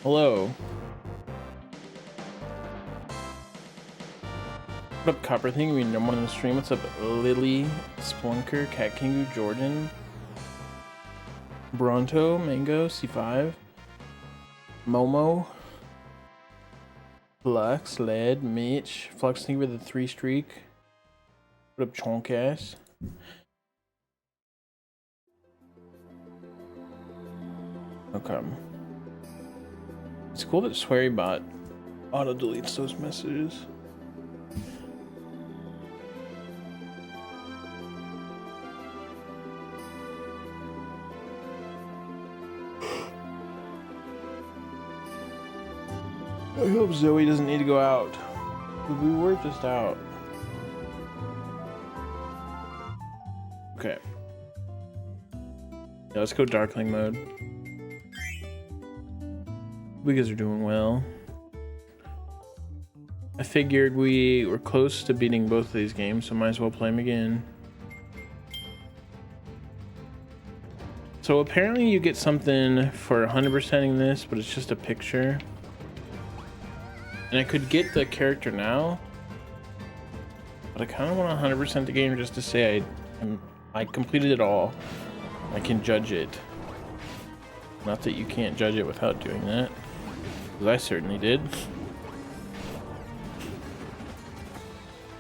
Hello. What up, Copper Thing? We number one on the stream. What's up, Lily, Splunker, Cat Kingu, Jordan, Bronto, Mango, C5, Momo, Flux, Led, Mitch, Flux Thing with the 3 streak. What up, Chonkass? Okay. It's cool that Swearybot auto deletes those messages. I hope Zoe doesn't need to go out. We were just out. Okay. Yeah, let's go Darkling mode. You guys are doing well. I figured we were close to beating both of these games, so might as well play them again. So apparently you get something for 100%ing this, but it's just a picture. And I could get the character now, but I kind of want to 100% the game just to say I completed it all. I can judge it. Not that you can't judge it without doing that, because I certainly did.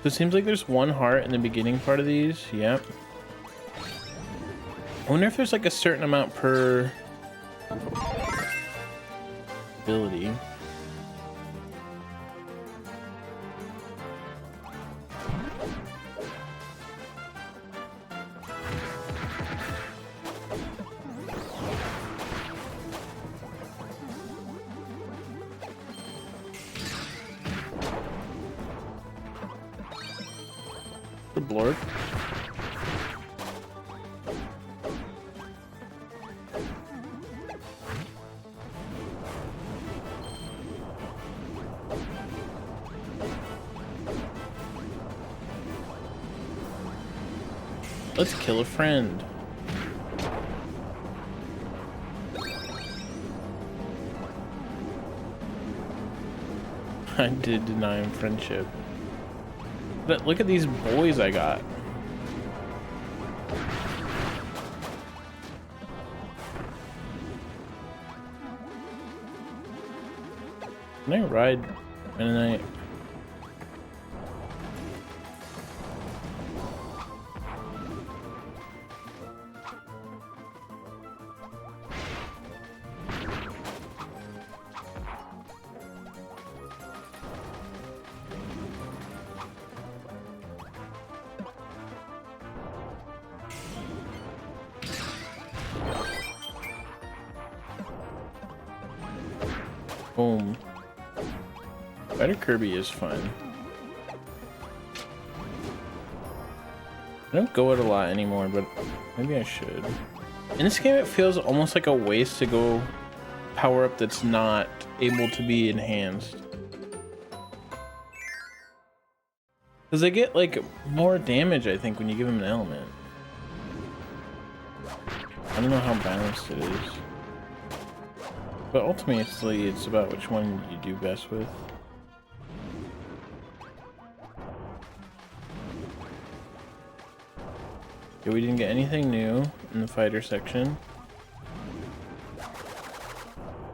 So it seems like there's one heart in the beginning part of these. Yep. I wonder if there's like a certain amount per ability. The Lord. Let's kill a friend. I did deny him friendship. But look at these boys I got. Can I ride Mennonite? Boom. Better Kirby is fun. I don't go it a lot anymore, but maybe I should. In this game, it feels almost like a waste to go power up that's not able to be enhanced. Because they get like more damage, I think, when you give them an element. I don't know how balanced it is. But ultimately, it's about which one you do best with. Okay, we didn't get anything new in the fighter section.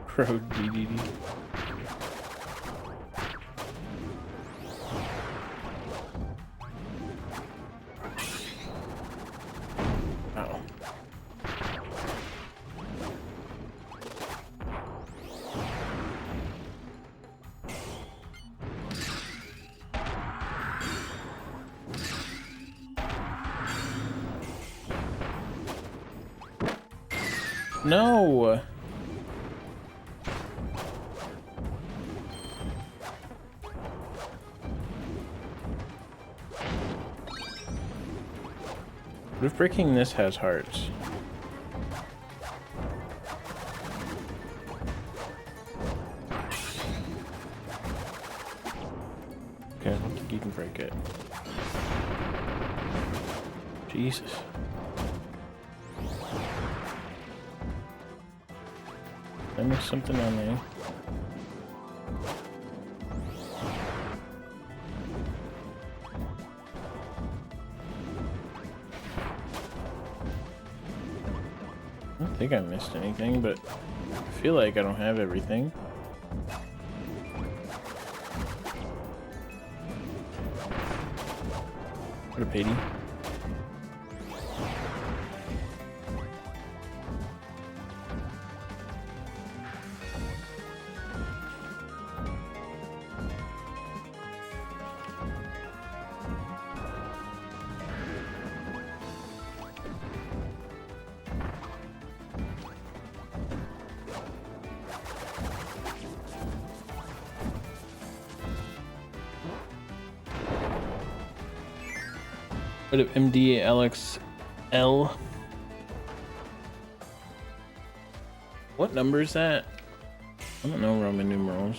Pro DDD. Ow. No! What if breaking this has hearts? Okay, I don't think you can break it. Jesus. I missed something on there. I don't think I missed anything, but I feel like I don't have everything. What a pity. What up, MDLXL? What number is that? I don't know Roman numerals.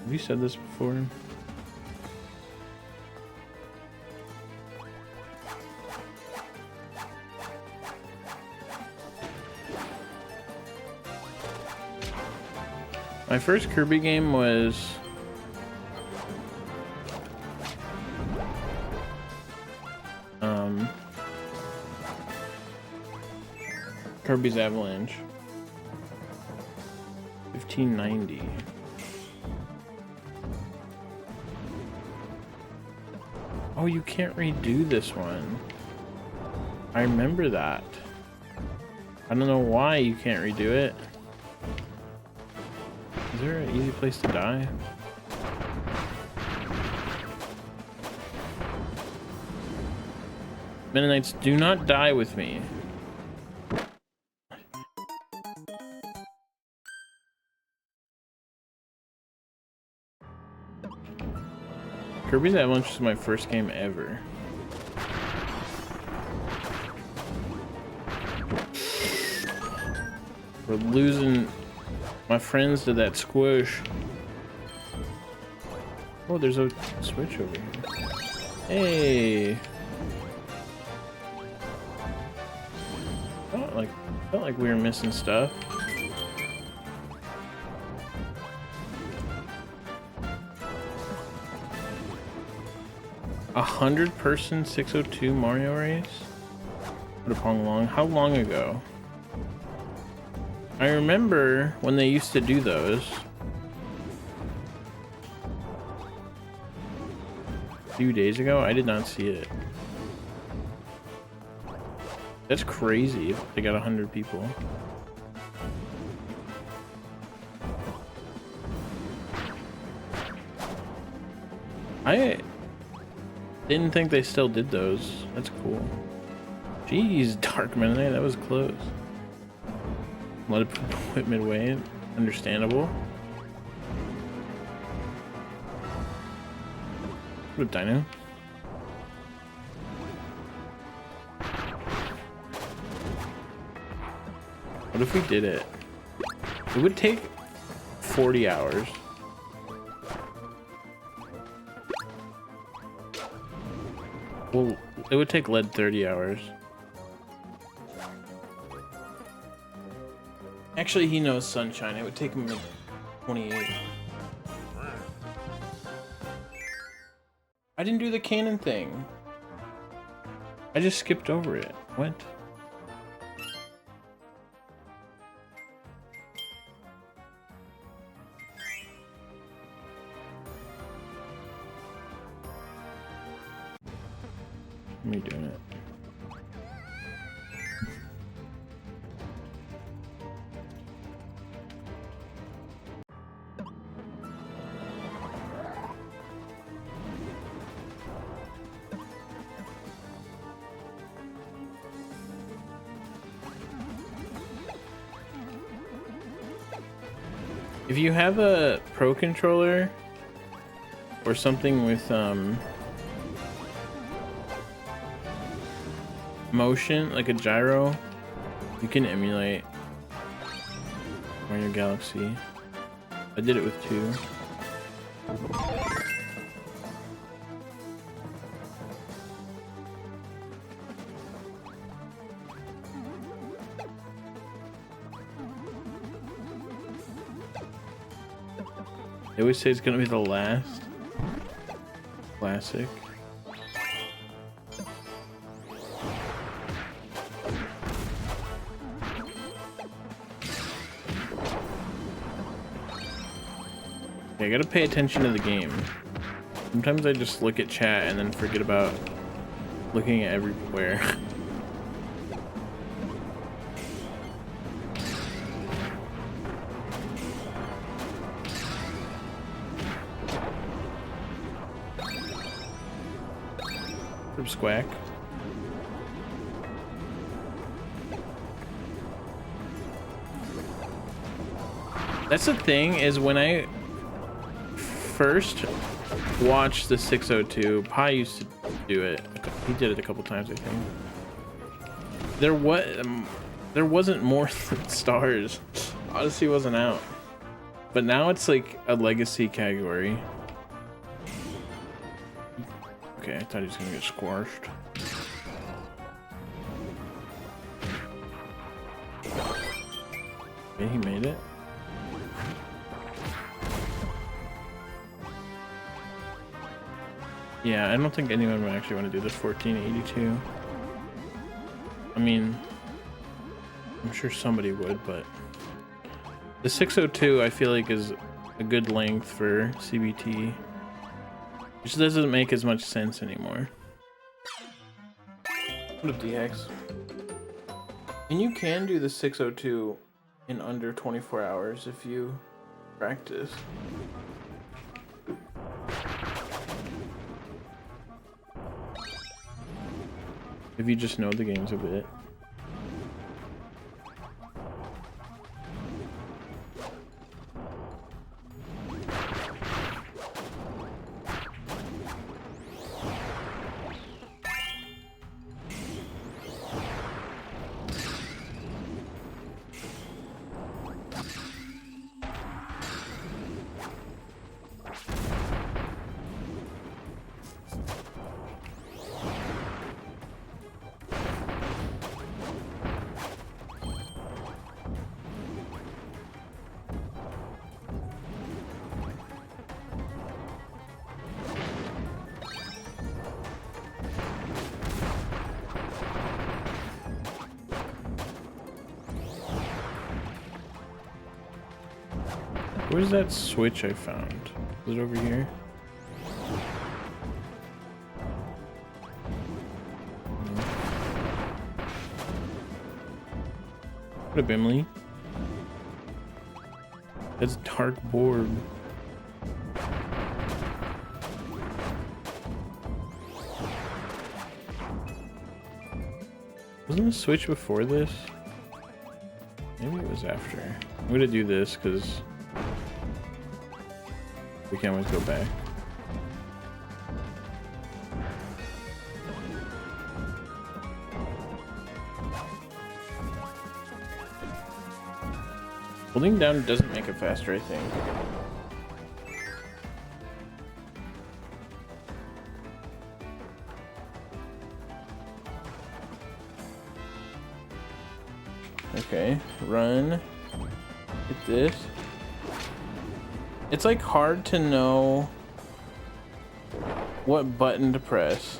Have you said this before? My first Kirby game was Kirby's Avalanche 1590. Oh, you can't redo this one. I remember that. I don't know why you can't redo it. Is there an easy place to die? Mennonites, do not die with me. Kirby's Avalanche was my first game ever. We're losing my friends to that squish. Oh, there's a switch over here. Hey. Felt like we were missing stuff. A 100-person 602 Mario race? What a pong long. How long ago? I remember when they used to do those. A few days ago, I did not see it. That's crazy if they got 100 people. I didn't think they still did those. That's cool. Jeez, Dark Mennonite, that was close. A lot of people quit midway. Understandable. What up, Dino? What if we did it? It would take 40 hours. Well, it would take lead 30 hours. Actually, he knows Sunshine. It would take him like 28. I didn't do the cannon thing. I just skipped over it. What? Me doing it. If you have a Pro controller or something with motion, like a gyro, you can emulate Mario Galaxy. I did it with 2. They always say it's gonna be the last classic. I gotta pay attention to the game. Sometimes I just look at chat and then forget about looking at everywhere. From Squack. That's the thing, is when I first watched the 602, Pi used to do it. He did it a couple times, I think. There wasn't more stars. Odyssey wasn't out. But now it's like a legacy category. Okay, I thought he was gonna get squashed. Okay, he made it. Yeah, I don't think anyone would actually want to do this 1482. I mean, I'm sure somebody would, but the 602 I feel like is a good length for CBT. It just doesn't make as much sense anymore. What up, DX? And you can do the 602 in under 24 hours if you practice. If you just know the games a bit. Where's that switch I found? Is it over here? What up, Emily? That's dark board. Wasn't the switch before this? Maybe it was after. I'm gonna do this because we can't always go back. Holding down doesn't make it faster, I think. Okay, run. Hit this. It's like hard to know what button to press.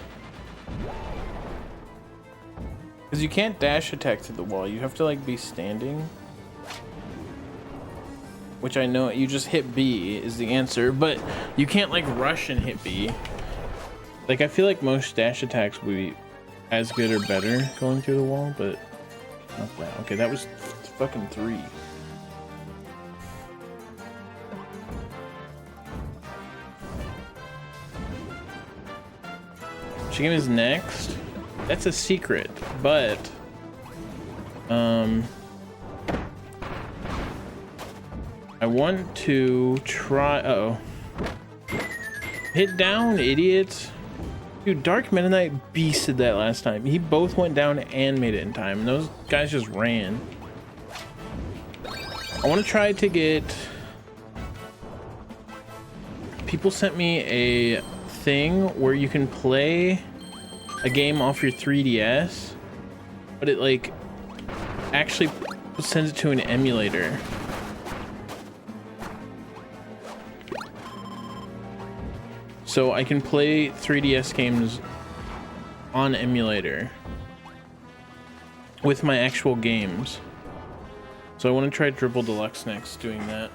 Because you can't dash attack to the wall. You have to like be standing. Which I know you just hit B is the answer, but you can't like rush and hit B. Like I feel like most dash attacks would be as good or better going through the wall, but not that. Okay, that was fucking 3. Game is next. That's a secret, but I want to try. Uh-oh. Hit down, idiots. Dude, Dark Mennonite beasted that last time. He both went down and made it in time. And those guys just ran. I want to try to get. People sent me a thing where you can play a game off your 3DS, but it like actually sends it to an emulator. So I can play 3DS games on emulator with my actual games. So I want to try Dribble Deluxe next, doing that.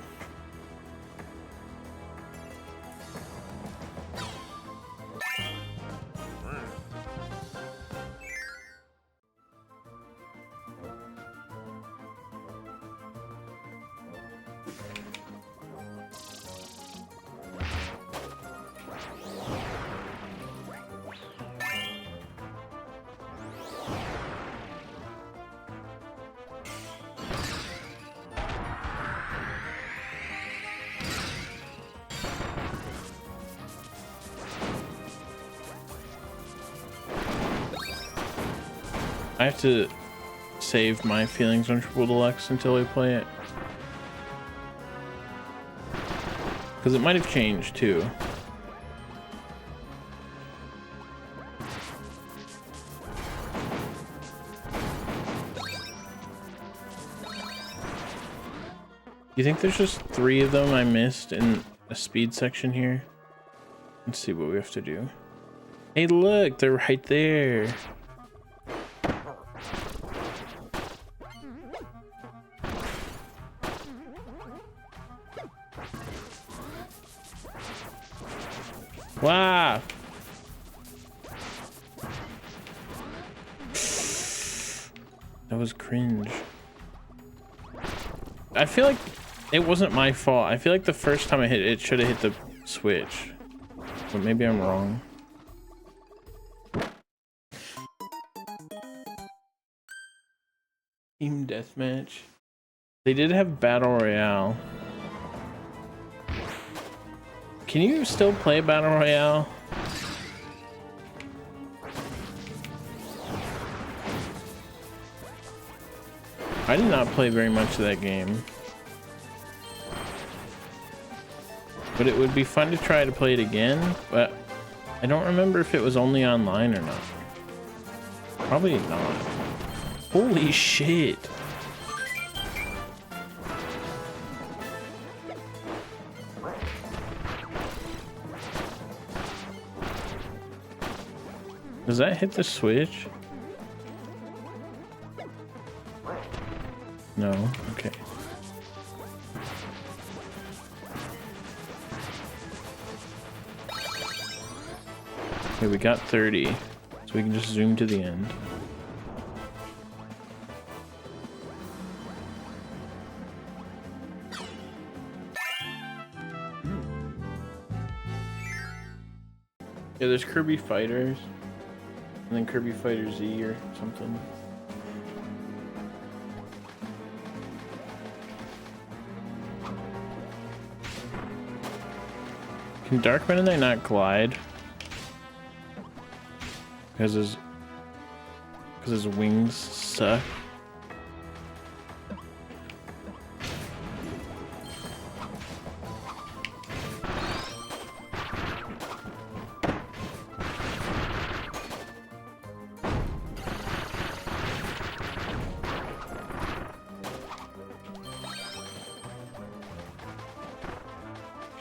I have to save my feelings on Triple Deluxe until we play it. Because it might have changed too. You think there's just 3 of them I missed in a speed section here? Let's see what we have to do. Hey, look, they're right there. Wow. That was cringe. I feel like it wasn't my fault. I feel like the first time I hit it, it should have hit the switch. But maybe I'm wrong. Team deathmatch. They did have battle royale. Can you still play battle royale? I did not play very much of that game. But it would be fun to try to play it again, but I don't remember if it was only online or not. Probably not. Holy shit. Does that hit the switch? No, okay. Okay, we got 30, so we can just zoom to the end. Yeah, there's Kirby Fighters, and then Kirby Fighter Z or something. Can Dark Meta not glide? Because his wings suck.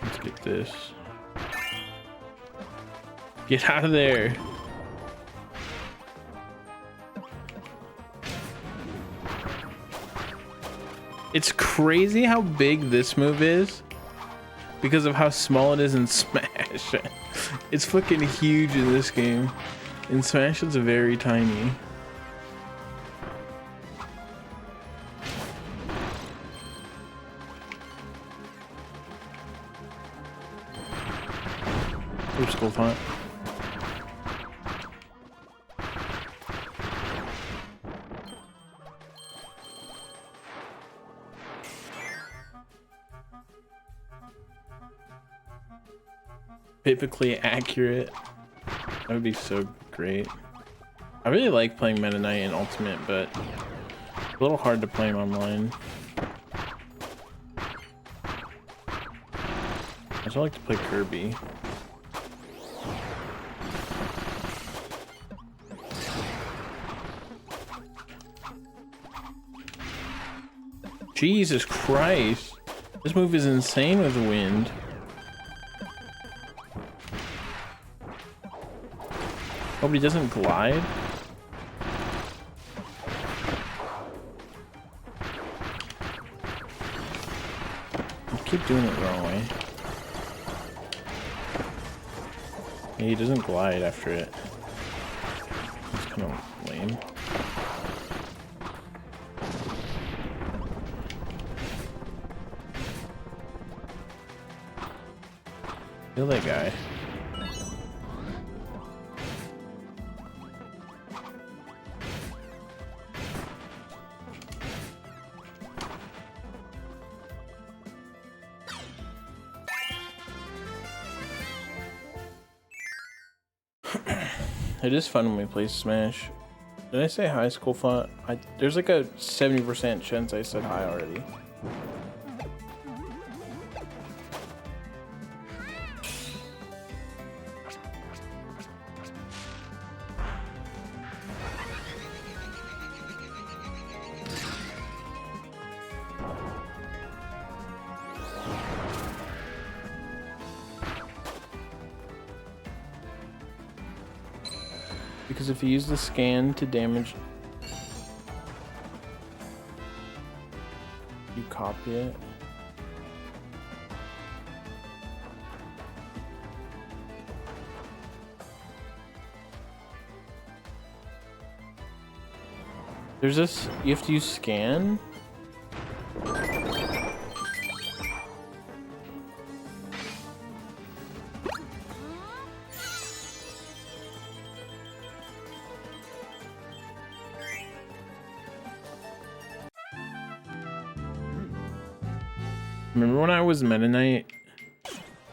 Let's get this. Get out of there. It's crazy how big this move is because of how small it is in Smash. It's fucking huge in this game. In Smash, it's very tiny. Oops, gold font. Typically accurate. That would be so great. I really like playing Meta Knight in Ultimate, but a little hard to play him online. I also like to play Kirby. Jesus Christ. This move is insane with the wind. Oh, but he doesn't glide? I keep doing it the wrong way. Yeah, he doesn't glide after it. It's kind of lame. Kill that guy. It is fun when we play Smash. Did I say hi, school font? There's like a 70% chance I said hi already. Because if you use the scan to damage, you copy it. There's this, you have to use scan. Remember when I was Meta Knight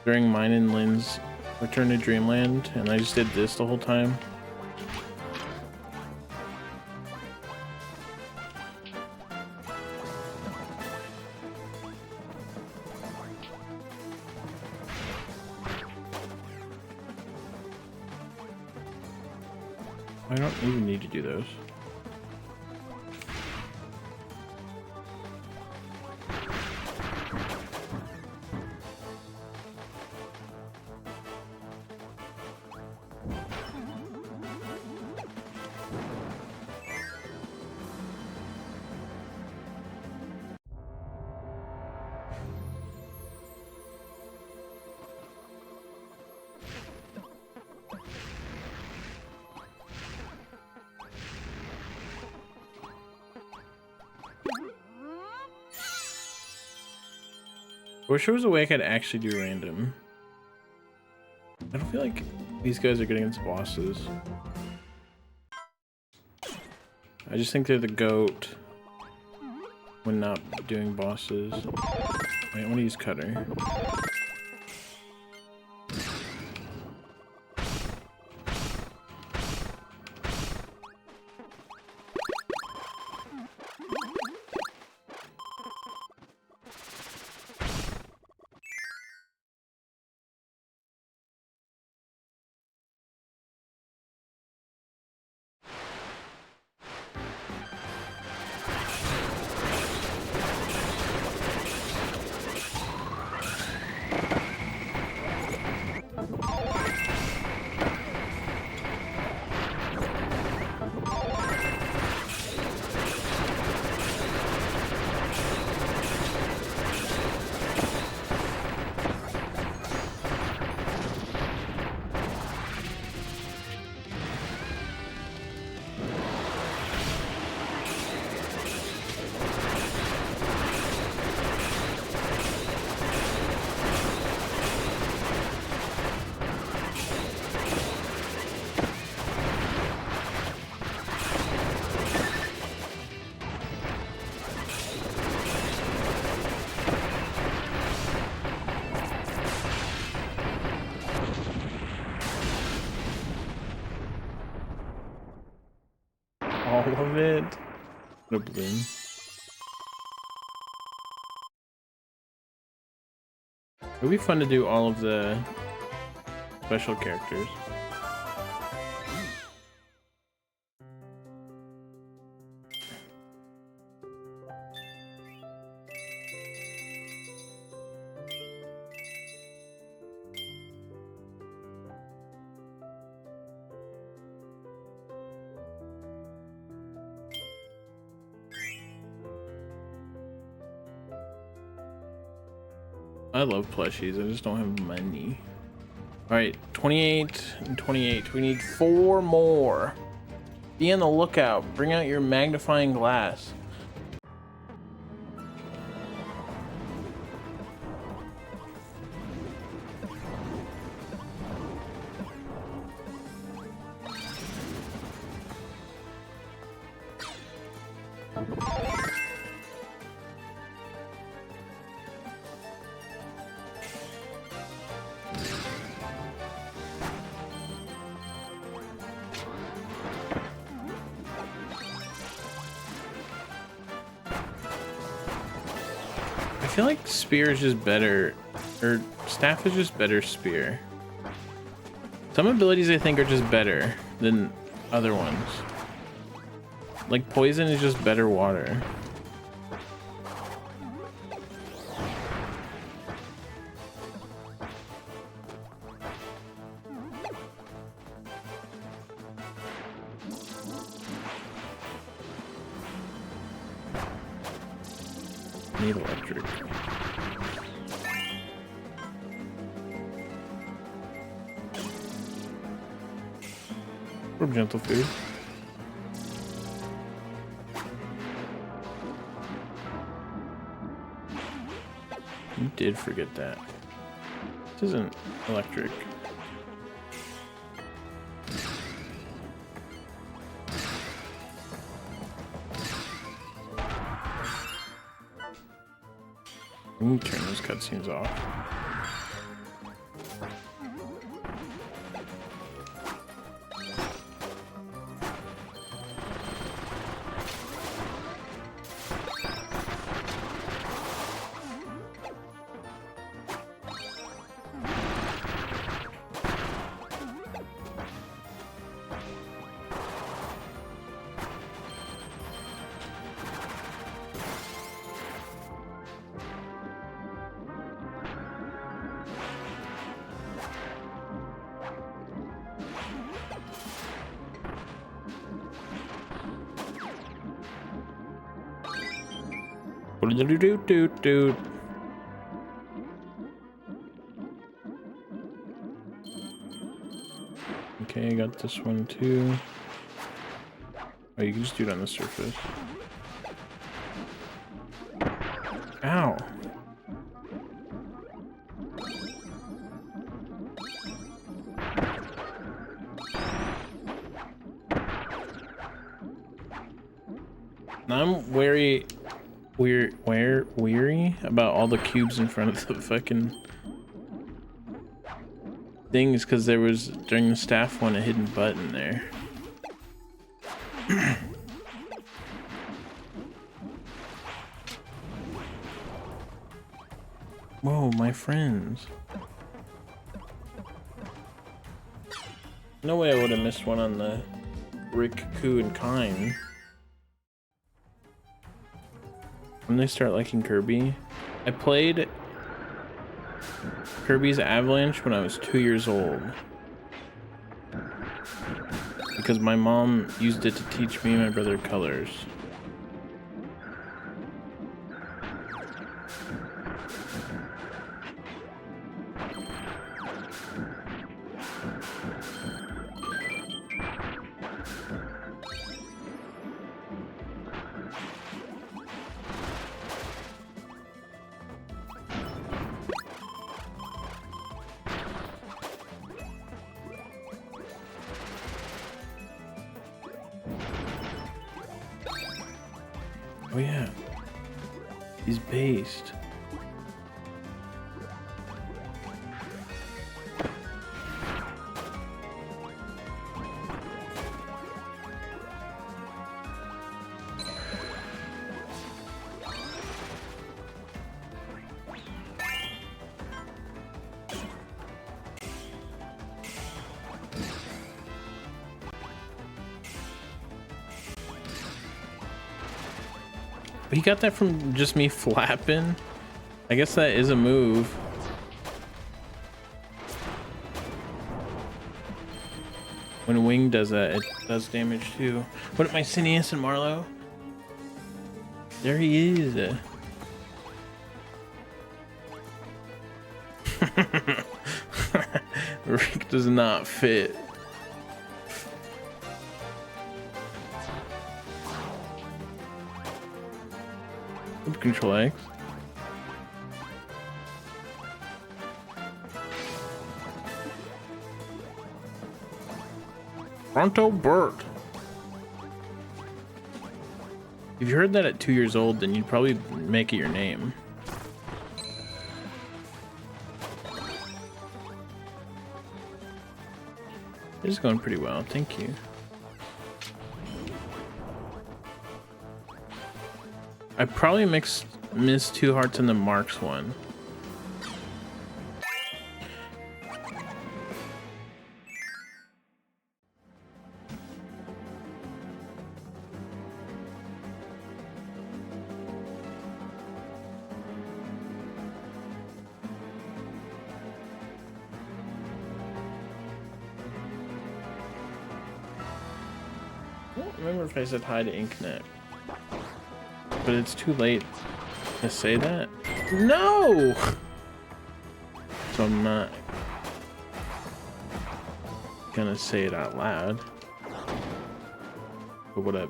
during mine and Lynn's Return to Dreamland and I just did this the whole time? I don't even need to do those. I wish there was a way I could actually do random. I don't feel like these guys are good against bosses. I just think they're the GOAT when not doing bosses. Wait, I want to use Cutter. All of it. What a bloom. It would be fun to do all of the special characters. I love plushies, I just don't have money. Alright, 28 and 28. We need 4 more. Be on the lookout. Bring out your magnifying glass. feel like spear is just better, or staff is just better spear. Some abilities I think are just better than other ones. Like poison is just better water. Need electric. Or gentle food. You did forget that. This isn't electric. Let me turn those cutscenes off. Do. Okay, I got this one too. Oh, you can just do it on the surface. Ow. I'm weary about all the cubes in front of the fucking things, because there was, during the staff one, a hidden button there. Whoa, my friends. No way I would have missed one on the Rick, Koo, and Kine. When they start liking Kirby. I played Kirby's Avalanche when I was 2 years old, because my mom used it to teach me and my brother colors. Oh yeah, he's based. But he got that from just me flapping. I guess that is a move. When Wing does that, it does damage too. What up, my Cineas and Marlowe? There he is. Rick does not fit. Control X. Fronto Burt. If you heard that at 2 years old, then you'd probably make it your name. This is going pretty well, thank you. I probably mixed missed 2 hearts in the marks one. I don't remember if I said hi to Inknet, but it's too late to say that. No! So I'm not gonna say it out loud. But what up?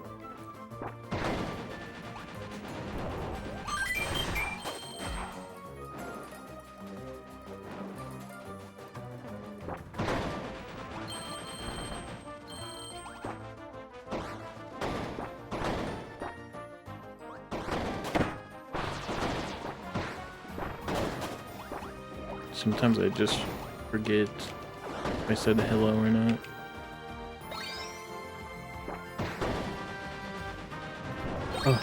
Sometimes I just forget if I said hello or not. Oh.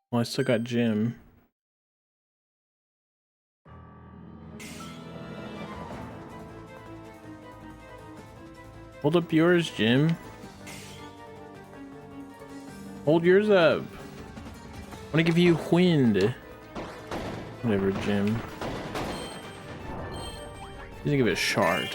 Well, I still got Jim. Hold up yours, Jim. Hold yours up. I want to give you wind. Whatever, Jim. He's gonna give it a shard.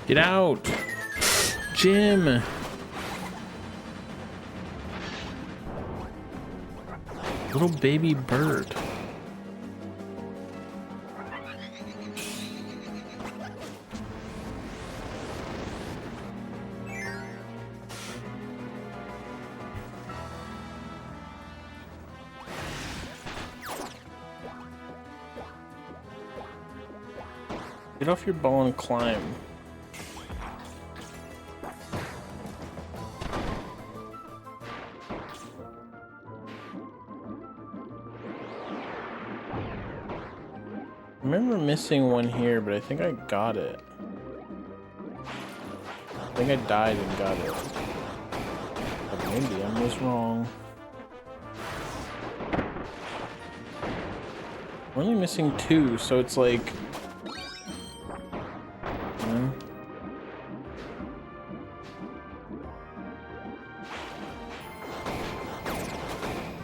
Get out! Jim! Little baby bird. Get off your ball and climb. I remember missing one here, but I think I got it. I think I died and got it. But maybe I was wrong. We're only missing 2, so it's like... You know?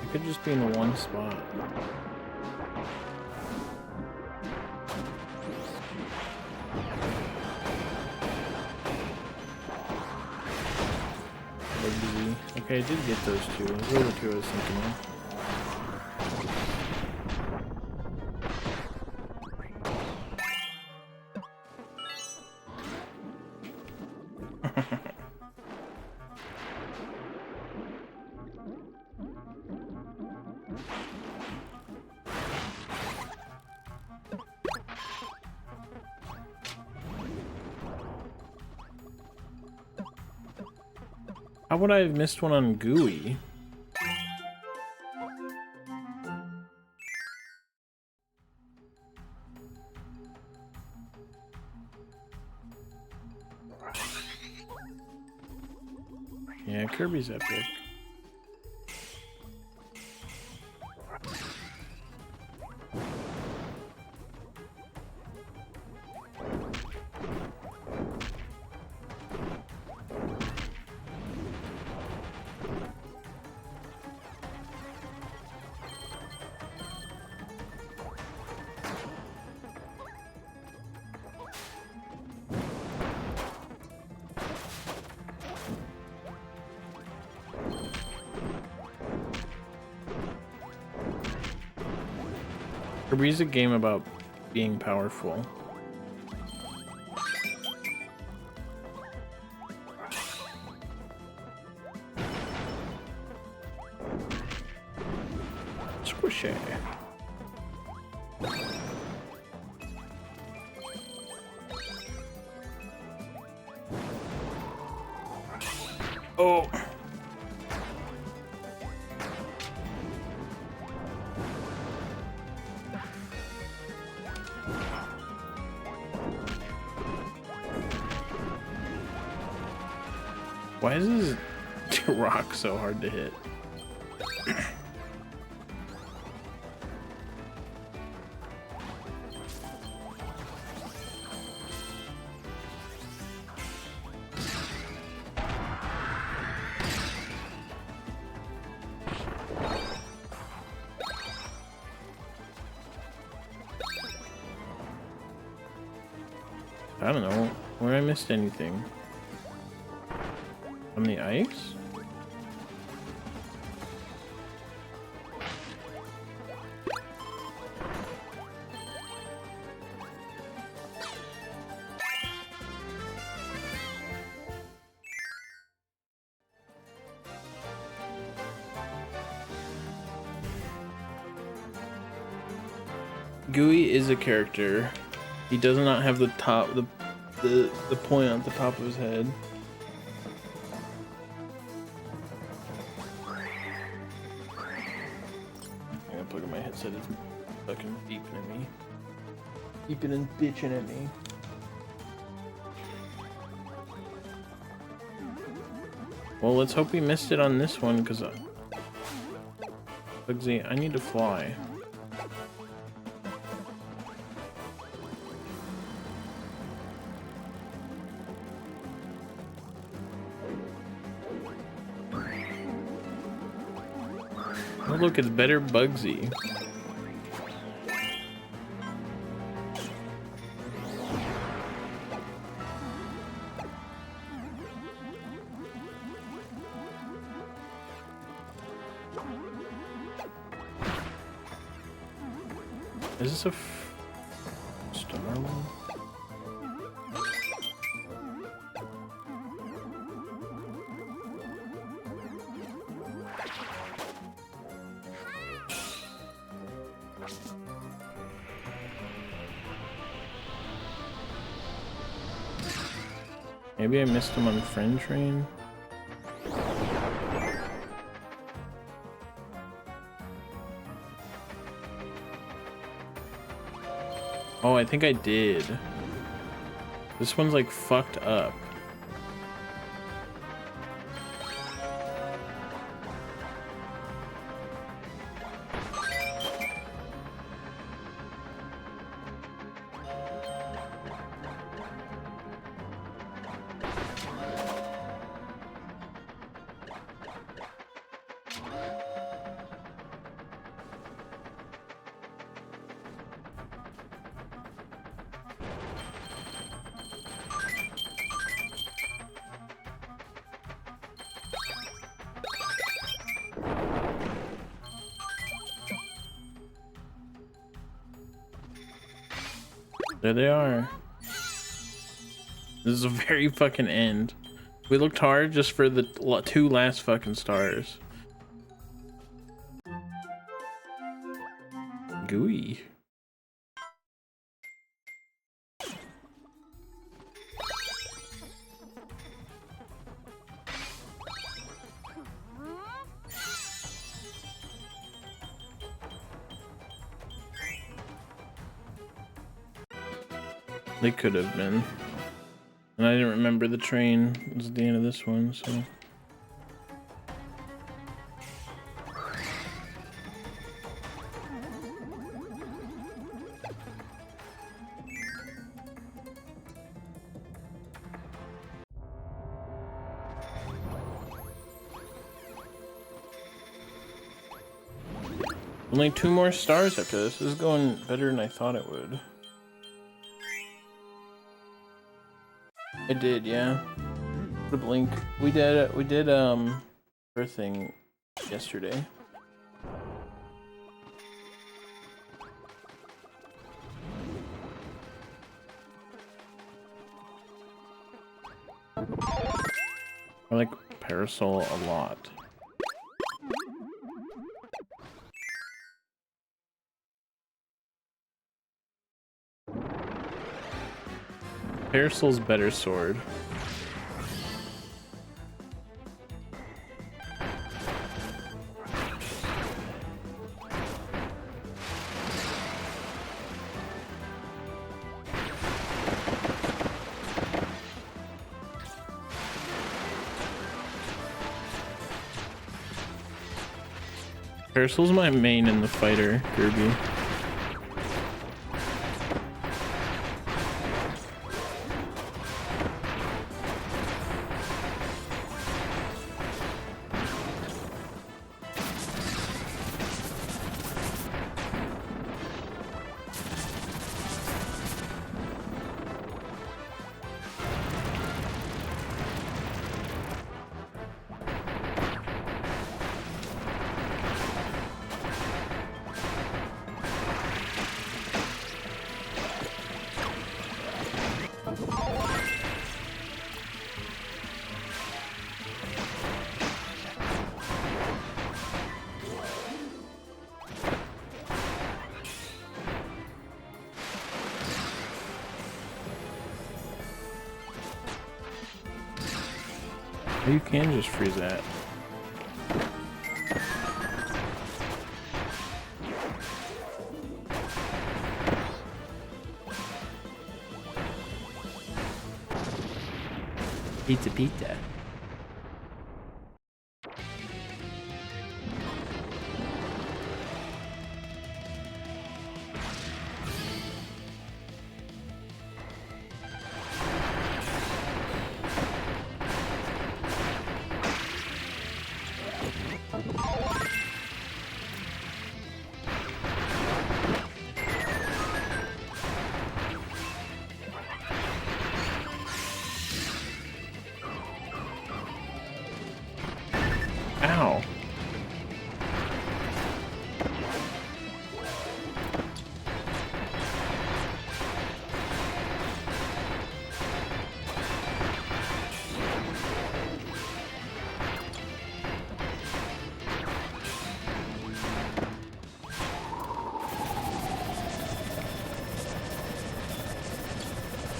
It could just be in one spot. Okay, I did get those 2. Those were the 2 I was thinking of. How would I have missed one on Gooey? Yeah, Kirby's epic. Kirby's a game about being powerful. Squishy. Oh. Why is this rock so hard to hit? I don't know where I missed anything. On the ice? Gooey is a character. He does not have the point on the top of his head. I'm gonna plug in my headset. It's fucking beeping at me. Beeping and bitching at me. Well, let's hope we missed it on this one, because Bugsy, I need to fly. Oh, look, it's better Bugsy. Is this a star one? Maybe I missed him on Friend Train. Oh, I think I did. This one's like fucked up. There they are. This is a very fucking end. We looked hard just for the two last fucking stars. Gooey. They could have been. And I didn't remember the train was at the end of this one, so. Only 2 more stars after this. This is going better than I thought it would. I did, yeah. Put a blink. We did our thing yesterday. I like Parasol a lot. Parasol's better sword. Parasol's my main in the fighter, Kirby. You can just freeze that. Pizza pizza. Ow.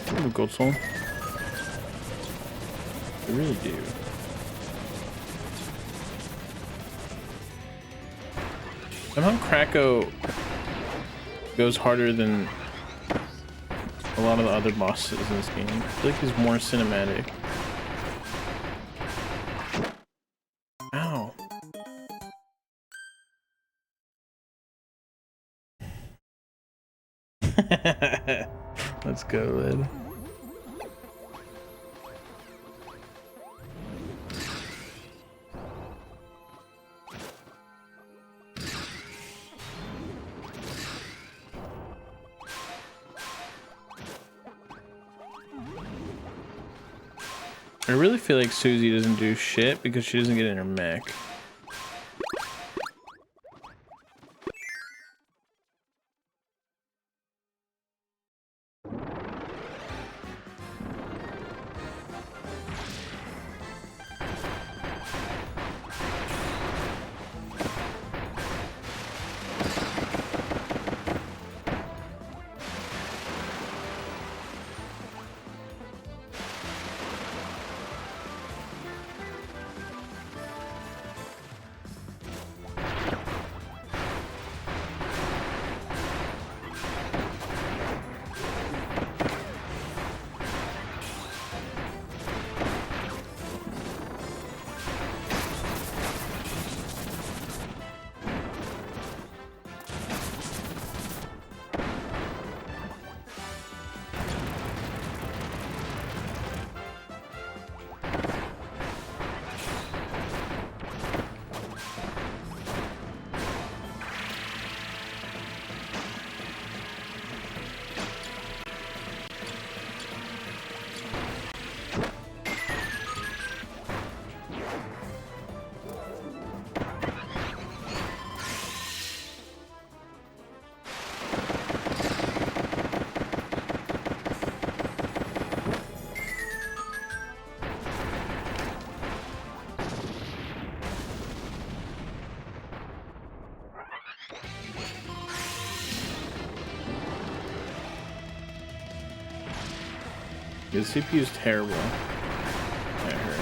I have a gold soul. I really do. Somehow Kracko goes harder than a lot of the other bosses in this game. I feel like he's more cinematic. Ow. Let's go, Lid. I really feel like Susie doesn't do shit because she doesn't get in her mech. The CPU is terrible. I heard.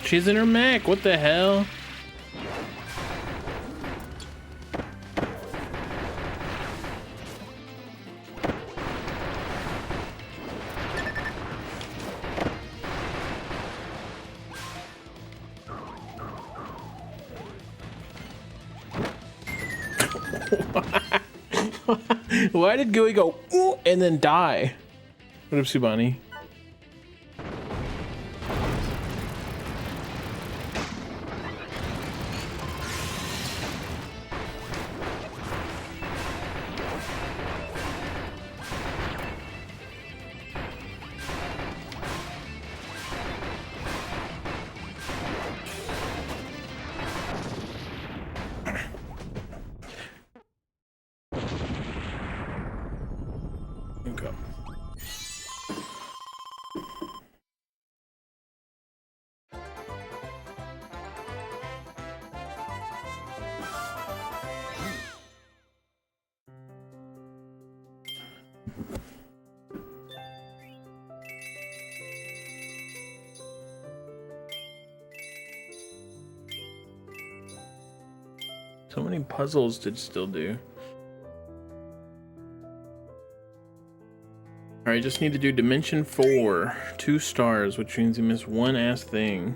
She's in her mech. What the hell? Why did Gooey go ooh and then die? What up, Subani? Okay. So many puzzles to still do. Alright, just need to do Dimension 4. 2 stars, which means you miss one ass thing.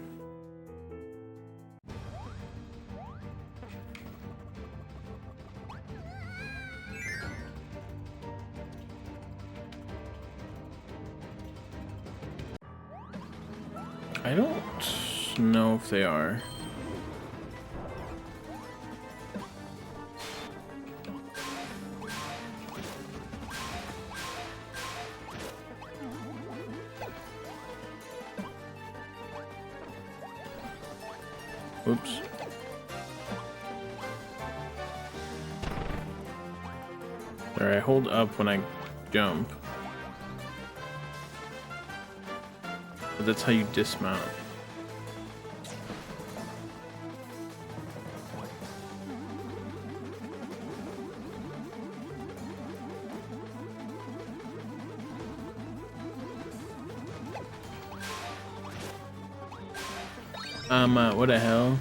I don't know if they are. Oops. Alright, hold up when I jump. But that's how you dismount. What the hell?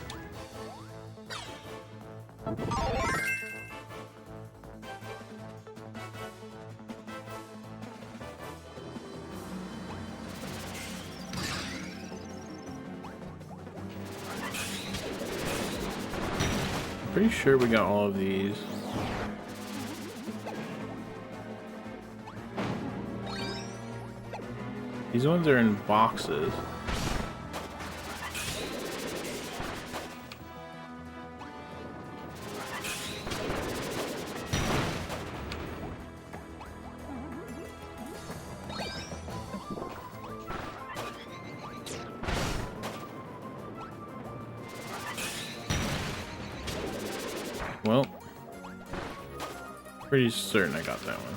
Pretty sure we got all of these. These ones are in boxes. Well, pretty certain I got that one.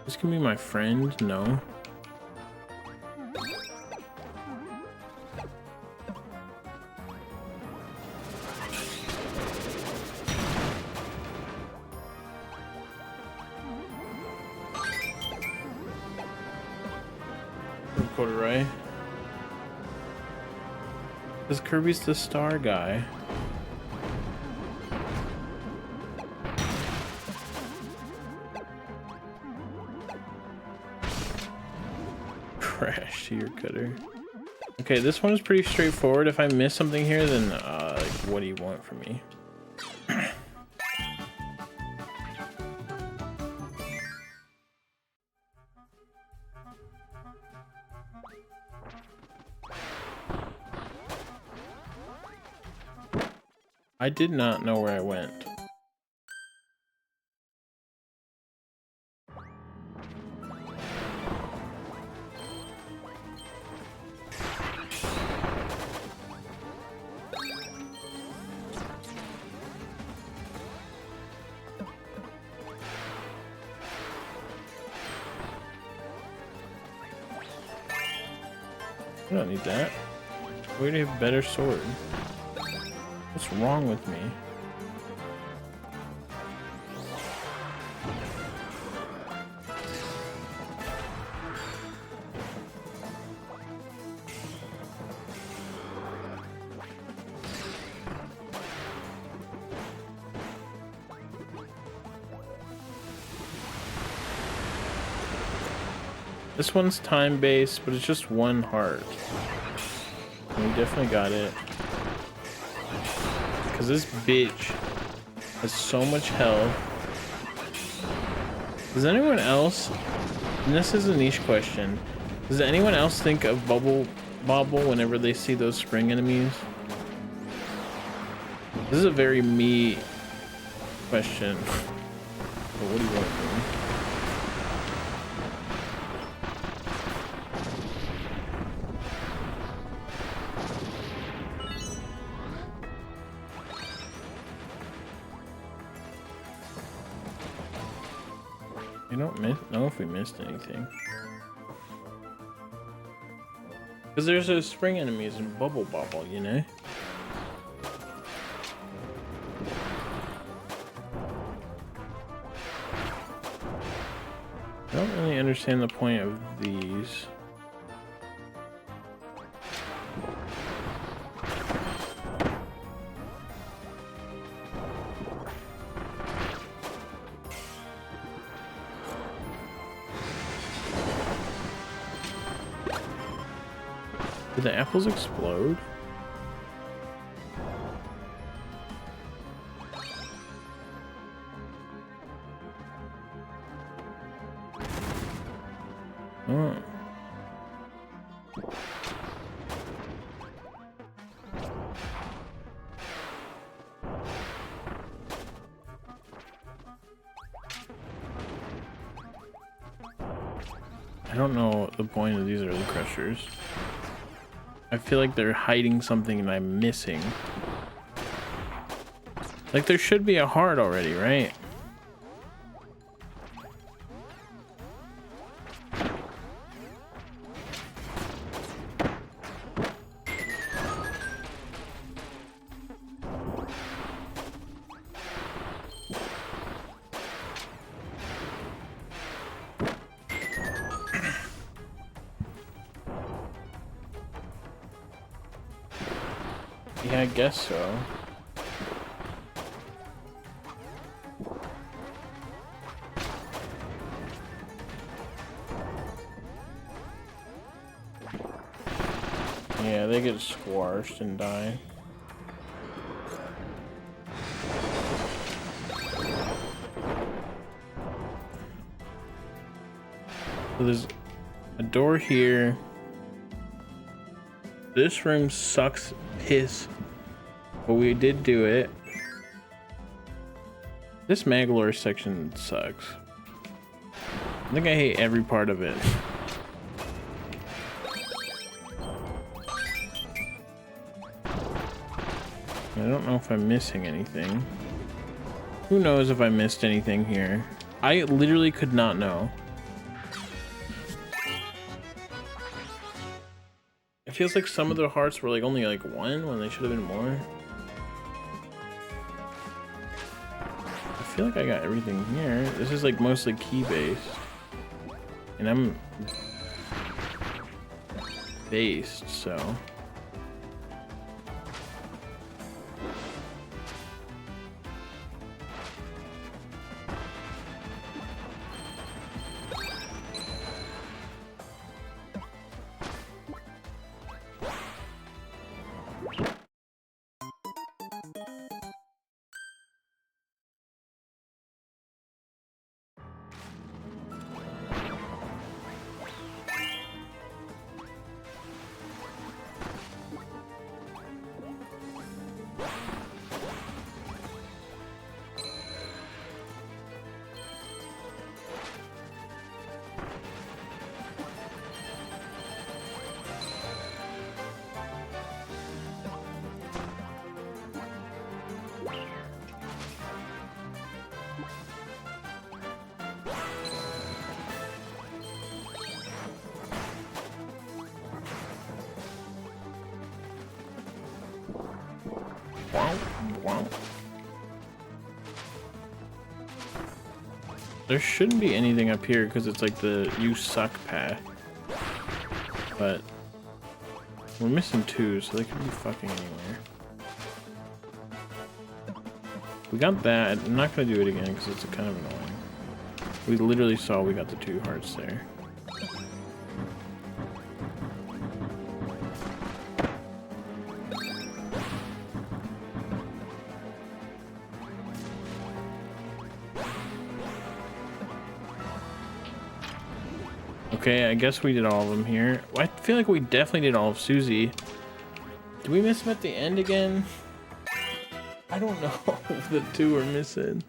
This can be my friend? No. Right? Because Kirby's the star guy. Crash to your cutter. Okay, this one is pretty straightforward. If I miss something here, then like, what do you want from me? I did not know where I went. I don't need that. We already have a better sword. What's wrong with me? This one's time-based, but it's just one heart. And we definitely got it. Because this bitch has so much health. Does anyone else, and this is a niche question, does anyone else think of Bubble Bobble whenever they see those spring enemies? This is a very me question. But what do you want from me? I don't know if we missed anything. Because there's those spring enemies in Bubble Bobble, you know? I don't really understand the point of these. Did the apples explode? Oh. I don't know the point of these early crushers. I feel like they're hiding something and I'm missing. Like there should be a heart already, right? Yeah, I guess so. Yeah, they get squashed and die. So there's a door here. This room sucks piss, but we did do it. This Maglore section sucks. I think I hate every part of it. I don't know if I'm missing anything. Who knows if I missed anything here? I literally could not know. It feels like some of the hearts were like only like one when they should have been more. I feel like I got everything here. This is like mostly key based. And I'm based, so. There shouldn't be anything up here because it's like the you suck path. But we're missing 2, so they could be fucking anywhere. We got that. I'm not gonna do it again because it's kind of annoying. We literally saw we got the 2 hearts there. Okay, I guess we did all of them here. I feel like we definitely did all of Susie. Did we miss him at the end again? I don't know if the 2 are missing.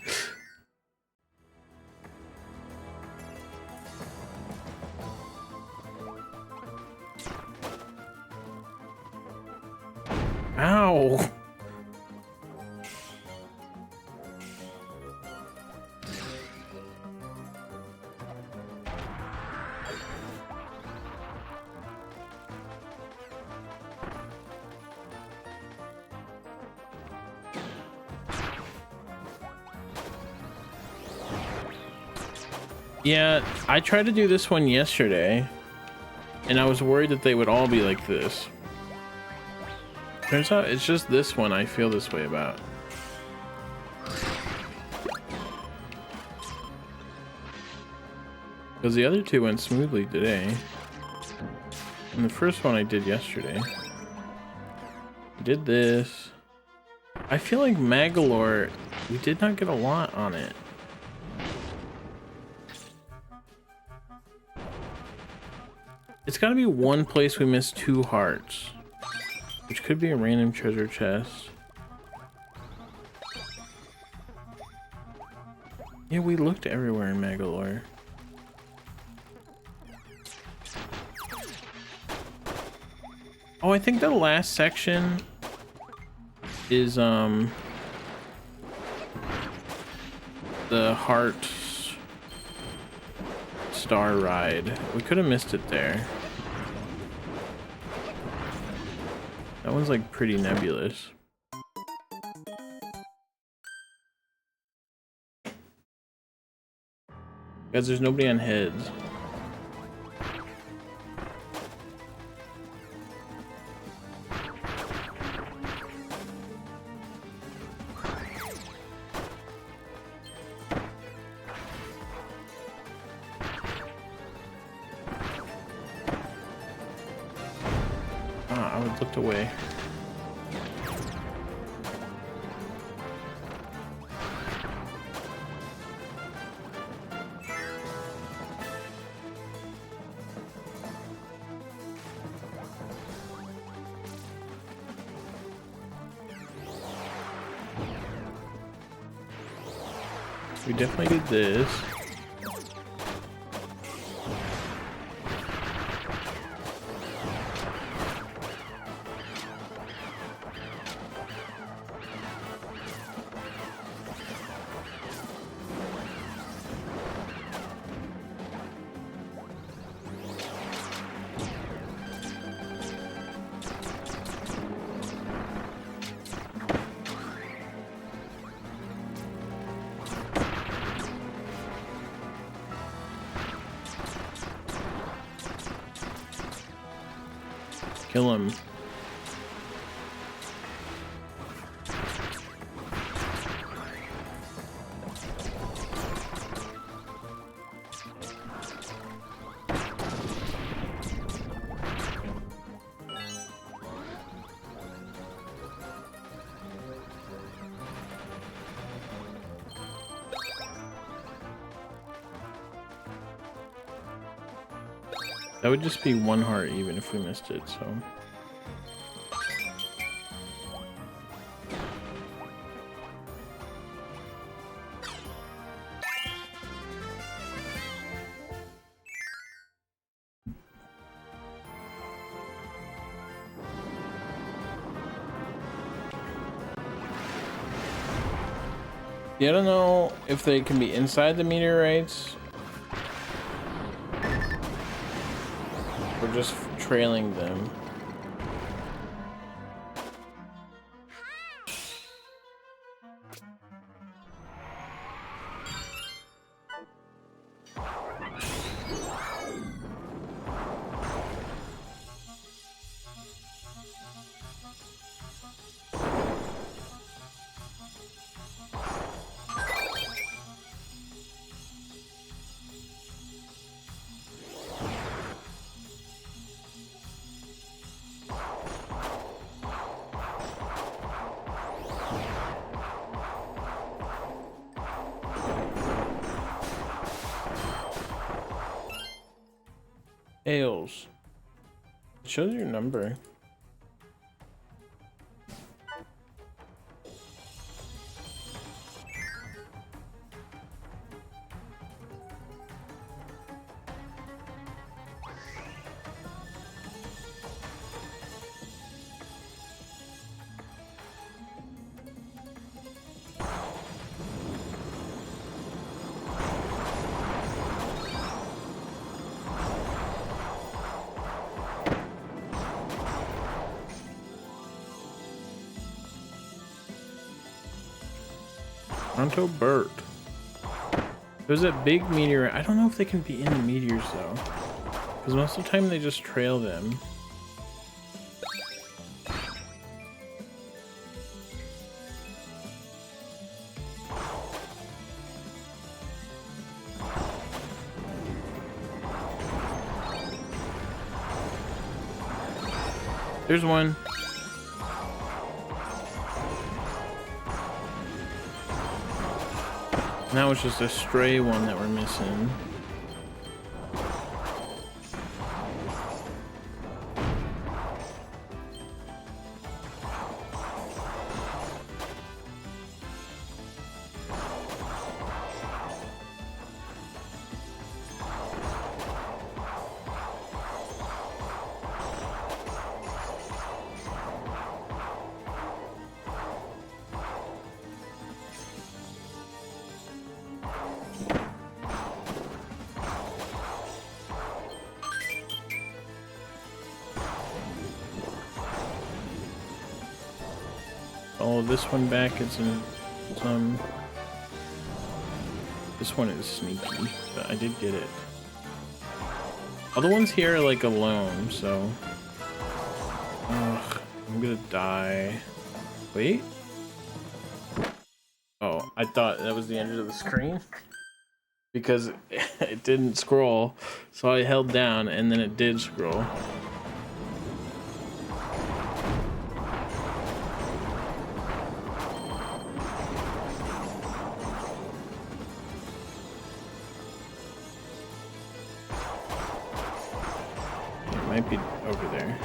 Ow! Yeah, I tried to do this one yesterday, and I was worried that they would all be like this. Turns out it's just this one I feel this way about. Because the other 2 went smoothly today. And the first one I did yesterday. I did this. I feel like Magalore, we did not get a lot on it. It's gotta be one place we missed 2 hearts. Which could be a random treasure chest. Yeah, we looked everywhere in Magalore. Oh, I think the last section is the Heart Star ride. We could have missed it there. That one's like pretty nebulous. Guys, there's nobody on heads. I would looked away. We definitely did this. Kill him. That would just be 1 heart even if we missed it, so. Yeah, I don't know if they can be inside the meteorites or just trailing them. Ales. It shows your number. Toronto Burt. There's that big meteor. I don't know if they can be in the meteors though, because most of the time they just trail them. There's one. Now it's just a stray one that we're missing. Oh, this one back is in some. This one is sneaky, but I did get it. All the ones here are like alone, so. Ugh, I'm gonna die. Wait. Oh, I thought that was the end of the screen because it didn't scroll, so I held down and then it did scroll. Might be over there.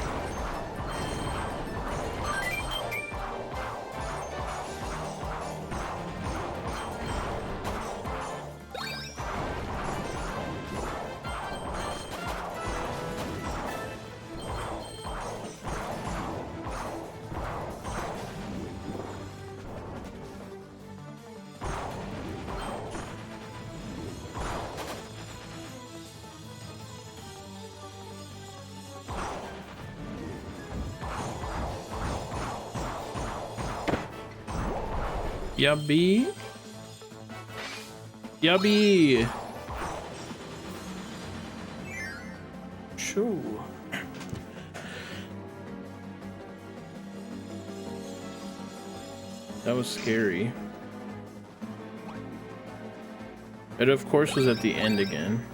Yubby. Yubby. Shoo. That was scary. It of course was at the end again.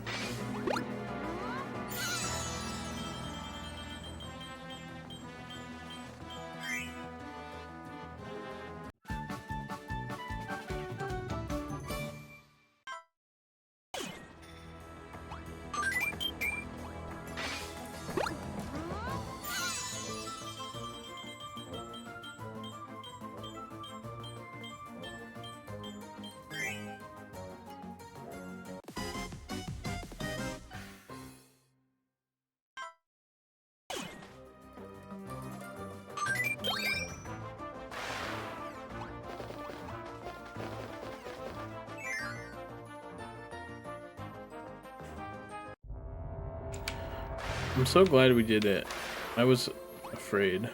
I'm so glad we did it. I was afraid.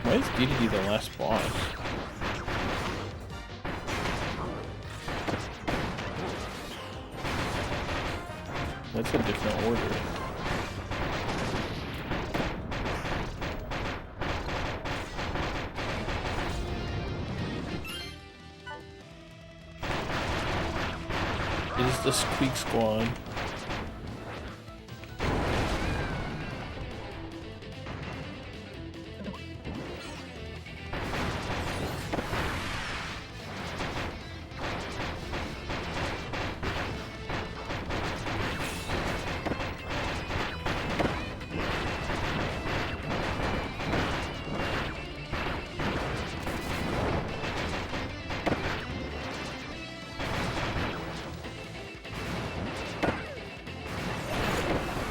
Why is DDD the last boss? That's a different order. It is the Squeak Squad.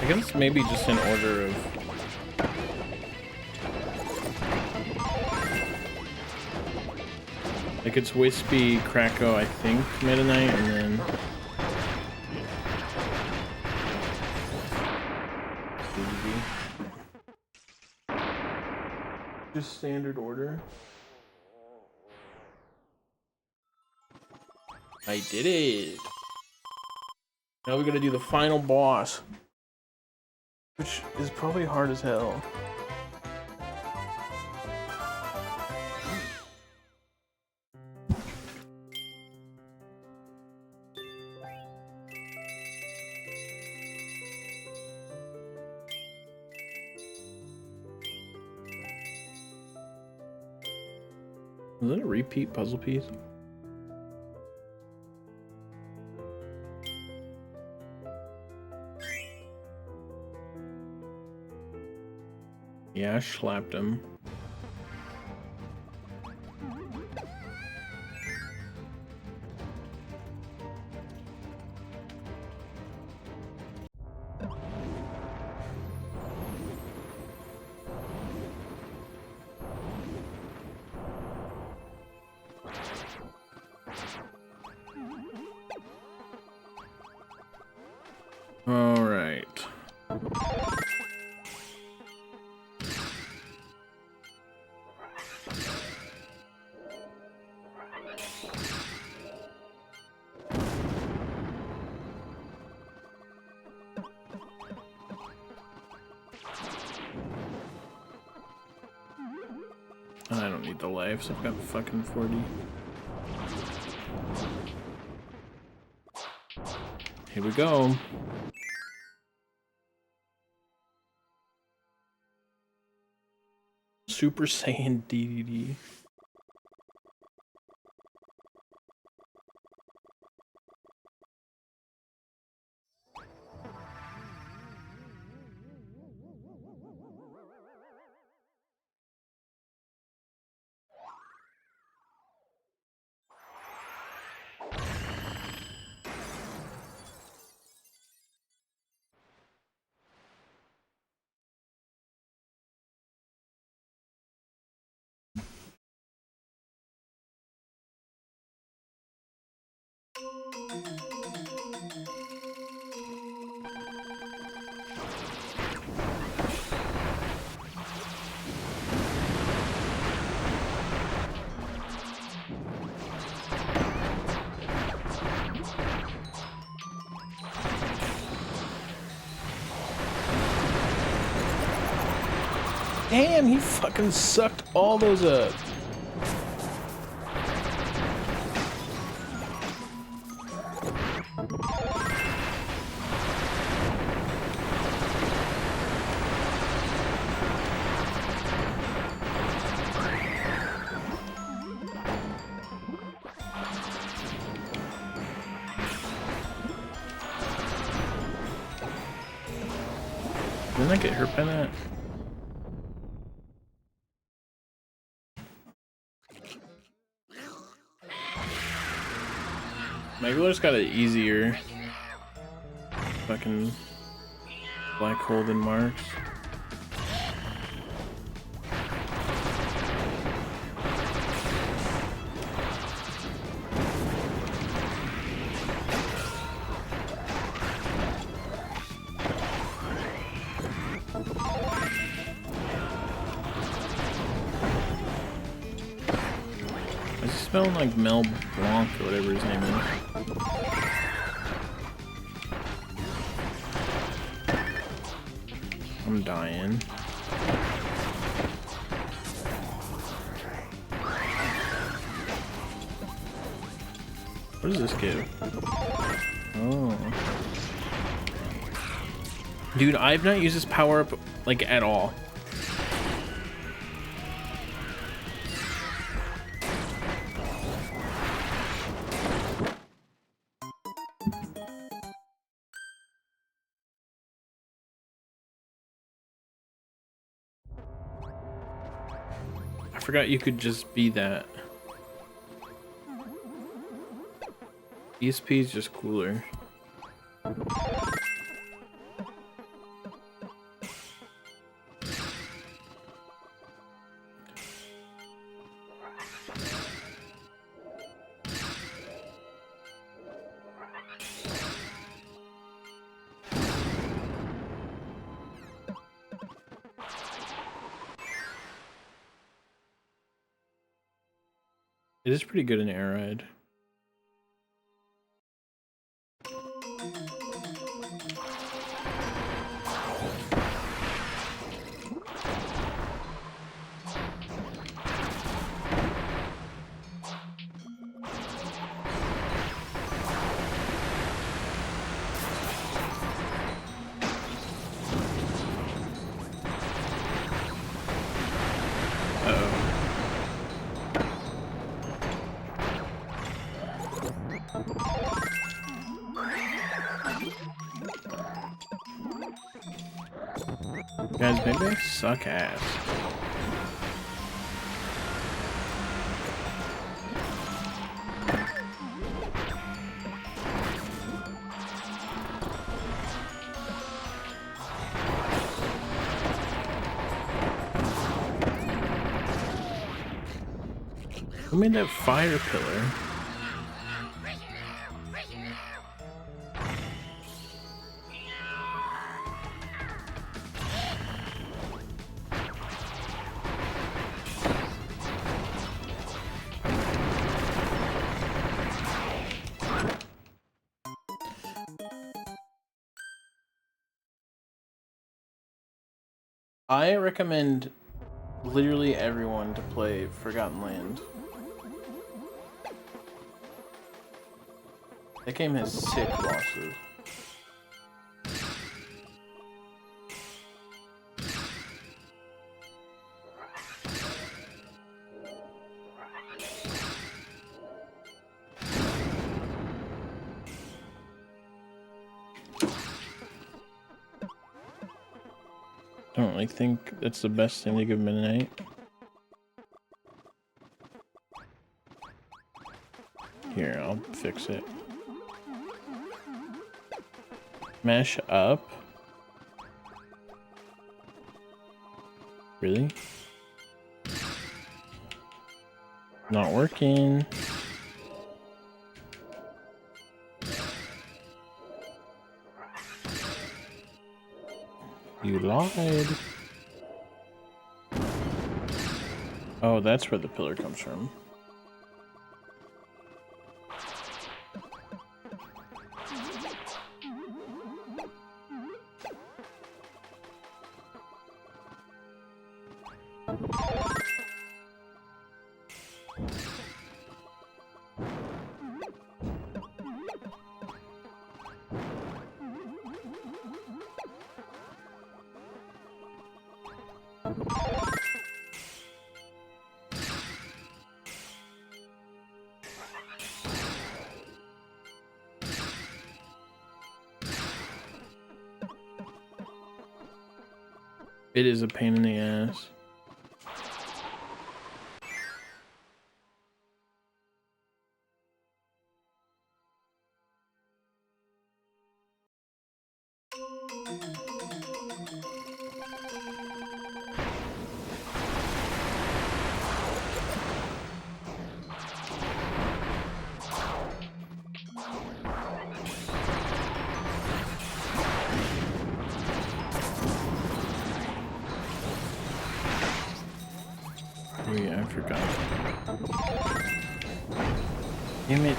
I guess maybe just in order of... Like it's Wispy, Kracko, I think, Meta Knight, and then... Just standard order. I did it! Now we gotta do the final boss. Which is probably hard as hell. Was that a repeat puzzle piece? Yeah, I slapped him. All right. I don't need the lives, I've got fucking 40. Here we go. Super Saiyan DDD. Damn, he fucking sucked all those up. Didn't I get hurt by that? Megalore's got it easier. Fucking black hole than Marks. It's smelling like Mel Blanc or whatever his name is. I'm dying. What does this give? Oh. Dude, I've not used this power up like at all. I forgot you could just be that. ESP is just cooler. It is pretty good in air ride. Guys, maybe I suck ass. Who made that fire pillar? I recommend literally everyone to play Forgotten Land. That game has sick bosses. I don't really think that's the best thing to give Midnight. Here, I'll fix it. Mash up? Really? Not working. You lied. Oh, that's where the pillar comes from. It is a pain in the ass. Wait, I forgot. Damn it.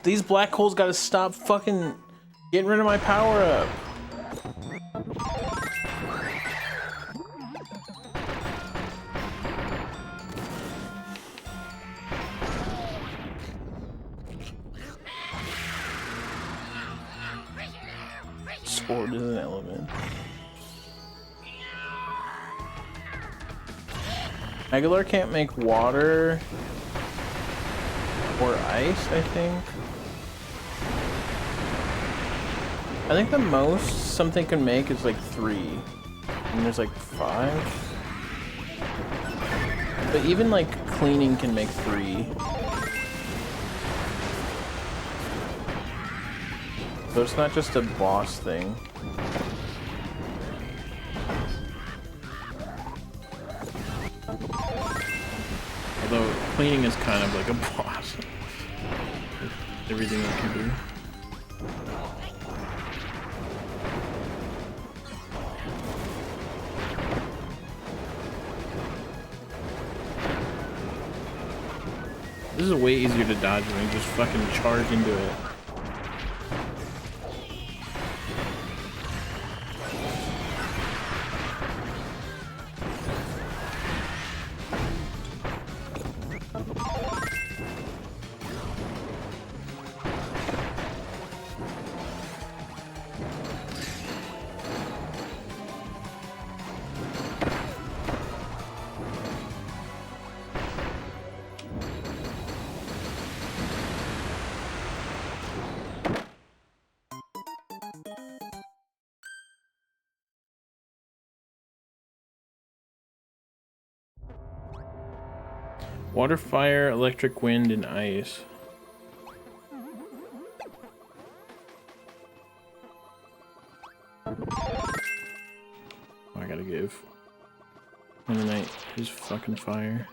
These black holes gotta stop fucking Getting rid of my power up. Sword is an element. Megalor can't make water or ice, I think. I think the most something can make is like 3. And there's like 5. But even like cleaning can make 3. So it's not just a boss thing. Although cleaning is kind of like a boss. Everything it can do. This is way easier to dodge than just fucking charge into it. Water, fire, electric, wind, and ice. Oh, I gotta give Knight his fucking fire.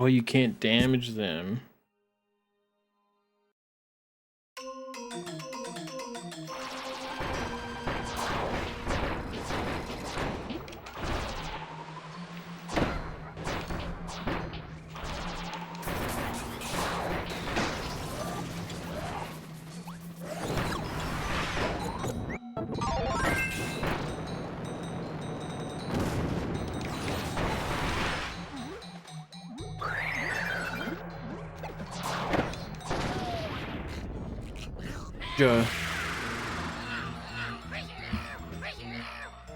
Oh, you can't damage them.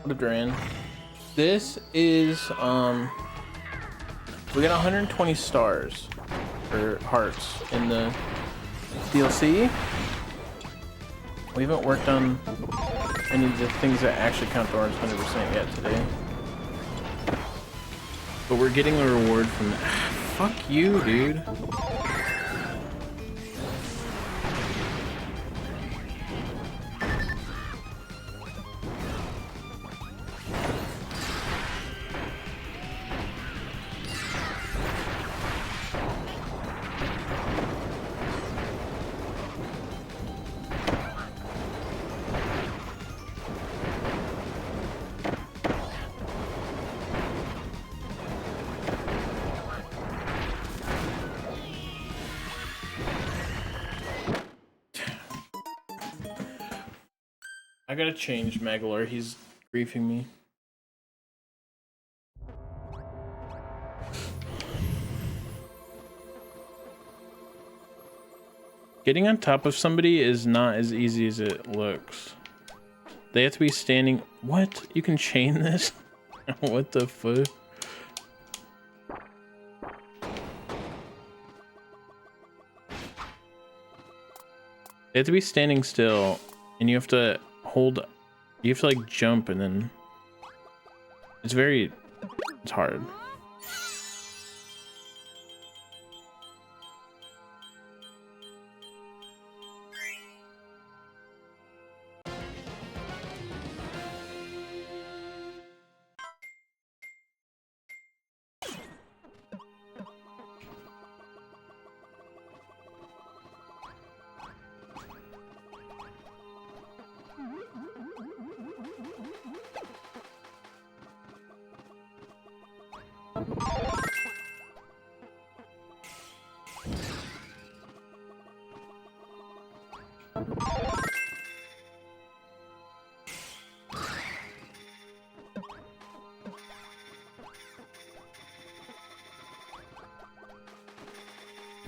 What a drain. This is we got 120 stars or hearts in the DLC. We haven't worked on any of the things that actually count towards 100% yet today. But we're getting a reward from that. Fuck you, dude. I gotta change Megalor, he's griefing me. Getting on top of somebody is not as easy as it looks. They have to be standing. What? You can chain this? What the fuck? They have to be standing still, and you have to hold. You have to like jump, and then it's hard.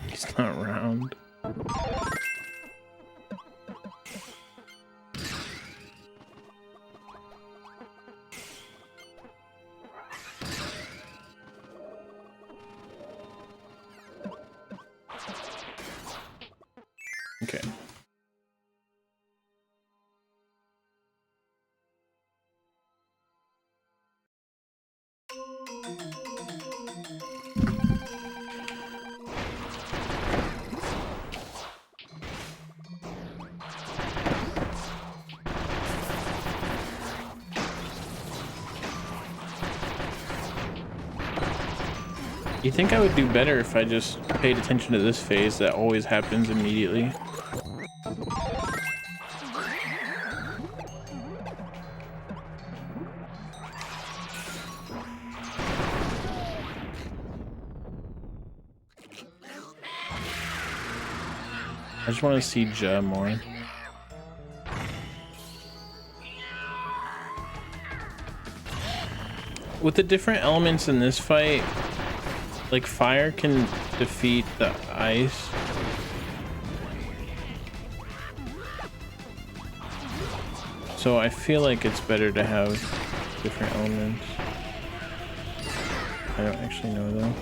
He's not round. Okay. You think I would do better if I just paid attention to this phase that always happens immediately? I just want to see Ja more. With the different elements in this fight, like fire can defeat the ice. So I feel like it's better to have different elements. I don't actually know though.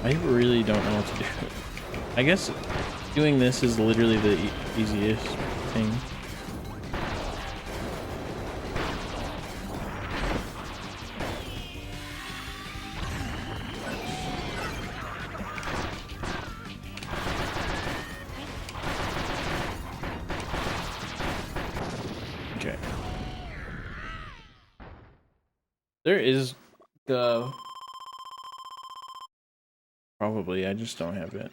I really don't know what to do. I guess doing this is literally the easiest thing. Okay. There is the... Probably, I just don't have it.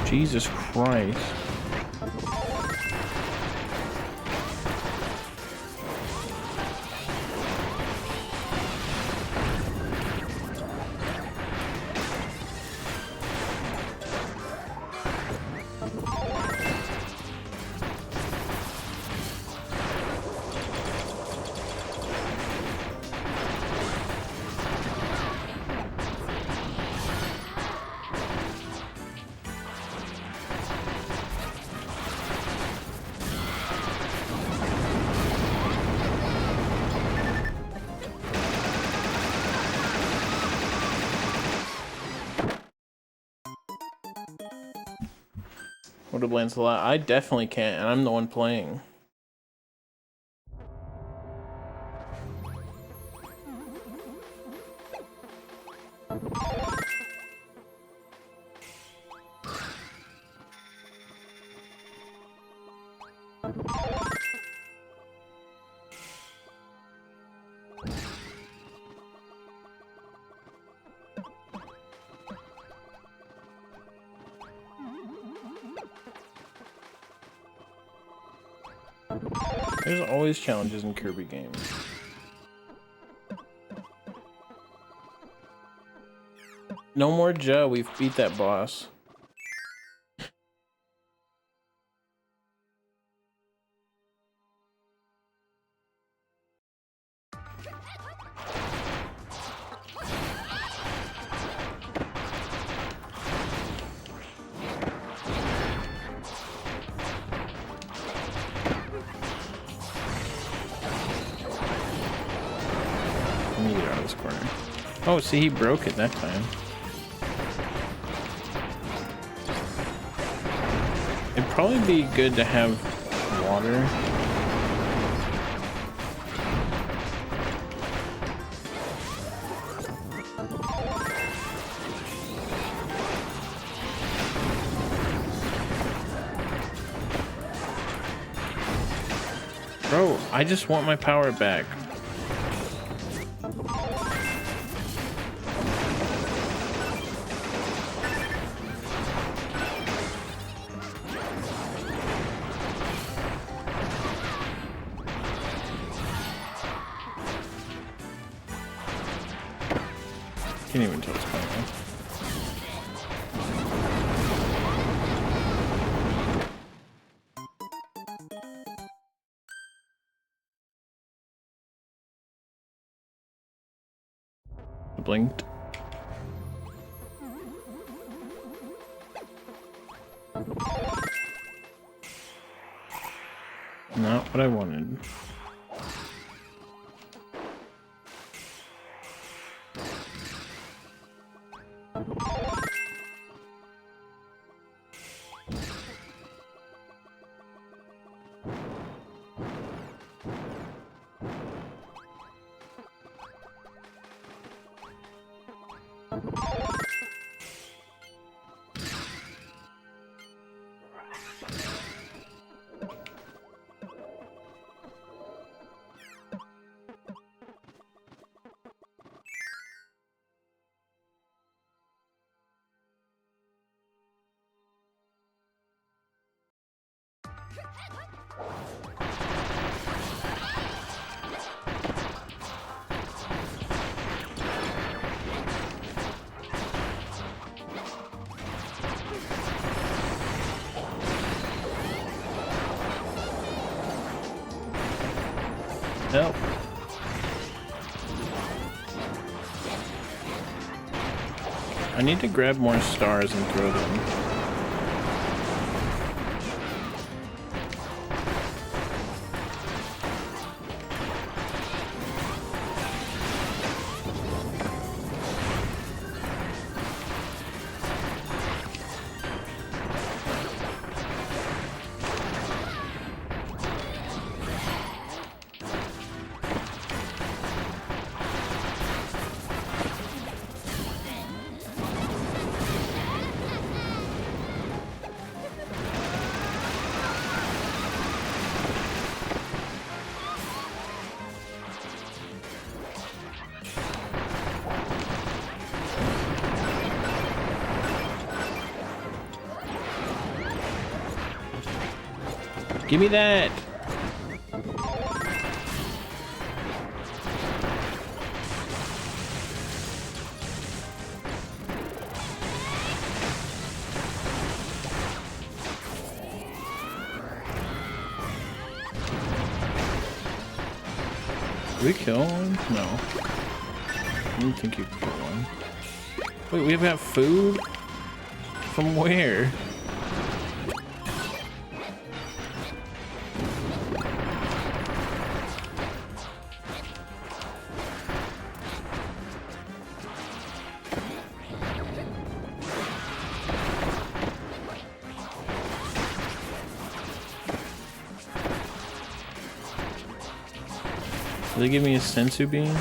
Jesus Christ. What a Lancelot. I definitely can't, and I'm the one playing. There's always challenges in Kirby games. No more Joe, we've beat that boss. Oh, see, he broke it that time. It'd probably be good to have water. Bro, I just want my power back. Can't even tell what's going on. I blinked. Not what I wanted. Help. I need to grab more stars and throw them. Give me that! Did we kill one? No. I didn't think you could kill one. Wait, we've got food? From where? Did they give me a sensu bean?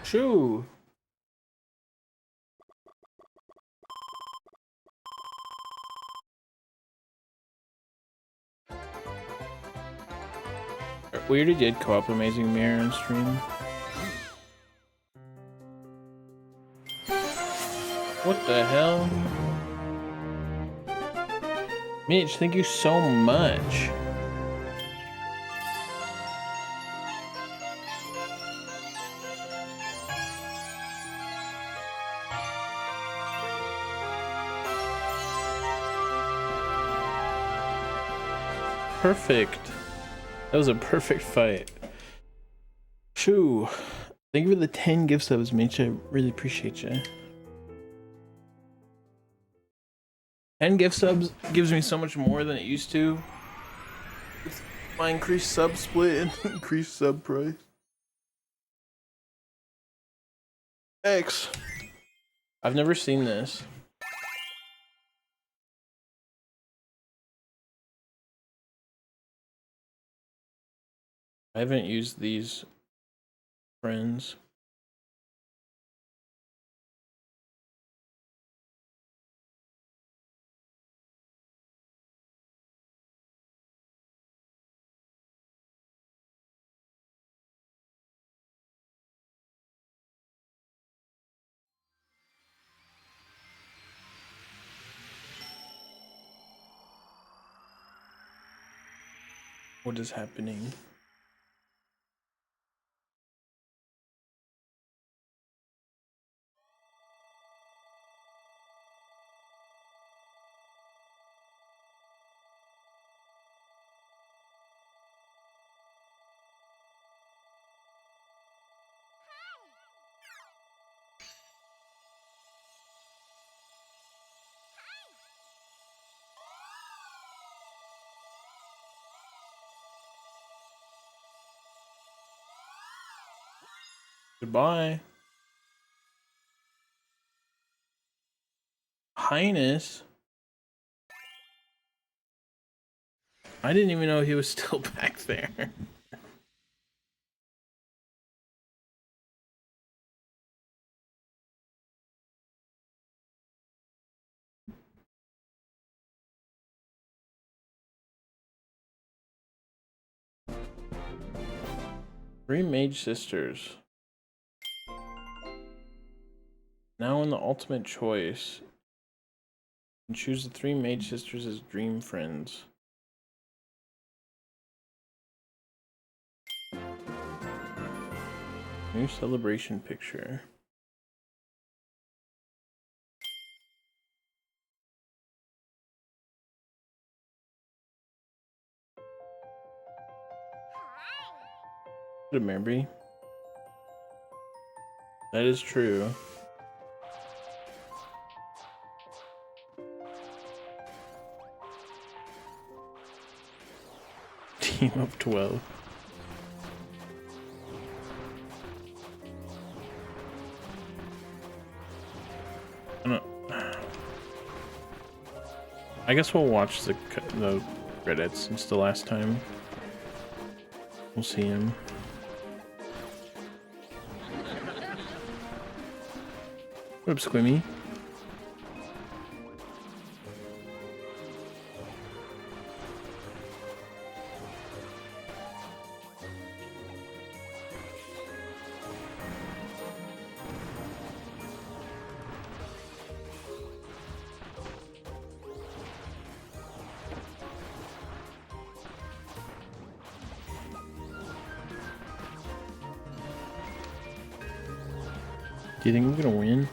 Shoo! We already did co-op Amazing Mirror on stream. What the hell? Mitch, thank you so much. Perfect. That was a perfect fight. Shoo. Thank you for the 10 gift subs, Mitch. I really appreciate you. 10 gift subs gives me so much more than it used to. With my increased sub split and increased sub price. X. I've never seen this. I haven't used these friends. What is happening? Goodbye. Highness? I didn't even know he was still back there. Three mage sisters. Now in the ultimate choice. And choose the three mage sisters as dream friends. New celebration picture. Good, Mary. That is true. Team of 12. I guess we'll watch the credits since the last time. We'll see him. What up, Squimmy? Do you think we're gonna win?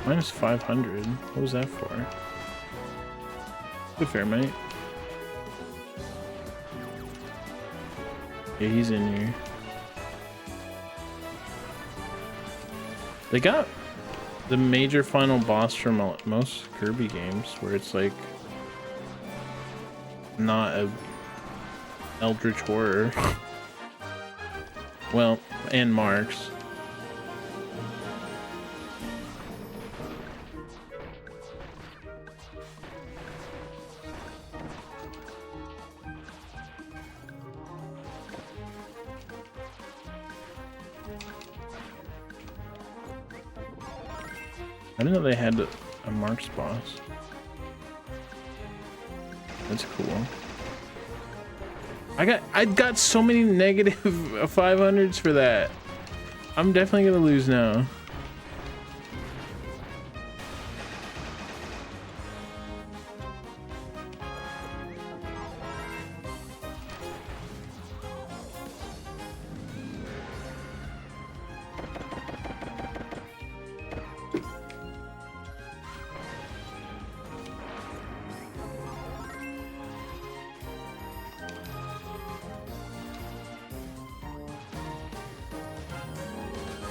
Minus 500. What was that for? Good fair, mate. Yeah, he's in here. They got the major final boss from most Kirby games, where it's like not a eldritch horror. Well, and Marks. I didn't know they had a Marks boss. That's cool. I got so many negative 500s for that. I'm definitely gonna lose now.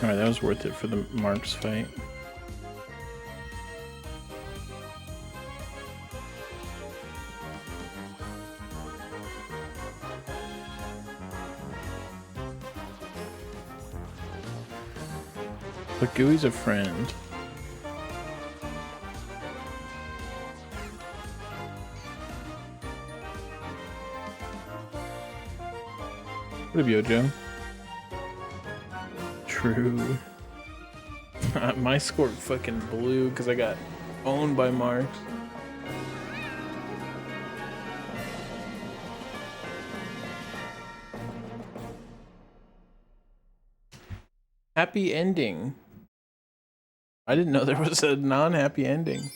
Alright, that was worth it for the Marks fight. But Gooey's a friend. What up, Yojo? True. My score fucking blew because I got owned by Marks. Happy ending. I didn't know there was a non-happy ending.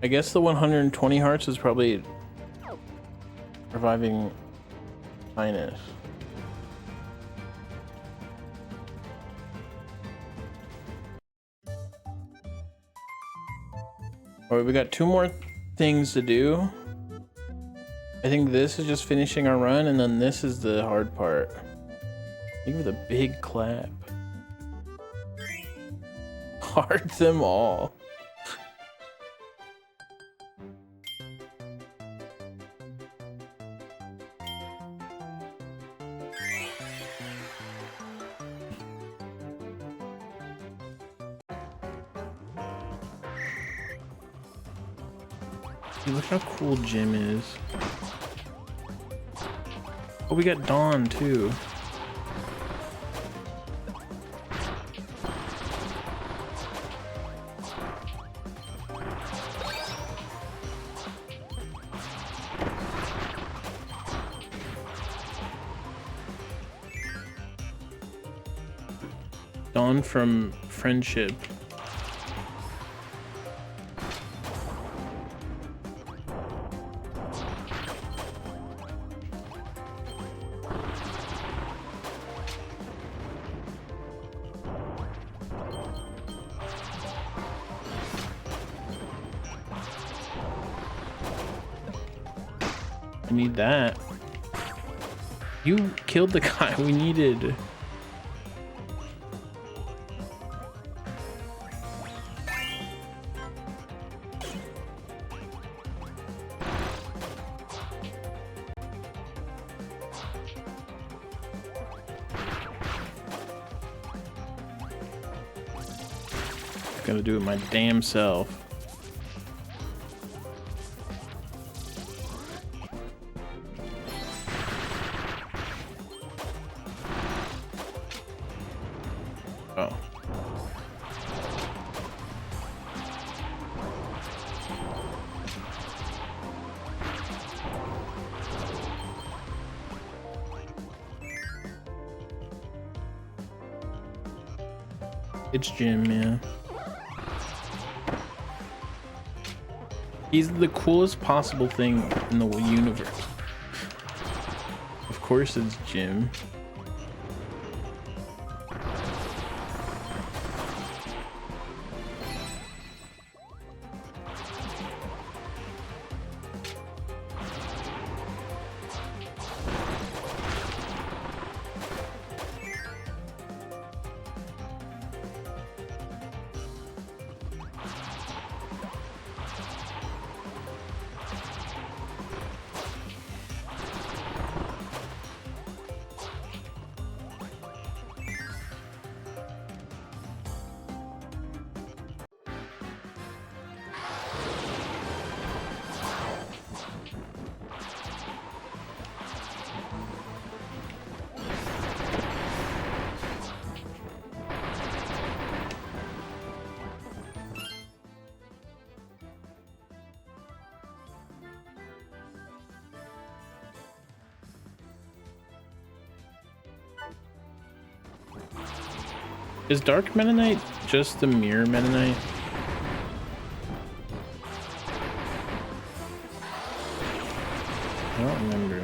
I guess the 120 hearts is probably reviving Linus. Alright, we got 2 more things to do. I think this is just finishing our run, and then this is the hard part. Think of the big clap. Hard them all. Look how cool Jim is. Oh, we got Dawn too. Dawn from Friendship. I need that. You killed the guy we needed. Gotta do it my damn self. Oh. It's Jim, yeah. He's the coolest possible thing in the universe. Of course it's Jim. Is Dark Meta Knight just the mirror Meta Knight? I don't remember.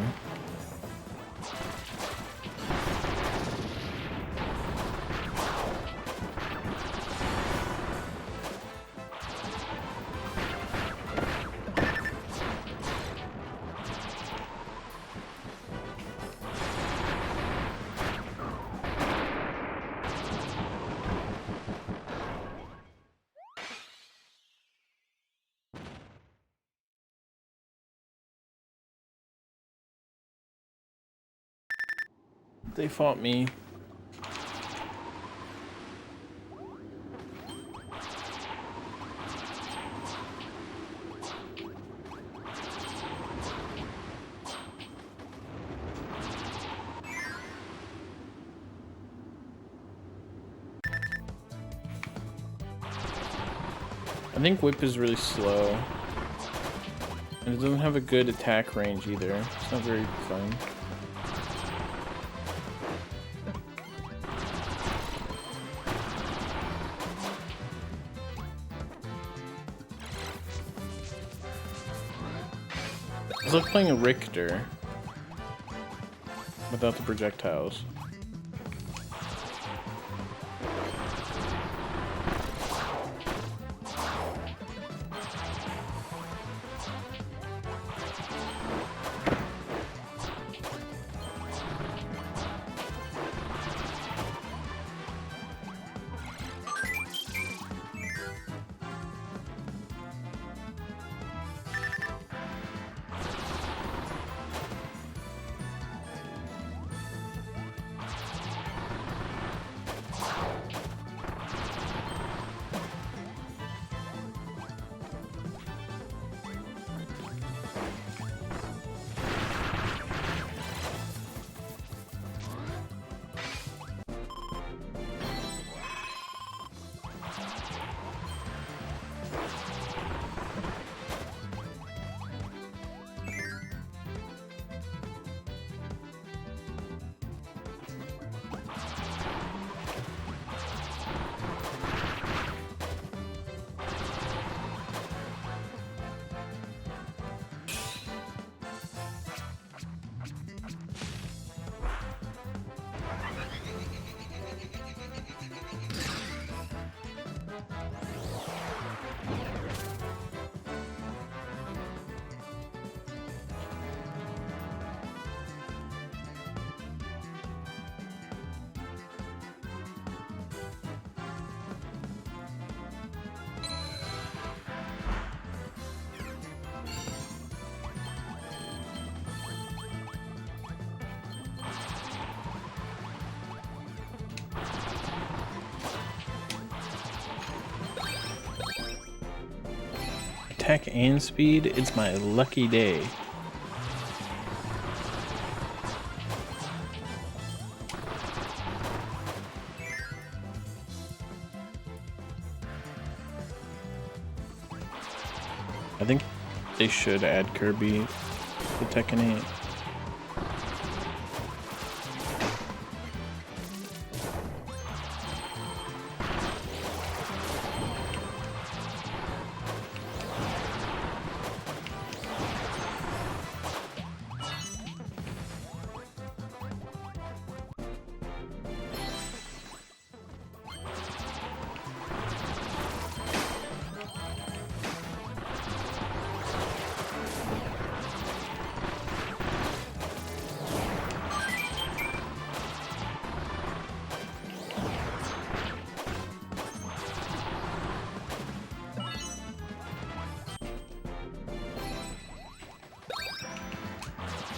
They fought me. I think Whip is really slow. And it doesn't have a good attack range either. It's not very fun. It's like playing a Richter without the projectiles. Attack and speed, it's my lucky day. I think they should add Kirby to Tekken 8.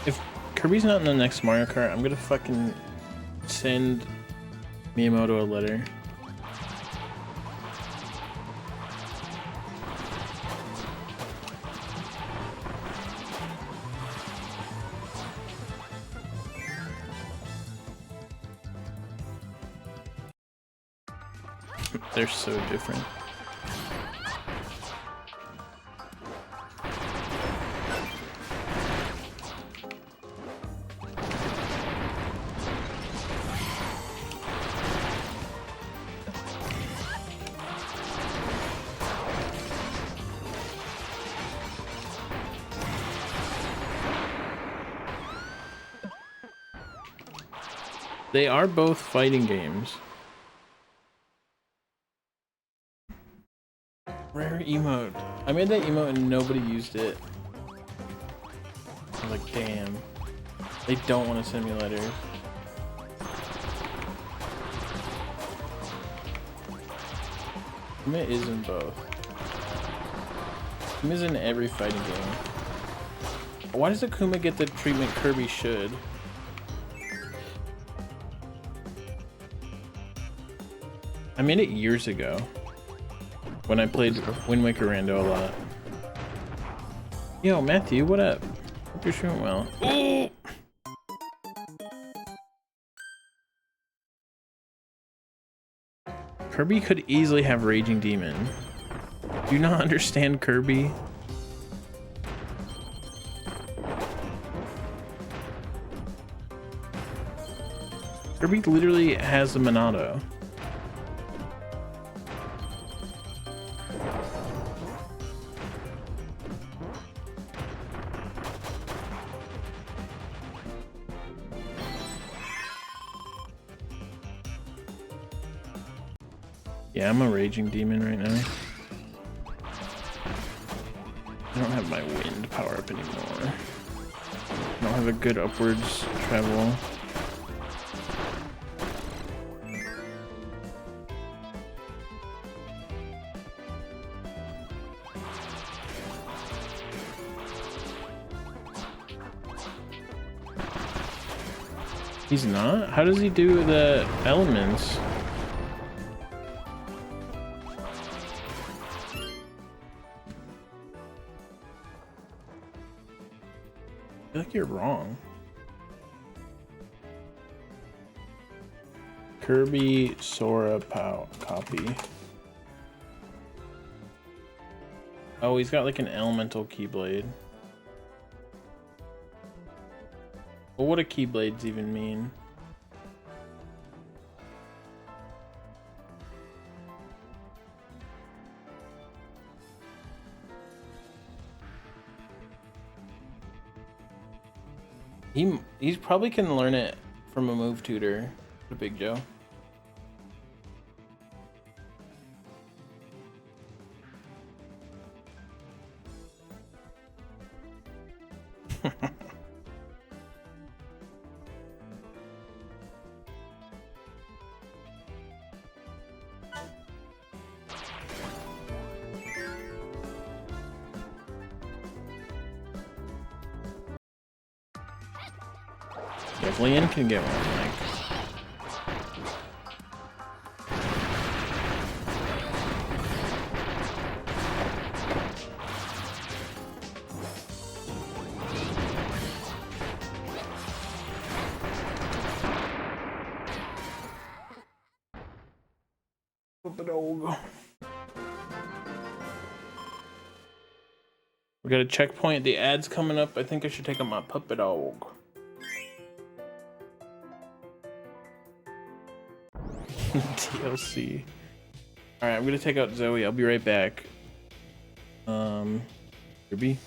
If Kirby's not in the next Mario Kart, I'm gonna fucking send Miyamoto a letter. They're so different. They are both fighting games. Rare emote. I made that emote and nobody used it. I'm like, damn. They don't want to send me letters. Kuma is in both. Kuma's in every fighting game. Why does Akuma get the treatment Kirby should? I made it years ago when I played Wind Waker Rando a lot. Yo, Matthew, what up? Hope you're doing well. Ooh! Kirby could easily have Raging Demon. Do you not understand Kirby? Kirby literally has a Monado. Yeah, I'm a Raging Demon right now. I don't have my wind power up anymore. I don't have a good upwards travel. He's not? How does he do the elements? I feel like you're wrong. Kirby Sora Pow copy. Oh, he's got like an elemental keyblade. Well, what do keyblades even mean? He's probably can learn it from a move tutor, the Big Joe. If Leanne can get one, like. We got a checkpoint. The ad's coming up. I think I should take out my puppet dog. DLC. All right, I'm gonna take out Zoe. I'll be right back. Kirby.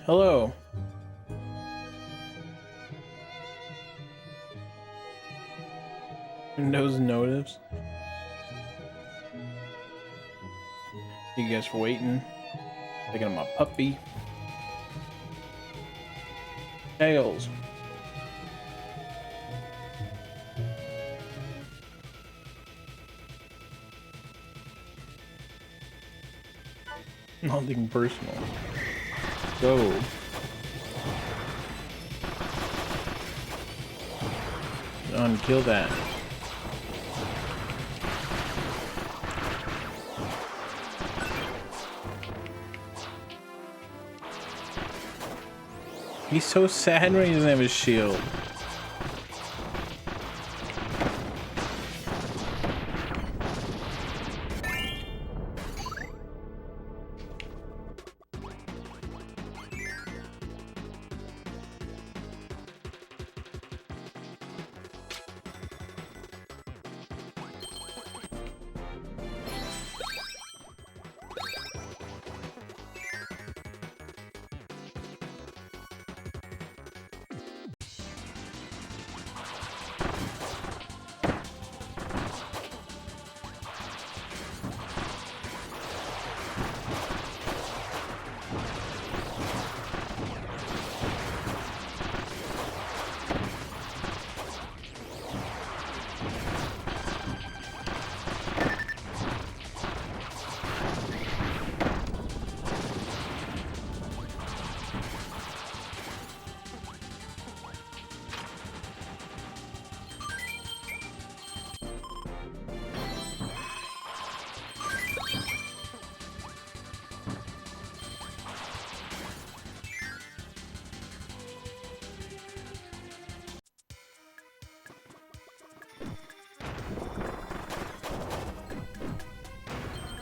Hello. Windows notice. Thank you guys for waiting. Taking my puppy. Tails. Nothing personal. Go. Kill that. He's so sad when he doesn't have his shield.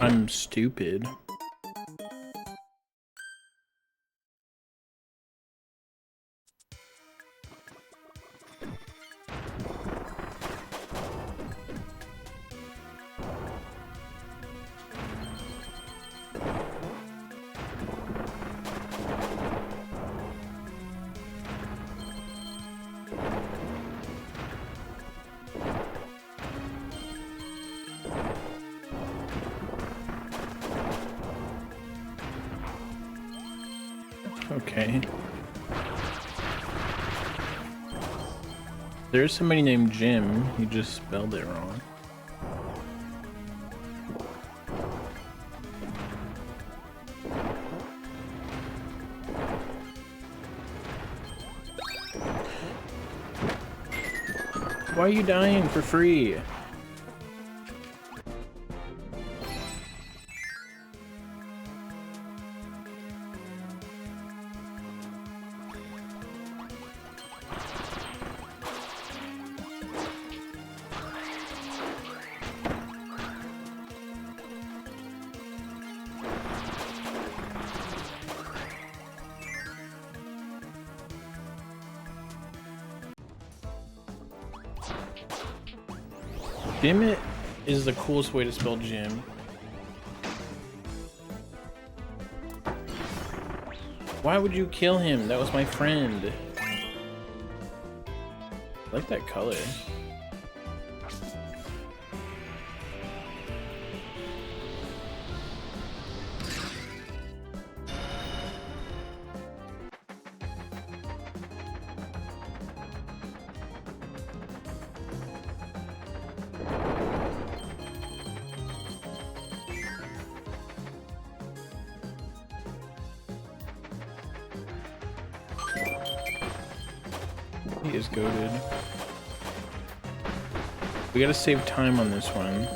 I'm stupid. Okay. There's somebody named Jim. You just spelled it wrong. Why are you dying for free? Jim it is the coolest way to spell Jim. Why would you kill him? That was my friend. I like that color. He is goated. We gotta save time on this one.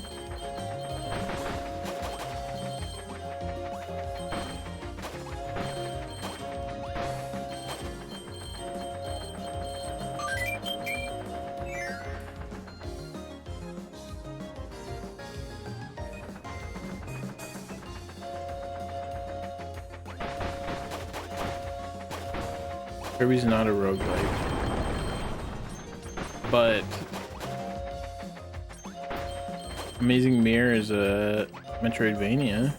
Kirby's not a roguelike. But Amazing Mirror is a Metroidvania.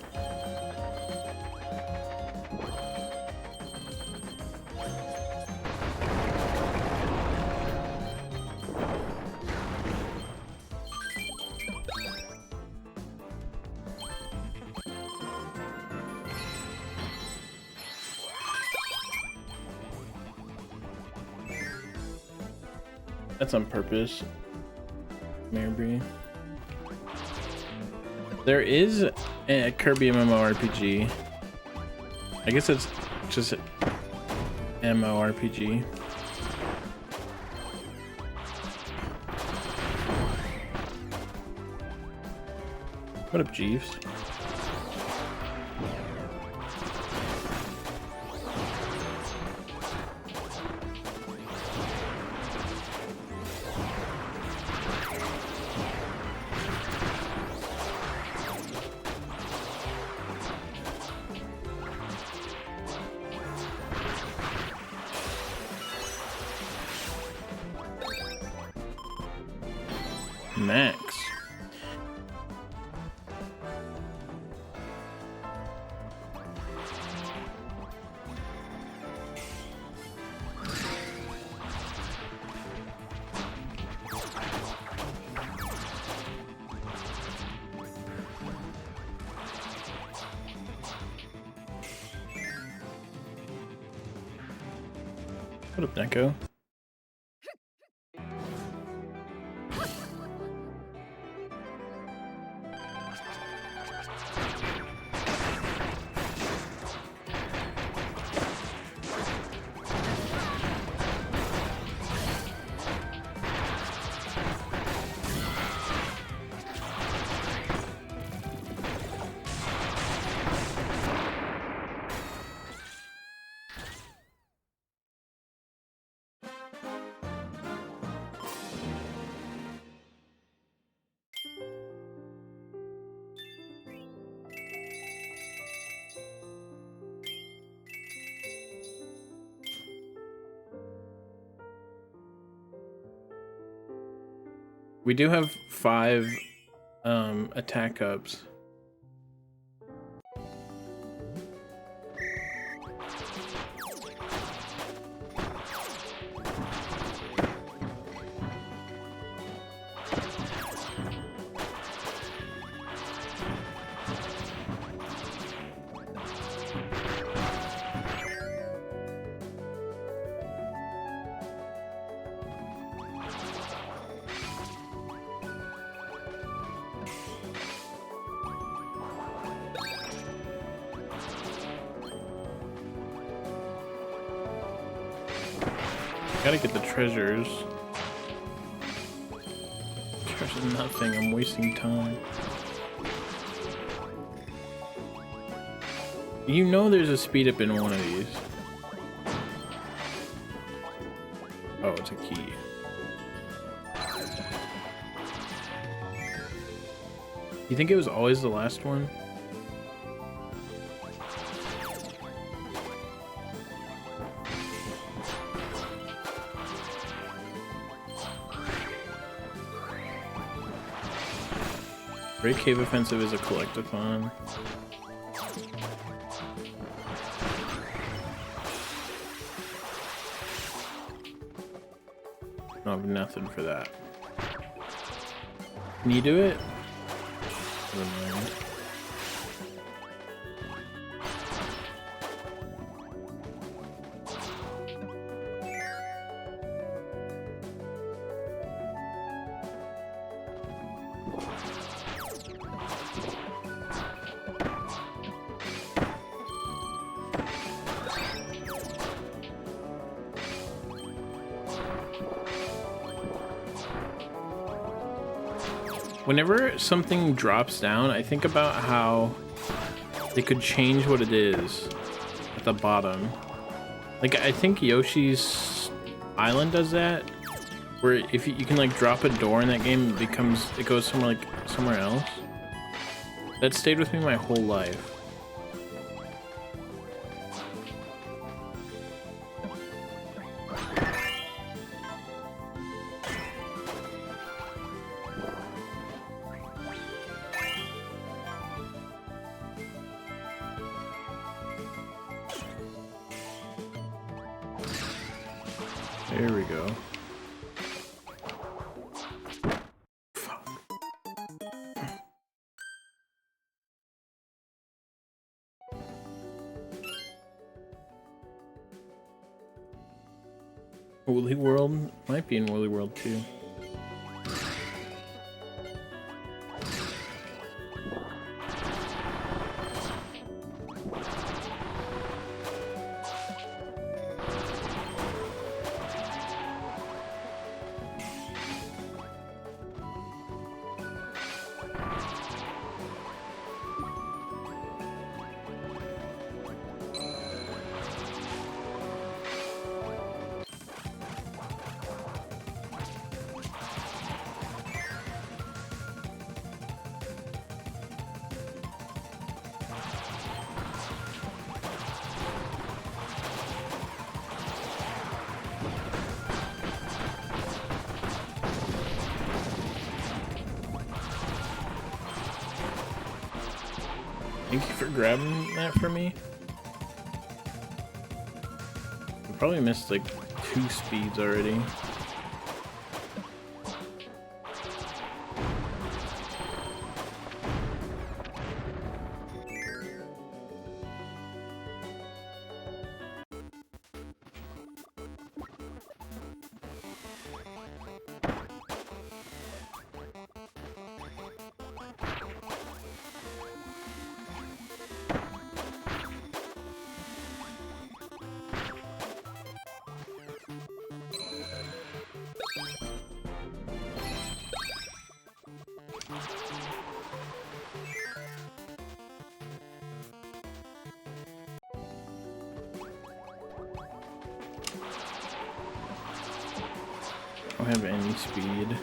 That's on purpose. Maybe. There is a Kirby MMORPG. I guess it's just MMORPG. What up, Jeeves? Max. What up, Neko? We do have 5 attack ups. Gotta get the treasures. There's nothing, I'm wasting time. You know there's a speed up in one of these. Oh, it's a key. You think it was always the last one? Great Cave Offensive is a collectathon. I don't have nothing for that. Can you do it? Never mind. Whenever something drops down, I think about how they could change what it is at the bottom. Like, I think Yoshi's Island does that, where if you can like drop a door in that game, it goes somewhere like somewhere else. That stayed with me my whole life. There we go. Fuck. Woolly World might be in Woolly World too. Thank you for grabbing that for me. I probably missed like 2 speeds already. I don't have any speed.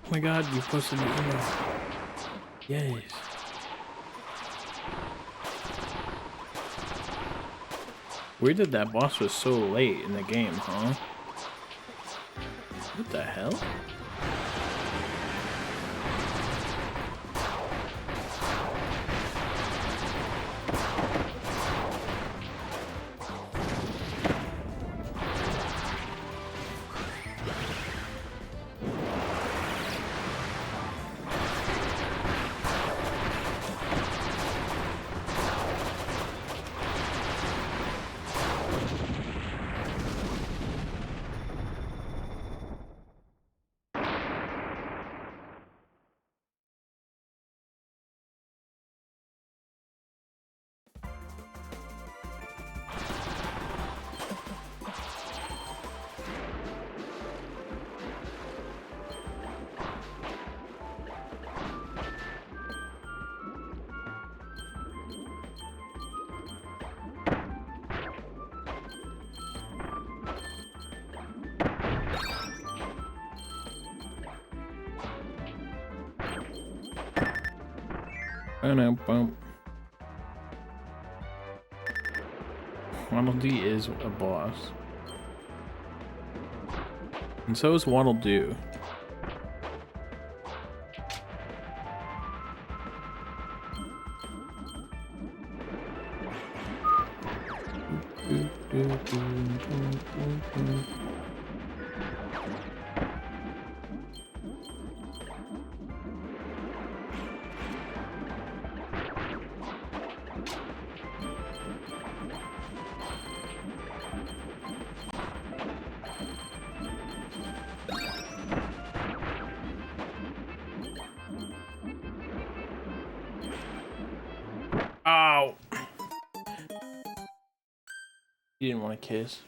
Oh my god, you posted an email. Yes. Weird that that boss was so late in the game, huh? What the hell? Bump. Waddle Dee is a boss. And so is Waddle Doo. Ow! You didn't want to kiss.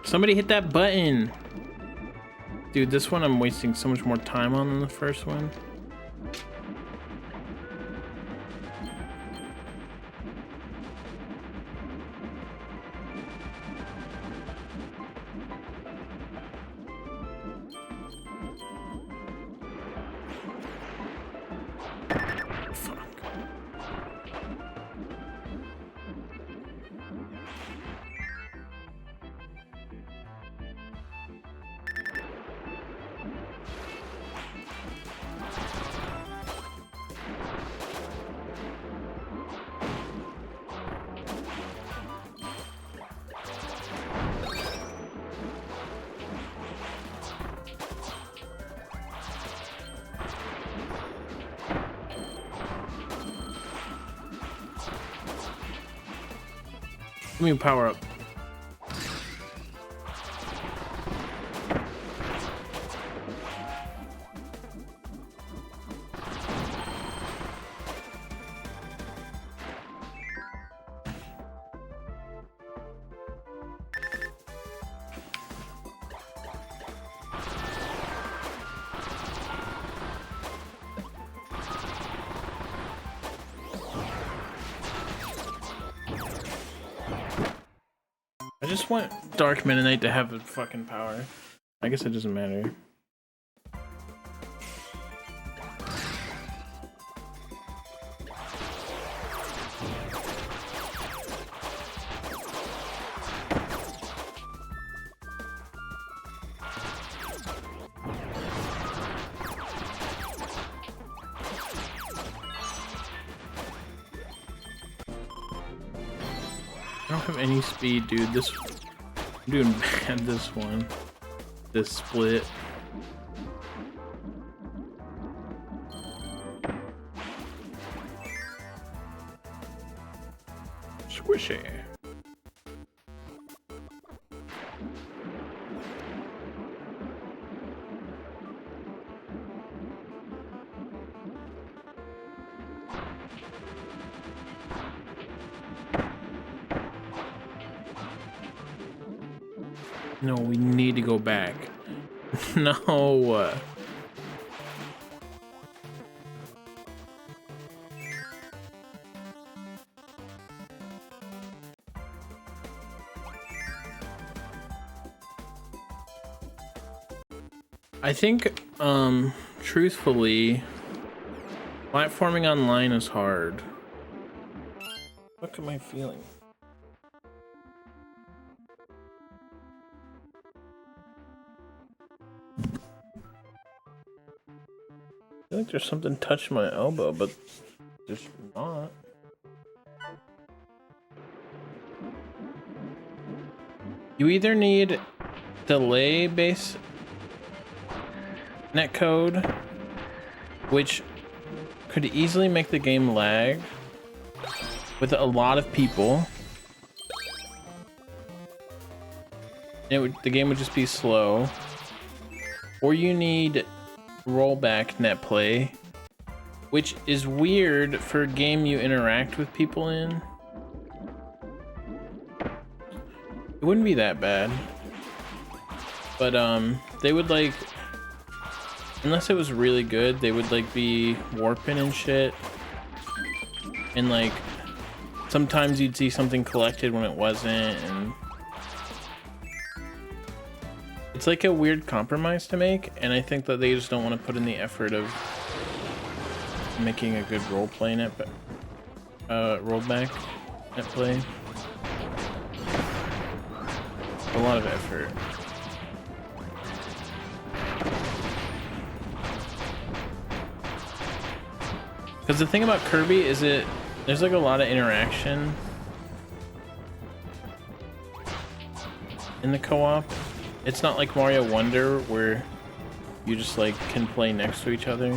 Somebody hit that button. Dude, this one I'm wasting so much more time on than the first one. Give me a power up. I just want Dark Mennonite to have a fucking power. I guess it doesn't matter. I don't have any speed, dude. I'm doing bad this one. This split. Squishy. No, we need to go back. No. I think, truthfully, platforming online is hard. What am I feeling? I feel like there's something touching my elbow, but there's not. You either need delay base netcode, which could easily make the game lag with a lot of people. The game would just be slow. Or you need rollback net play, which is weird for a game you interact with people in. It wouldn't be that bad, but they would, like, unless it was really good, they would like be warping and shit, and like sometimes you'd see something collected when it wasn't, and it's like a weird compromise to make, and I think that they just don't want to put in the effort of making a good roleplay net, rollback net play. A lot of effort. Because the thing about Kirby is there's like a lot of interaction in the co-op. It's not like Mario Wonder where you just like can play next to each other.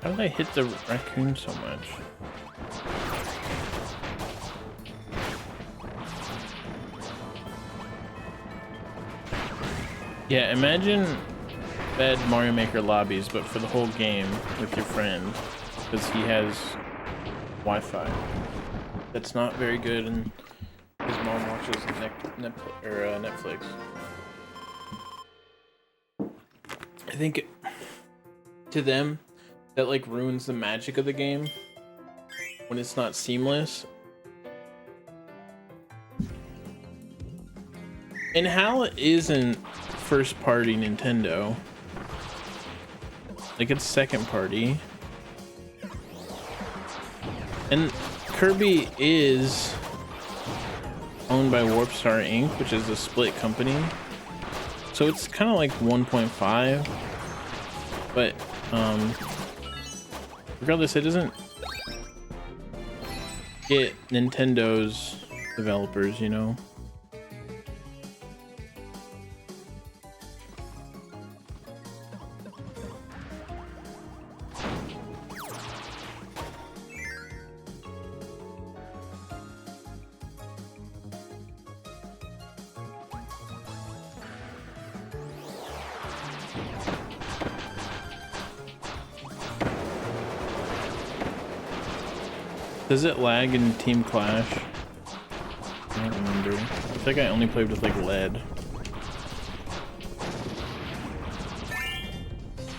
How did I hit the raccoon so much? Yeah, imagine bad Mario Maker lobbies, but for the whole game with your friend, because he has Wi-Fi. That's not very good, and his mom watches Netflix. I think to them, that like ruins the magic of the game when it's not seamless. And HAL isn't first party Nintendo. Like, it's second party. And Kirby is owned by Warp Star Inc., which is a split company. So it's kind of like 1.5. But, regardless, it doesn't get Nintendo's developers, you know? Does it lag in Team Clash? I don't remember. I think I only played with like lead.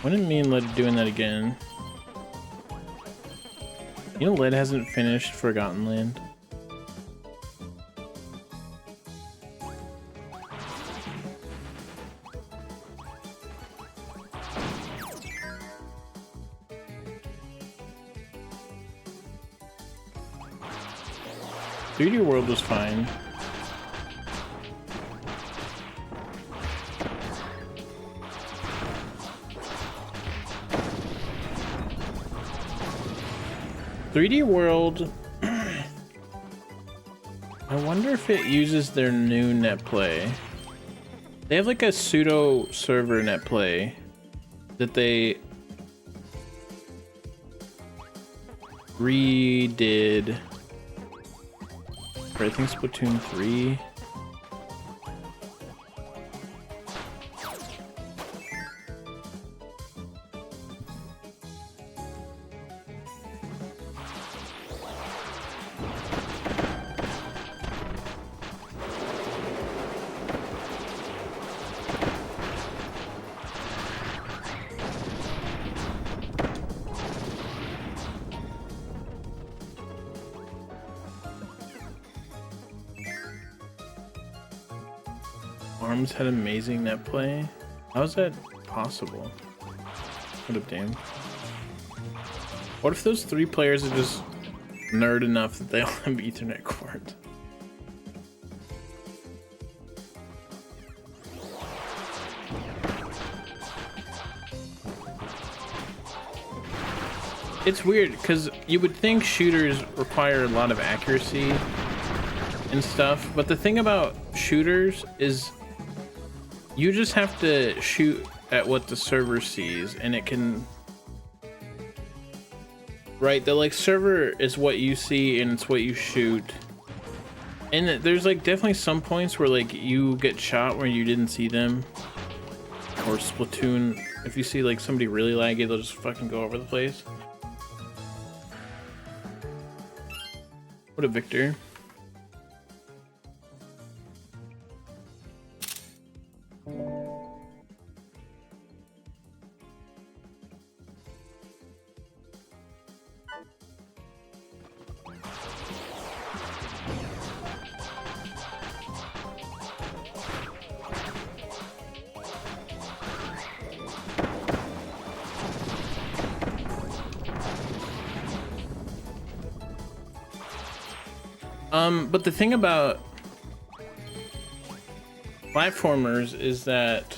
Why didn't me and lead doing that again? You know, lead hasn't finished Forgotten Land. World was fine. World. I wonder if it uses their new netplay. They have like a pseudo server netplay that they redid. I think Splatoon 3. Arms had amazing net play. How is that possible? What up, damn? What if those 3 players are just nerd enough that they all have Ethernet cords? It's weird because you would think shooters require a lot of accuracy and stuff, but the thing about shooters is you just have to shoot at what the server sees, and it can, right? The like server is what you see and it's what you shoot. And there's like definitely some points where like you get shot where you didn't see them. Or Splatoon, if you see like somebody really laggy, they'll just fucking go over the place. What a victor. But the thing about platformers is that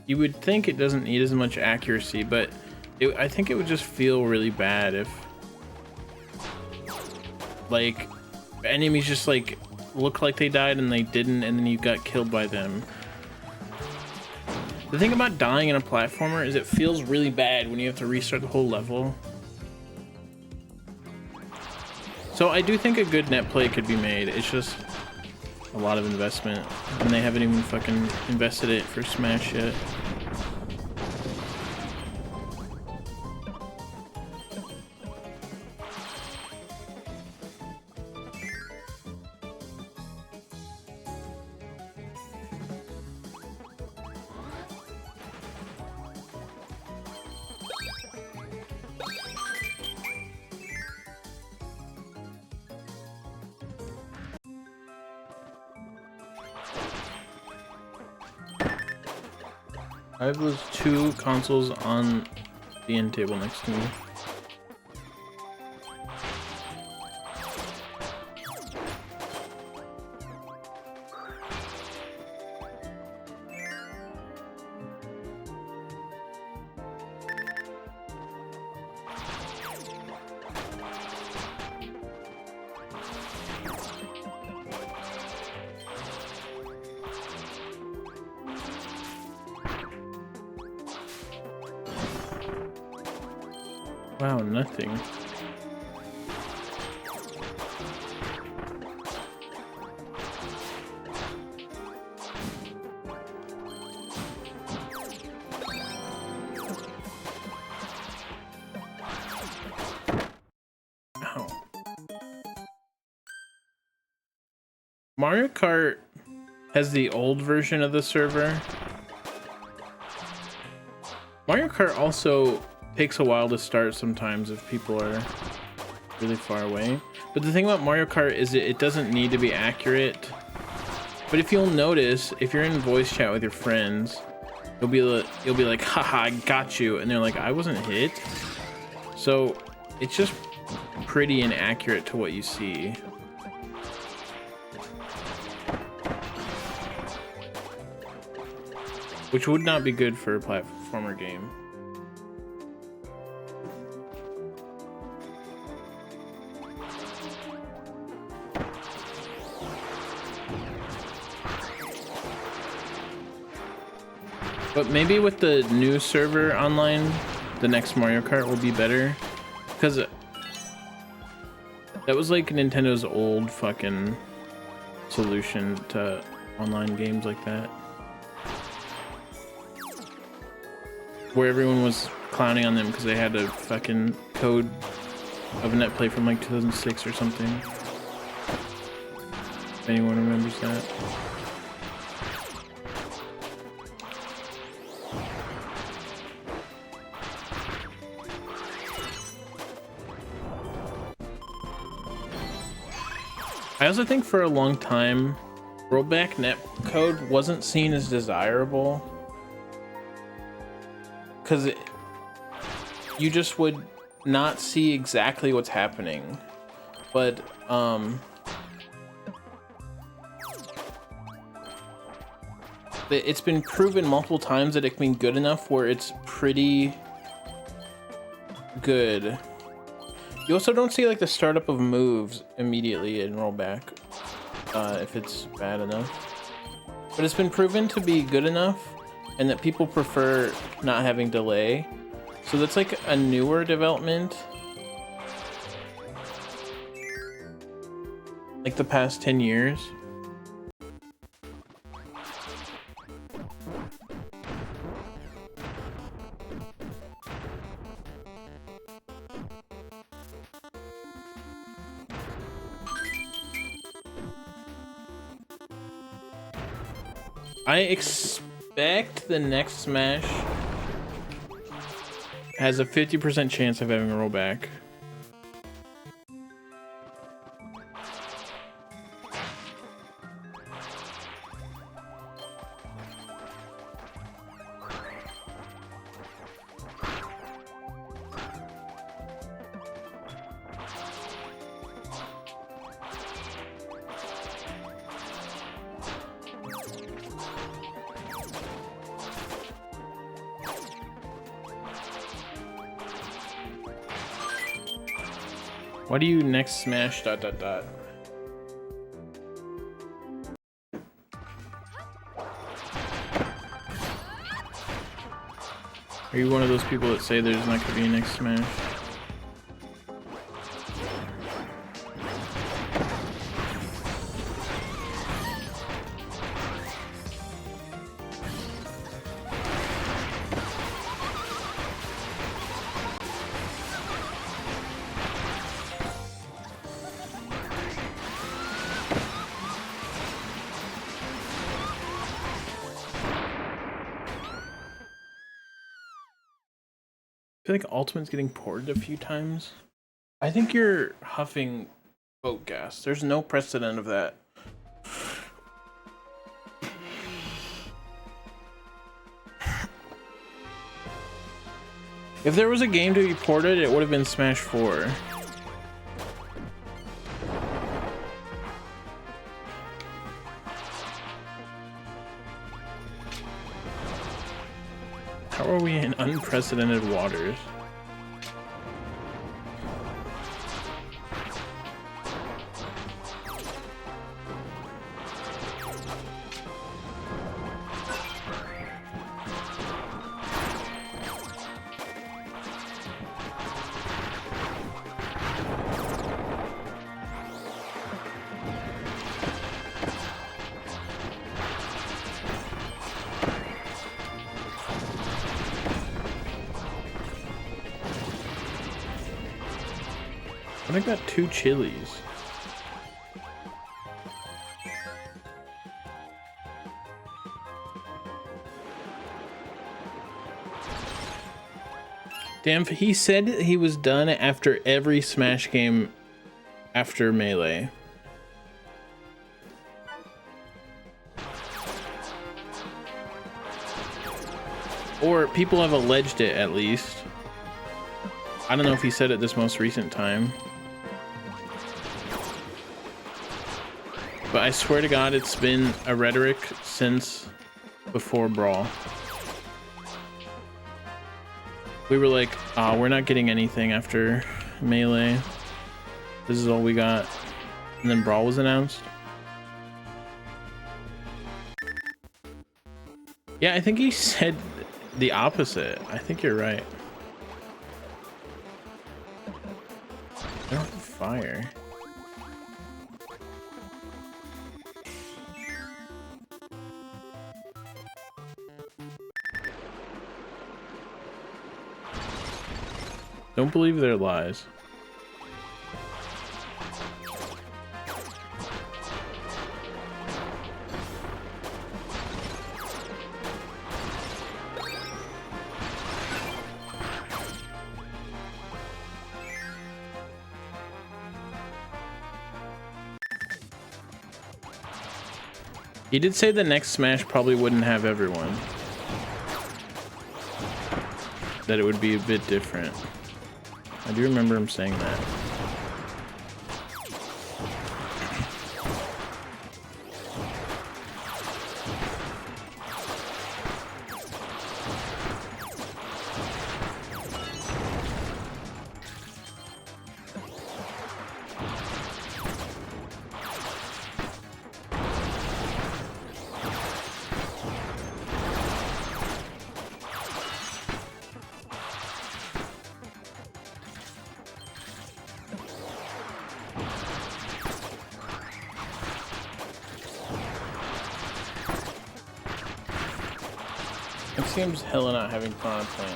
you would think it doesn't need as much accuracy, but I think it would just feel really bad if like enemies just like look like they died and they didn't, and then you got killed by them. The thing about dying in a platformer is it feels really bad when you have to restart the whole level. So I do think a good net play could be made. It's just a lot of investment, and they haven't even fucking invested it for Smash yet. I have those two consoles on the end table next to me. Wow, nothing. Ow. Mario Kart has the old version of the server. Mario Kart also takes a while to start sometimes if people are really far away. But the thing about Mario Kart is it doesn't need to be accurate. But if you'll notice, if you're in voice chat with your friends, you'll be like, haha, I got you. And they're like, I wasn't hit. So it's just pretty inaccurate to what you see. Which would not be good for a platformer game. But maybe with the new server online, the next Mario Kart will be better. Because that was like Nintendo's old fucking solution to online games like that. Where everyone was clowning on them because they had a fucking code of net play from like 2006 or something. If anyone remembers that. I also think for a long time, rollback netcode wasn't seen as desirable because you just would not see exactly what's happening. But it's been proven multiple times that it can be good enough where it's pretty good. You also don't see like the startup of moves immediately in rollback if it's bad enough. But it's been proven to be good enough and that people prefer not having delay. So that's like a newer development. Like the past 10 years. I expect the next Smash has a 50% chance of having a rollback. Why do you next Smash ... Are you one of those people that say there's not gonna be a next Smash? feel like Ultimate's getting ported a few times. I think you're huffing boat gas. There's no precedent of that. If there was a game to be ported, it would have been Smash 4. How are we in unprecedented waters? I got 2 chilies. Damn, he said he was done after every Smash game after Melee. Or people have alleged it, at least. I don't know if he said it this most recent time. But I swear to God, it's been a rhetoric since before Brawl. We were like, we're not getting anything after Melee. This is all we got. And then Brawl was announced. Yeah, I think he said the opposite. I think you're right. Oh, fire. Don't believe their lies. He did say the next Smash probably wouldn't have everyone. That it would be a bit different. I do remember him saying that. It seems hella not having fun playing.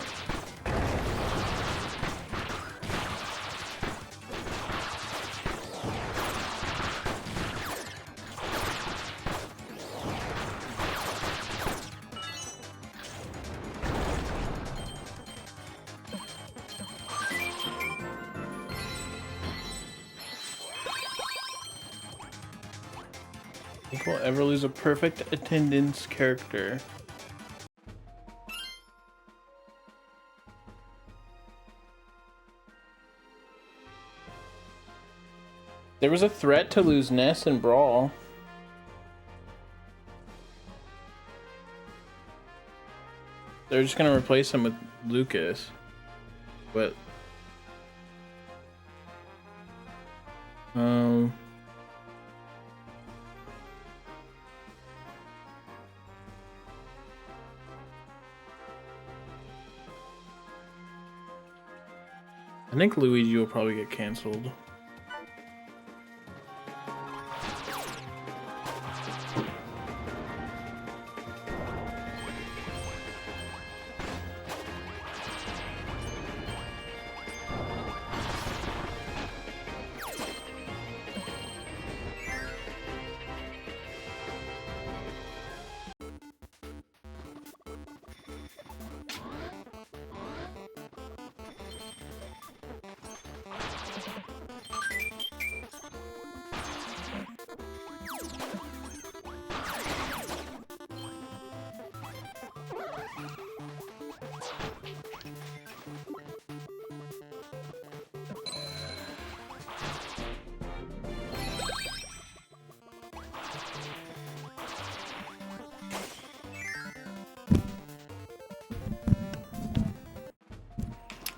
Think we'll ever lose a perfect attendance character? There was a threat to lose Ness and Brawl. They're just gonna replace him with Lucas. But I think Luigi will probably get canceled.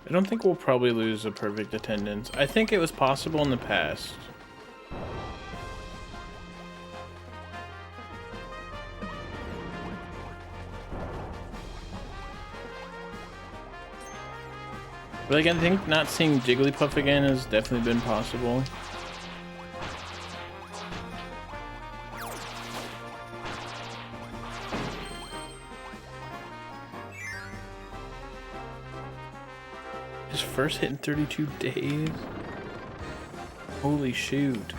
I don't think we'll probably lose a perfect attendance. I think it was possible in the past. But like, I think not seeing Jigglypuff again has definitely been possible. His first hit in 32 days? Holy shoot.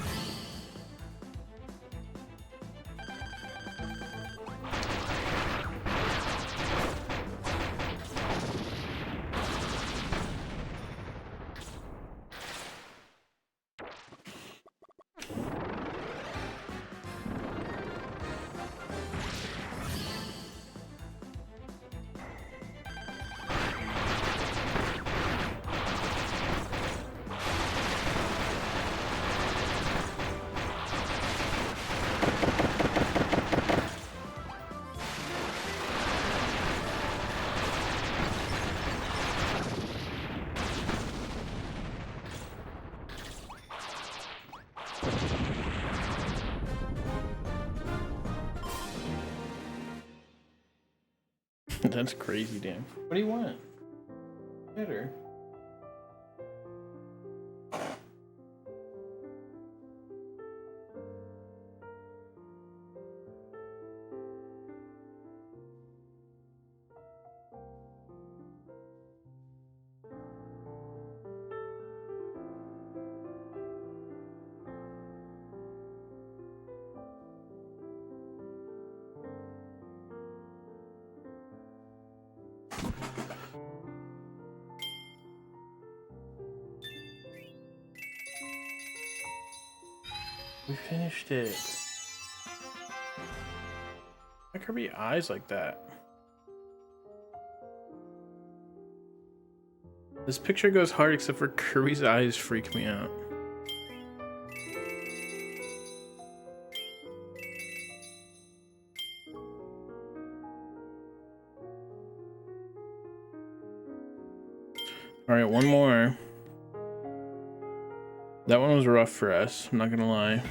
That's crazy, damn. What do you want? Better. We finished it. Why Kirby eyes like that? This picture goes hard except for Kirby's eyes freak me out. Alright, one more. That one was rough for us, I'm not gonna lie.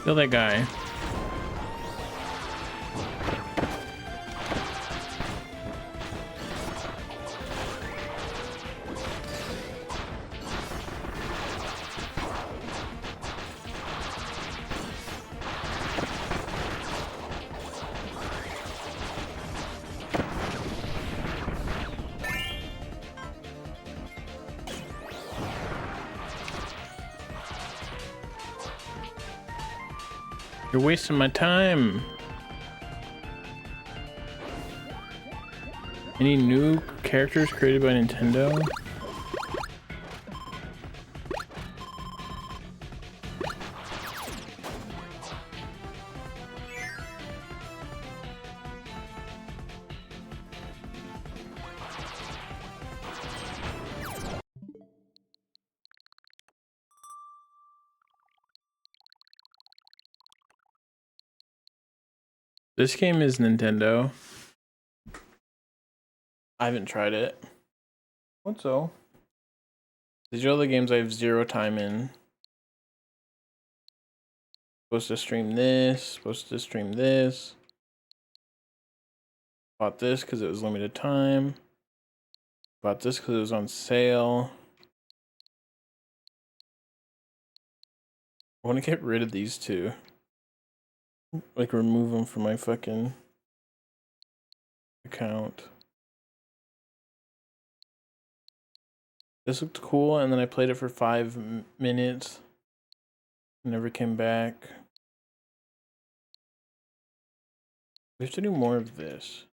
Kill that guy. You're wasting my time. Any new characters created by Nintendo? This game is Nintendo. I haven't tried it. What's so? These are all the games I have 0 time in. Supposed to stream this, supposed to stream this. Bought this because it was limited time. Bought this because it was on sale. I want to get rid of these two. Like, remove them from my fucking account. This looked cool, and then I played it for 5 minutes. Never came back. We have to do more of this.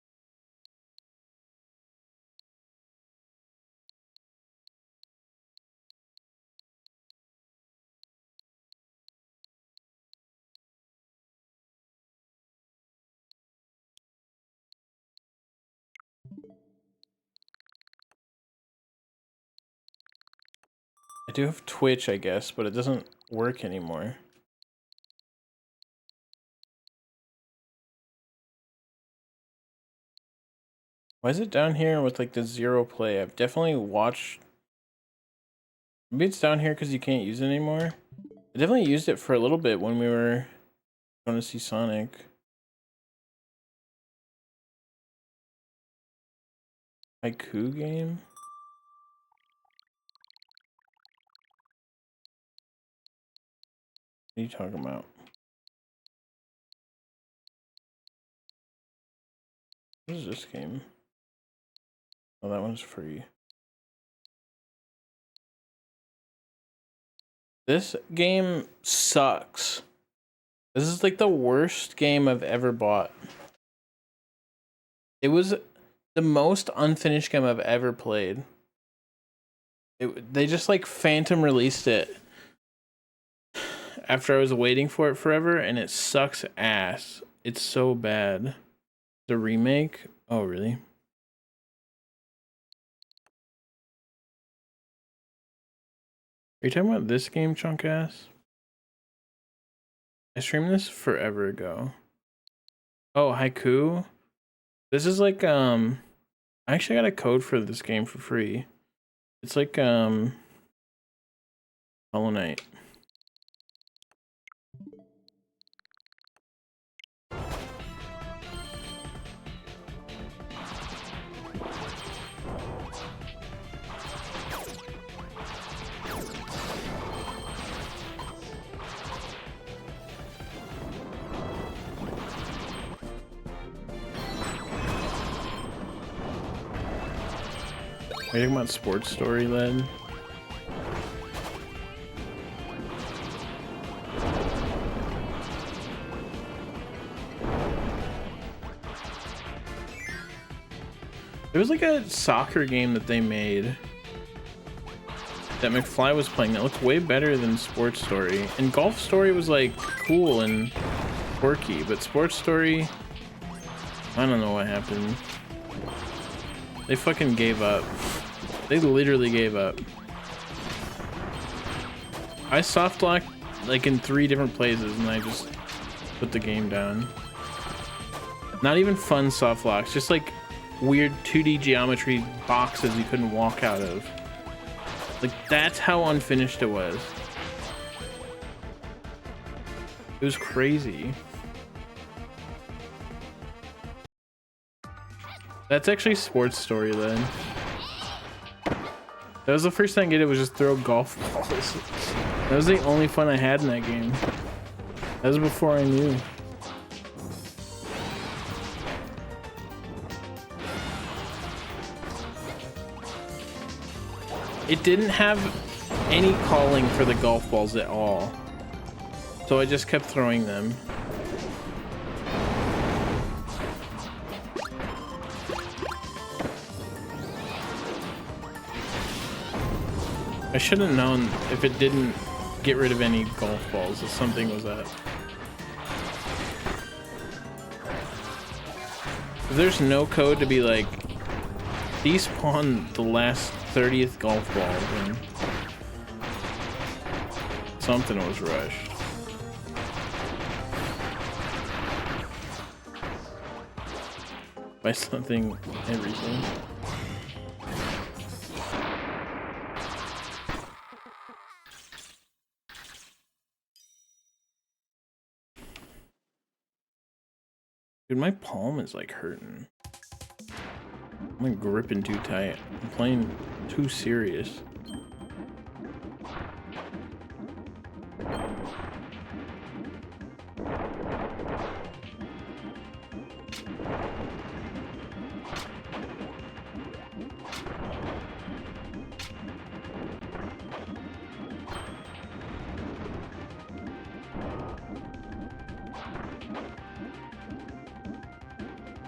I do have Twitch, I guess, but it doesn't work anymore. Why is it down here with like the 0 play? I've definitely watched. Maybe it's down here because you can't use it anymore. I definitely used it for a little bit when we were going to see Sonic. Haiku game? What are you talking about? What is this game? Oh, that one's free. This game sucks. This is like the worst game I've ever bought. It was the most unfinished game I've ever played. They just like phantom released it after I was waiting for it forever, and it sucks ass. It's so bad. The remake? Oh, really? Are you talking about this game, chunk ass? I streamed this forever ago. Oh, Haiku? This is like, I actually got a code for this game for free. It's like, Hollow Knight. Are you talking about Sports Story, Led? There was like a soccer game that they made that McFly was playing that looked way better than Sports Story. And Golf Story was like cool and quirky, but Sports Story, I don't know what happened. They fucking gave up. They literally gave up. I soft locked like in 3 different places and I just put the game down. Not even fun soft locks, just like weird 2D geometry boxes you couldn't walk out of. Like, that's how unfinished it was. It was crazy. That's actually Sports Story then. That was the first thing I did, was just throw golf balls. That was the only fun I had in that game. That was before I knew. It didn't have any calling for the golf balls at all. So I just kept throwing them. I should have known if it didn't get rid of any golf balls that something was up. If there's no code to be like, despawn the last 30th golf ball, then something was rushed. By something, everything. Dude, my palm is like hurting. I'm like gripping too tight. I'm playing too serious.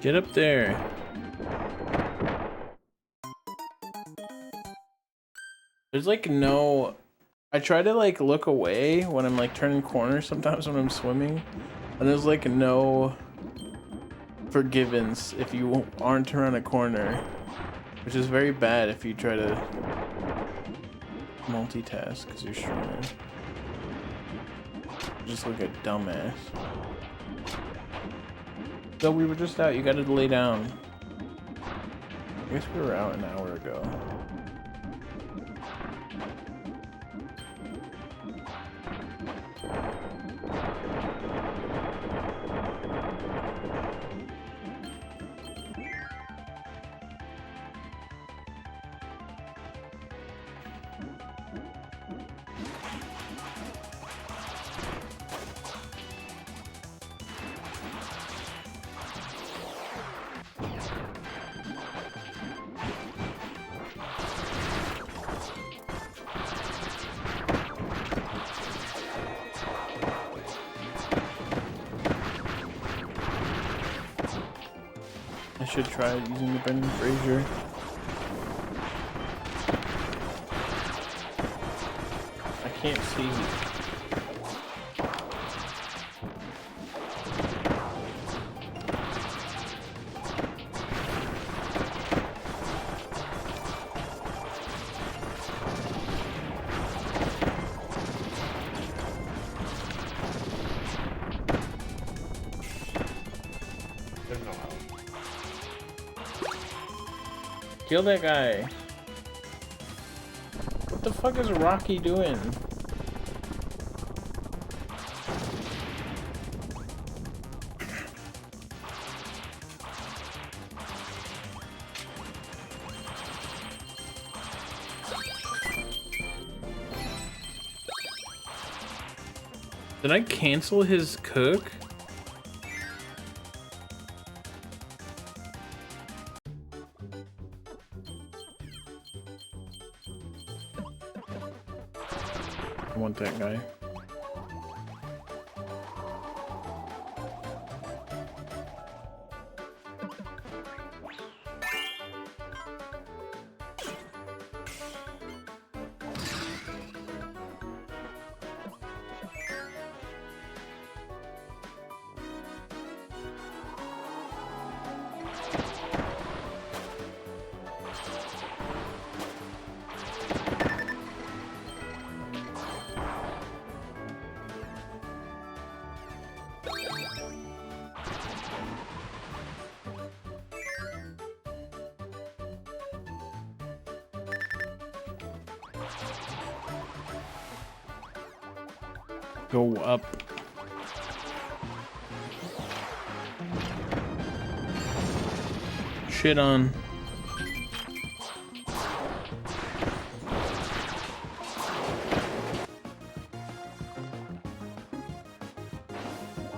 Get up there. There's like no... I try to like look away when I'm like turning corners sometimes when I'm swimming. And there's like no forgiveness if you aren't around a corner. Which is very bad if you try to multitask because you're swimming. You just look like a dumbass. So we were just out, you gotta lay down. I guess we were out an hour ago. I should try using the Brendan Fraser. I can't see. Kill that guy. What the fuck is Rocky doing? Did I cancel his cook? I want that guy. Go up. Shit on.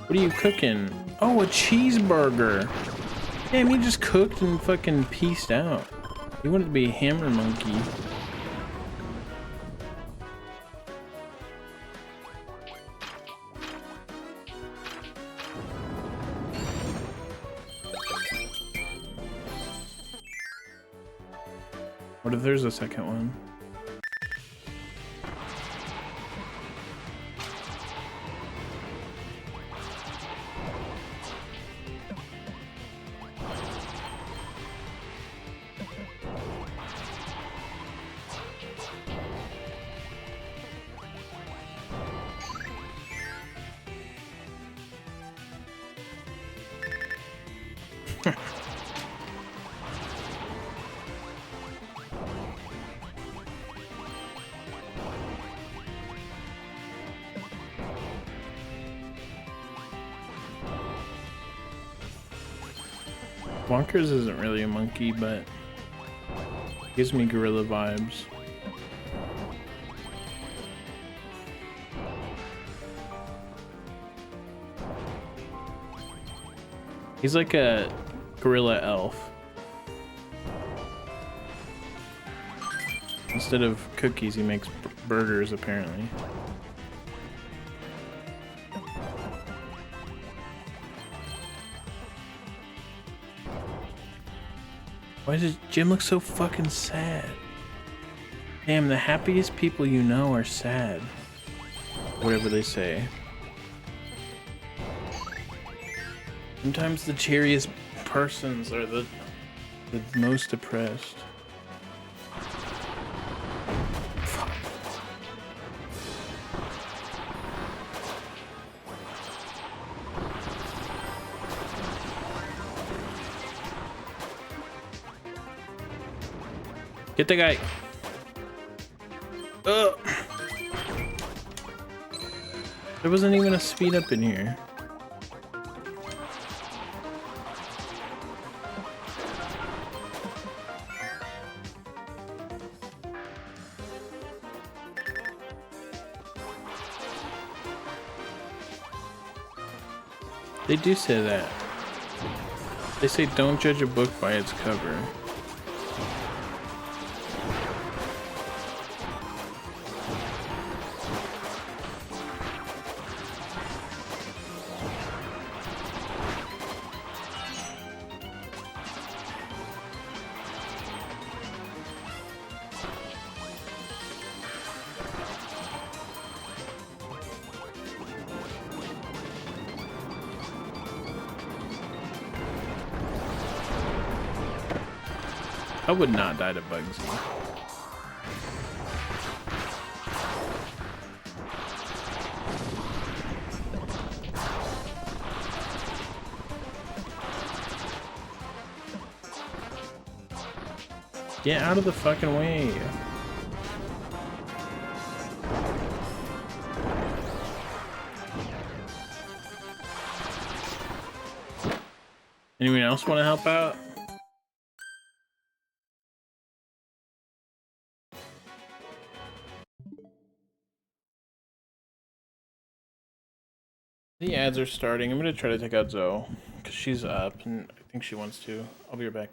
What are you cooking? Oh, a cheeseburger. Damn, he just cooked and fucking pieced out. He wanted to be a hammer monkey. What if there's a second one? Bonkers isn't really a monkey, but gives me gorilla vibes. He's like a gorilla elf. Instead of cookies, he makes burgers, apparently. Why does Jim look so fucking sad? Damn, the happiest people you know are sad. Whatever they say. Sometimes the cheeriest persons are the most depressed. Get the guy. Ugh. There wasn't even a speed up in here. They do say that. They say don't judge a book by its cover. I would not die to Bugsy. Get out of the fucking way. Anyone else want to help out? The ads are starting. I'm gonna try to take out Zoe because she's up and I think she wants to. I'll be right back.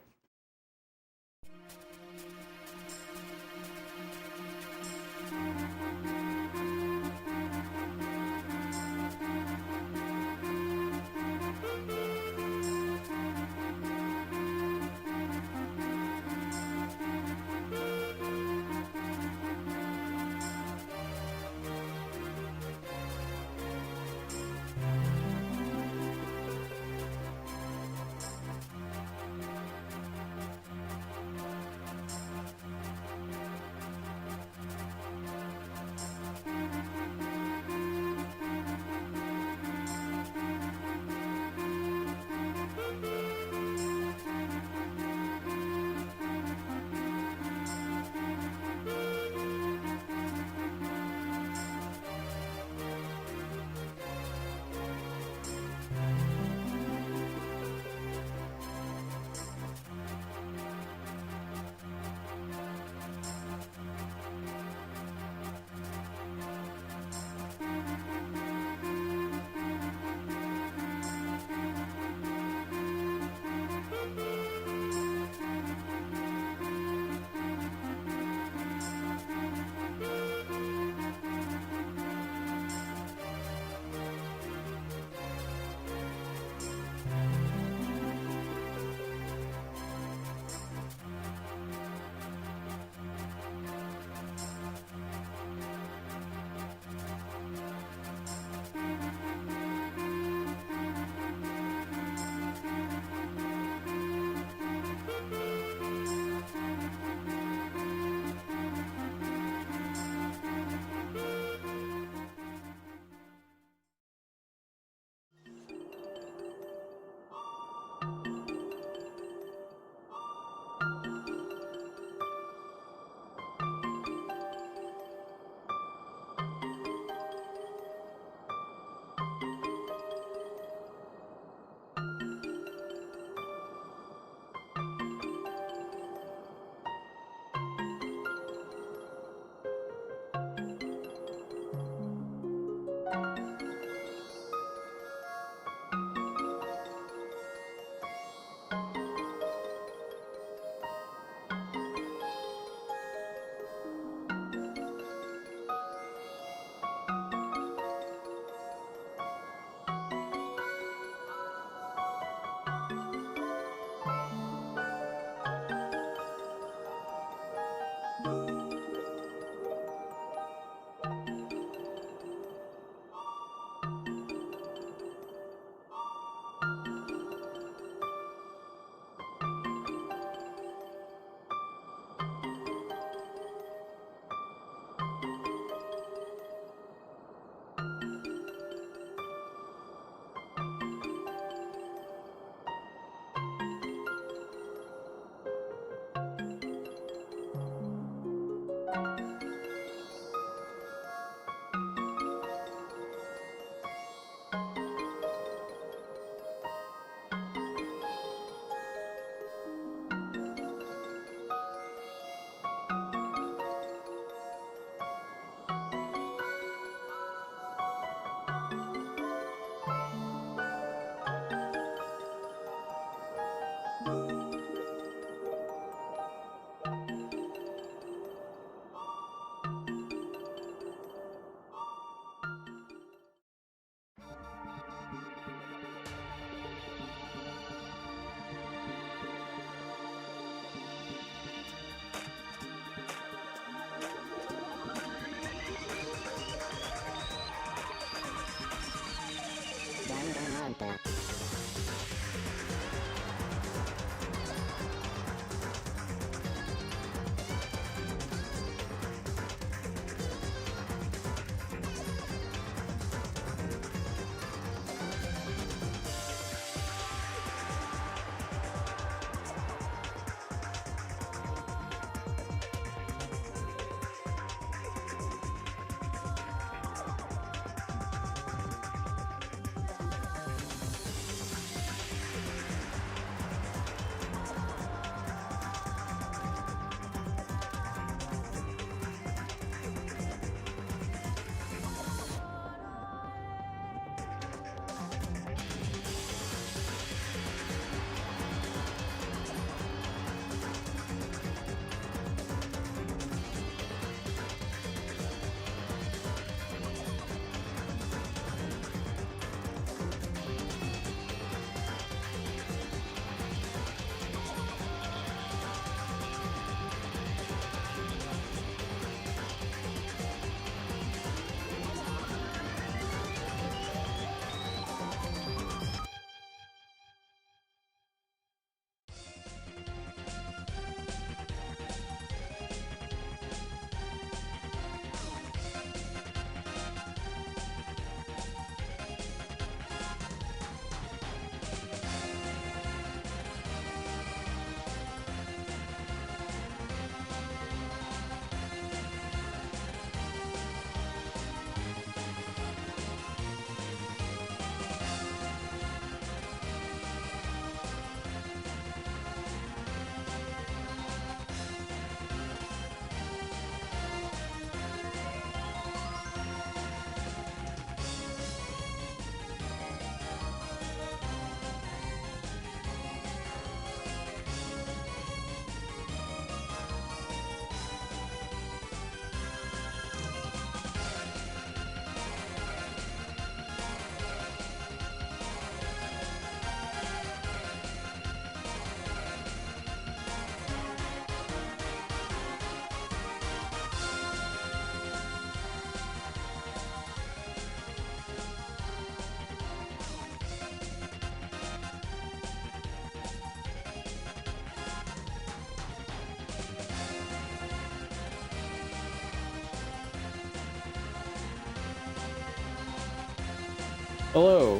Hello,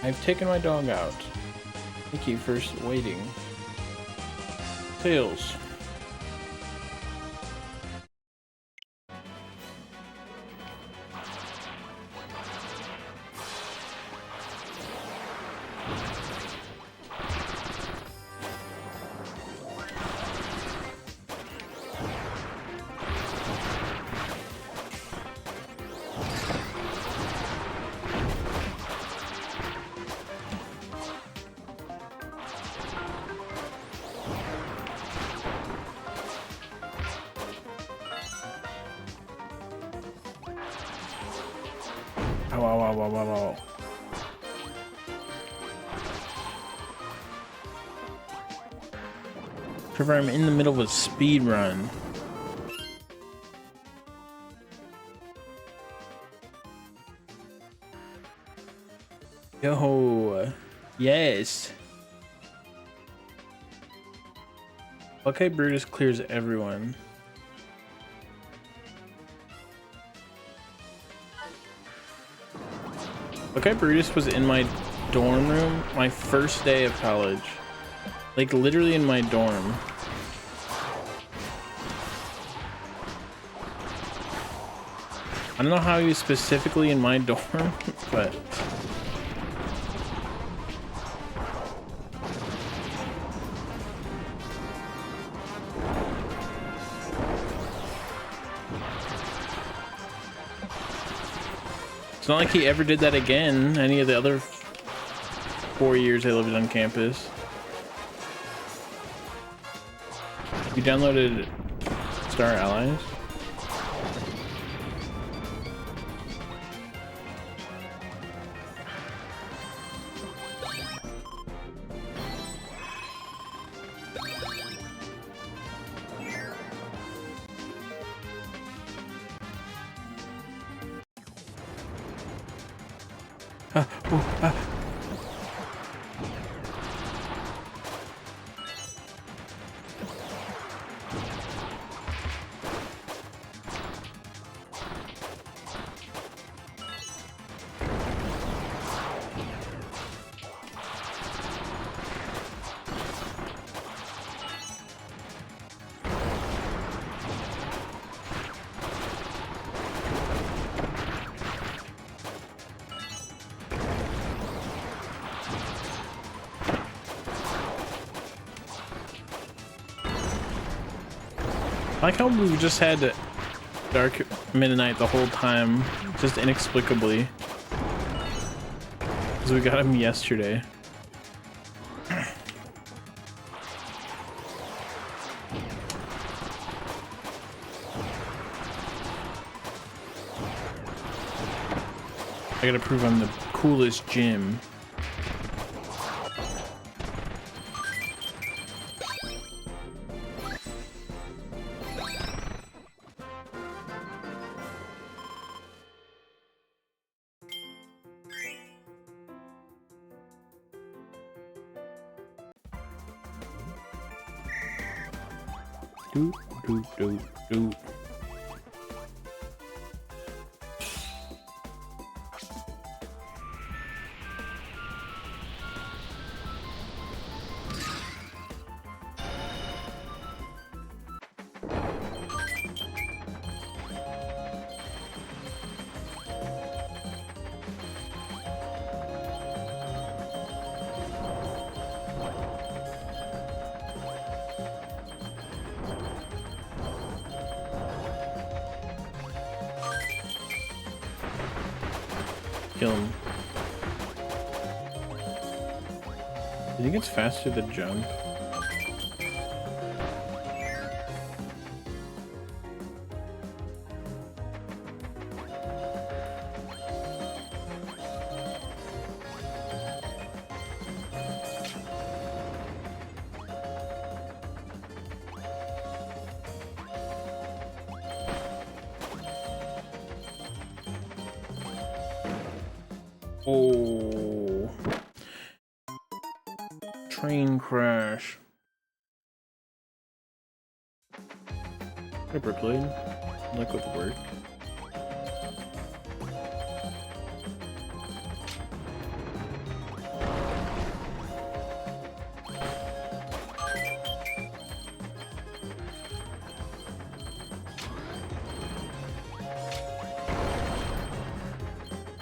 I've taken my dog out. Thank you for waiting. Tails. Ow, ow, ow, ow, ow, ow. Trevor, I'm in the middle of a speed run. Yo, yes. Okay, Brutus clears everyone. Okay, Brutus was in my dorm room my first day of college. Like, literally in my dorm. I don't know how he was specifically in my dorm, but... It's not like he ever did that again any of the other 4 years I lived on campus. You downloaded Star Allies? like how we just had Dark Midnight the whole time, just inexplicably. Because we got him yesterday. I gotta prove I'm the coolest gym. Do, do, do, do. Kill him. You think it's faster to jump? Oh, train crash. Paper blade, luck with work.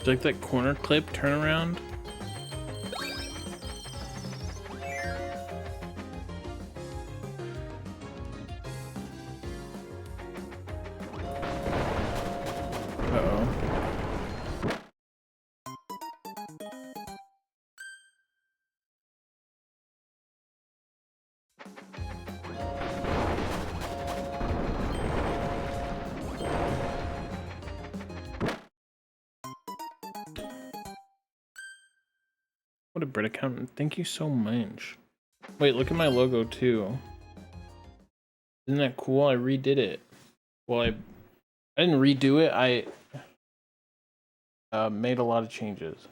Like that corner clip turnaround. Uh-oh. What a bread accountant. Thank you so much. Wait, look at my logo too. Isn't that cool? I redid it. Well, I didn't redo it. I made a lot of changes.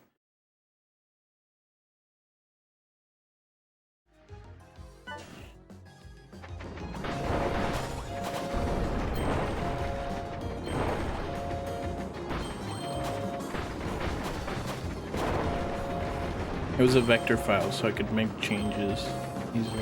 It was a vector file, so I could make changes easily.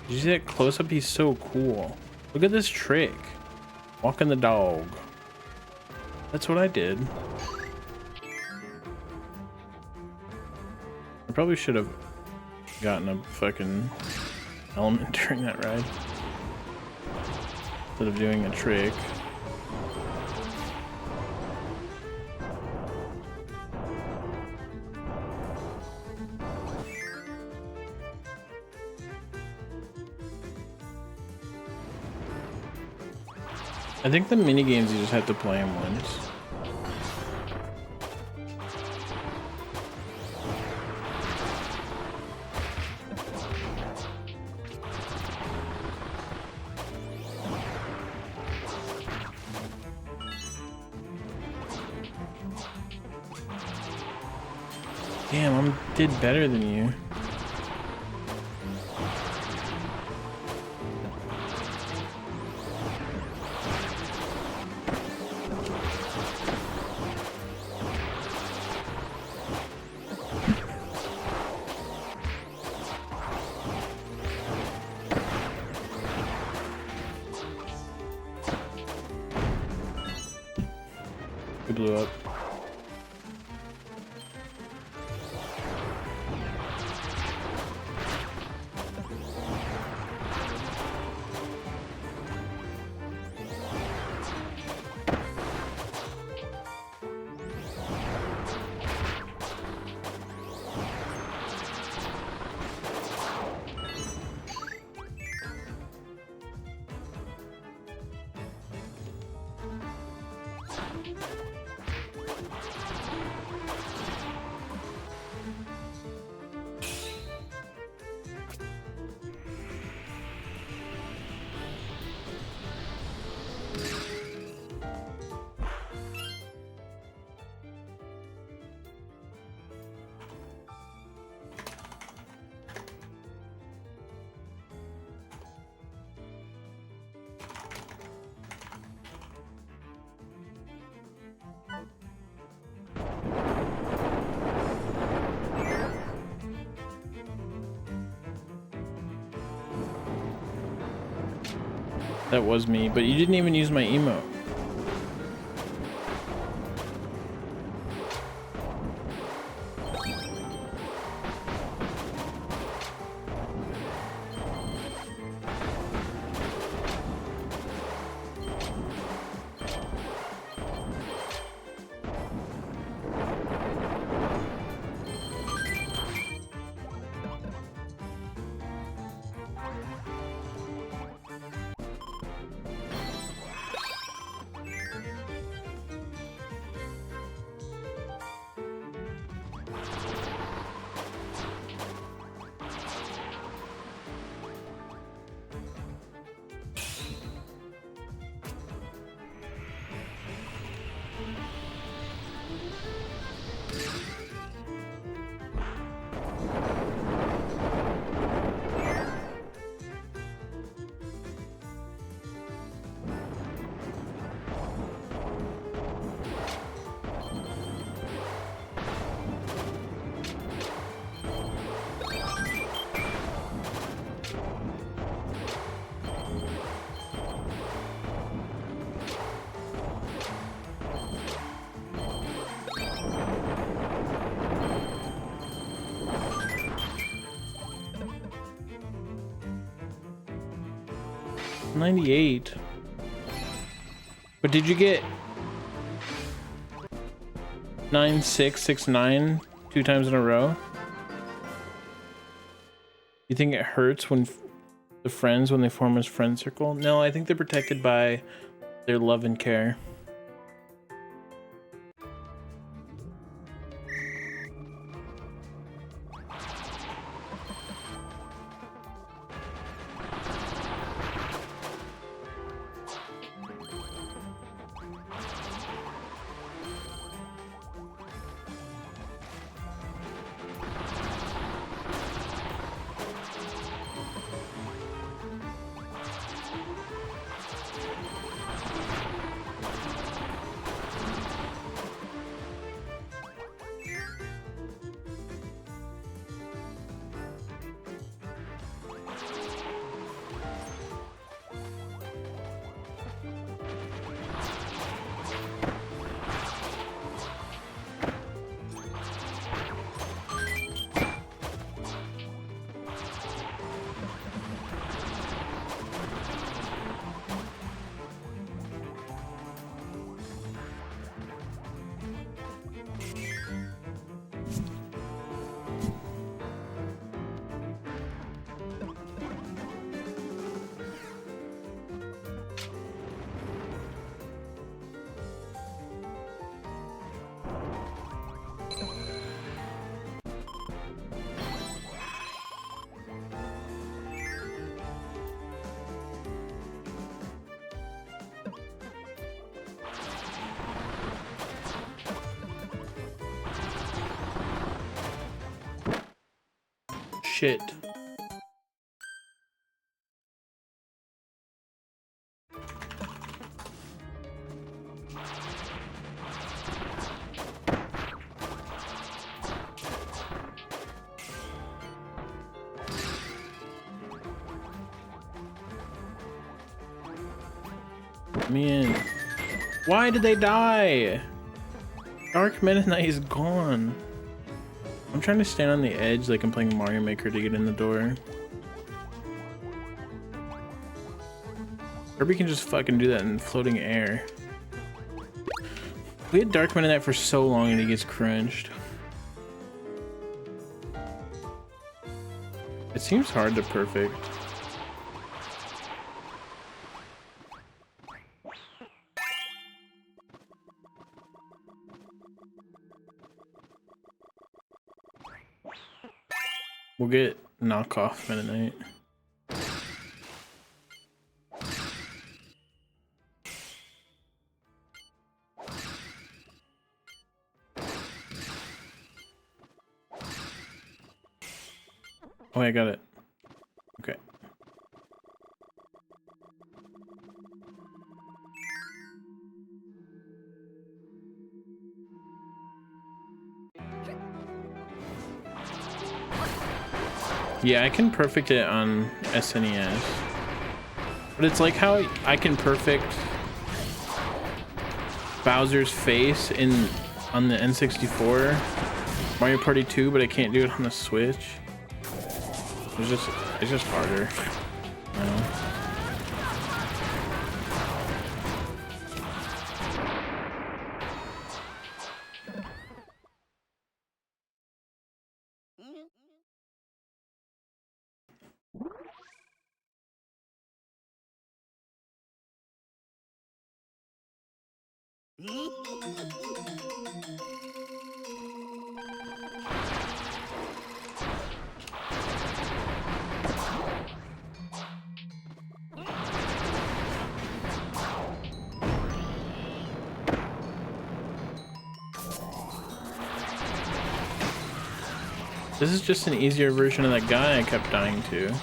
Did you see that close up? He's so cool. Look at this trick. Walking the dog. That's what I did. I probably should have gotten a fucking element during that ride instead of doing a trick. I think the mini games you just have to play them once. Damn, I did better than you. That was me, but you didn't even use my emote. $98. But did you get 9669 2 times in a row? You think it hurts when the friends when they form a friend circle? No, I think they're protected by their love and care. Shit. Man, why did they die? Dark Meta Knight is gone. I'm trying to stand on the edge like I'm playing Mario Maker to get in the door. Kirby can just fucking do that in floating air. We had Dark Meta Knight for so long and he gets crunched. It seems hard to perfect. We'll get knockoff Meta Knight. Oh, I got it. Okay. Yeah, I can perfect it on SNES. But it's like how I can perfect Bowser's face on the N64 Mario Party 2, but I can't do it on the Switch. It's just harder. This is just an easier version of that guy I kept dying to.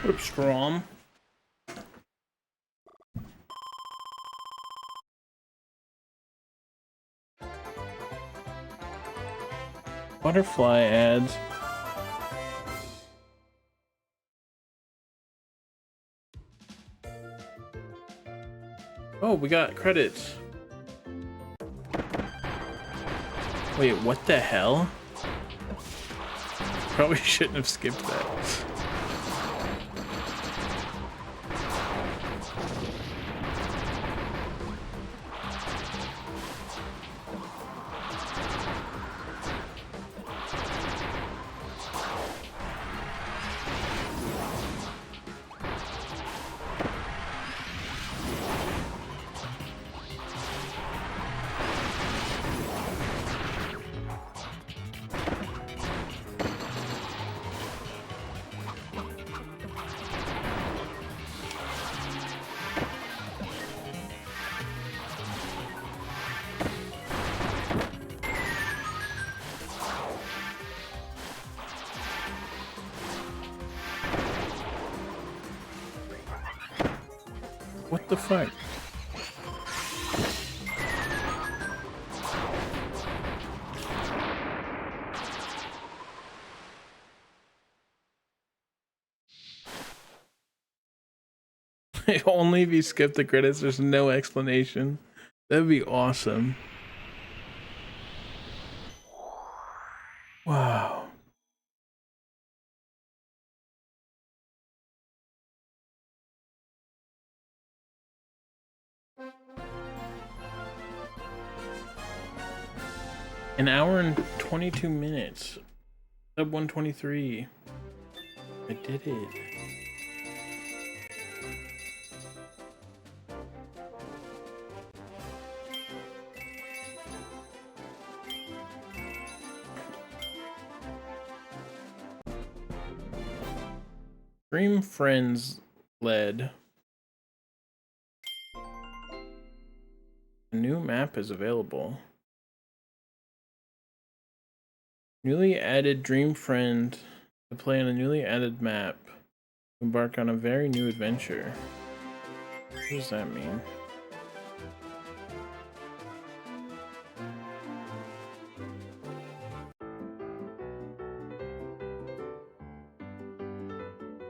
What up, Strom? Butterfly ads. Oh, we got credits. Wait, what the hell? Probably shouldn't have skipped that. What the fuck? Only if you skip the credits, there's no explanation. That'd be awesome. Wow. An hour and 22 minutes. Sub 123. I did it. Stream Friends led. A new map is available. Newly added dream friend to play on a newly added map. Embark on a very new adventure. What does that mean?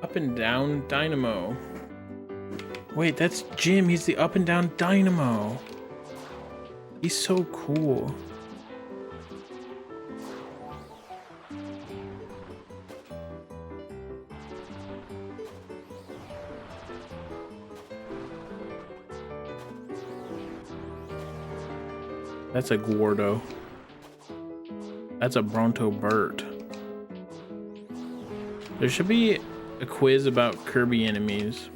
Up and down dynamo. Wait, that's Jim. He's the up and down dynamo. He's so cool. That's a Gordo. That's a Bronto Burt. There should be a quiz about Kirby enemies.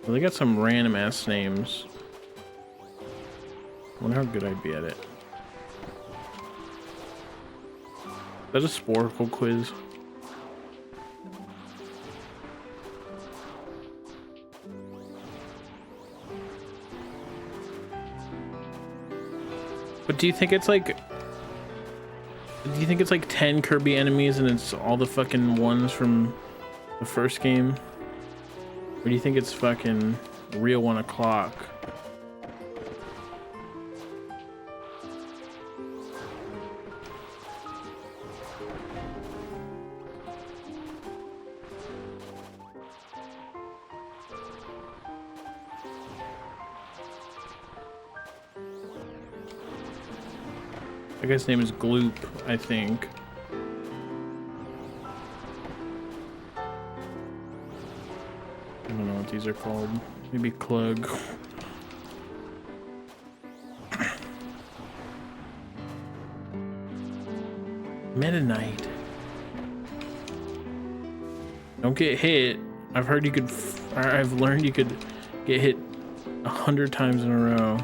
Well, they got some random ass names. I wonder how good I'd be at it. Is that a Sporkle quiz? But do you think it's like 10 Kirby enemies and it's all the fucking ones from the first game? Or do you think it's fucking real 1 o'clock? That guy's name is Gloop, I think. I don't know what these are called. Maybe Klug. Meta Knight. Don't get hit. I've heard you could. I've learned you could get hit 100 times in a row.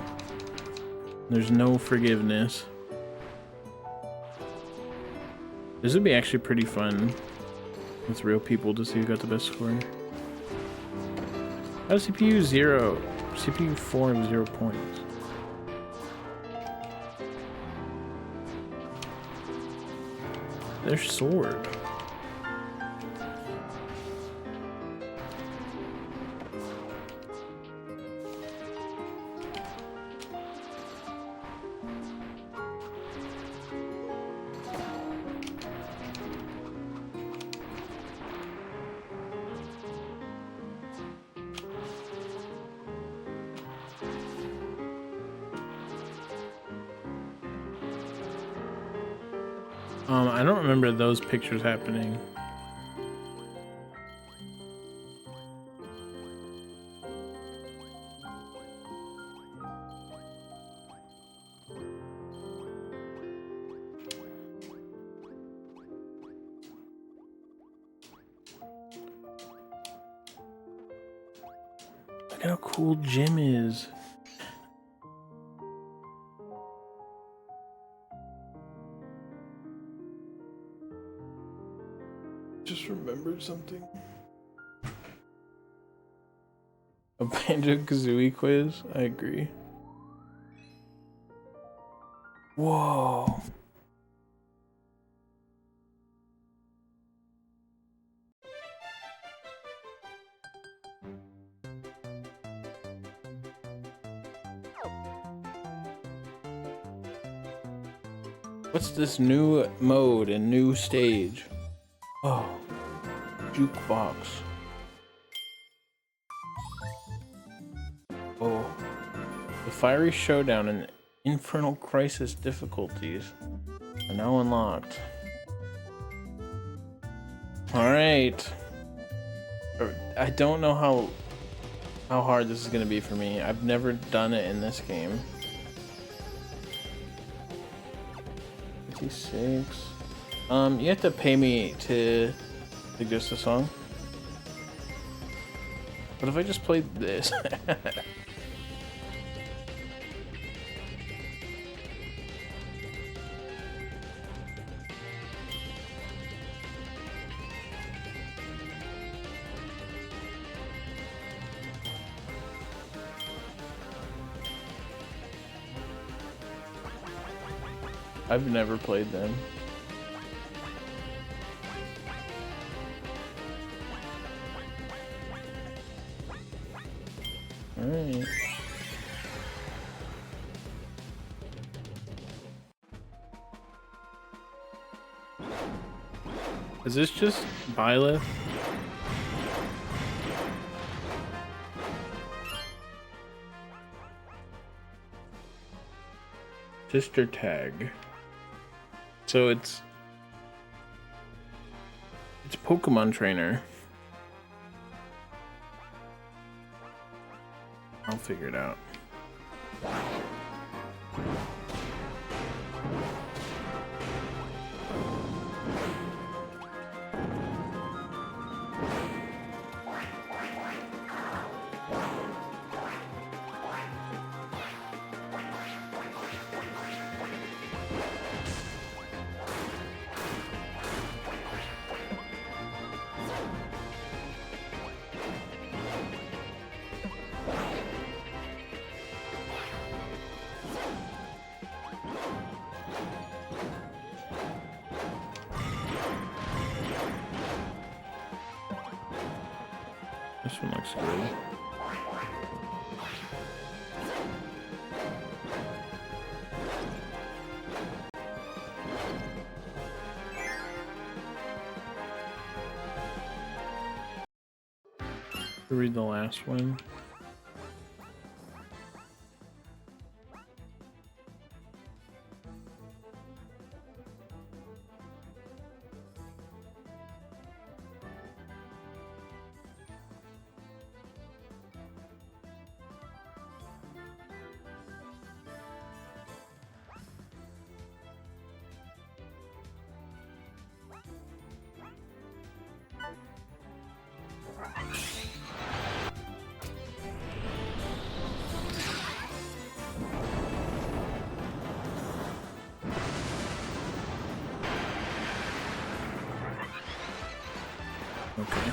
There's no forgiveness. This would be actually pretty fun with real people to see who got the best score. How does CPU 0? CPU 4 of 0 points. Their sword. I don't remember those pictures happening. Look at how cool Jim is. Just remembered something. A Banjo-Kazooie quiz? I agree. Whoa. What's this new mode and new stage? Oh, jukebox. Oh, the fiery showdown and infernal crisis difficulties are now unlocked. All right. I don't know how hard this is gonna be for me. I've never done it in this game. 56. You have to pay me to suggest a song. What if I just played this? I've never played them. Alright. Is this just Byleth? Sister tag. So it's Pokemon Trainer. I'll figure it out. This one looks good. Read the last one. Okay.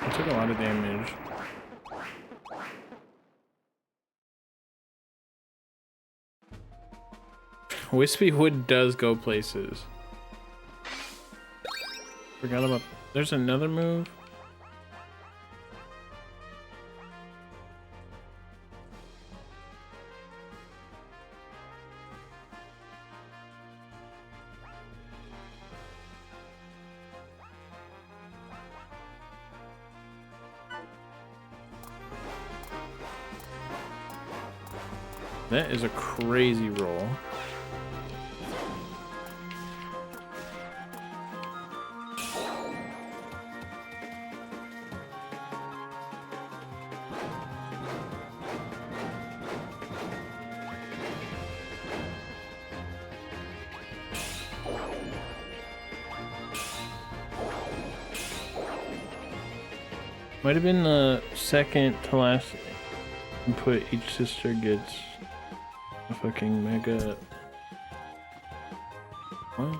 I took a lot of damage. Wispy Wood does go places. Forgot about... There's another move. That is a crazy roll. Might have been the second to last input. Each sister gets a fucking mega. What?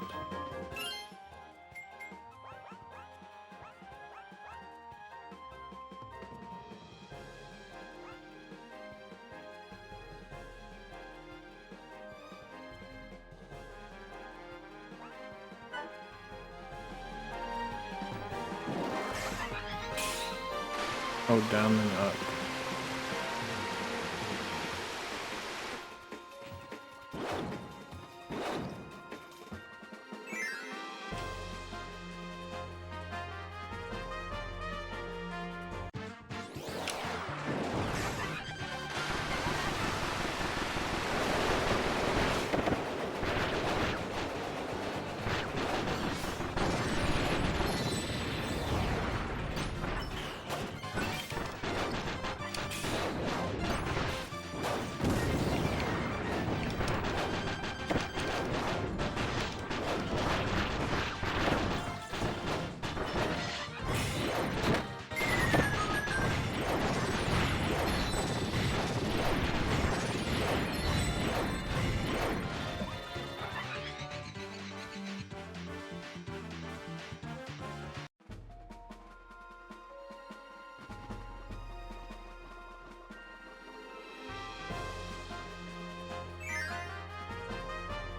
Oh, down and up.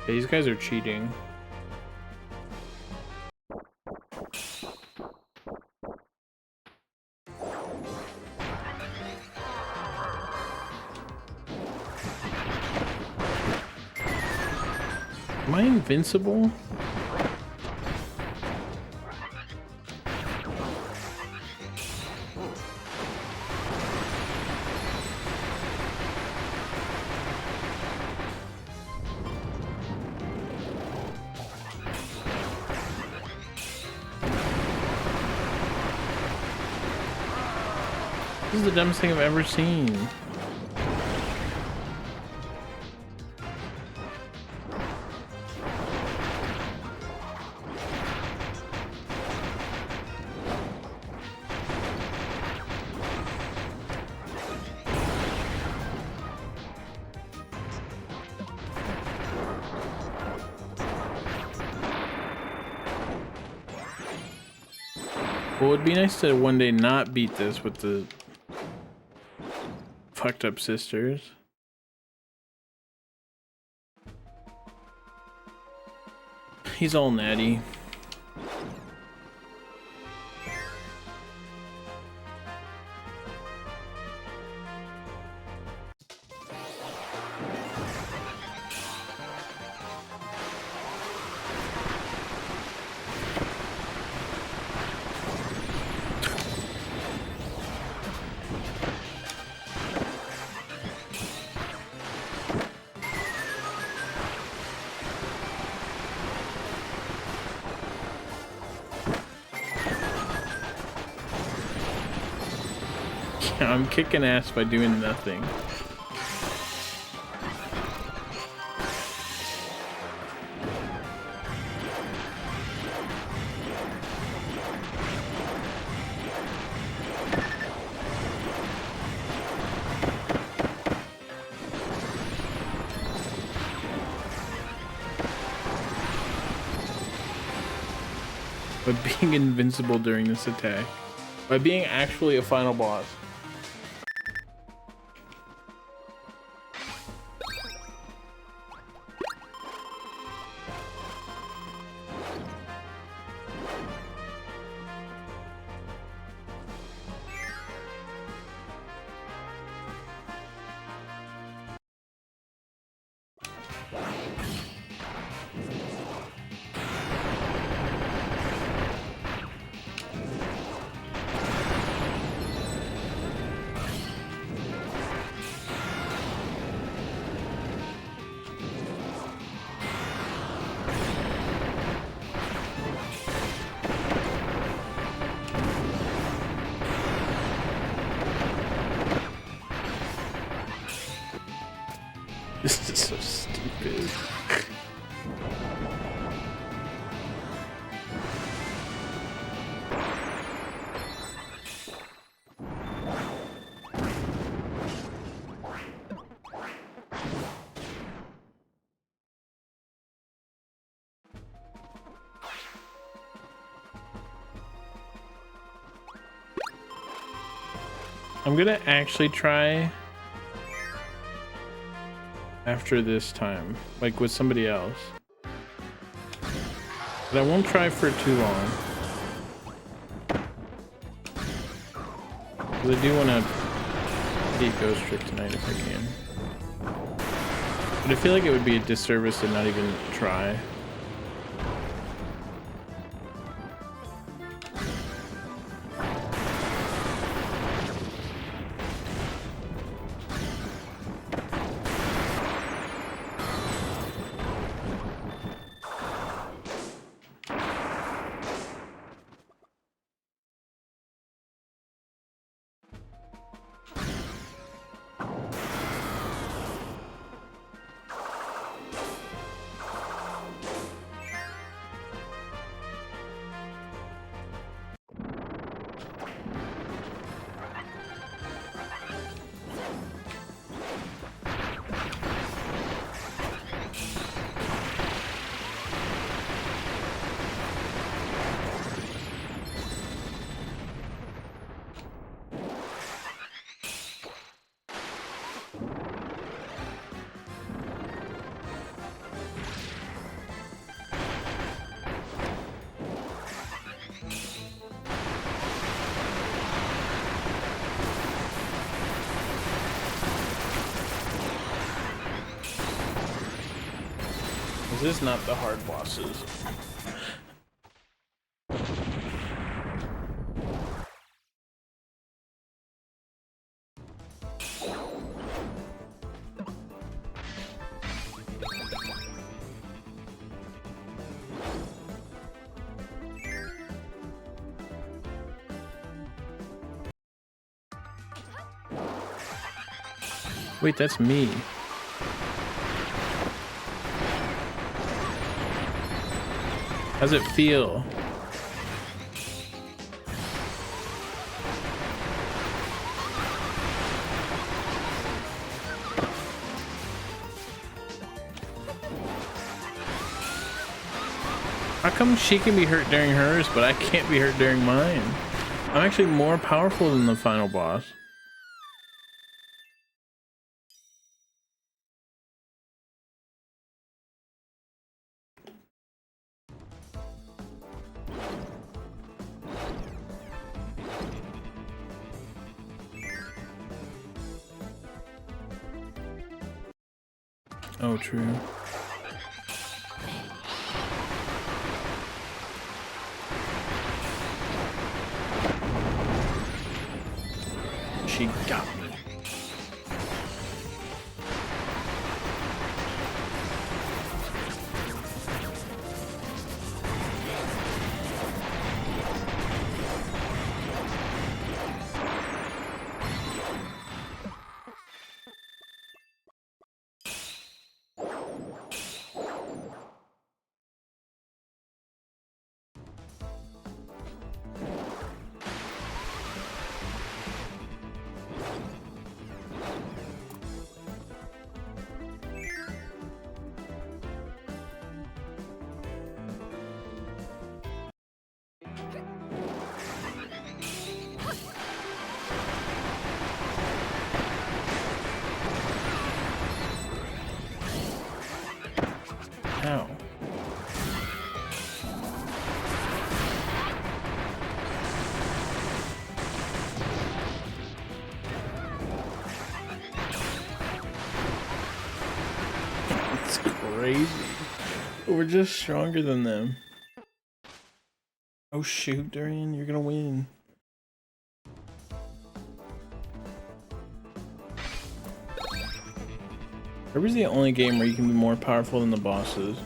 Yeah, these guys are cheating. Am I invincible? This is the dumbest thing I've ever seen. Well, it'd be nice to one day not beat this with the fucked up sisters. He's all natty. I'm kicking ass by doing nothing. By being invincible during this attack. By being actually a final boss. This is so stupid. I'm gonna actually try after this time, like with somebody else. But I won't try for too long. Because I do want to beat Ghost Trick tonight if I can. But I feel like it would be a disservice to not even try. This is not the hard bosses. Wait, that's me. How's it feel? How come she can be hurt during hers, but I can't be hurt during mine? I'm actually more powerful than the final boss. Oh, true. She got me. Ow. It's crazy. We're just stronger than them. Oh shoot, Durian, you're gonna win. Kirby's the only game where you can be more powerful than the bosses.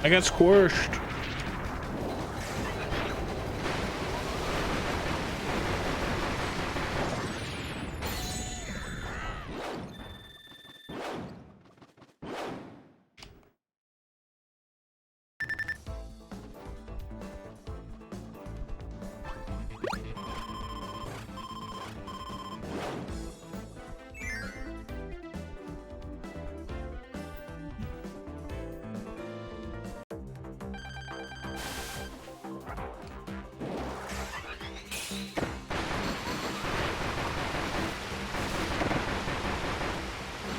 I got squished.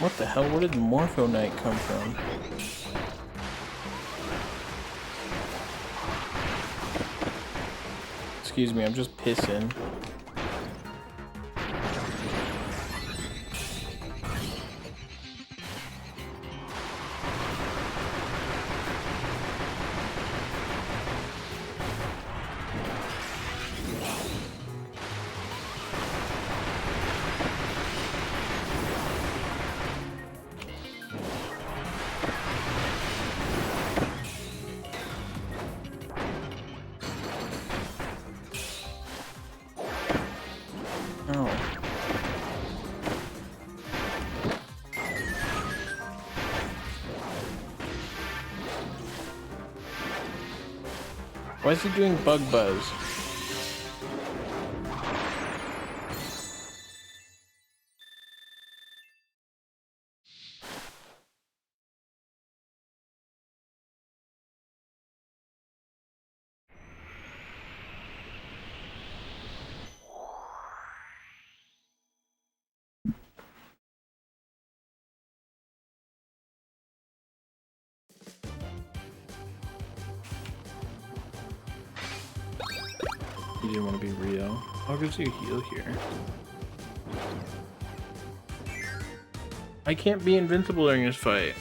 What the hell? Where did Morpho Knight come from? Excuse me, I'm just pissing. Oh. Why is he doing bug buzz? You didn't want to be Rio. I'll give you a heal here. I can't be invincible during this fight.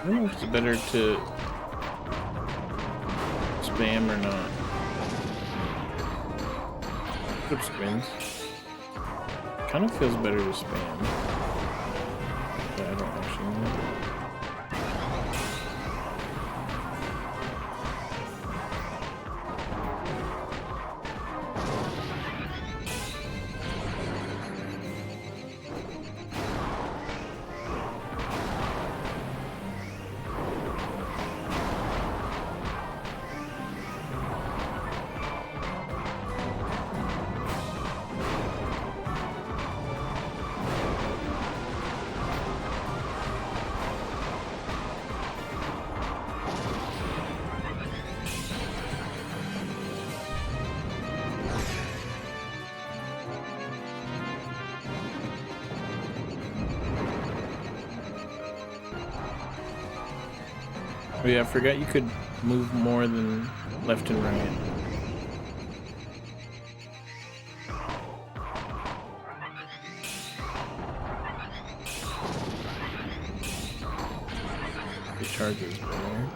I don't know if it's better to spam or not. Flip spins. Kind of feels better to spam. But I don't actually know. Oh yeah, I forgot you could move more than left and right. The charges better.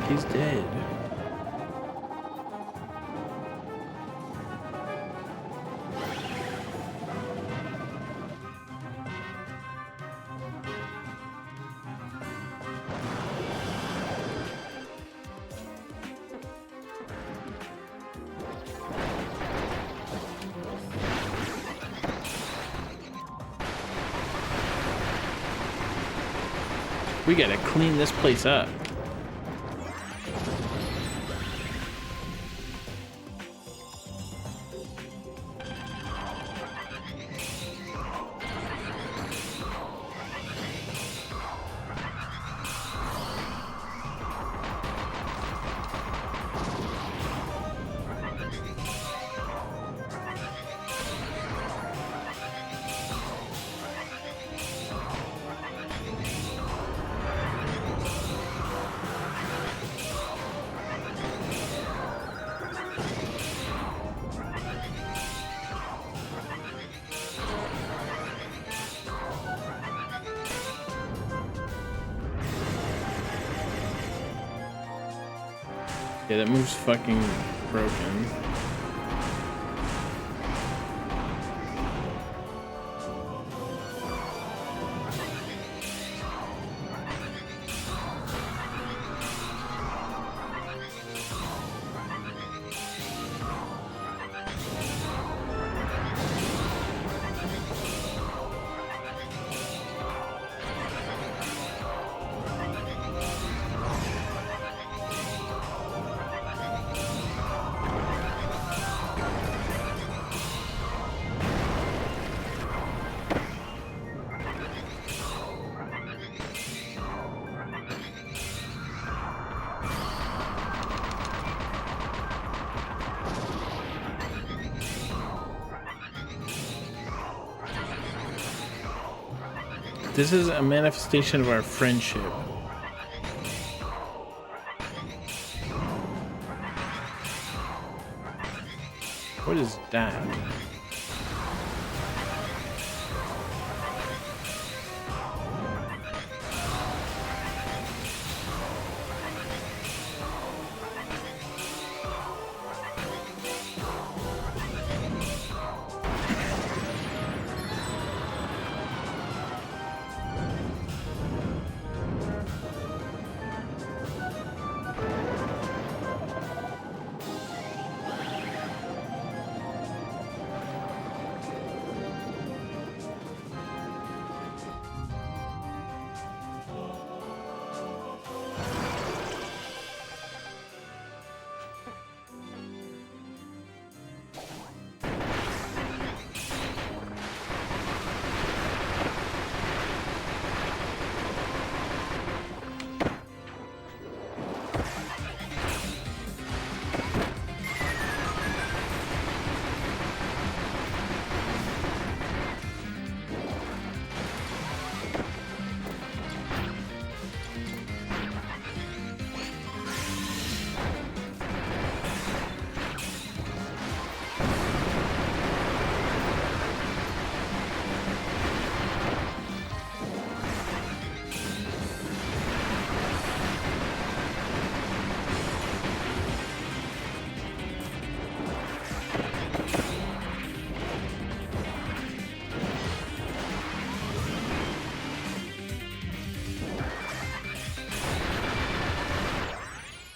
He's dead. We gotta clean this place up. Yeah, that move's fucking broken. This is a manifestation of our friendship. What is that?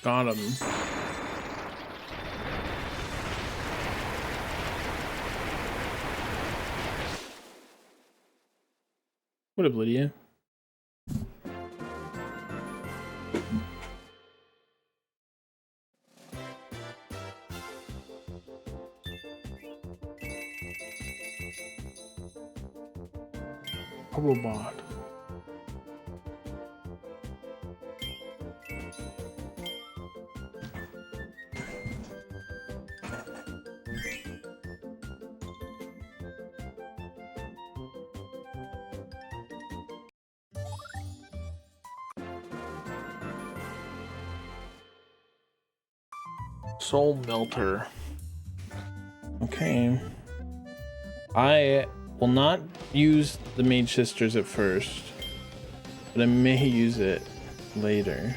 Got him. What up, Lydia? A robot. Soul Melter. Okay. I will not use the Mage Sisters at first, but I may use it later.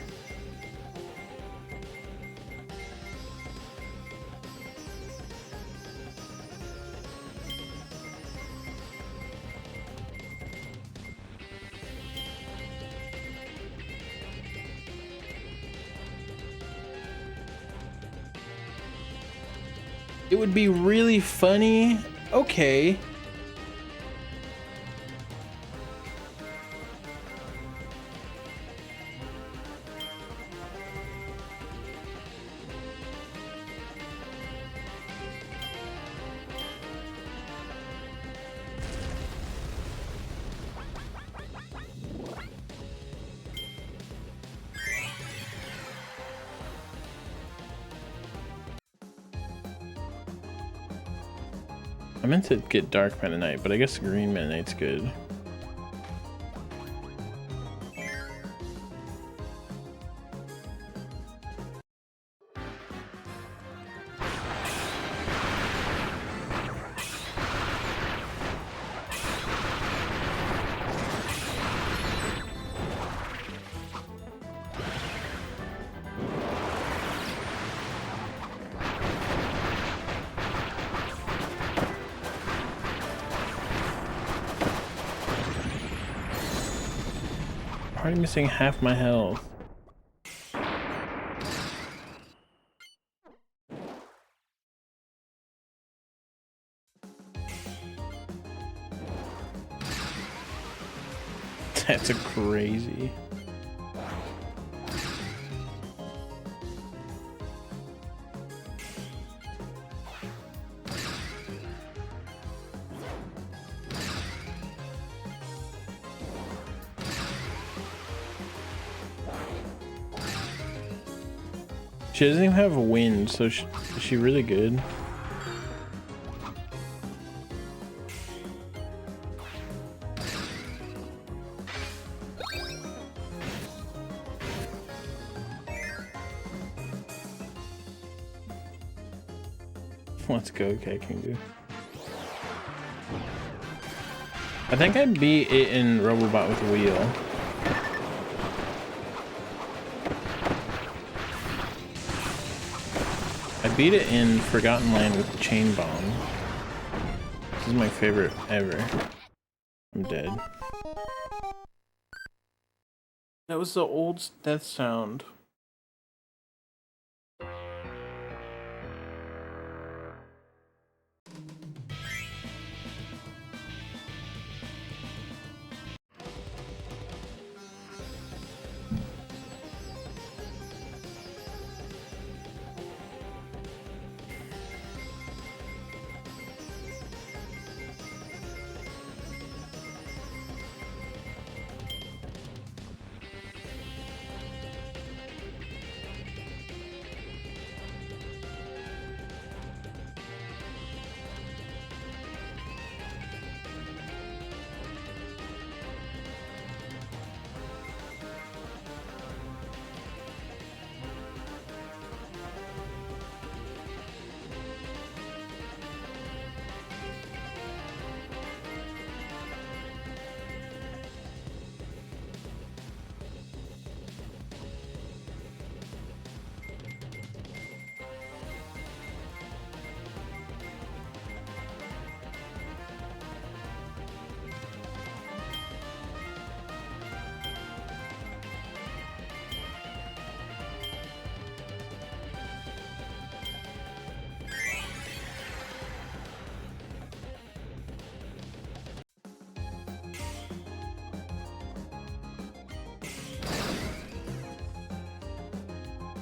It would be really funny. Okay. I meant to get Dark Mennonite, but I guess Green Mennonite's good. Already missing half my health. That's a crazy. She doesn't even have a wind, so is she really good? Let's go, Kakingu. I think I beat it in Robobot with a wheel. I beat it in Forgotten Land with Chain Bomb. This is my favorite ever. I'm dead. That was the old death sound.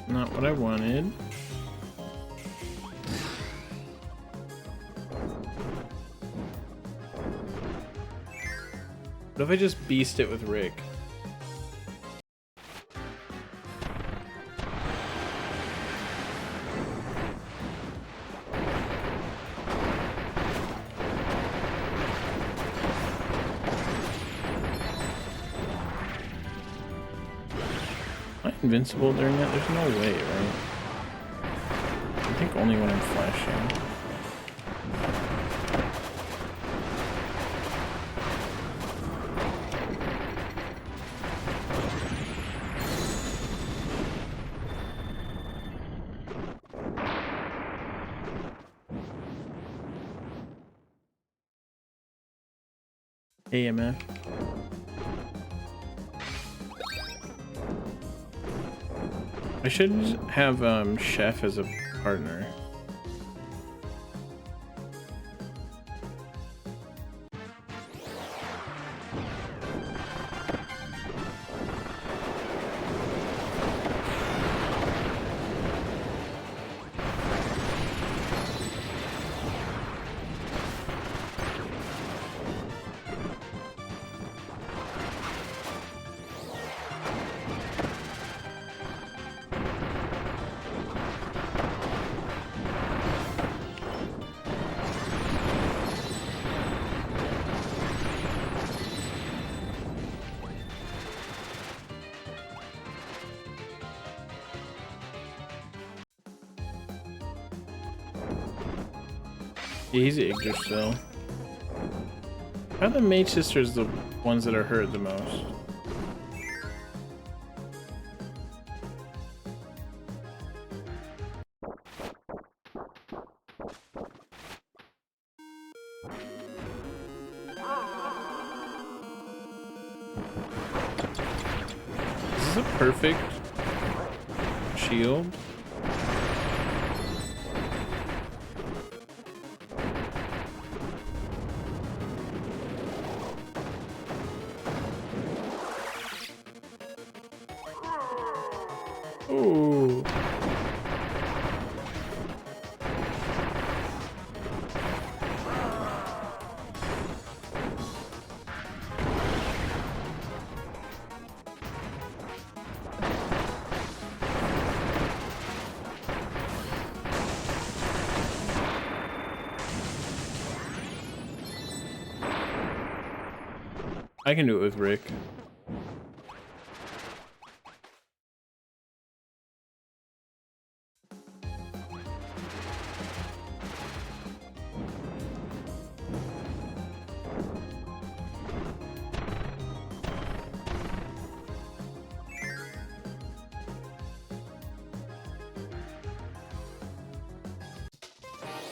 Not what I wanted. What if I just beast it with Rick? Invincible during that? There's no way, right? I think only when I'm flashing. AMF. I should have Chef as a partner. Yeah, he's Igdor still. How are the Mage Sisters the ones that are hurt the most? Is this a perfect shield? Ooh. I can do it with Rick.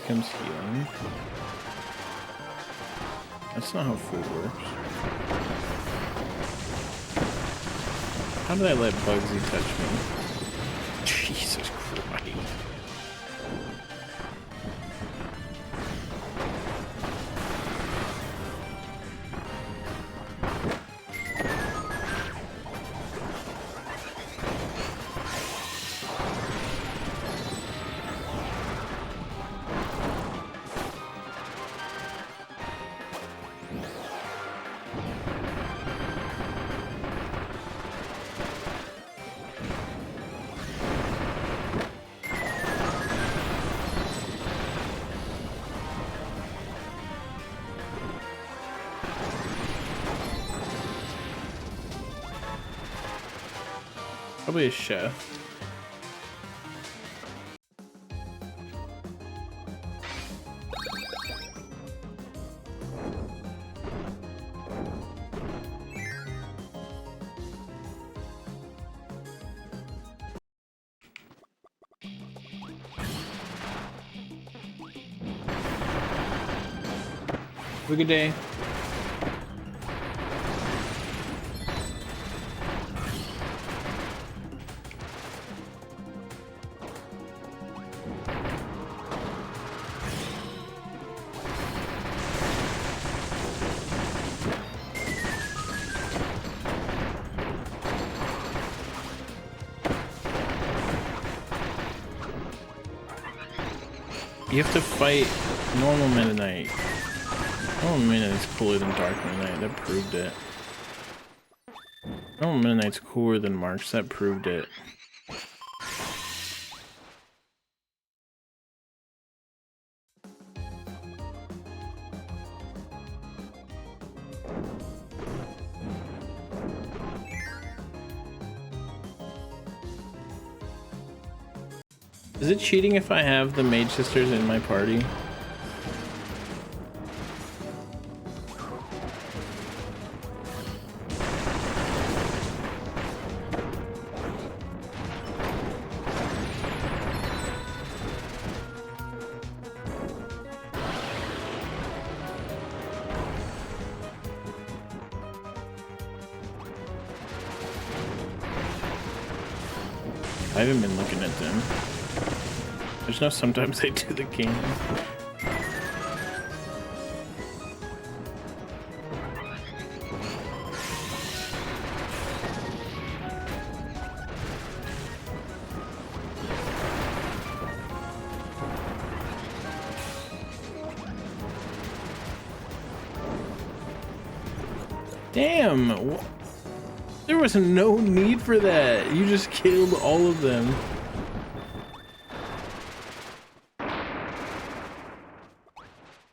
becomes healing. That's not how food works. How did I let Bugsy touch me? Jesus Christ. Probably a chef. Have a good day. You have to fight normal Meta Knight. Normal Meta Knight's cooler than Dark Meta Knight. That proved it. Normal Meta Knight's cooler than Marks. That proved it. Is it cheating if I have the Mage Sisters in my party? I haven't been looking at them. There's no sometimes they do the game. Damn! There was no need for that. You just killed all of them.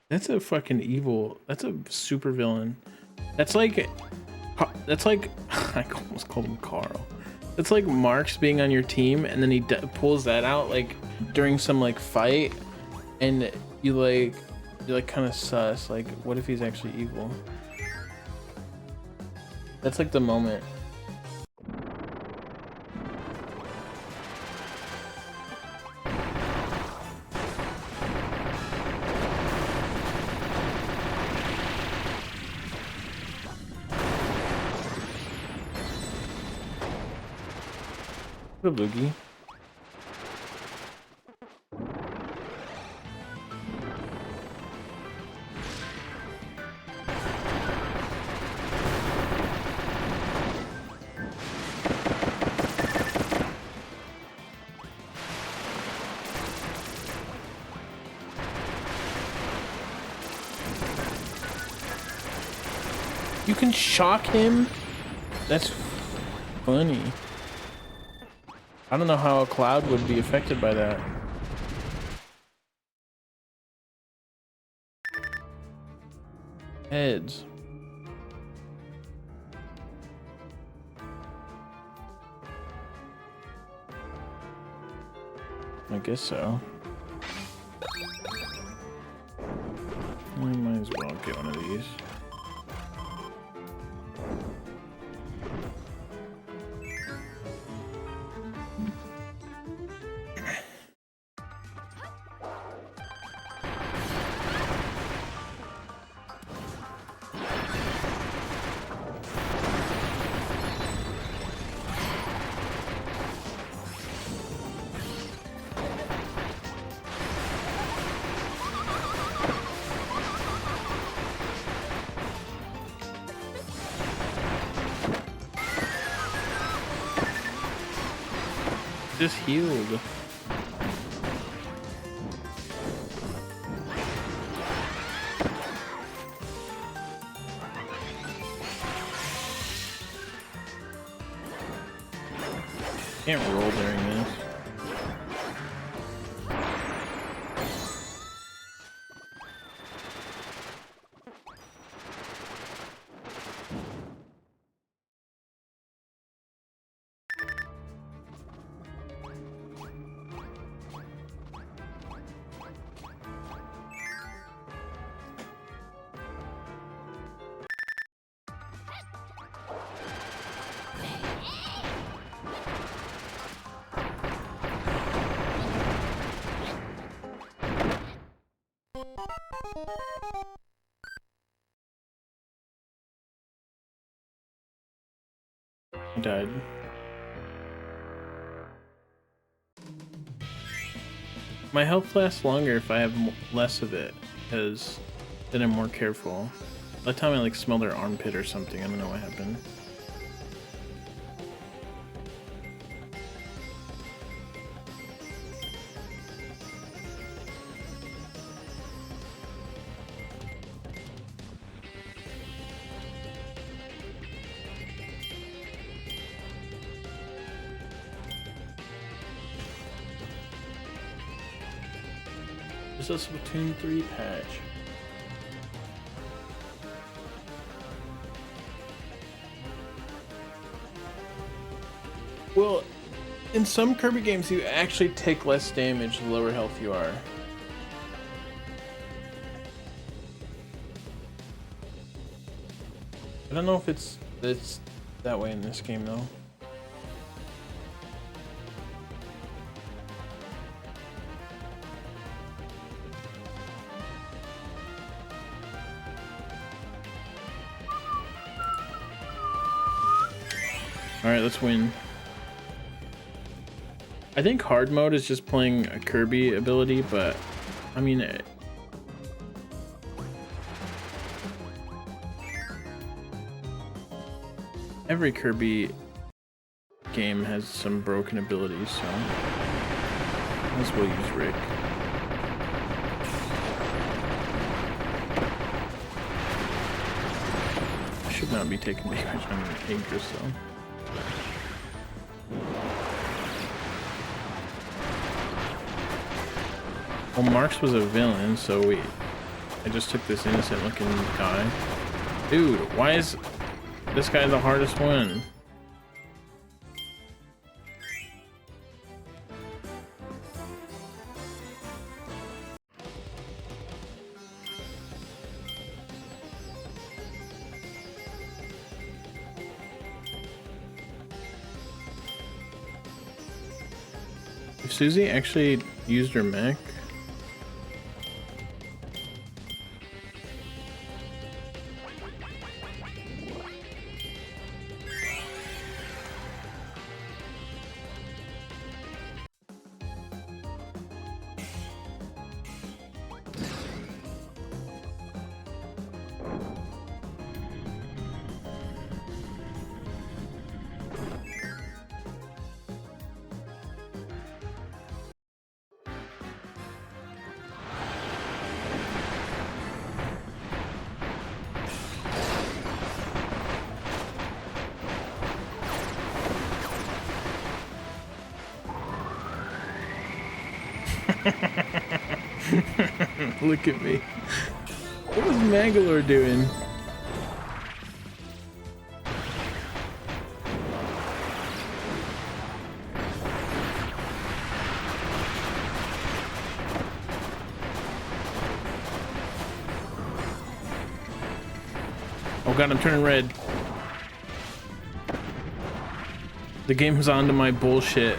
That's a fucking evil. That's a super villain. That's like I almost called him Carl. That's like Marks being on your team and then he pulls that out like during some like fight, and you're like kind of sus. Like, what if he's actually evil? That's like the moment. The boogie. You can shock him? That's funny. I don't know how a cloud would be affected by that. Heads. I guess so. We might as well get one of these. Just healed. Can't roll during this. I died. My health lasts longer if I have less of it, because then I'm more careful. By the time I like smell their armpit or something, I don't know what happened. This is a Splatoon 3 patch. Well, in some Kirby games, you actually take less damage the lower health you are. I don't know if it's that way in this game though. Alright, let's win. I think hard mode is just playing a Kirby ability, but I mean, every Kirby game has some broken abilities, so might as well use Rick. I should not be taking damage on Ingress though. Well, Marks was a villain, so I just took this innocent looking guy. Dude, why is this guy the hardest one? If Susie actually used her mech, look at me. What was Mangalore doing? Oh god, I'm turning red. The game's onto my bullshit.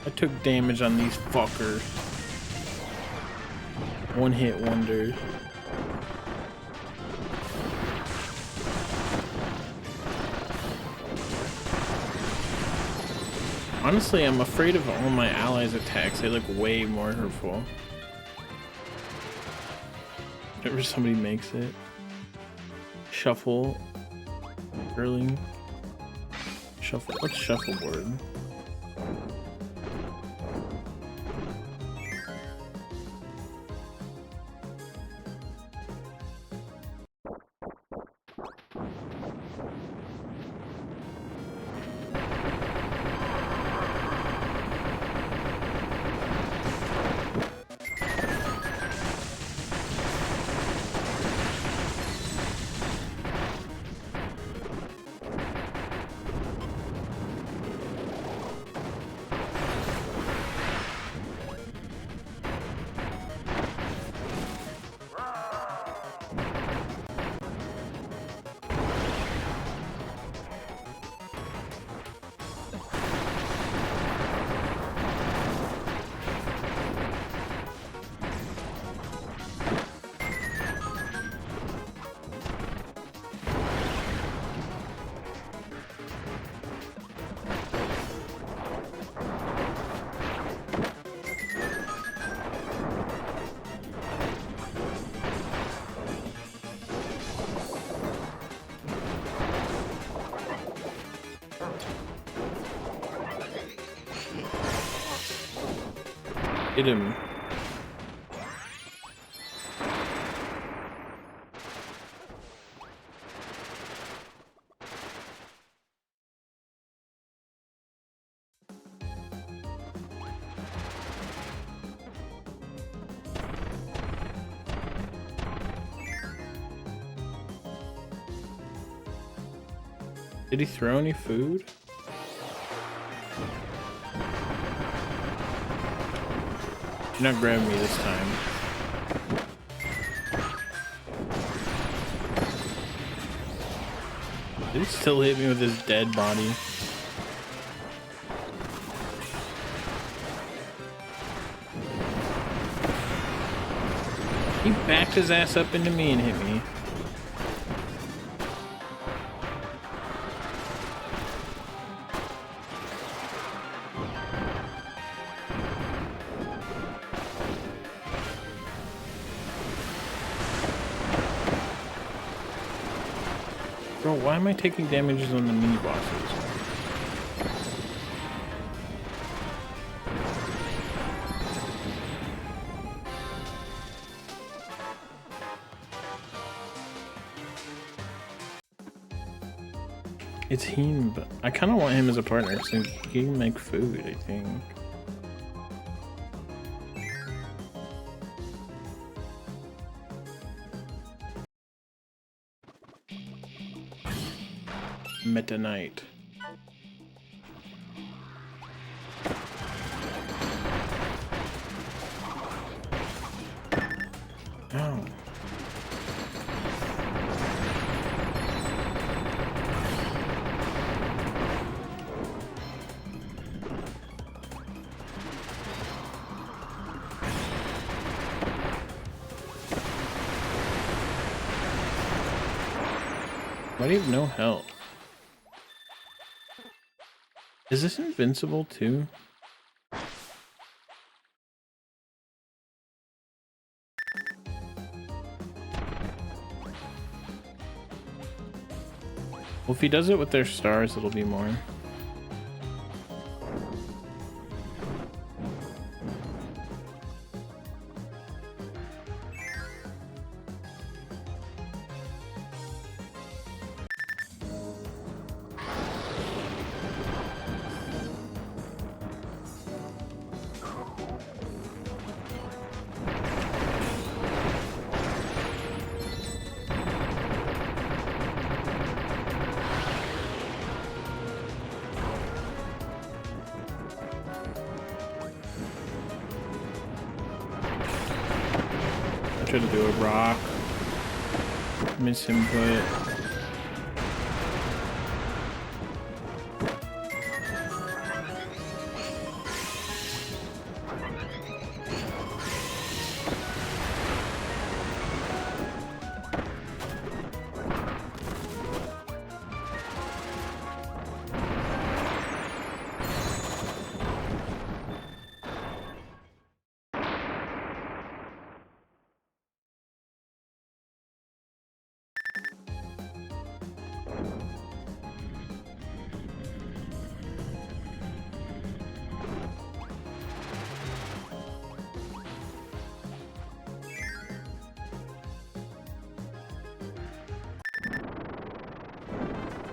I took damage on these fuckers. One hit wonders. Honestly, I'm afraid of all my allies' attacks. They look way more hurtful. Whenever somebody makes it. Shuffle. Curling. Shuffle. What's shuffleboard? Hit him. Did he throw any food? You're not grabbing me this time. Did he still hit me with his dead body? He backed his ass up into me and hit me. Bro, why am I taking damages on the mini bosses? It's him, but I kind of want him as a partner since he can make food, I think. Meta Knight. Oh. Why do you have no health? Is this invincible too? Well, if he does it with their stars, it'll be more. Try to do a rock. Miss input.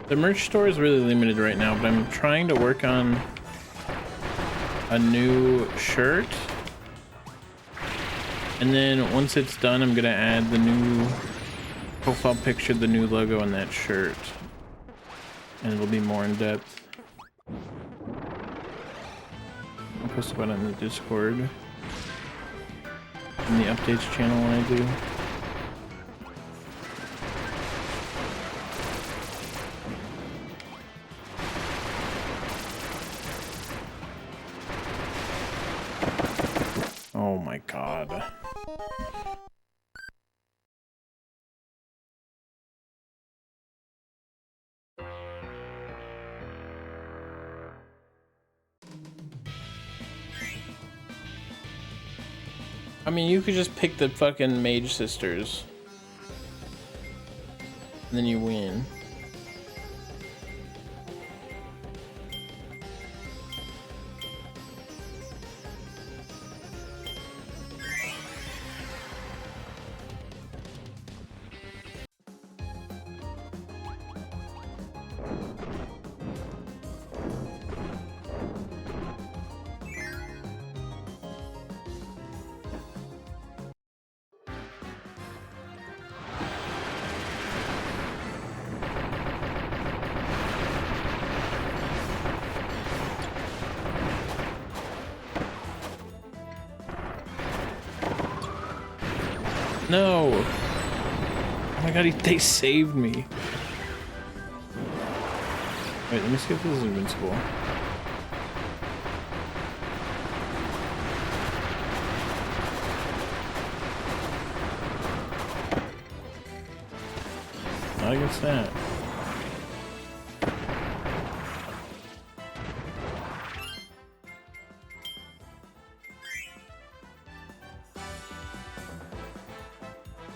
The merch store is really limited right now, but I'm trying to work on a new shirt. And then once it's done, I'm gonna add the new profile picture, the new logo on that shirt. And it'll be more in depth. I'll post about it on the Discord. In the updates channel when I do. Oh my god. I mean, you could just pick the fucking Mage Sisters. And then you win. No! Oh my god, they saved me. Wait, let me see if this is invincible. Not against that.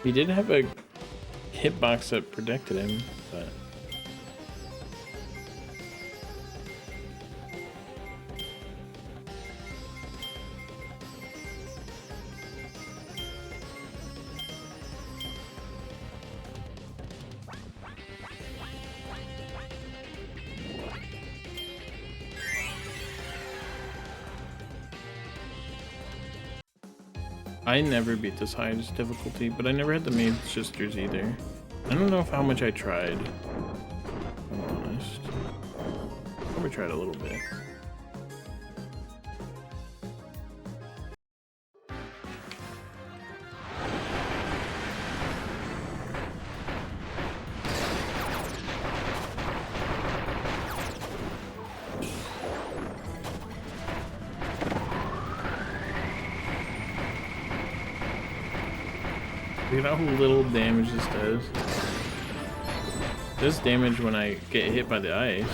He did have a hitbox that protected him, but... I never beat this highest difficulty, but I never had the Mage Sisters either. I don't know how much I tried, if I'm honest. Probably tried a little bit. Look at how little damage this does. It does damage when I get hit by the ice.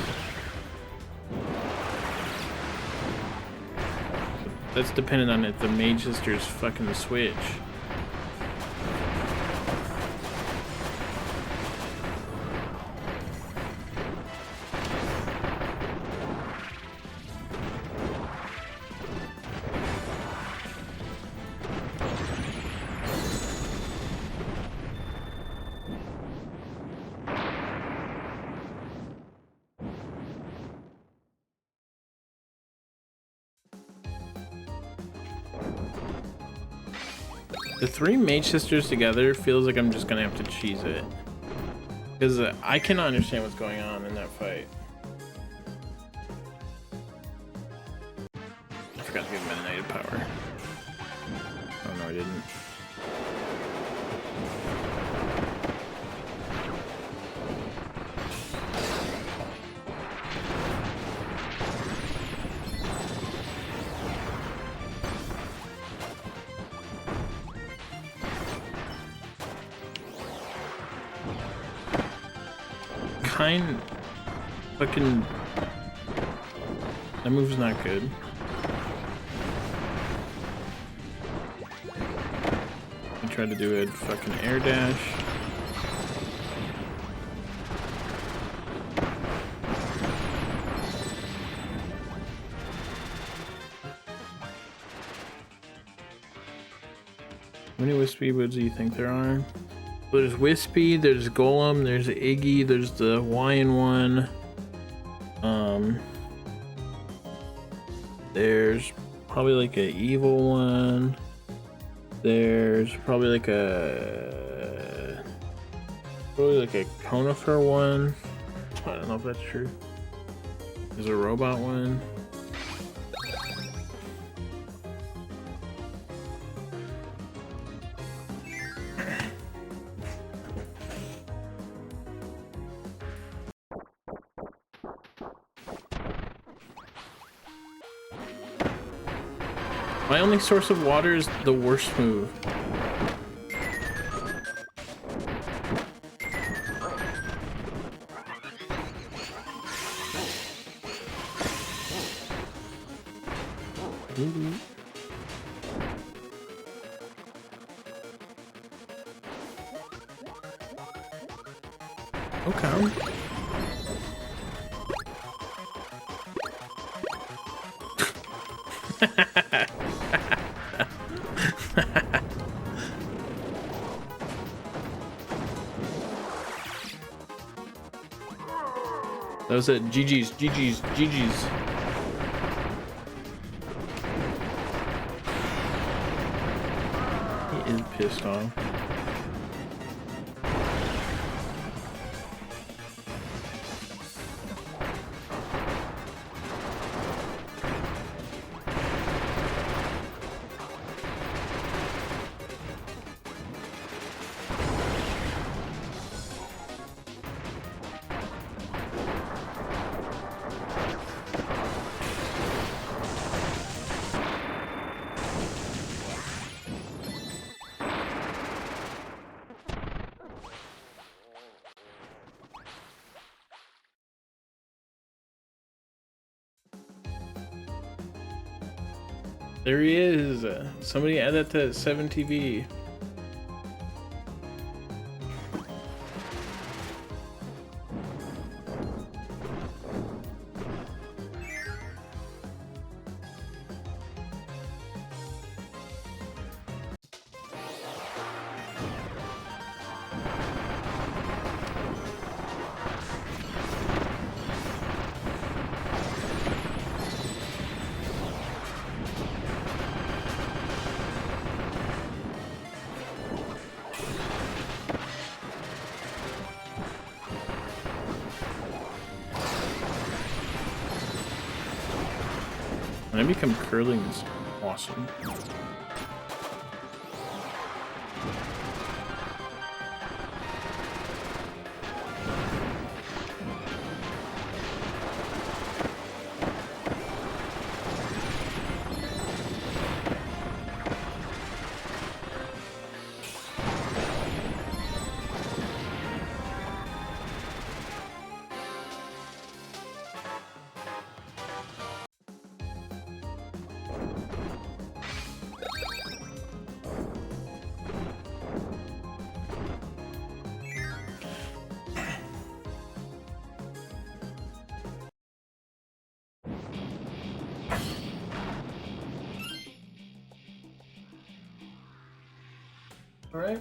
That's dependent on if the Mage Sisters fucking switch. The three Mage Sisters together feels like I'm just gonna have to cheese it. Because I cannot understand what's going on in that fight. I forgot to give him a United Power. Oh no, I didn't. Fucking that move's not good. I tried to do a fucking air dash. How many Wispy Woods do you think there are? There's Wispy, there's Golem, there's Iggy, there's the Hawaiian one. There's probably like a evil one. There's probably like a conifer one. I don't know if that's true. There's a robot one. My only source of water is the worst move. Okay. That was it. GG's, GG's, GG's. He is pissed off. There he is. Somebody add that to 7TV. When I become curling, is awesome. All right.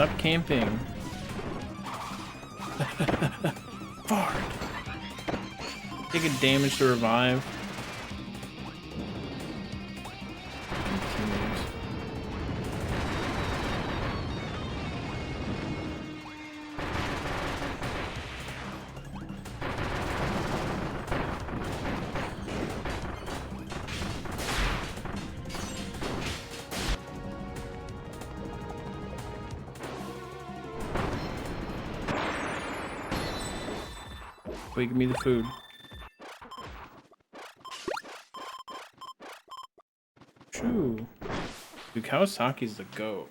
Stop camping. Fart. Taking damage to revive. Wait, give me the food. Ooh. Dude, Kawasaki's the GOAT.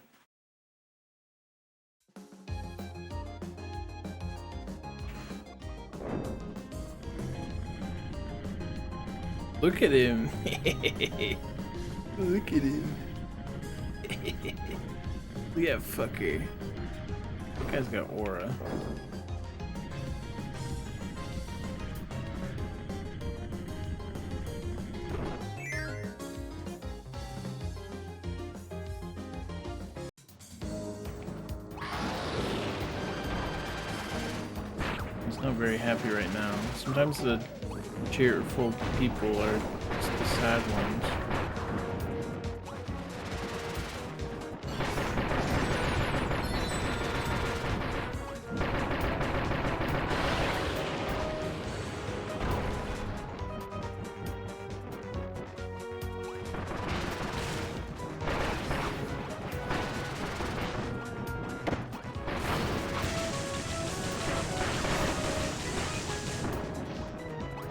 Look at him. Look at him. Look at that fucker. That guy's got aura. He's not very happy right now. Sometimes the cheerful people are the sad ones.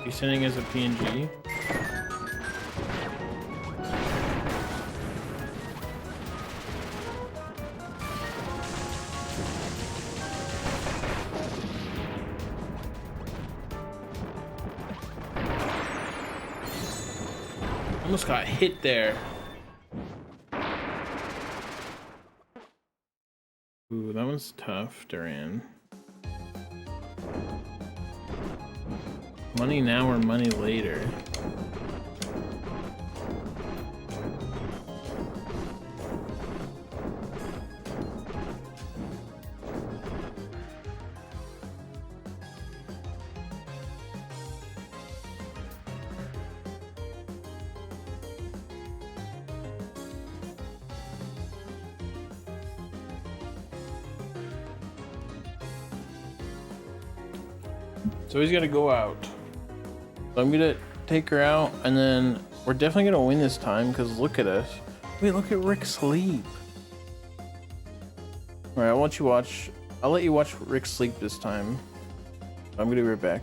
He's sending as a PNG. Almost got hit there. Ooh, that one's tough, Duran. Money now or money later? So he's got to go out. So I'm gonna take her out, and then we're definitely gonna win this time because look at us. Wait, look at Rick sleep. All right, I'll let you watch Rick sleep this time. I'm gonna be right back.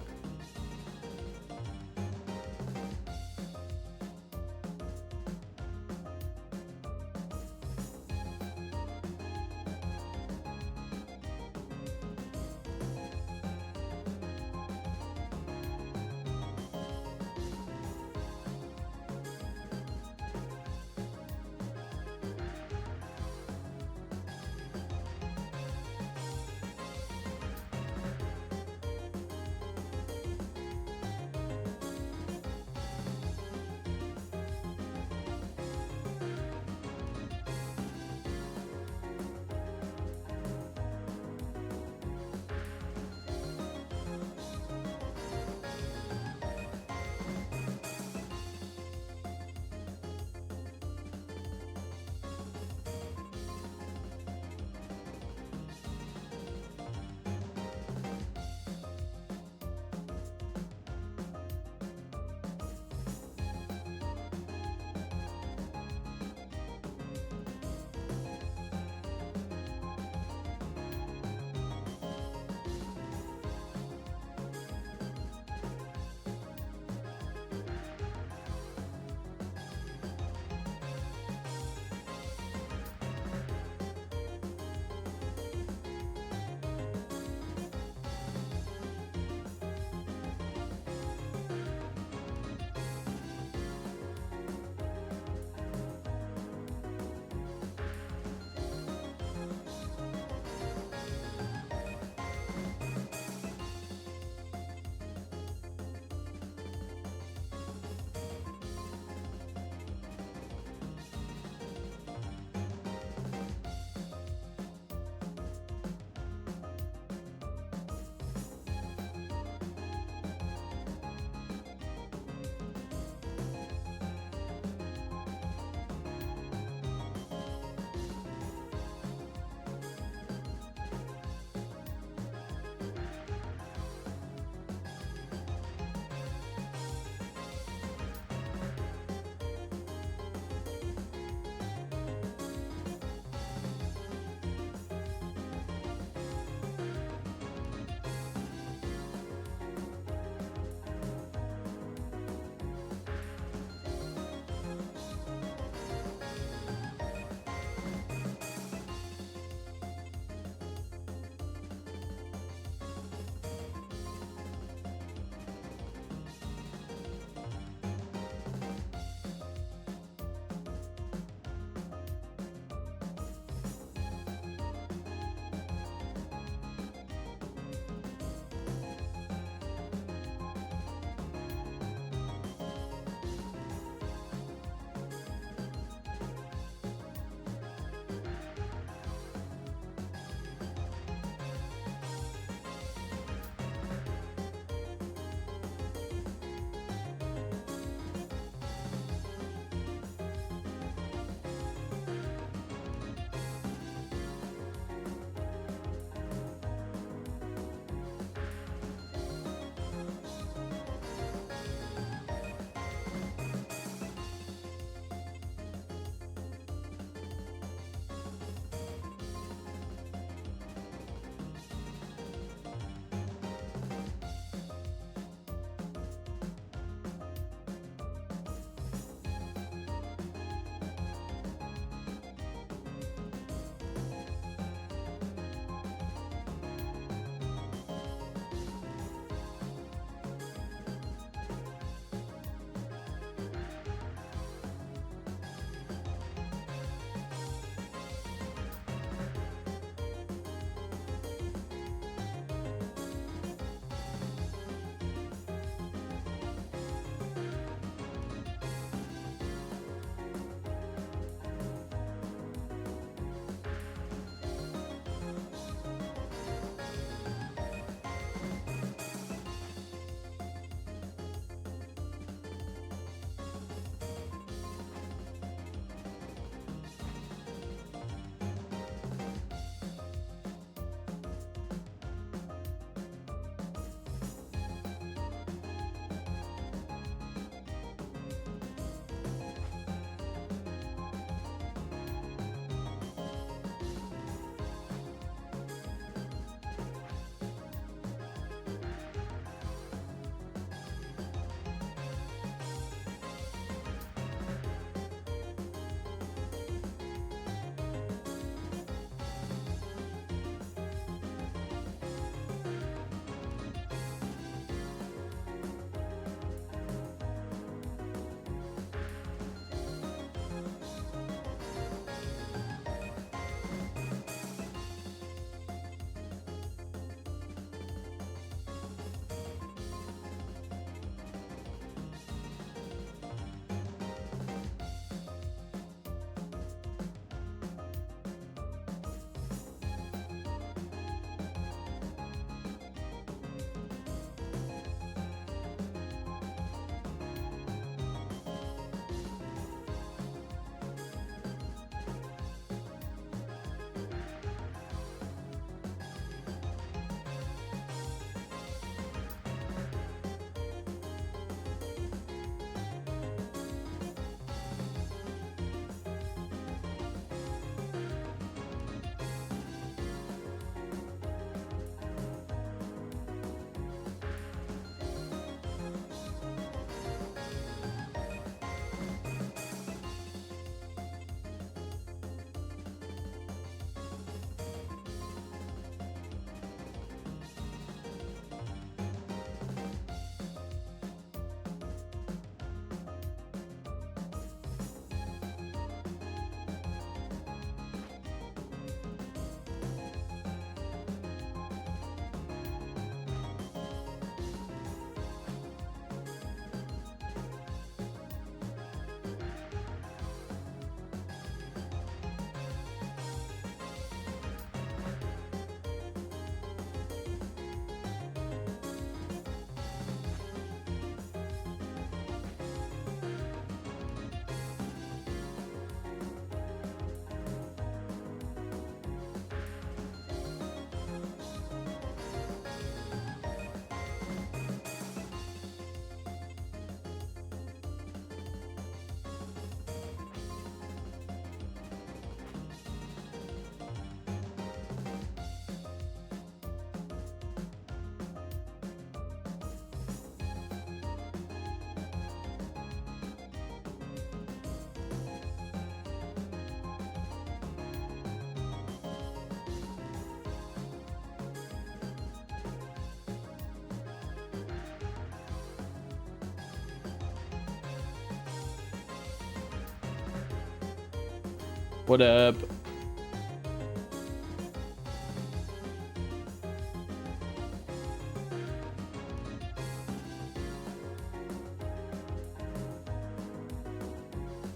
What up?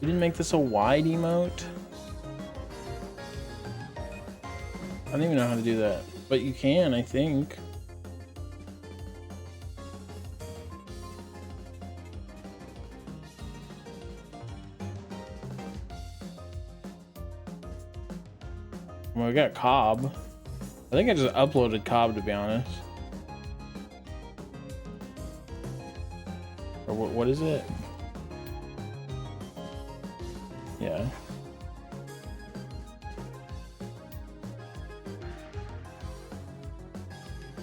You didn't make this a wide emote? I don't even know how to do that, but you can, I think. Well, we got Cobb. I think I just uploaded Cobb, to be honest. Or what is it? Yeah.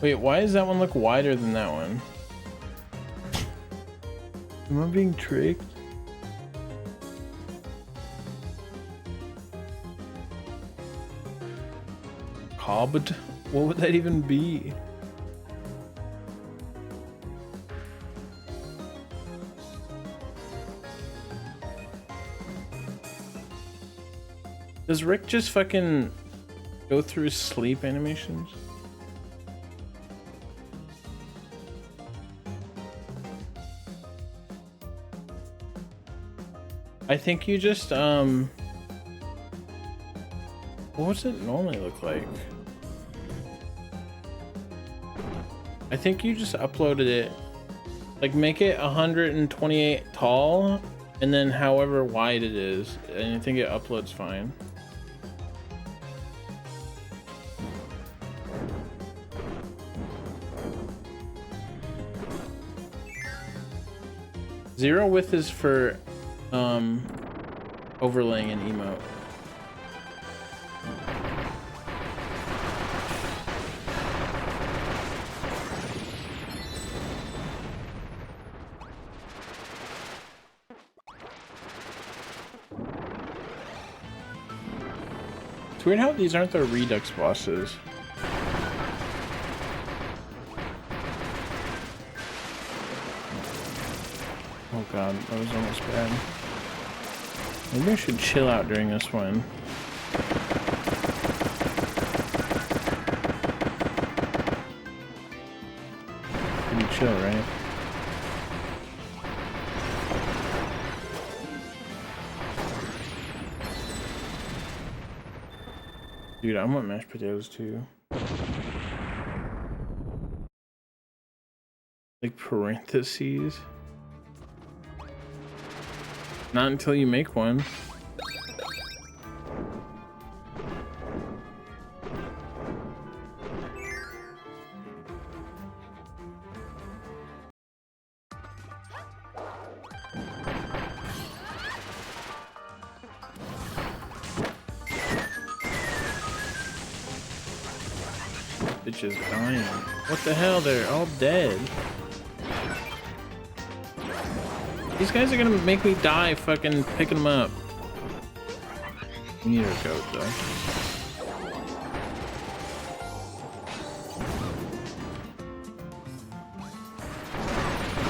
Wait, why does that one look wider than that one? Am I being tricked? Cobbed? What would that even be? Does Rick just fucking go through his sleep animations? I think you just, what does it normally look like? I think you just uploaded it, like make it 128 tall, and then however wide it is, and I think it uploads fine. Zero width is for overlaying an emote. It's weird how these aren't the Redux bosses. Oh god, that was almost bad. Maybe I should chill out during this one. Pretty chill, right? Dude, I want mashed potatoes too. Like parentheses. Not until you make one. Bitch is dying. What the hell? They're all dead. These guys are gonna make me die fucking picking them up. We need our goat though.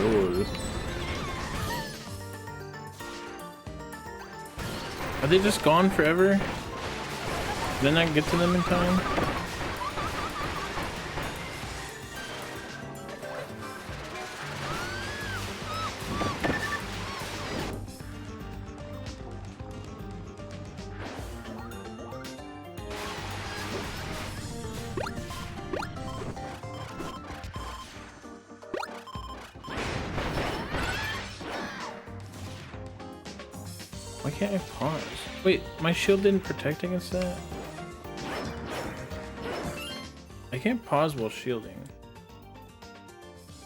Lord. Are they just gone forever? Didn't I get to them in time? Why can't I pause? Wait, my shield didn't protect against that? I can't pause while shielding.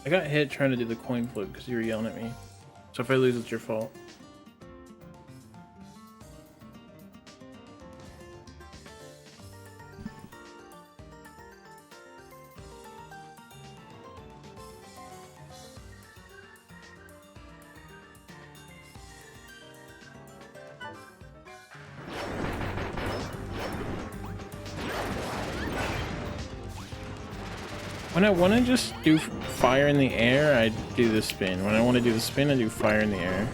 I got hit trying to do the coin flip because you were yelling at me. So if I lose, it's your fault. When I want to just do fire in the air, I do the spin. When I want to do the spin, I do fire in the air.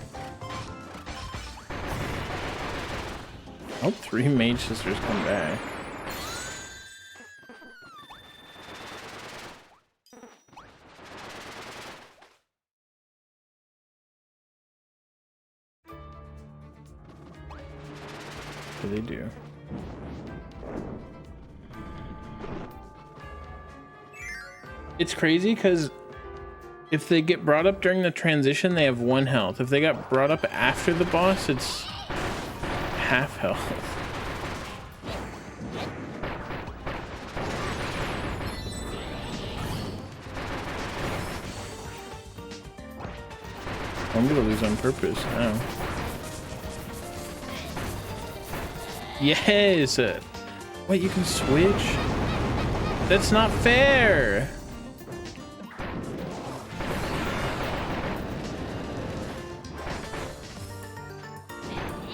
I hope 3 mage sisters come back. What do they do? It's crazy because if they get brought up during the transition, they have 1 health. If they got brought up after the boss, it's half health. I'm gonna lose on purpose now. Yes! Wait, you can switch? That's not fair!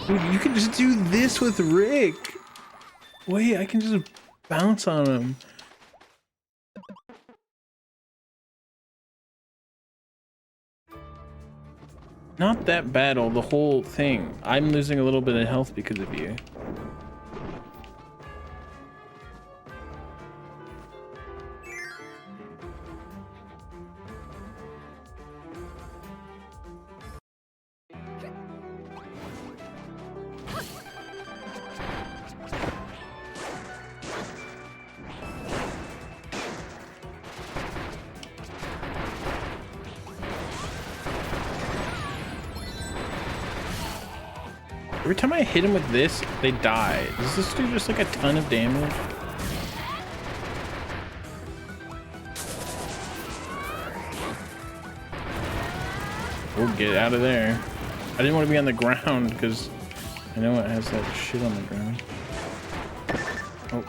Dude, you can just do this with Rick. Wait, I can just bounce on him. Not that battle, the whole thing. I'm losing a little bit of health because of you. Every time I hit him with this, they die. Does this do just like a ton of damage? We'll get out of there. I didn't want to be on the ground because I know it has that shit on the ground. Oh.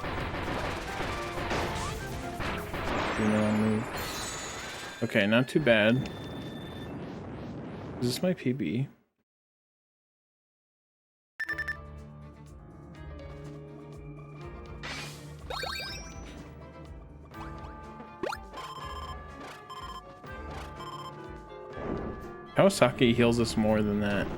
Do not move. Okay, not too bad. Is this my PB? Kawasaki heals us more than that.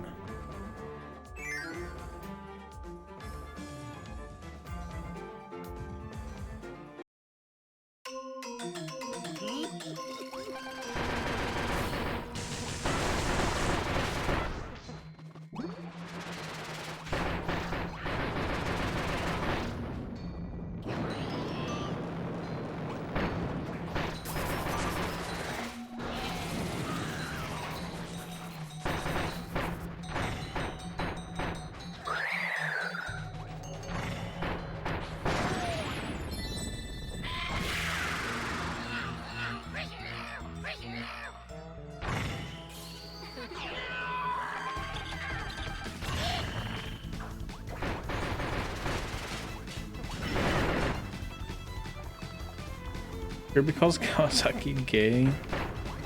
Kirby calls Kawasaki gay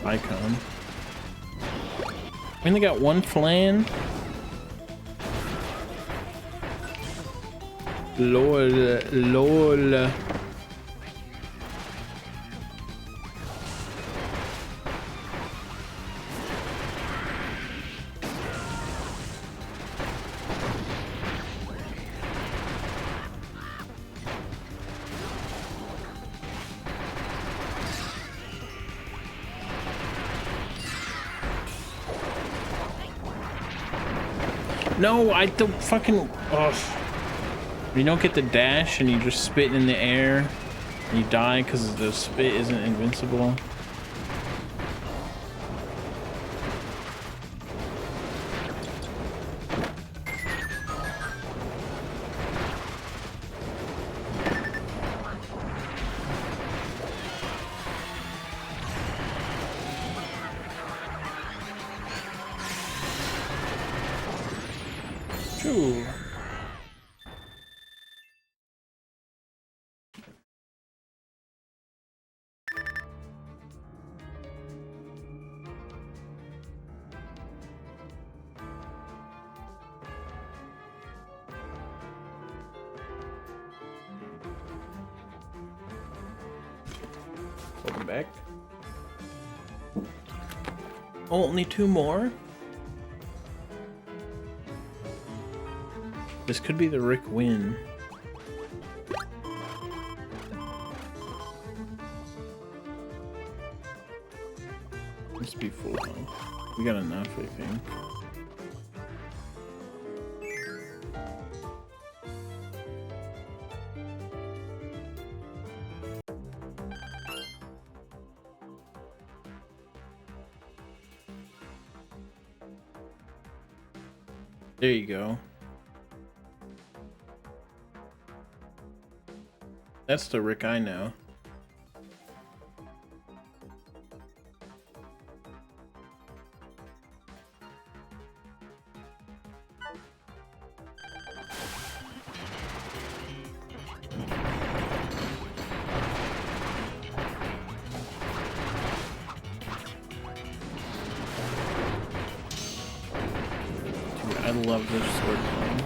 icon. We only got 1 flan. Lol, lol. No, I don't fucking. Ugh. You don't get the dash and you just spit in the air and you die because the spit isn't invincible. Choo. Welcome back. Only 2 more. This could be the Rick win. Must be full health. We got enough, I think. There you go. That's the Rick I know. I love this sword playing.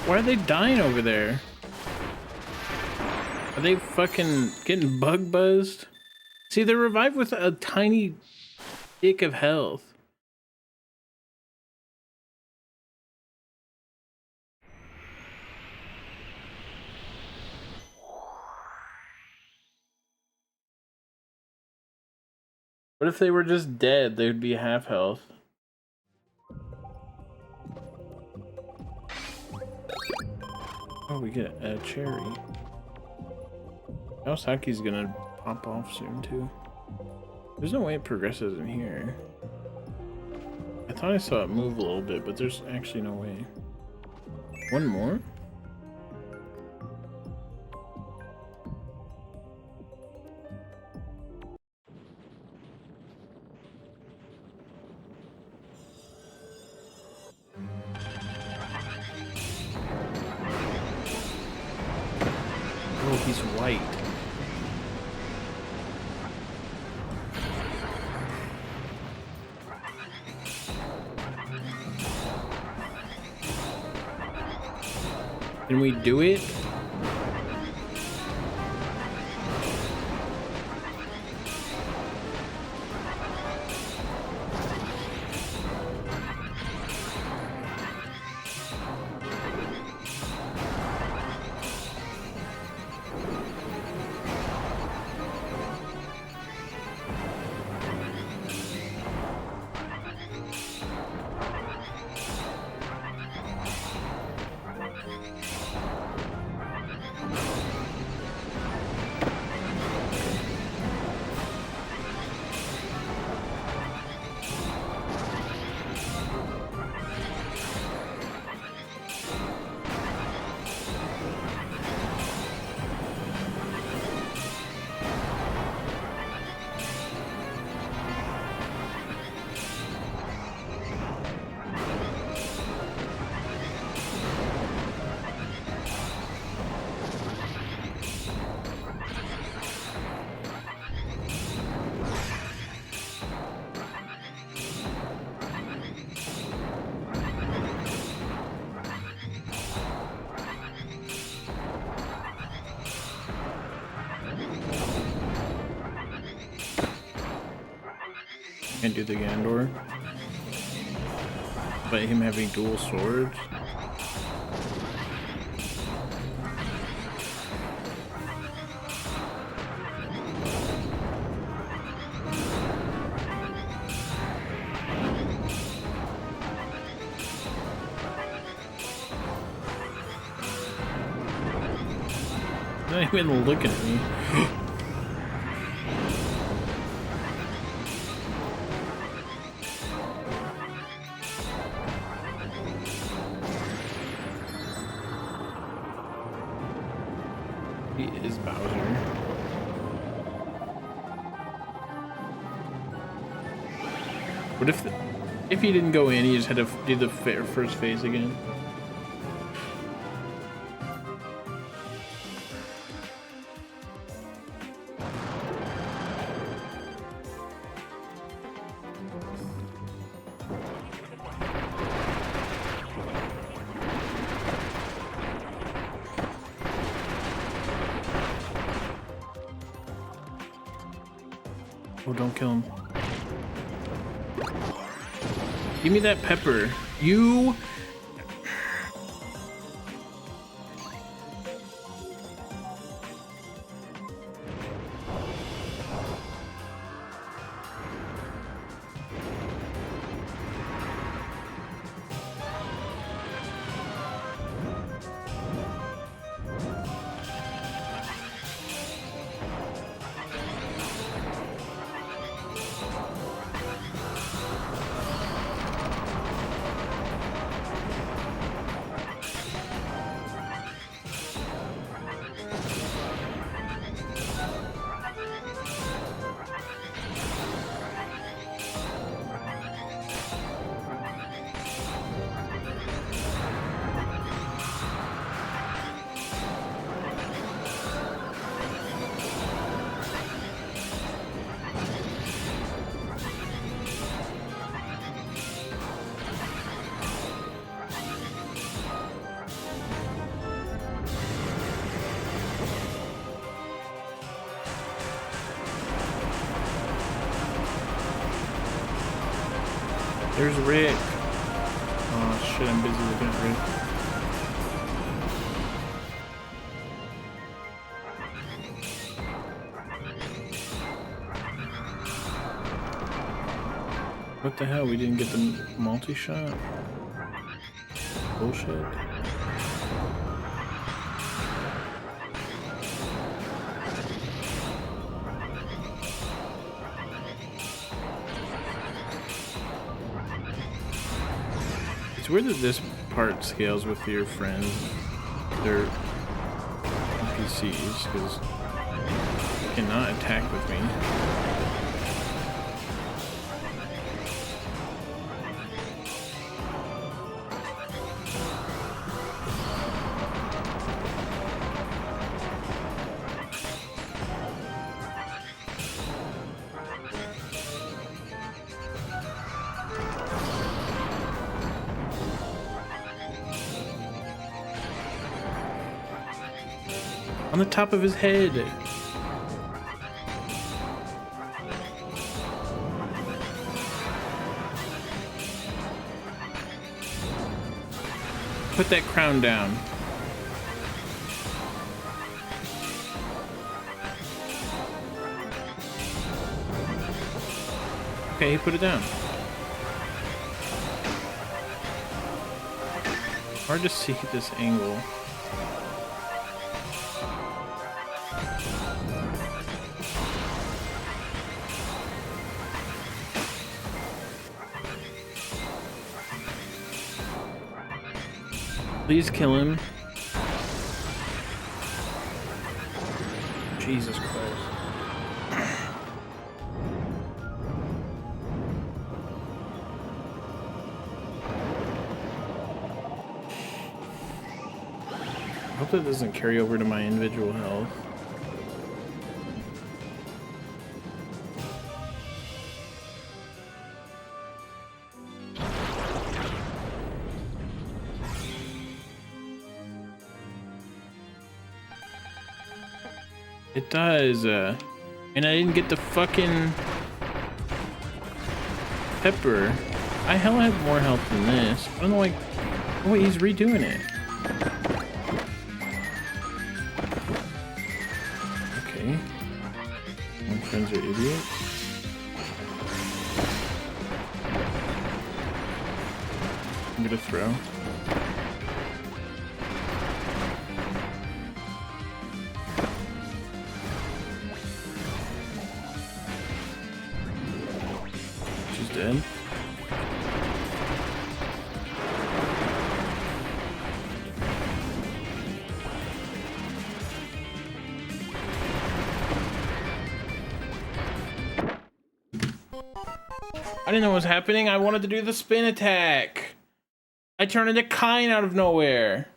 Why are they dying over there? Are they fucking getting bug buzzed? See, they're revived with a tiny dick of health. What if they were just dead? They would be half health. Oh, we get a cherry. Kawasaki's gonna pop off soon too. There's no way it progresses in here. I thought I saw it move a little bit, but there's actually no way. One more? Oh, he's white. Can we do it? Can't do the Gandor. But him having dual swords. Not even looking at me. He is Bowser. What if he didn't go in, he just had to do the first phase again? Oh, don't kill him. Give me that pepper. You... There's Rick. Oh shit, I'm busy looking at Rick. What the hell? We didn't get the multi-shot? Bullshit. It's weird that this part scales with your friends. They're NPCs, because they cannot attack with me. On the top of his head. Put that crown down. Okay, he put it down. Hard to see this angle. Please kill him. Jesus Christ. I hope that doesn't carry over to my individual health. It does, and I didn't get the fucking pepper. I hell have more health than this. I don't know, like, oh wait, he's redoing it. Okay. My friends are idiots. I'm gonna throw. Dead. I didn't know what was happening. I wanted to do the spin attack. I turned into Kine out of nowhere.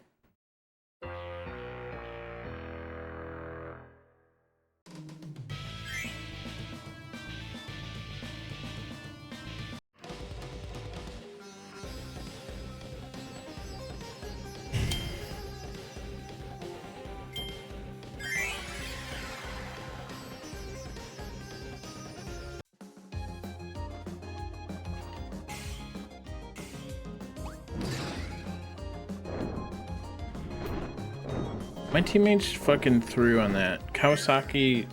My teammates fucking threw on that. Kawasaki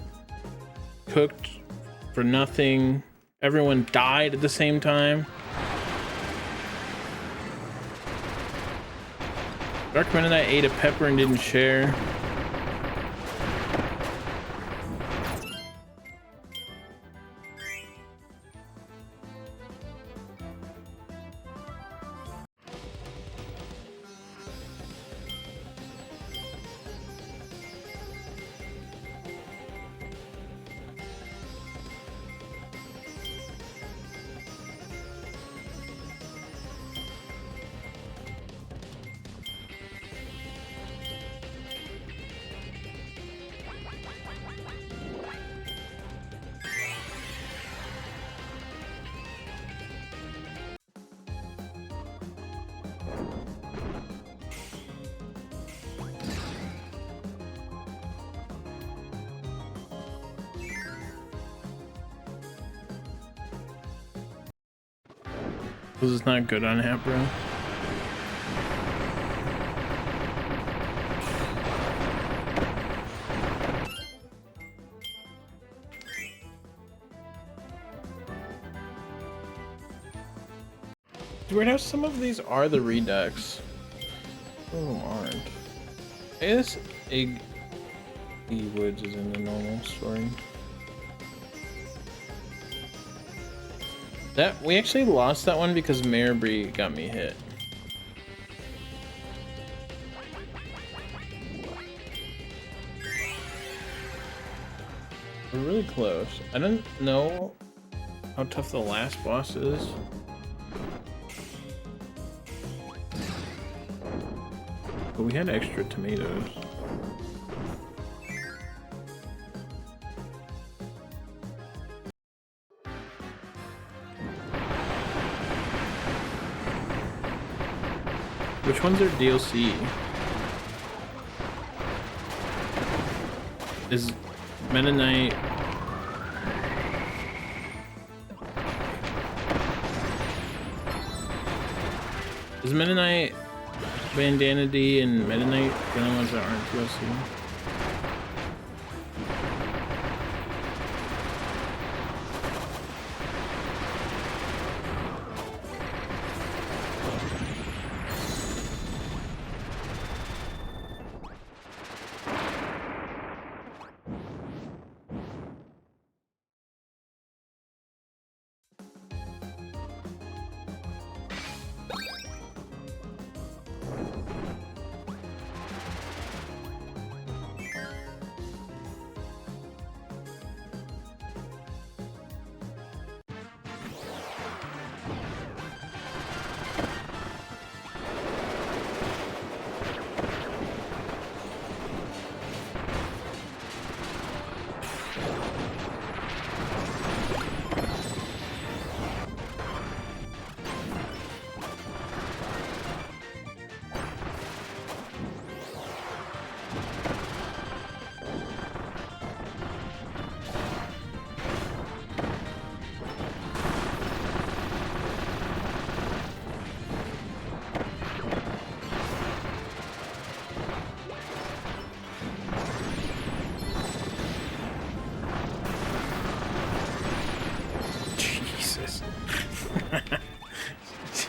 cooked for nothing. Everyone died at the same time. Dark Mennonite ate a pepper and didn't share. This is not good on hat, bro. It's weird how some of these are the redux. Some of them aren't. Hey, this Egg Woods is in the normal story. That we actually lost that one because Maribri got me hit. We're really close. I don't know how tough the last boss is. But we had extra tomatoes. Which ones are DLC? Is Mennonite... Is Mennonite, Bandanity, and Mennonite the only ones that aren't DLC?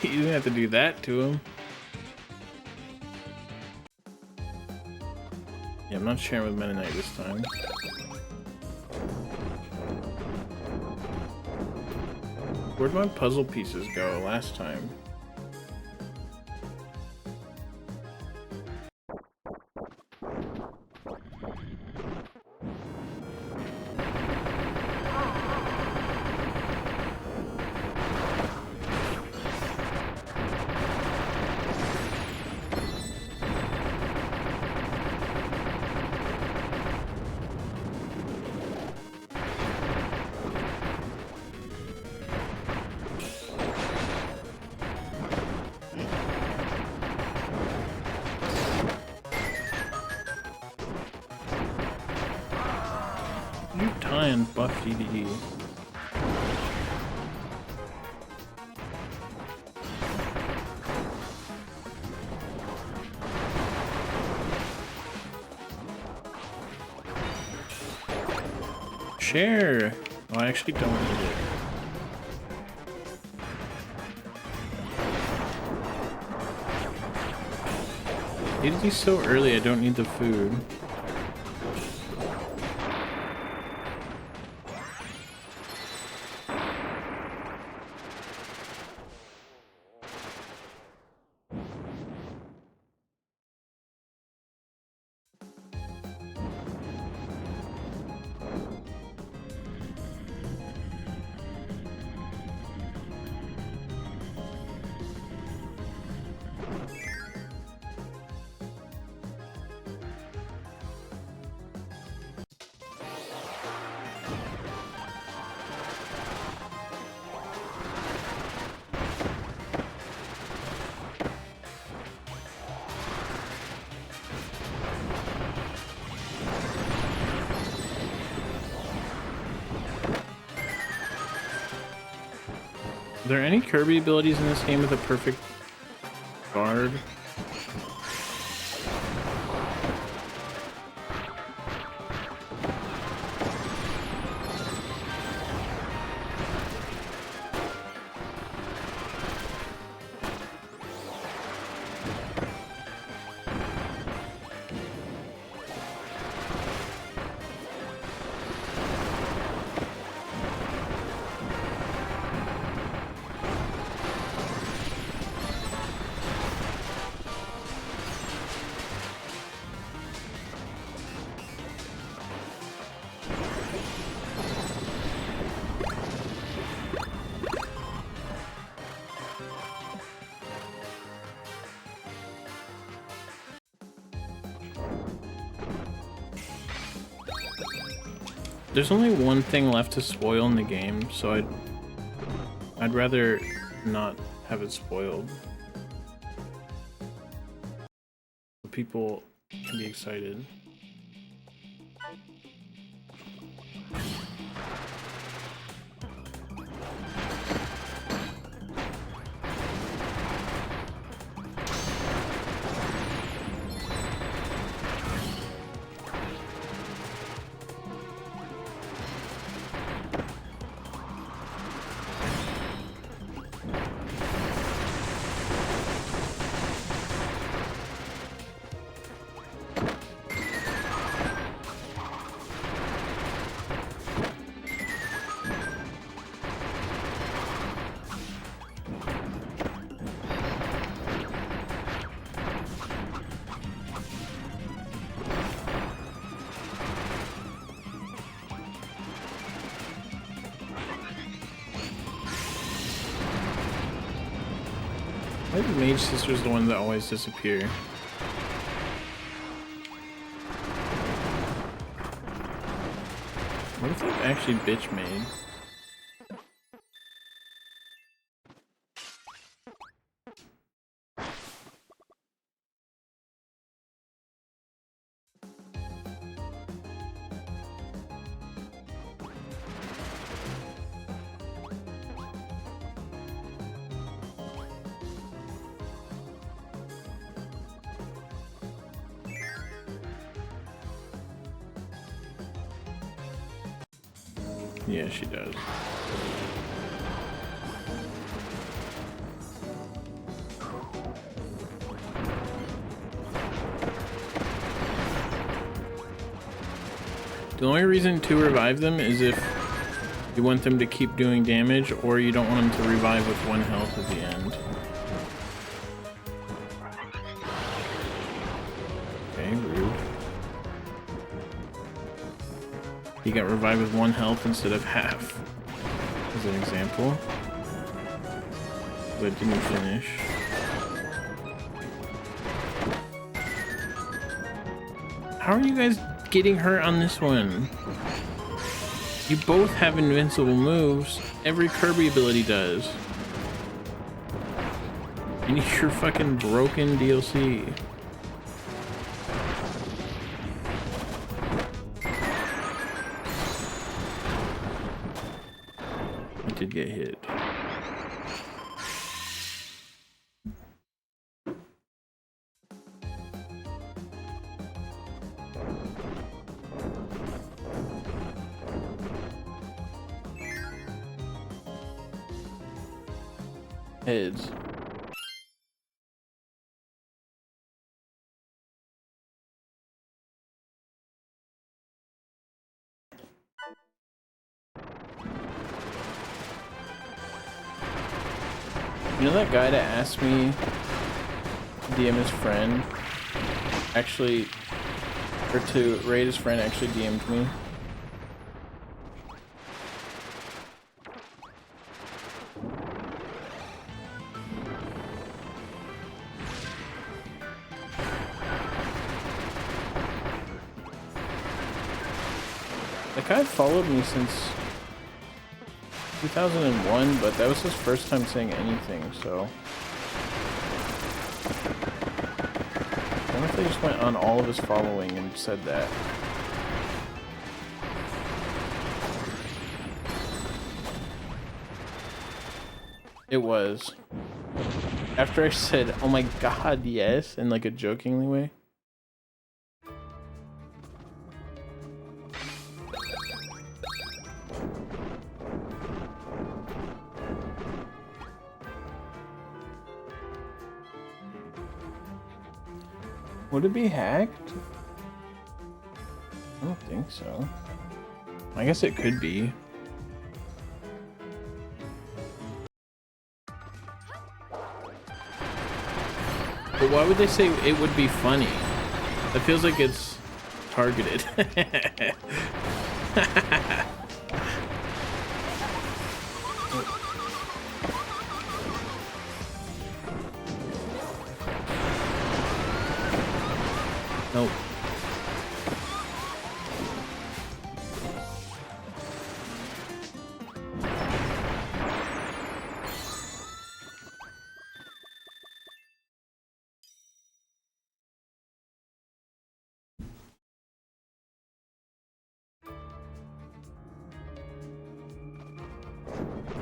You didn't have to do that to him. Yeah, I'm not sharing with Mennonite this time. Where'd my puzzle pieces go last time? high on buff DDE. Share! Oh, I actually don't need it. It is so early, I don't need the food. Are there any Kirby abilities in this game with a perfect guard? There's only one thing left to spoil in the game, so I'd rather not have it spoiled. So people can be excited. Why is Mage Sister's the one that always disappear? What if they're actually bitch made? Yeah, she does. The only reason to revive them is if you want them to keep doing damage, or you don't want them to revive with 1 health at the end. Okay, rude. You got revived with 1 health instead of half, as an example. But didn't finish. How are you guys getting hurt on this one? You both have invincible moves. Every Kirby ability does. And you're fucking broken DLC. did get hit. Heads. You know that guy that asked me to DM his friend? Actually, or to raid his friend actually DM'd me. That guy followed me since 2001, but that was his first time saying anything, so I wonder if they just went on all of his following and said that. It was. After I said, oh my god, yes, in like a jokingly way. Would it be hacked? I don't think so. I guess it could be. But why would they say it would be funny? That feels like it's targeted. Nope.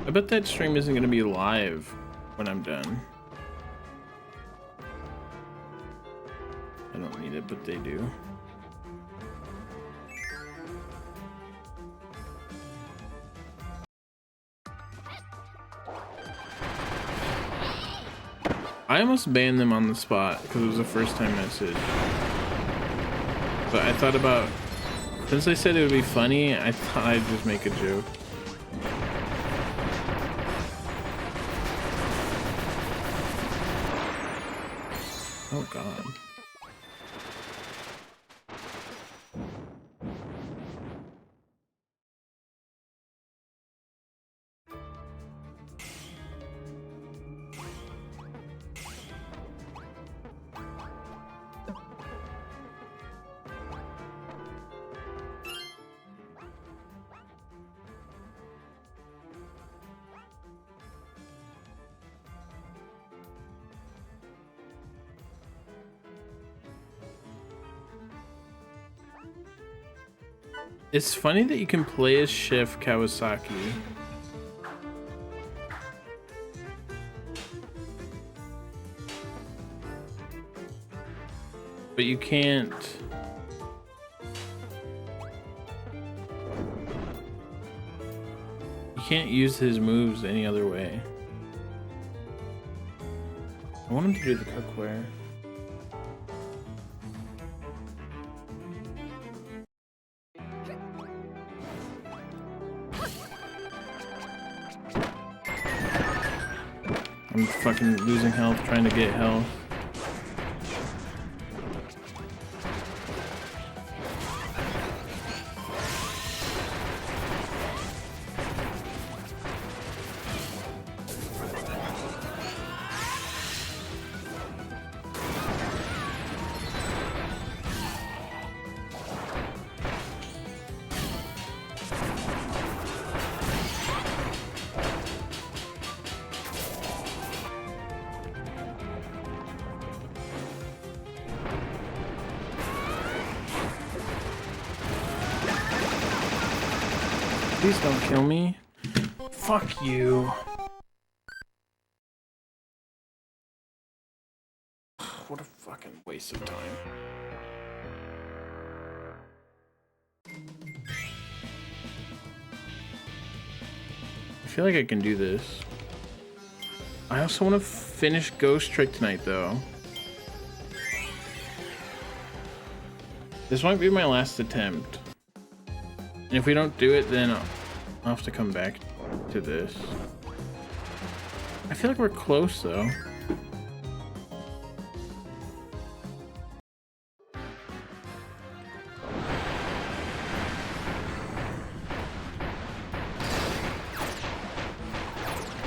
I bet that stream isn't going to be live when I'm done. I don't need it, but they do. I almost banned them on the spot because it was a first time message. But I thought about, since I said it would be funny, I thought I'd just make a joke. Oh god. It's funny that you can play as Chef Kawasaki. But you can't... You can't use his moves any other way. I want him to do the cookware. I'm fucking losing health trying to get health. Please don't kill me. Fuck you. What a fucking waste of time. I feel like I can do this. I also want to finish Ghost Trick tonight, though. This might be my last attempt. And if we don't do it, then I'll have to come back to this. I feel like we're close, though.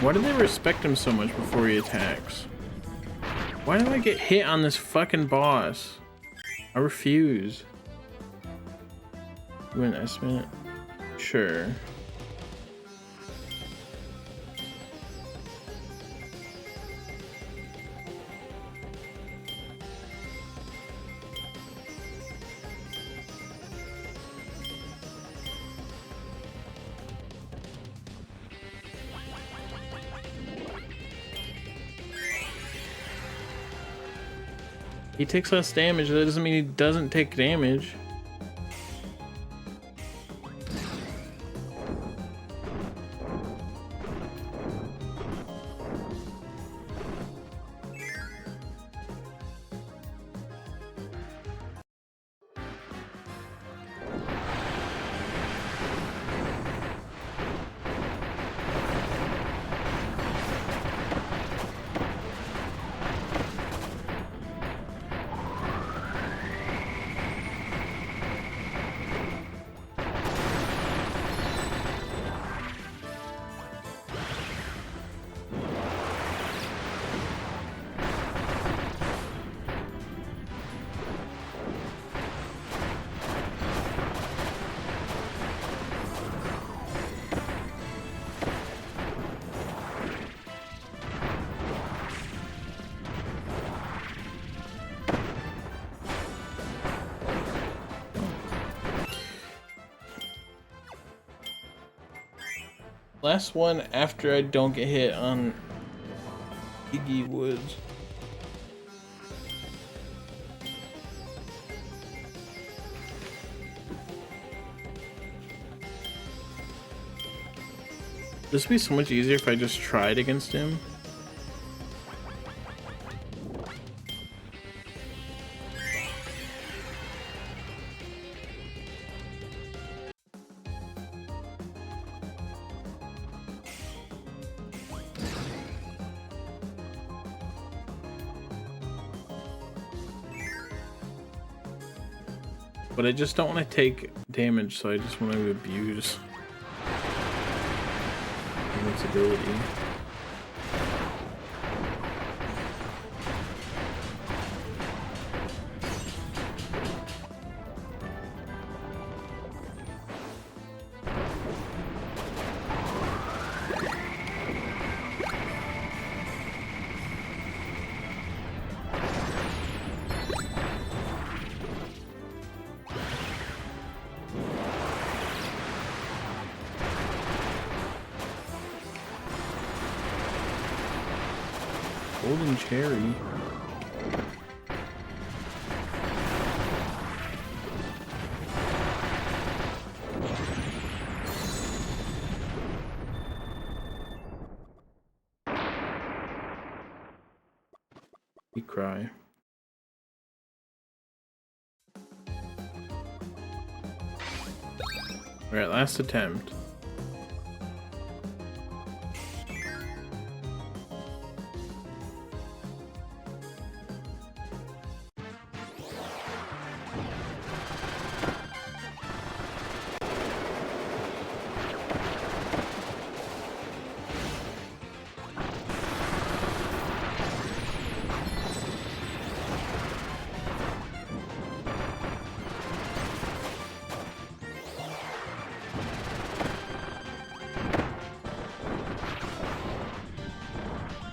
Why do they respect him so much before he attacks? Why do I get hit on this fucking boss? I refuse. Do an estimate? Sure. He takes less damage. That doesn't mean he doesn't take damage. Last one after I don't get hit on Iggy Woods. This would be so much easier if I just tried against him. But I just don't want to take damage, so I just want to abuse invincibility. Golden cherry. You cry. All right, last attempt.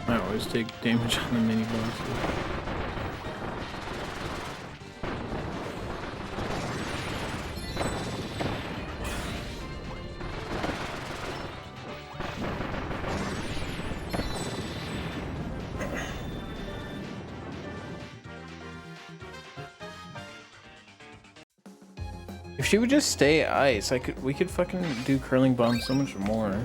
I always take damage on the mini bosses. If she would just stay ice, we could fucking do curling bomb so much more.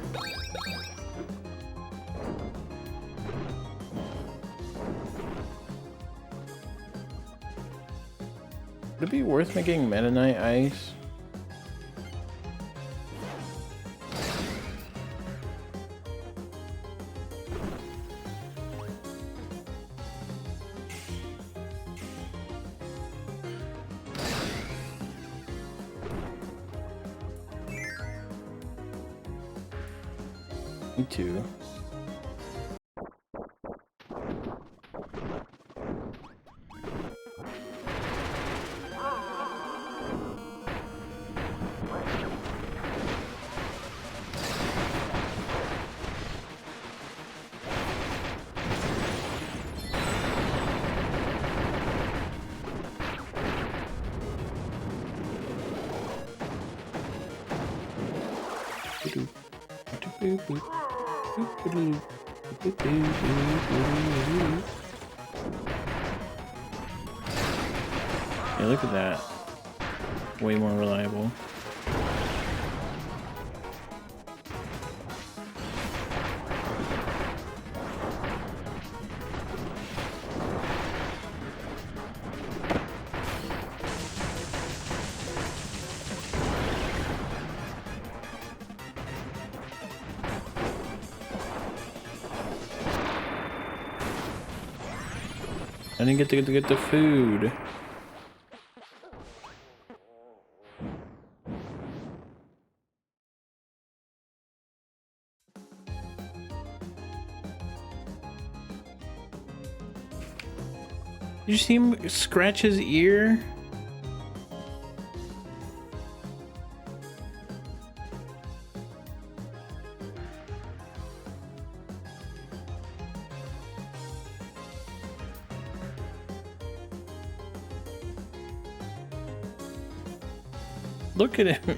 Would it be worth making Meta Knight ice? Me too. Yeah, look at that. Way more reliable. I didn't get to get the food. Did you see him scratch his ear? Look at him.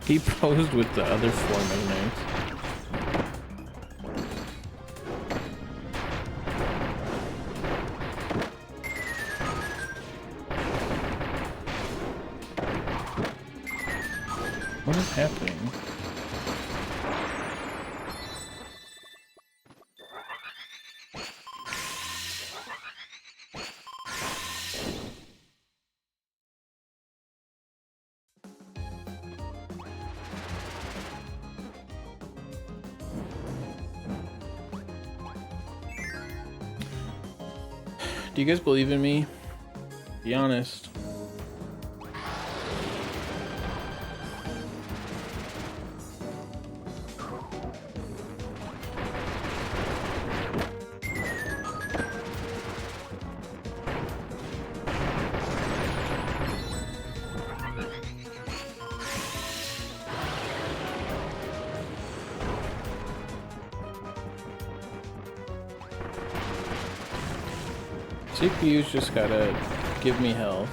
He posed with the other form of knights. What is happening? Do you guys believe in me? Be honest. CPU's just gotta give me health.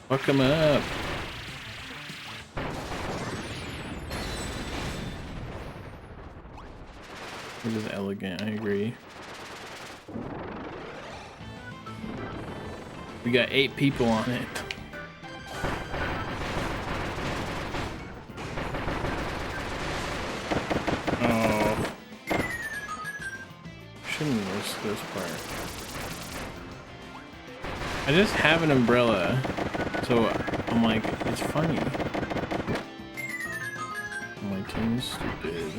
Fuck him up. It is elegant, I agree. We got 8 people on it. Oh. Shouldn't risk this part. I just have an umbrella. So I'm like, it's funny. My team's stupid.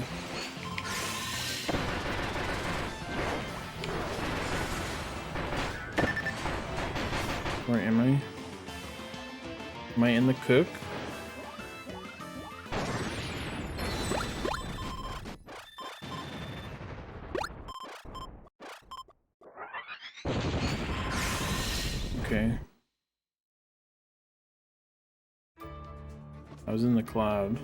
Where am I? Am I in the cook? Okay. I was in the cloud.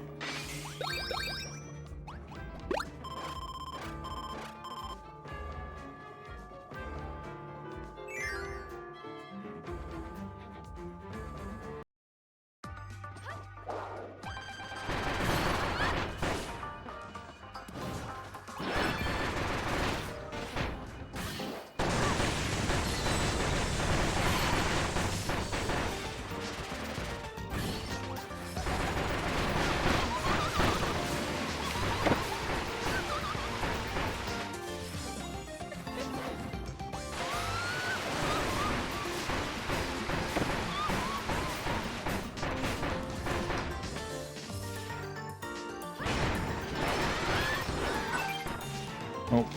Oh.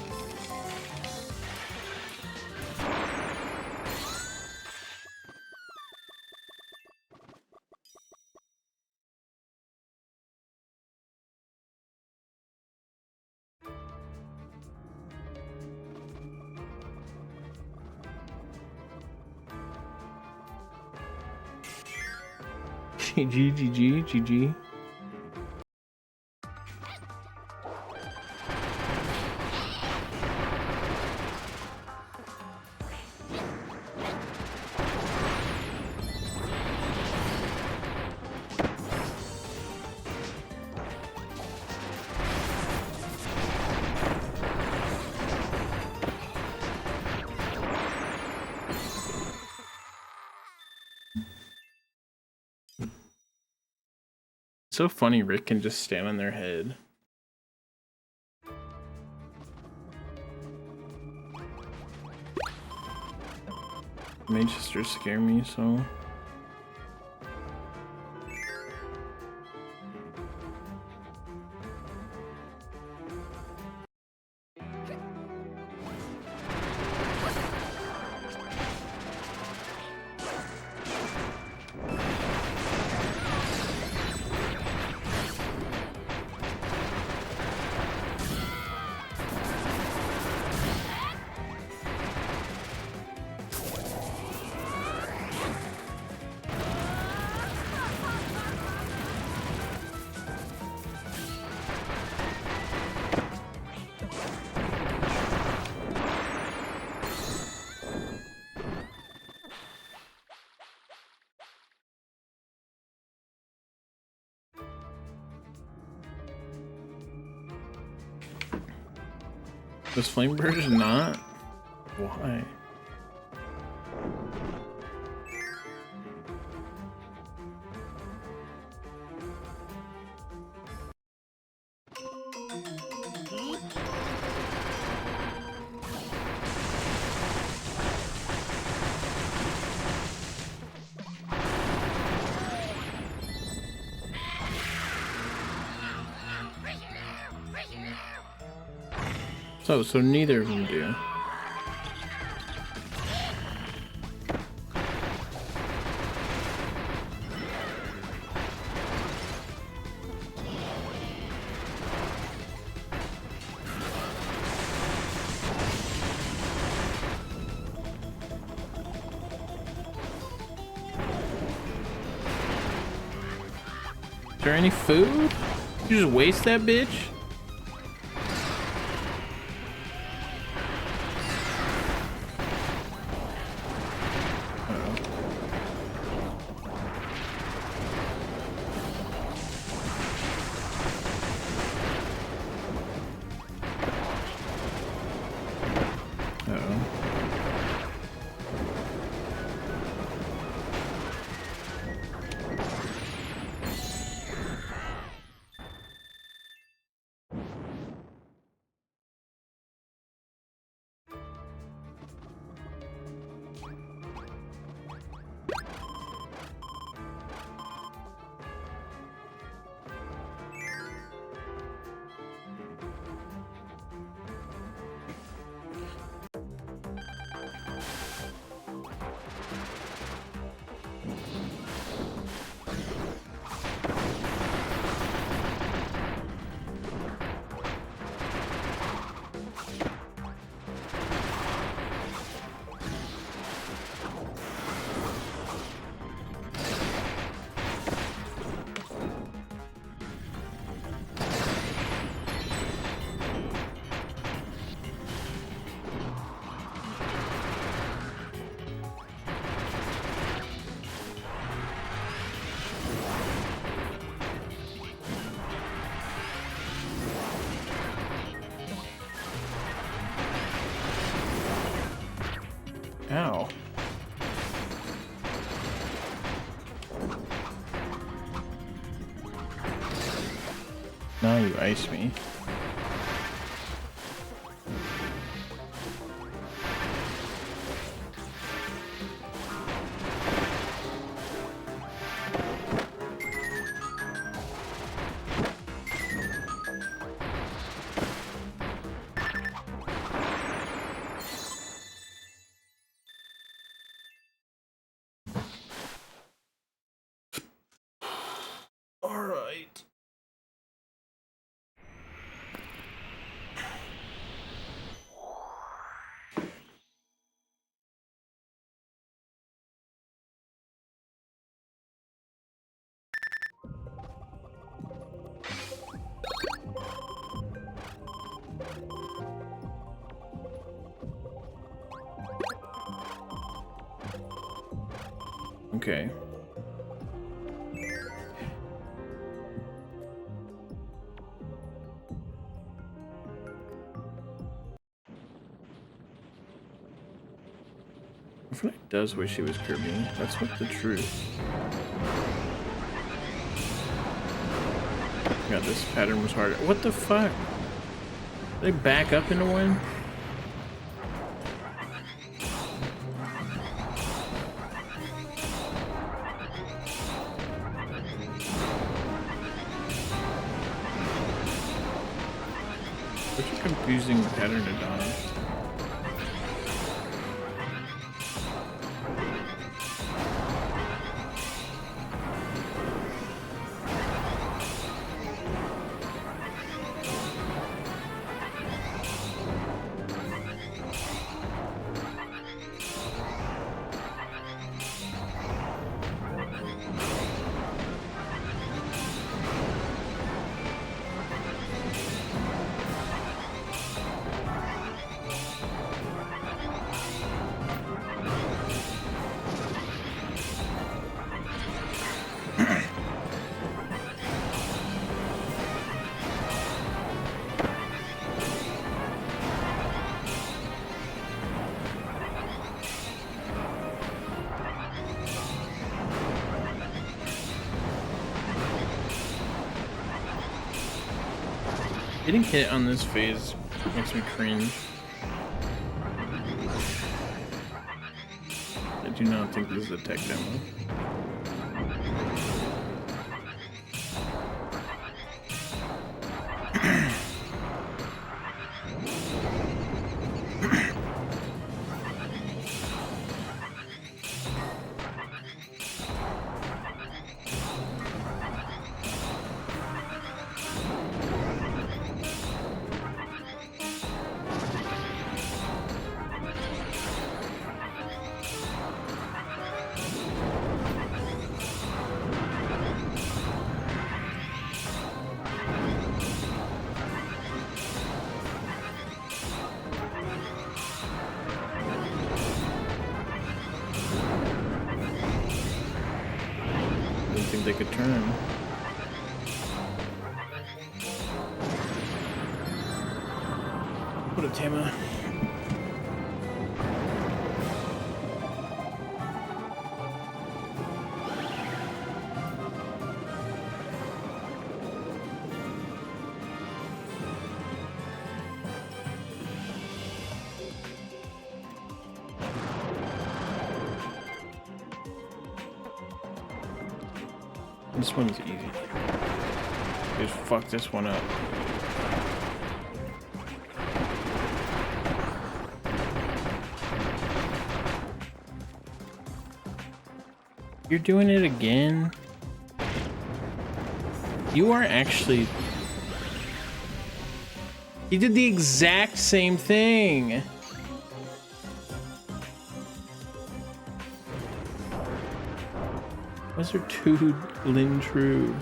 GG. So funny, Rick can just stand on their head. Manchester scare me so. Does Flame Burst not? Why? So neither of them do. Is there any food? You just waste that bitch? Ow. Now you ice me. All right. Okay. Fortnite does wish he was Kirby. That's what the truth. God, this pattern was harder. What the fuck? Did they back up into one? Such a confusing pattern to dodge. Getting hit on this phase makes me cringe. I do not think this is a tech demo. they could turn. What up, Tama? This one's easy. Just fuck this one up. You're doing it again? You are actually... He did the exact same thing. Those are two Lin True.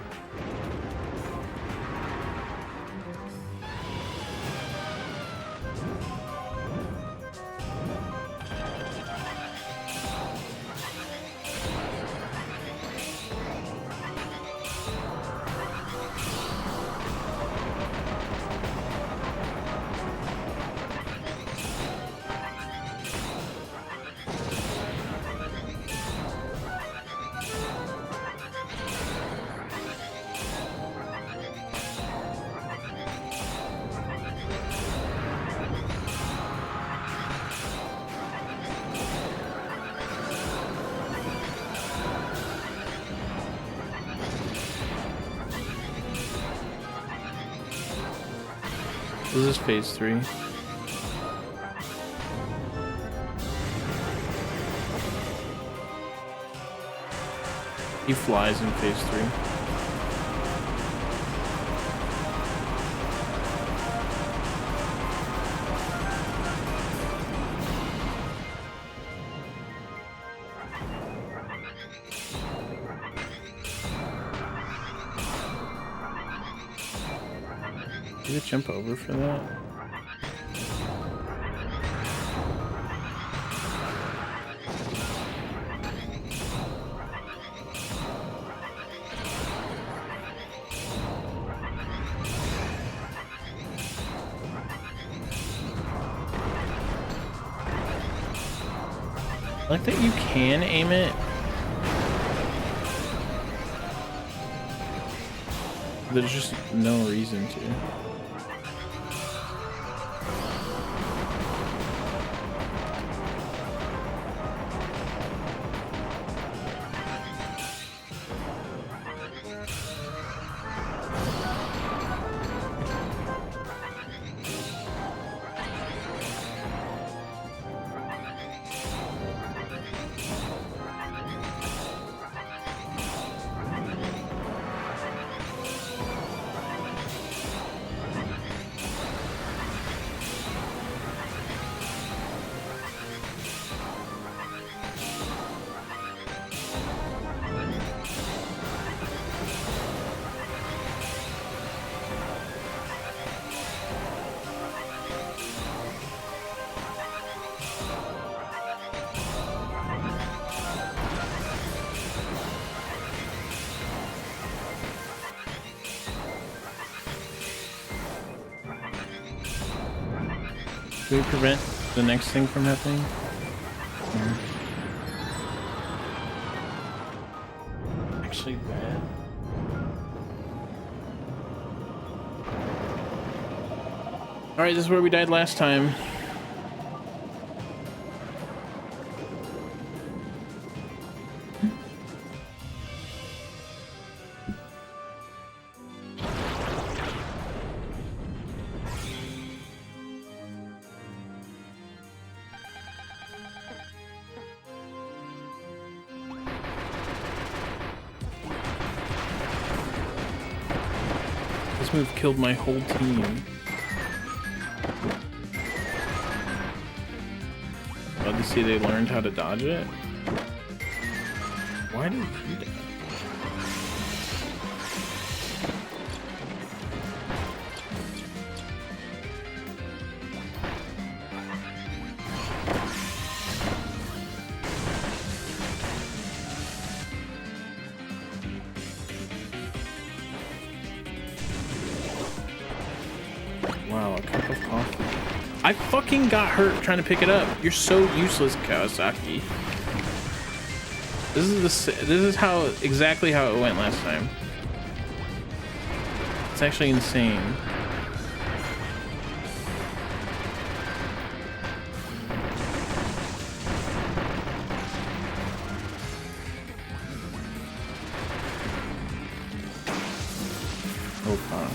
This is phase 3. He flies in phase 3. Did it jump over for that? I like that you can aim it. There's just no reason to. Do we prevent the next thing from happening? Yeah. Actually bad. Alright, this is where we died last time. This move killed my whole team. Glad to see they learned how to dodge it. Why did he die? I fucking got hurt trying to pick it up. You're so useless, Kawasaki. This is how exactly how it went last time. It's actually insane. Oh gosh.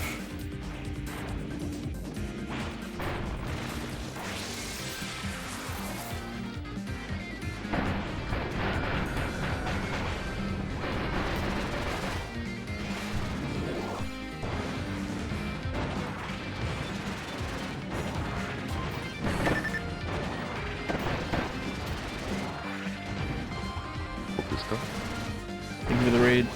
Thank you for the raid.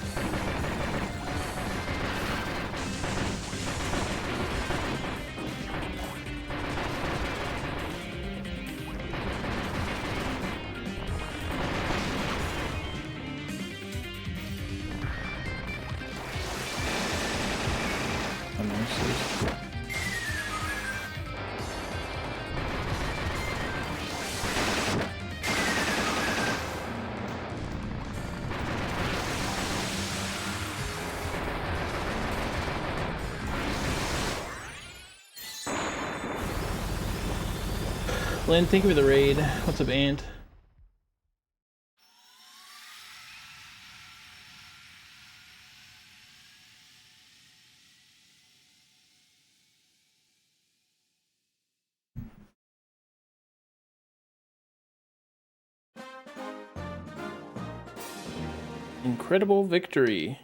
Lynn, thank you for the raid. What's up, Ant? Incredible victory.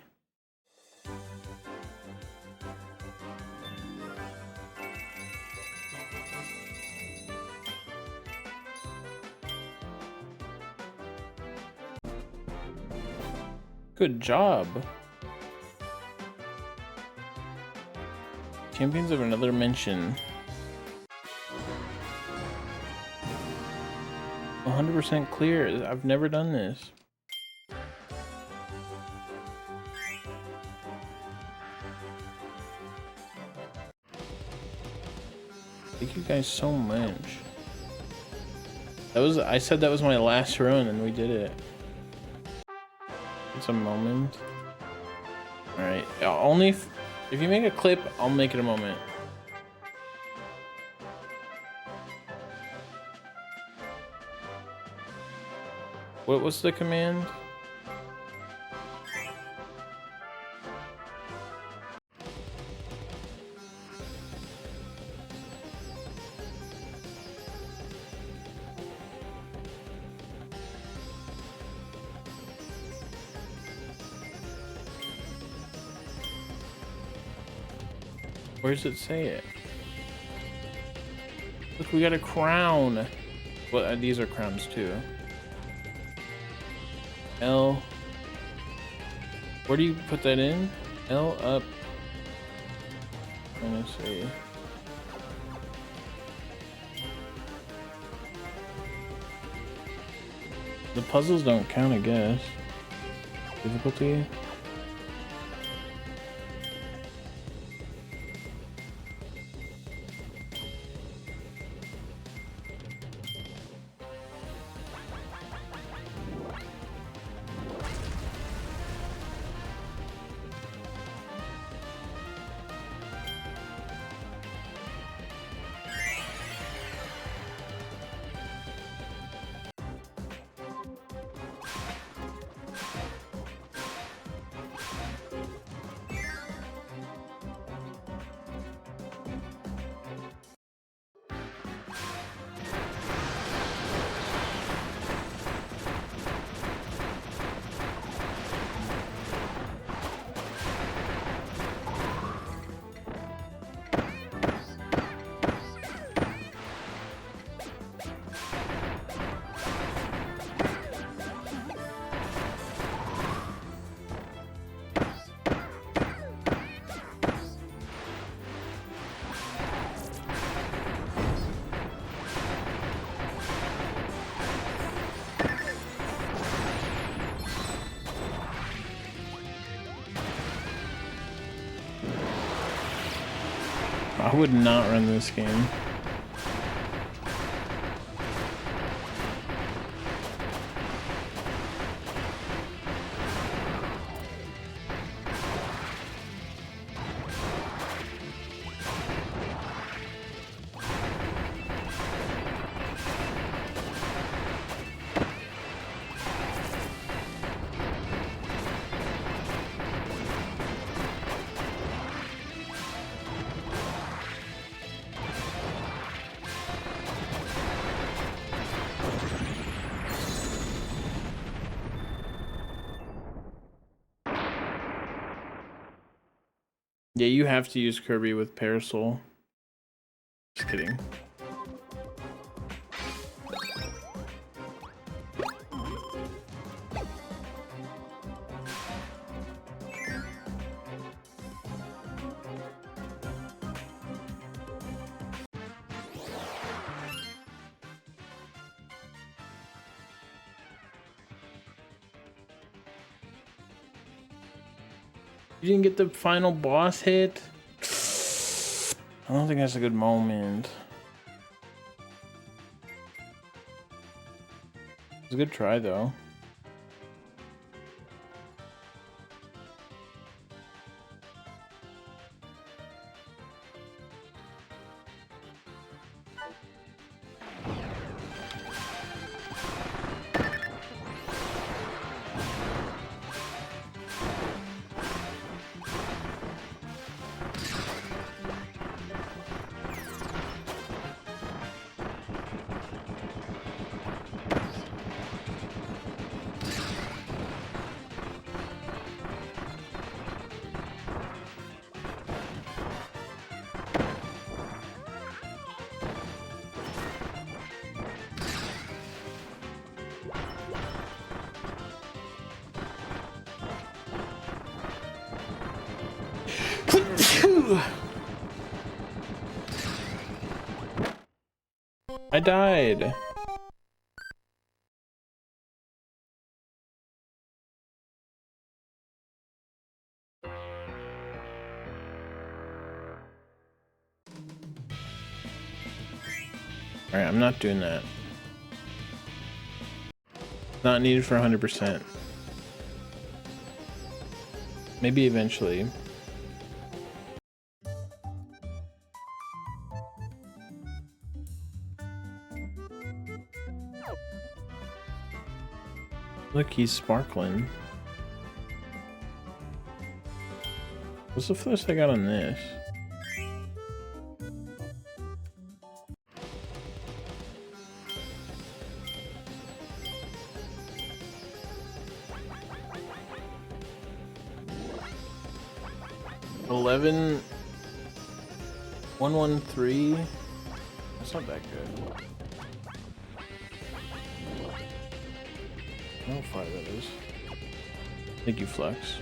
Good job. Champions of another mention. 100% clear. I've never done this. Thank you guys so much. I said that was my last run and we did it. It's a moment. All right. Only if you make a clip, I'll make it a moment. What was the command? Where does it say it? Look, we got a crown. Well, these are crowns too. L. Where do you put that in? L up. Let me see. The puzzles don't count, I guess. Difficulty. I would not run this game. Yeah, you have to use Kirby with Parasol. Just kidding. You didn't get the final boss hit? I don't think that's a good moment. It's a good try, though. I died. Alright, I'm not doing that. Not needed for 100%. Maybe eventually. Look, he's sparkling. What's the first I got on this? $11 113. That's not that good. I don't know how that is. Thank you, Flex.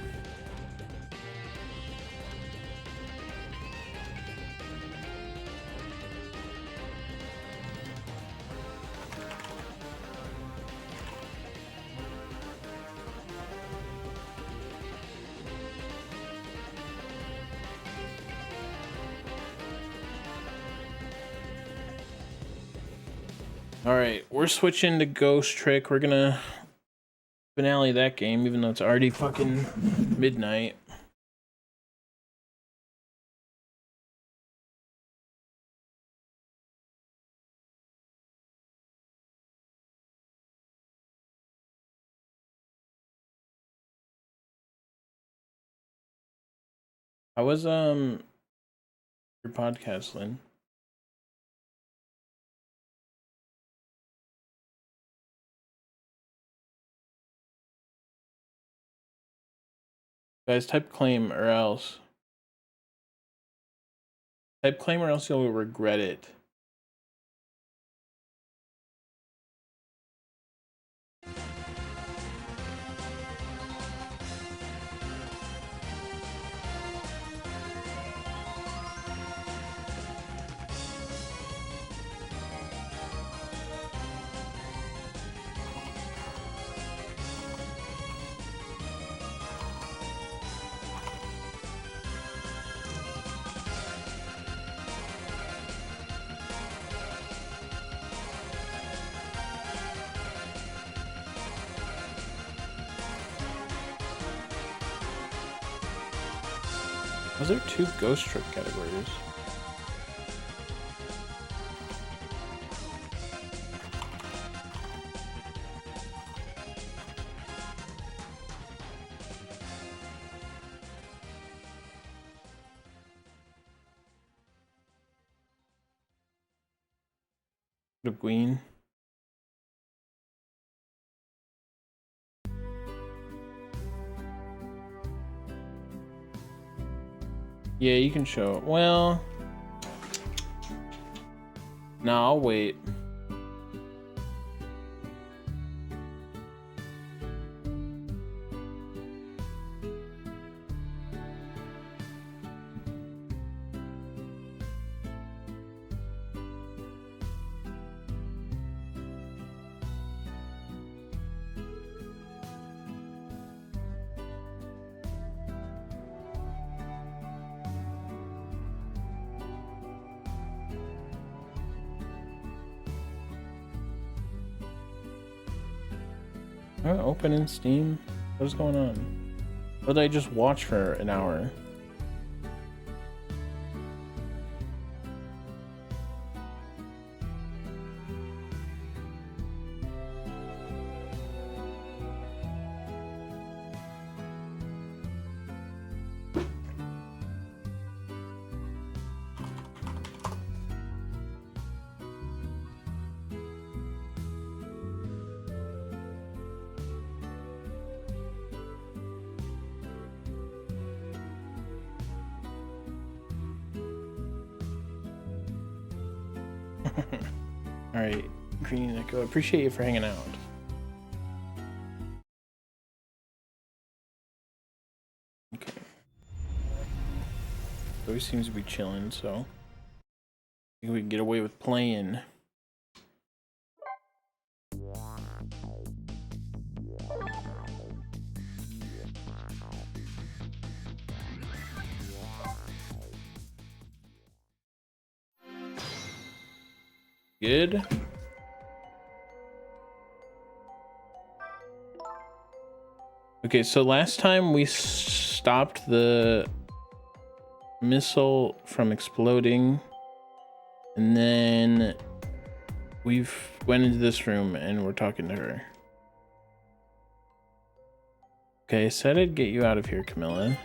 Alright, we're switching to Ghost Trick. We're gonna finale that game, even though it's already fucking midnight. How was your podcast, Lynn? Guys, type claim or else. Type claim or else you'll regret it. Was there 2 Ghost Trick categories? The Queen. Yeah, you can show. Well, no, I'll wait. Open in Steam? What's going on? Or did I just watch for an hour? Alright, Green Echo, appreciate you for hanging out. Okay. So he seems to be chilling, so I think we can get away with playing. Good. Okay, so last time we stopped the missile from exploding, and then we've went into this room and we're talking to her. Okay, I said I'd get you out of here, Camilla,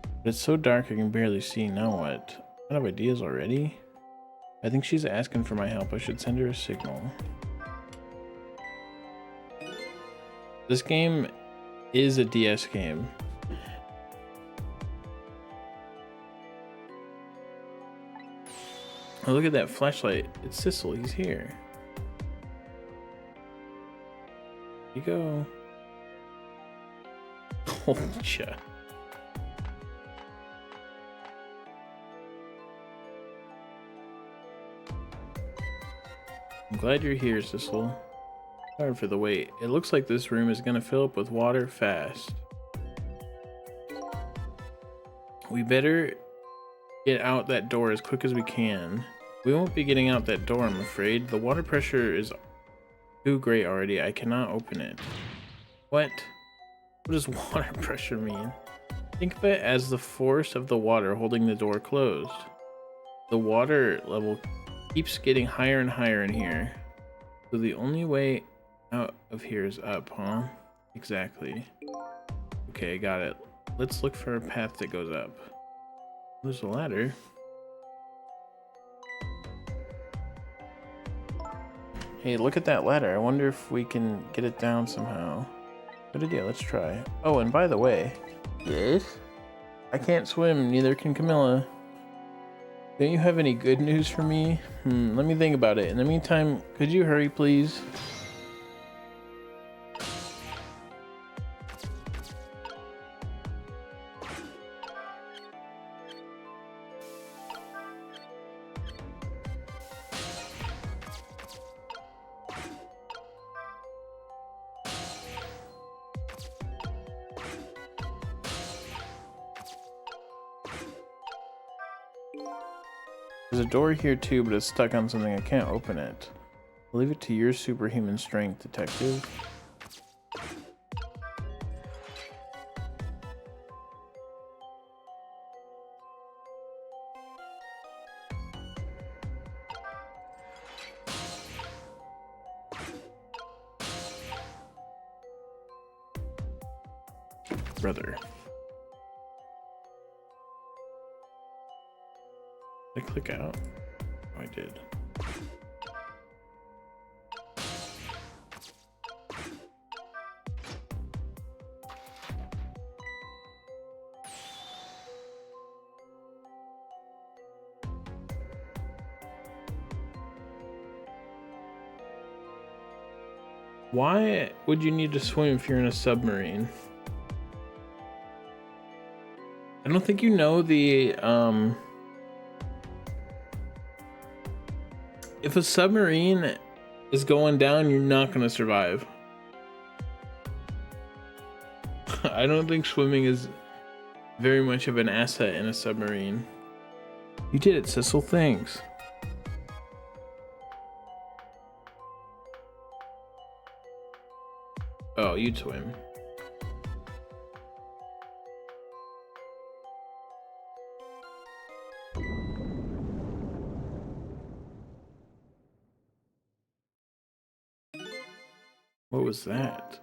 but it's so dark I can barely see. Now what? I have ideas already. I think she's asking for my help. I should send her a signal. This game is a DS game. Oh, look at that flashlight. It's Sissel. He's here. Here you go. Holy shit. I'm glad you're here, Sissel. Sorry for the wait. It looks like this room is gonna fill up with water fast. We better get out that door as quick as we can. We won't be getting out that door, I'm afraid. The water pressure is too great already. I cannot open it. What? What does water pressure mean? Think of it as the force of the water holding the door closed. The water level keeps getting higher and higher in here. So the only way out of here is up, huh? Exactly. Okay, got it. Let's look for a path that goes up. There's a ladder. Hey, look at that ladder. I wonder if we can get it down somehow. Good idea, let's try. Oh, and by the way, yes? I can't swim, neither can Camilla. Don't you have any good news for me? Let me think about it. In the meantime, could you hurry, please? There's a door here too, but it's stuck on something. I can't open it. I'll leave it to your superhuman strength, detective. Brother. Did I click out? Oh, I did. Why would you need to swim if you're in a submarine? I don't think you know the if a submarine is going down, you're not going to survive. I don't think swimming is very much of an asset in a submarine. You did it, Sissel. Thanks. Oh, you'd swim. What was that?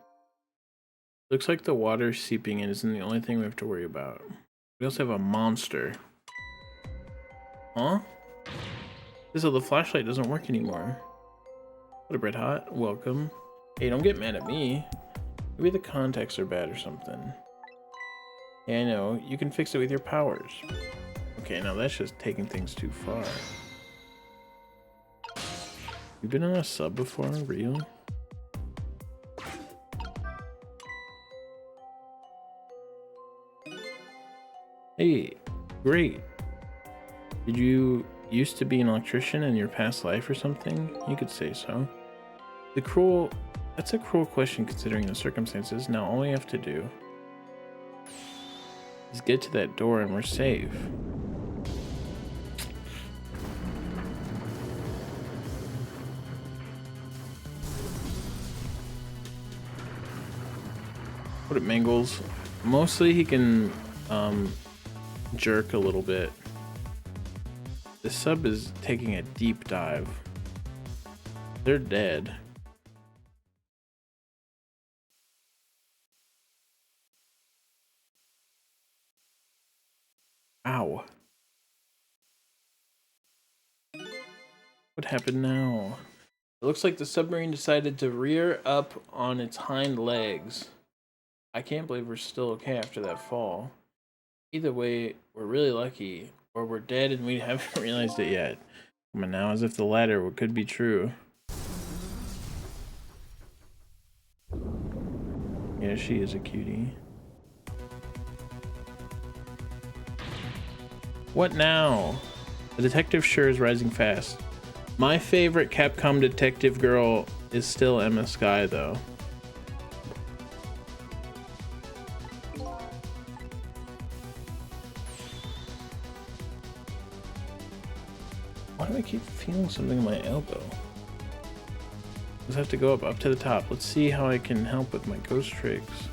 Looks like the water seeping in isn't the only thing we have to worry about. We also have a monster. Huh? So the flashlight doesn't work anymore. What up, Red Hot? Welcome. Hey, don't get mad at me. Maybe the contacts are bad or something. Yeah, I know. You can fix it with your powers. Okay, now that's just taking things too far. You've been on a sub before? Real? Hey, great. Did you used to be an electrician in your past life or something? You could say so. That's a cruel question considering the circumstances. Now all we have to do is get to that door and we're safe. What it mangles. Mostly he can jerk a little bit. The sub is taking a deep dive. They're dead. Ow. What happened now? It looks like the submarine decided to rear up on its hind legs. I can't believe we're still okay after that fall. Either way, we're really lucky, or we're dead and we haven't realized it yet. Come on now, as if the latter could be true. Yeah, she is a cutie. What now? The detective sure is rising fast. My favorite Capcom detective girl is still Emma Skye, though. Why do I keep feeling something in my elbow? Let's have to go up to the top. Let's see how I can help with my ghost tricks.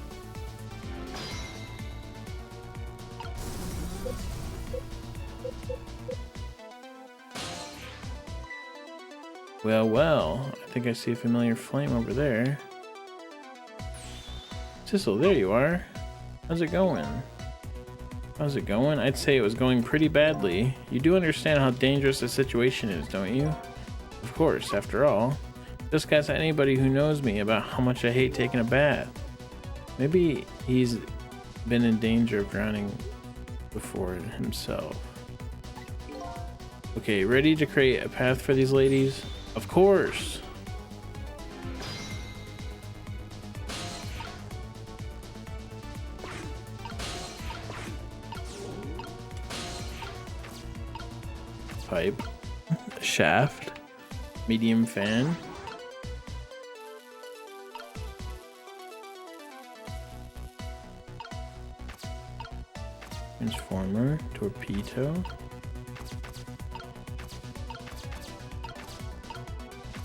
Well, I think I see a familiar flame over there. Sissel, there you are. How's it going? How's it going? I'd say it was going pretty badly. You do understand how dangerous the situation is, don't you? Of course, after all. Just ask anybody who knows me about how much I hate taking a bath. Maybe he's been in danger of drowning before himself. Okay, ready to create a path for these ladies? Of course! Pipe. Shaft. Medium fan. Transformer. Torpedo.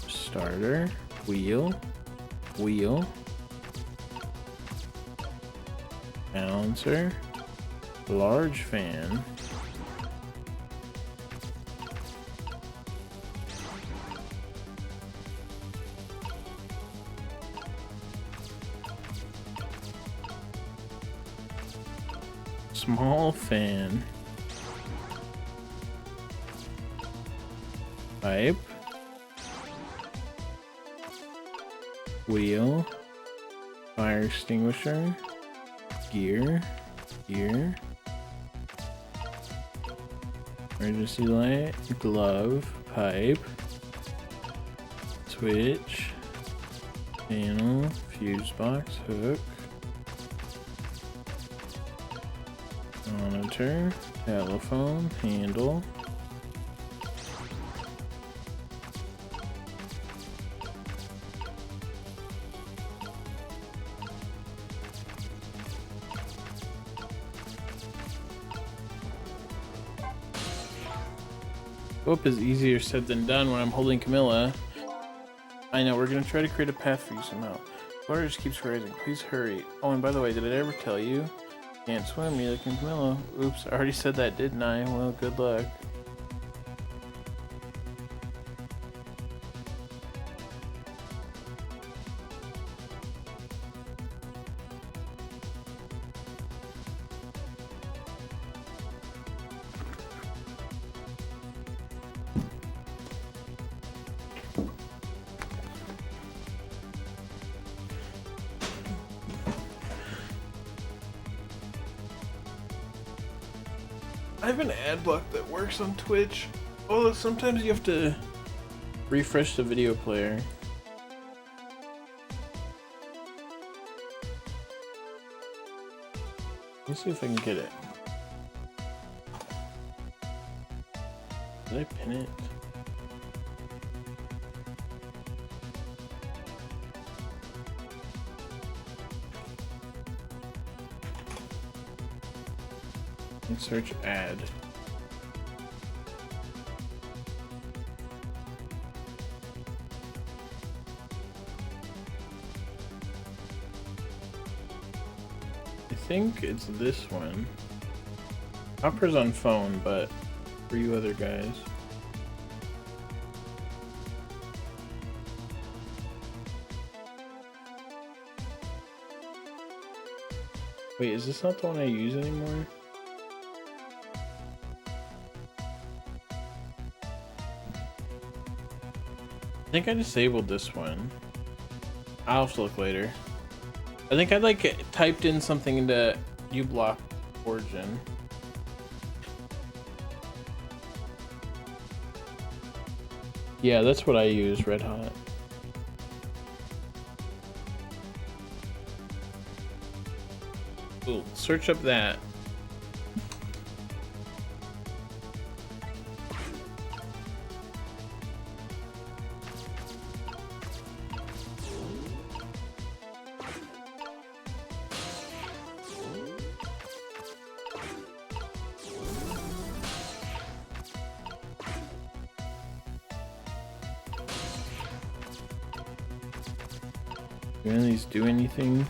Starter, wheel, balancer, large fan, small fan, pipe, wheel, fire extinguisher, gear, emergency light, glove, pipe, switch, Panel, fuse box, hook, monitor, telephone, handle. Hope is easier said than done when I'm holding Camilla. I know, we're gonna try to create a path for you somehow. Water just keeps rising. Please hurry. Oh, and by the way, did I ever tell you? Can't swim, neither can Camilla. Oops, I already said that, didn't I? Well, good luck. I have an ad block that works on Twitch. Although sometimes you have to refresh the video player. Let me see if I can get it. Did I pin it? And search ad. I think it's this one. Hopper's on phone, but for you other guys. Wait, is this not the one I use anymore? I think I disabled this one. I'll have to look later. I think I like typed in something into uBlock origin. Yeah, that's what I use, Red Hot. Cool. Search up that. Do any of these do anything?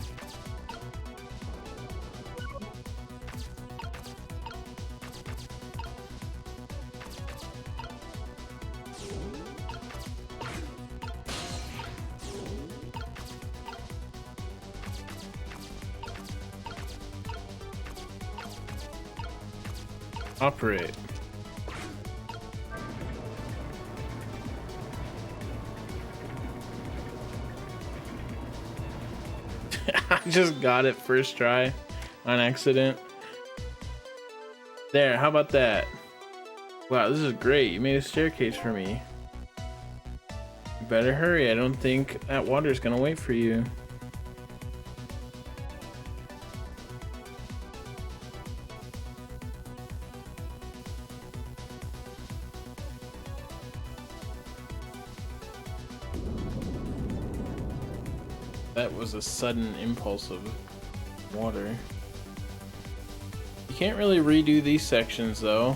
Operate. I just got it first try on accident. There, how about that? Wow, this is great. You made a staircase for me. You better hurry. I don't think that water's gonna wait for you. That was a sudden impulse of water. You can't really redo these sections though,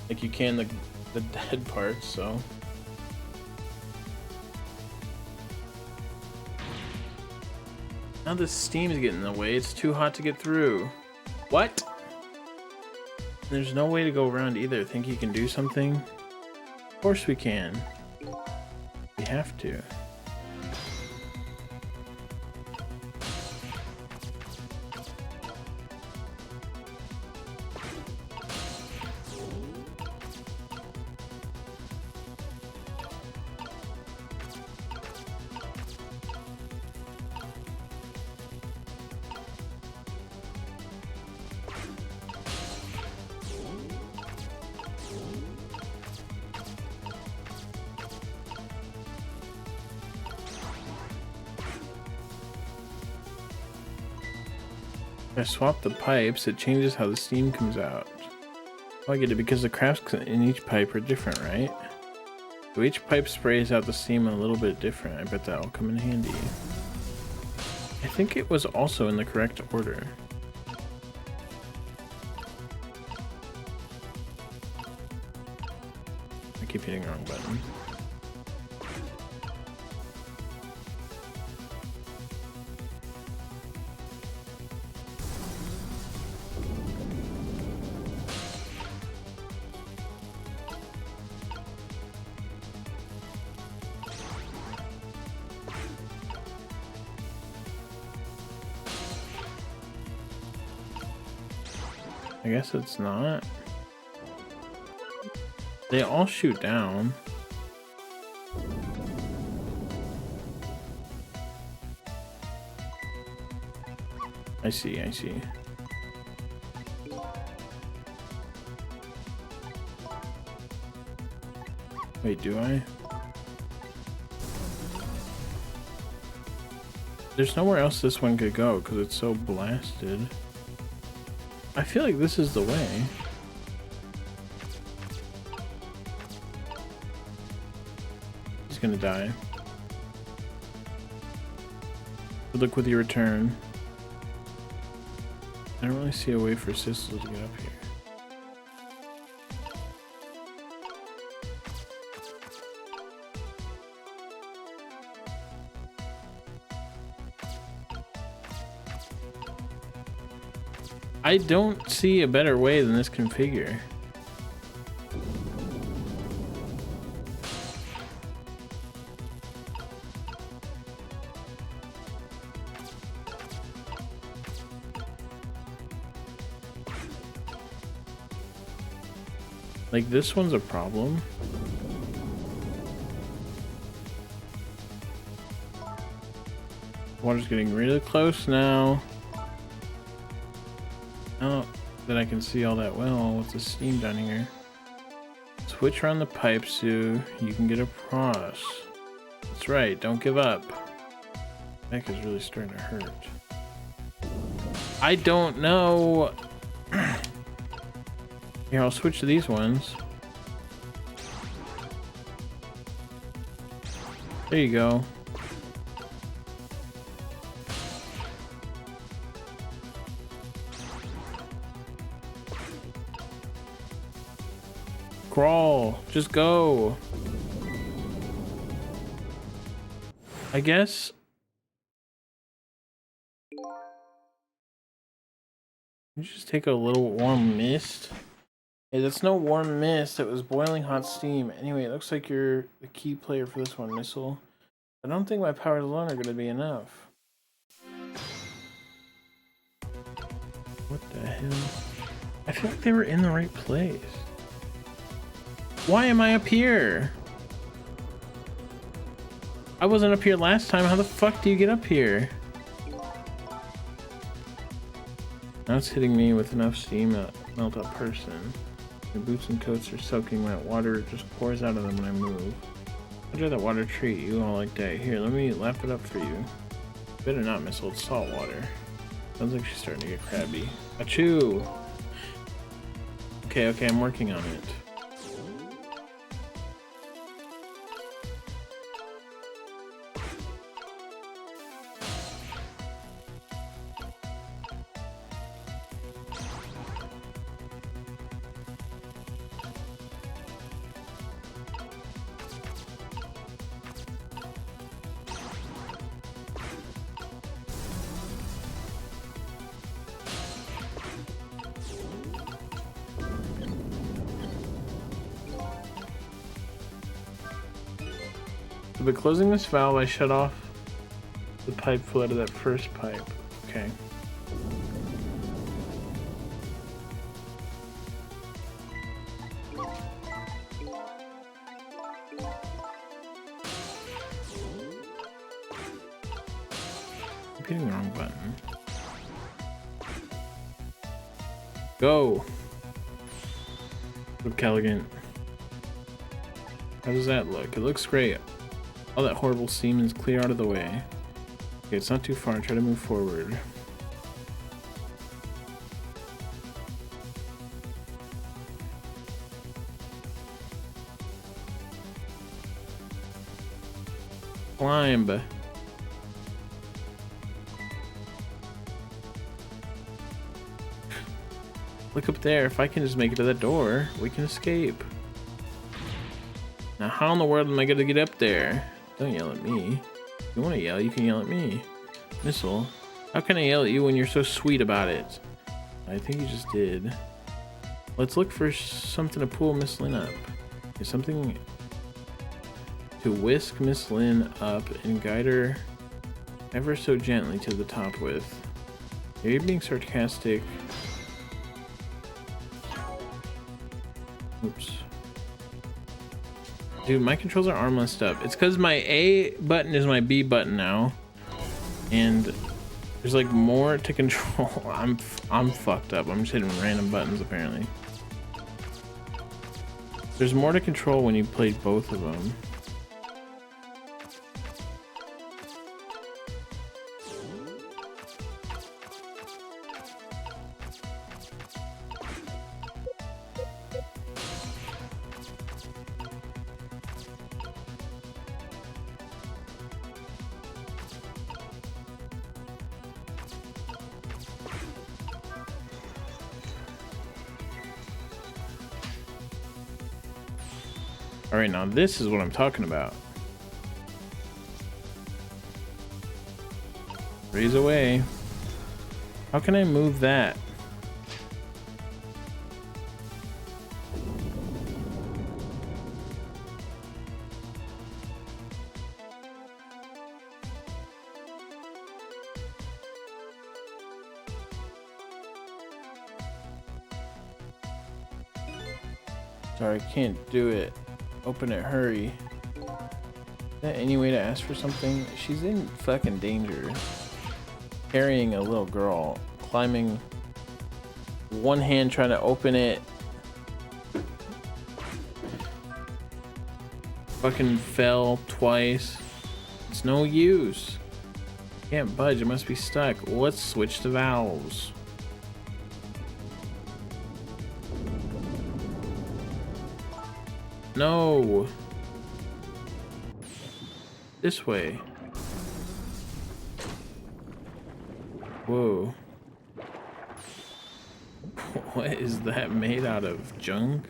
like you can the dead parts, so. Now the steam is getting in the way. It's too hot to get through. What? There's no way to go around either. Think you can do something? Of course we can. We have to. If I swap the pipes, it changes how the steam comes out. Oh, I get it because the crafts in each pipe are different, right? So each pipe sprays out the steam a little bit different. I bet that'll come in handy. I think it was also in the correct order. I keep hitting the wrong button. I guess it's not. They all shoot down. I see, I see. Wait, do I? There's nowhere else this one could go because it's so blasted. I feel like this is the way. He's gonna die. Good luck with your return. I don't really see a way for Sissel to get up here. I don't see a better way than this configure. Like, this one's a problem. Water's getting really close now. Now that I can see all that well with the steam down here. Switch around the pipes so you can get across. That's right, don't give up. Neck is really starting to hurt. I don't know. Here, I'll switch to these ones. There you go. Crawl, just go. I guess. You just take a little warm mist. Hey, that's no warm mist. It was boiling hot steam. Anyway, it looks like you're the key player for this one, Missile. I don't think my powers alone are going to be enough. What the hell? I feel like they were in the right place. Why am I up here? I wasn't up here last time. How the fuck do you get up here? Now it's hitting me with enough steam to melt a person. Your boots and coats are soaking wet. Water just pours out of them when I move. How did that water treat you all like that? Here, let me lap it up for you. Better not, Missile. It's salt water. Sounds like she's starting to get crabby. Achoo! Okay, okay, I'm working on it. By closing this valve, I shut off the pipe flow to that first pipe. Okay. I'm hitting the wrong button. Go! Look, Callaghan. How does that look? It looks great. All that horrible steam is clear out of the way. Okay, it's not too far. Try to move forward. Climb. Look up there. If I can just make it to that door, we can escape. Now, how in the world am I gonna get up there? Don't yell at me. If you want to yell, you can yell at me. Missile, how can I yell at you when you're so sweet about it? I think you just did. Let's look for something to pull Miss Lynn up. There's something to whisk Miss Lynn up and guide her ever so gently to the top with. Are you being sarcastic? Oops. Dude, my controls are arm messed up. It's because my A button is my B button now. And there's like more to control. I'm fucked up. I'm just hitting random buttons apparently. There's more to control when you play both of them. All right, now this is what I'm talking about. Raise away. How can I move that? Sorry, I can't do it. Open it, hurry. Is that any way to ask for something? She's in fucking danger. Carrying a little girl, climbing, one hand trying to open it. Fucking fell twice. It's no use. Can't budge, it must be stuck. Let's switch the valves. No. This way. Whoa. What is that made out of? Junk?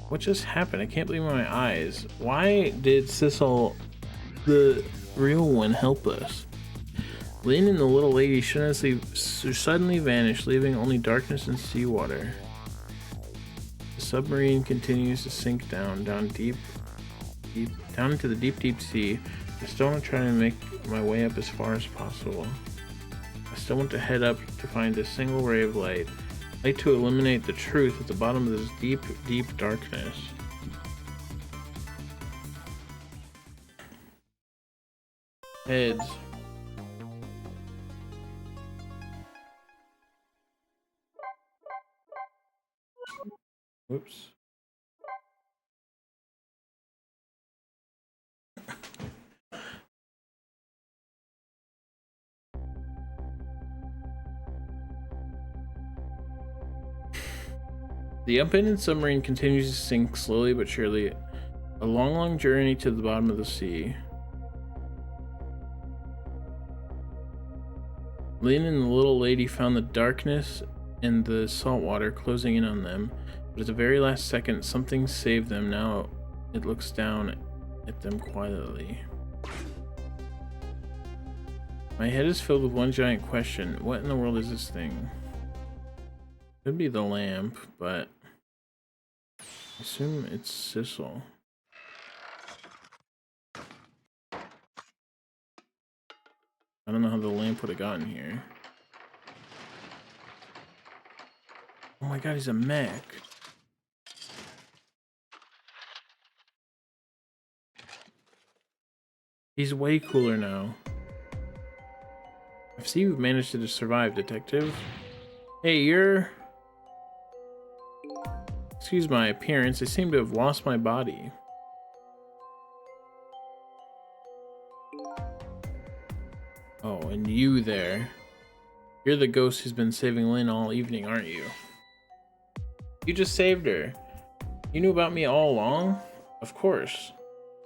What just happened? I can't believe my eyes. Why did Sissel, the real one, help us? Lynn and the little lady suddenly vanished, leaving only darkness and seawater. The submarine continues to sink down into the deep sea. I still want to try to make my way up as far as possible. I still want to head up to find a single ray of light. I'd like to eliminate the truth at the bottom of this deep darkness. Heads. Whoops. The abandoned submarine continues to sink slowly but surely. A long journey to the bottom of the sea. Lynn and the little lady found the darkness and the salt water closing in on them. But at the very last second, something saved them. Now it looks down at them quietly. My head is filled with one giant question. What in the world is this thing? Could be the lamp, but I assume it's Sissel. I don't know how the lamp would have gotten here. Oh my god, he's a mech. He's way cooler now. I see you've managed to survive, detective. Hey, you're... Excuse my appearance, I seem to have lost my body. Oh, and you there. You're the ghost who's been saving Lynn all evening, aren't you? You just saved her. You knew about me all along? Of course.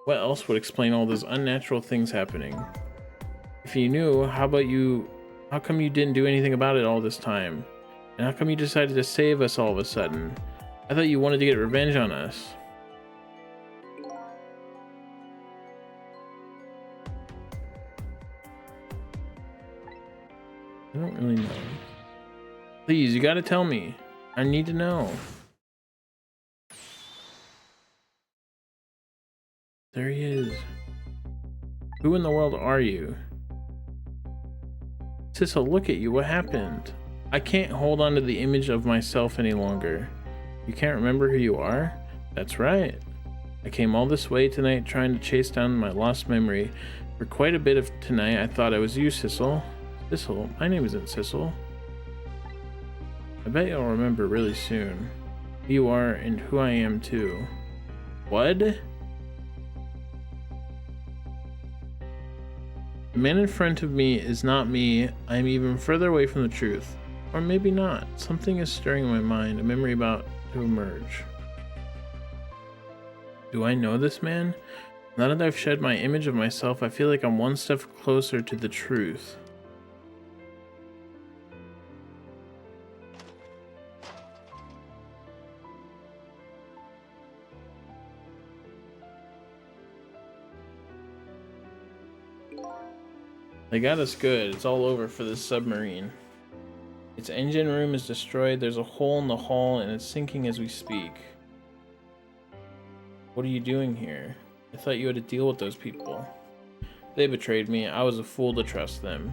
What else would explain all those unnatural things happening? If you knew, how come you didn't do anything about it all this time? And how come you decided to save us all of a sudden? I thought you wanted to get revenge on us. I don't really know. Please, you gotta tell me. I need to know. There he is. Who in the world are you? Sissel, look at you. What happened? I can't hold on to the image of myself any longer. You can't remember who you are? That's right. I came all this way tonight trying to chase down my lost memory. For quite a bit of tonight, I thought I was you, Sissel. Sissel? My name isn't Sissel. I bet you'll remember really soon. Who you are and who I am too. What? The man in front of me is not me. I am even further away from the truth. Or maybe not. Something is stirring in my mind, a memory about to emerge. Do I know this man? Now that I've shed my image of myself, I feel like I'm one step closer to the truth. They got us good. It's all over for this submarine. Its engine room is destroyed. There's a hole in the hull and it's sinking as we speak. What are you doing here? I thought you had to deal with those people. They betrayed me. I was a fool to trust them.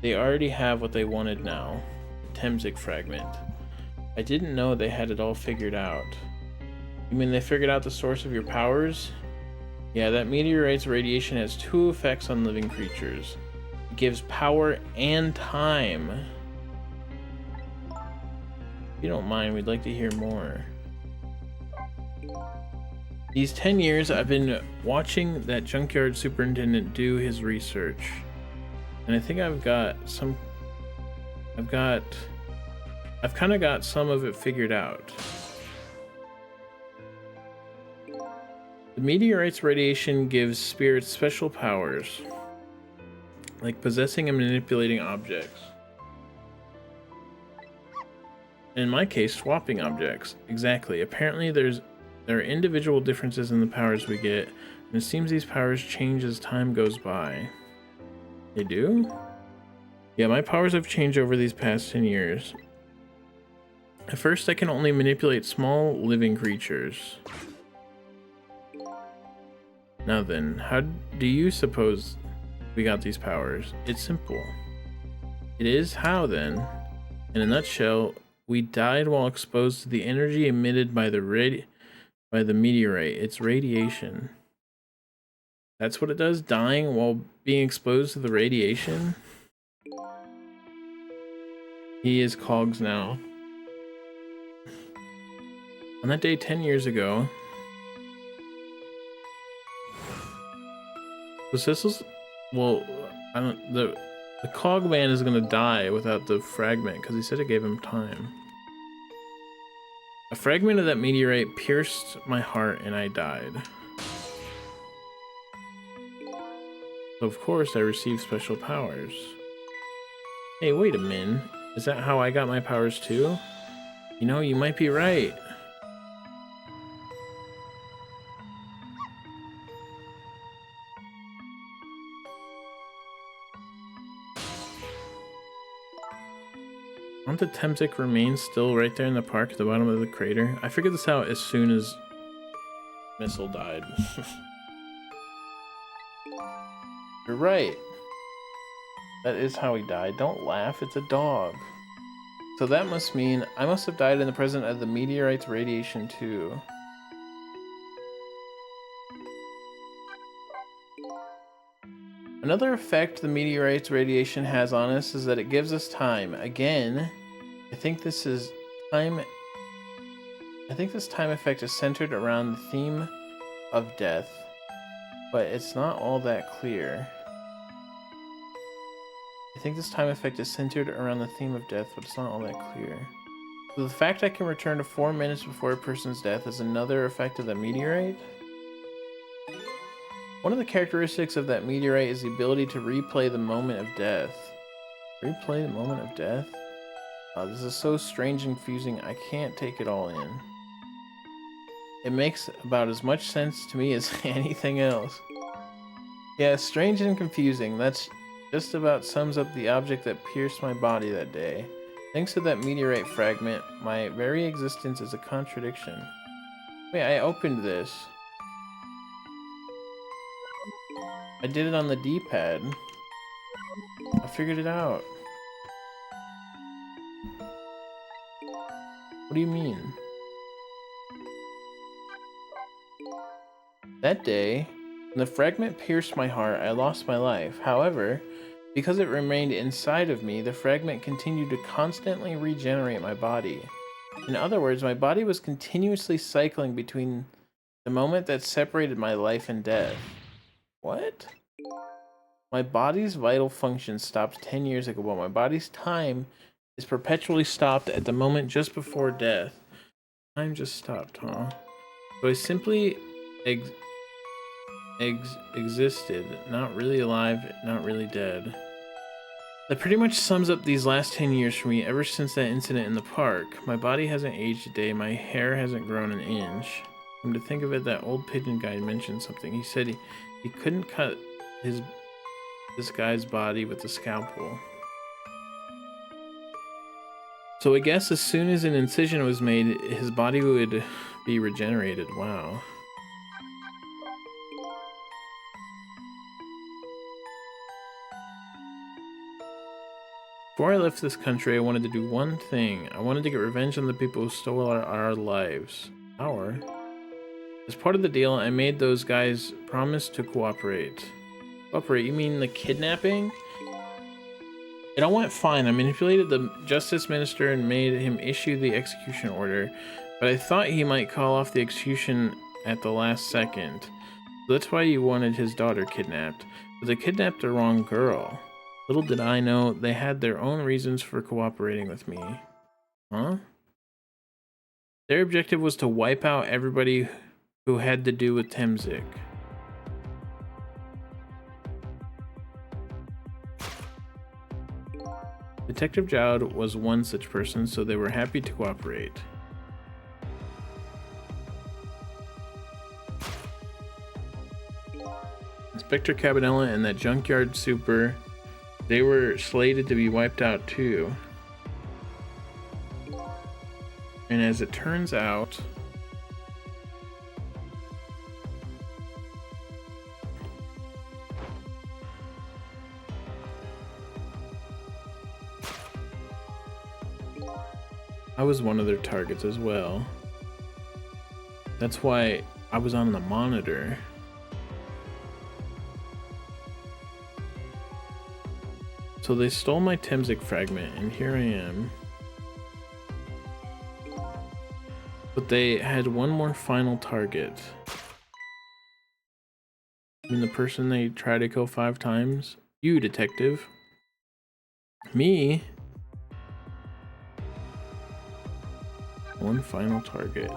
They already have what they wanted now. The Temzik fragment. I didn't know they had it all figured out. You mean they figured out the source of your powers? Yeah, that meteorite's radiation has two effects on living creatures. It gives power and time. If you don't mind, we'd like to hear more. These 10 years, I've been watching that junkyard superintendent do his research. And I think I've kind of got some of it figured out. The meteorite's radiation gives spirits special powers, like possessing and manipulating objects. In my case, swapping objects. Exactly. Apparently there are individual differences in the powers we get, and it seems these powers change as time goes by. They do? Yeah, my powers have changed over these past 10 years. At first, I can only manipulate small living creatures. Now then, how do you suppose we got these powers? It's simple. It is? How then? In a nutshell, we died while exposed to the energy emitted by the meteorite. It's radiation. That's what it does? Dying while being exposed to the radiation? He is Cogs now. On that day 10 years ago, was Sissel's? Well, I don't. The Cog Man is gonna die without the fragment because he said it gave him time. A fragment of that meteorite pierced my heart and I died. So of course I received special powers. Hey, wait a minute. Is that how I got my powers too? You know, you might be right. Aren't the Temzik remains still right there in the park at the bottom of the crater? I figured this out as soon as Missile died. You're right. That is how he died. Don't laugh, it's a dog. So that must mean I must have died in the presence of the meteorite's radiation too. Another effect the meteorite's radiation has on us is that it gives us time. Again, I think this time effect is centered around the theme of death, but it's not all that clear. I think this time effect is centered around the theme of death, but it's not all that clear. So the fact I can return to 4 minutes before a person's death is another effect of the meteorite? One of the characteristics of that meteorite is the ability to replay the moment of death. Replay the moment of death? Oh, this is so strange and confusing, I can't take it all in. It makes about as much sense to me as anything else. Yeah, strange and confusing. That's just about sums up the object that pierced my body that day. Thanks to that meteorite fragment, my very existence is a contradiction. Wait, I opened this. I did it on the D-pad. I figured it out. What do you mean? That day, when the fragment pierced my heart, I lost my life. However, because it remained inside of me, the fragment continued to constantly regenerate my body. In other words, my body was continuously cycling between the moment that separated my life and death. What? My body's vital function stopped 10 years ago, but my body's time is perpetually stopped at the moment just before death. Time just stopped, huh? So I simply existed, not really alive, not really dead. That pretty much sums up these last 10 years for me. Ever since that incident in the park, my body hasn't aged a day, my hair hasn't grown an inch. Come to think of it, that old pigeon guy mentioned something. He said he couldn't cut this guy's body with a scalpel. So I guess as soon as an incision was made, his body would be regenerated. Wow. Before I left this country, I wanted to do one thing. I wanted to get revenge on the people who stole our lives. As part of the deal, I made those guys promise to cooperate. Cooperate? You mean the kidnapping? It all went fine. I manipulated the justice minister and made him issue the execution order, but I thought he might call off the execution at the last second. So that's why you wanted his daughter kidnapped. But they kidnapped the wrong girl. Little did I know, they had their own reasons for cooperating with me. Huh? Their objective was to wipe out everybody who had to do with Temzik. Detective Jowd was one such person, so they were happy to cooperate. Inspector Cabanella and that junkyard super, they were slated to be wiped out too. And as it turns out, I was one of their targets as well. That's why I was on the monitor. So they stole my Temzik fragment, and here I am. But they had one more final target. I mean, the person they tried to kill 5 times? You, detective. Me? One final target.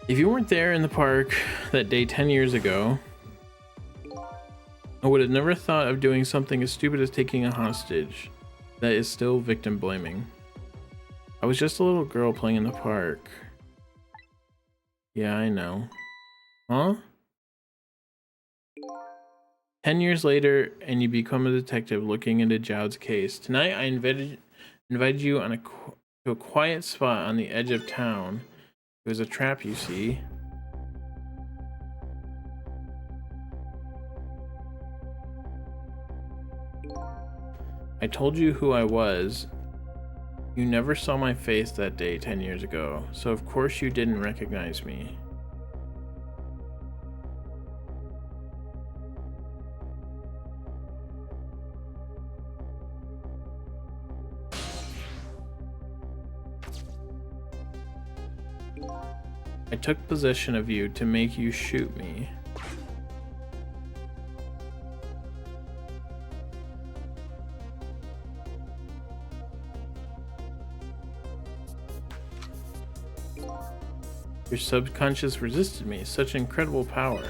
If you weren't there in the park that day 10 years ago, I would have never thought of doing something as stupid as taking a hostage. That is still victim blaming. I was just a little girl playing in the park. Yeah, I know. Huh? 10 years later, and you become a detective looking into Jowd's case. Tonight, I invited you on to a quiet spot on the edge of town. It was a trap, you see. I told you who I was. You never saw my face that day 10 years ago, so of course you didn't recognize me. I took possession of you to make you shoot me. Your subconscious resisted me. Such incredible power.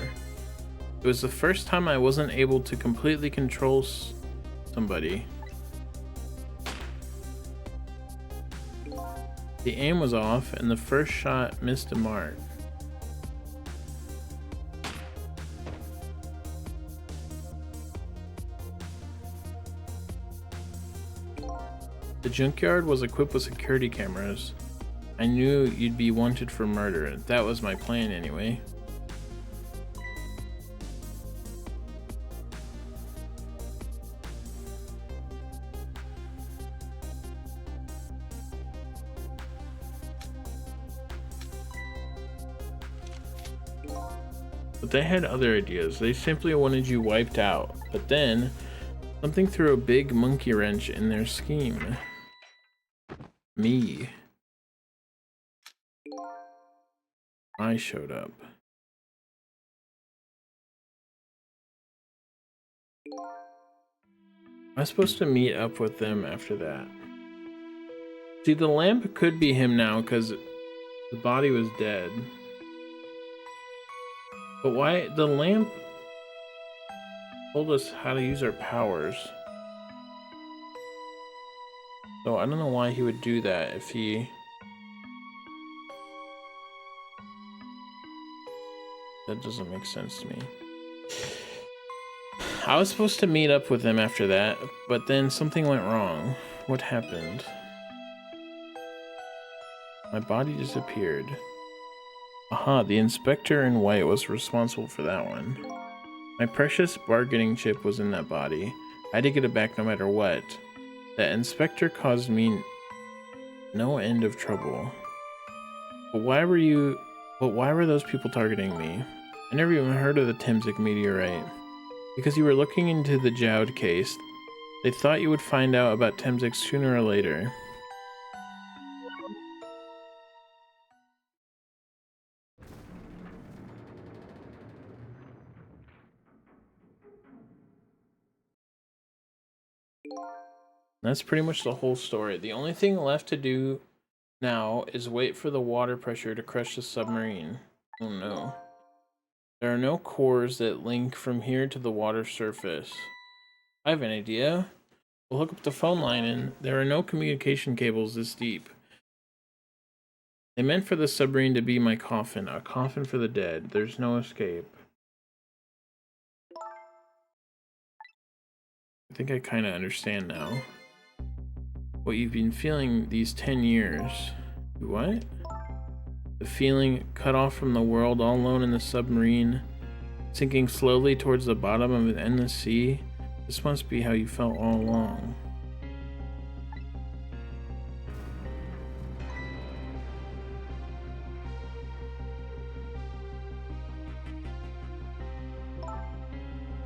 It was the first time I wasn't able to completely control somebody. The aim was off, and the first shot missed a mark. The junkyard was equipped with security cameras. I knew you'd be wanted for murder. That was my plan anyway. But they had other ideas. They simply wanted you wiped out. But then, something threw a big monkey wrench in their scheme. Me. I showed up. I was supposed to meet up with them after that. See, the lamp could be him now because the body was dead. But why? The lamp told us how to use our powers. So I don't know why he would do that if he... That doesn't make sense to me. I was supposed to meet up with him after that, but then something went wrong. What happened? My body disappeared. Aha, the inspector in white was responsible for that one. My precious bargaining chip was in that body. I had to get it back no matter what. That inspector caused me no end of trouble. But why were those people targeting me? I never even heard of the Temzik meteorite. Because you were looking into the Jowd case. They thought you would find out about Temzik sooner or later. That's pretty much the whole story. The only thing left to do now is wait for the water pressure to crush the submarine. Oh no. There are no cores that link from here to the water surface. I have an idea. We'll hook up the phone line and there are no communication cables this deep. They meant for the submarine to be my coffin, a coffin for the dead. There's no escape. I think I kind of understand now. What you've been feeling these 10 years. What? The feeling cut off from the world, all alone in the submarine, sinking slowly towards the bottom of an endless sea. This must be how you felt all along.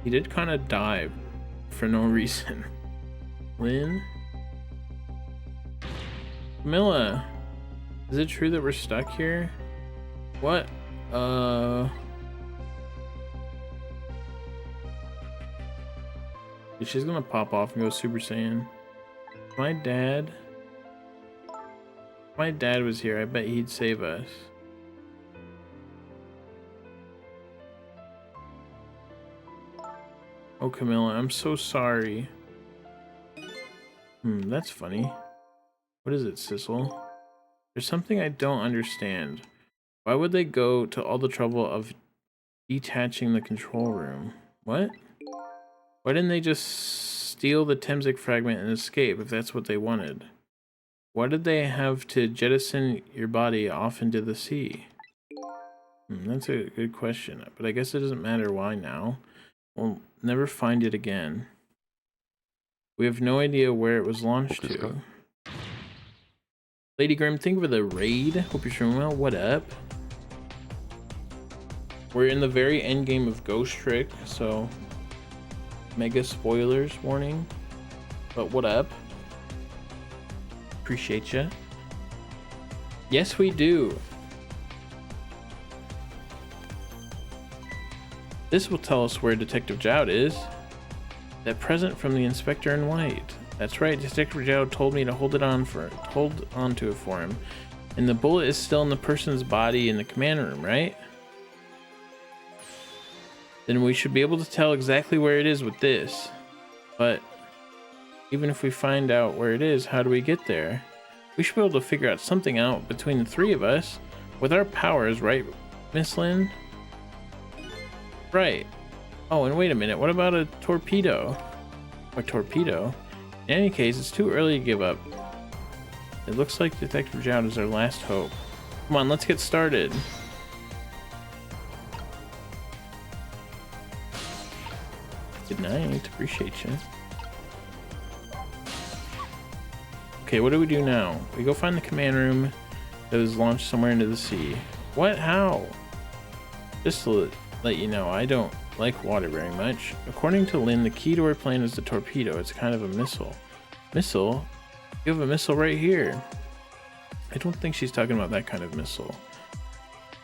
He did kind of die for no reason. Lynn? Camilla, is it true that we're stuck here? What? She's gonna pop off and go Super Saiyan. My dad was here. I bet he'd save us. Oh, Camilla, I'm so sorry. That's funny. What is it, Sissel? There's something I don't understand. Why would they go to all the trouble of detaching the control room? What? Why didn't they just steal the Temzik fragment and escape if that's what they wanted? Why did they have to jettison your body off into the sea? That's a good question, but I guess it doesn't matter why now. We'll never find it again. We have no idea where it was launched to. Lady Grim, think of the raid. Hope you're doing well. What up? We're in the very end game of Ghost Trick, so mega spoilers warning. But what up? Appreciate ya. Yes, we do. This will tell us where Detective Jowd is. That present from the Inspector in White. That's right, Detective Jowd told me to hold on to it for him. And the bullet is still in the person's body in the command room, right? Then we should be able to tell exactly where it is with this. But even if we find out where it is, how do we get there? We should be able to figure out something out between the three of us with our powers, right, Miss Lynn? Right. Oh, and wait a minute. What about a torpedo? A torpedo? In any case, it's too early to give up. It looks like Detective Jowd is our last hope. Come on, let's get started. Good night. Appreciate you. Okay, what do we do now? We go find the command room that was launched somewhere into the sea. What? How? Just to let you know, I don't like water very much. According to Lynn, the key to our plane is the torpedo. It's kind of a missile. Missile? You have a missile right here. I don't think she's talking about that kind of missile.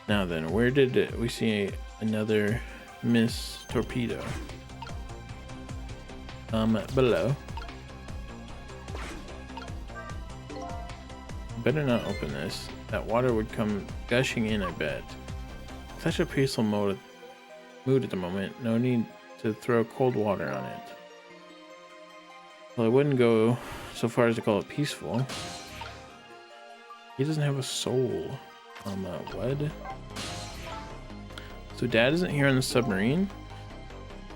Now then, where did we see another Miss Torpedo? Below. Better not open this. That water would come gushing in, I bet. Such a peaceful mood at the moment. No need to throw cold water on it. Well, I wouldn't go so far as to call it peaceful. He doesn't have a soul. What? So Dad isn't here on the submarine?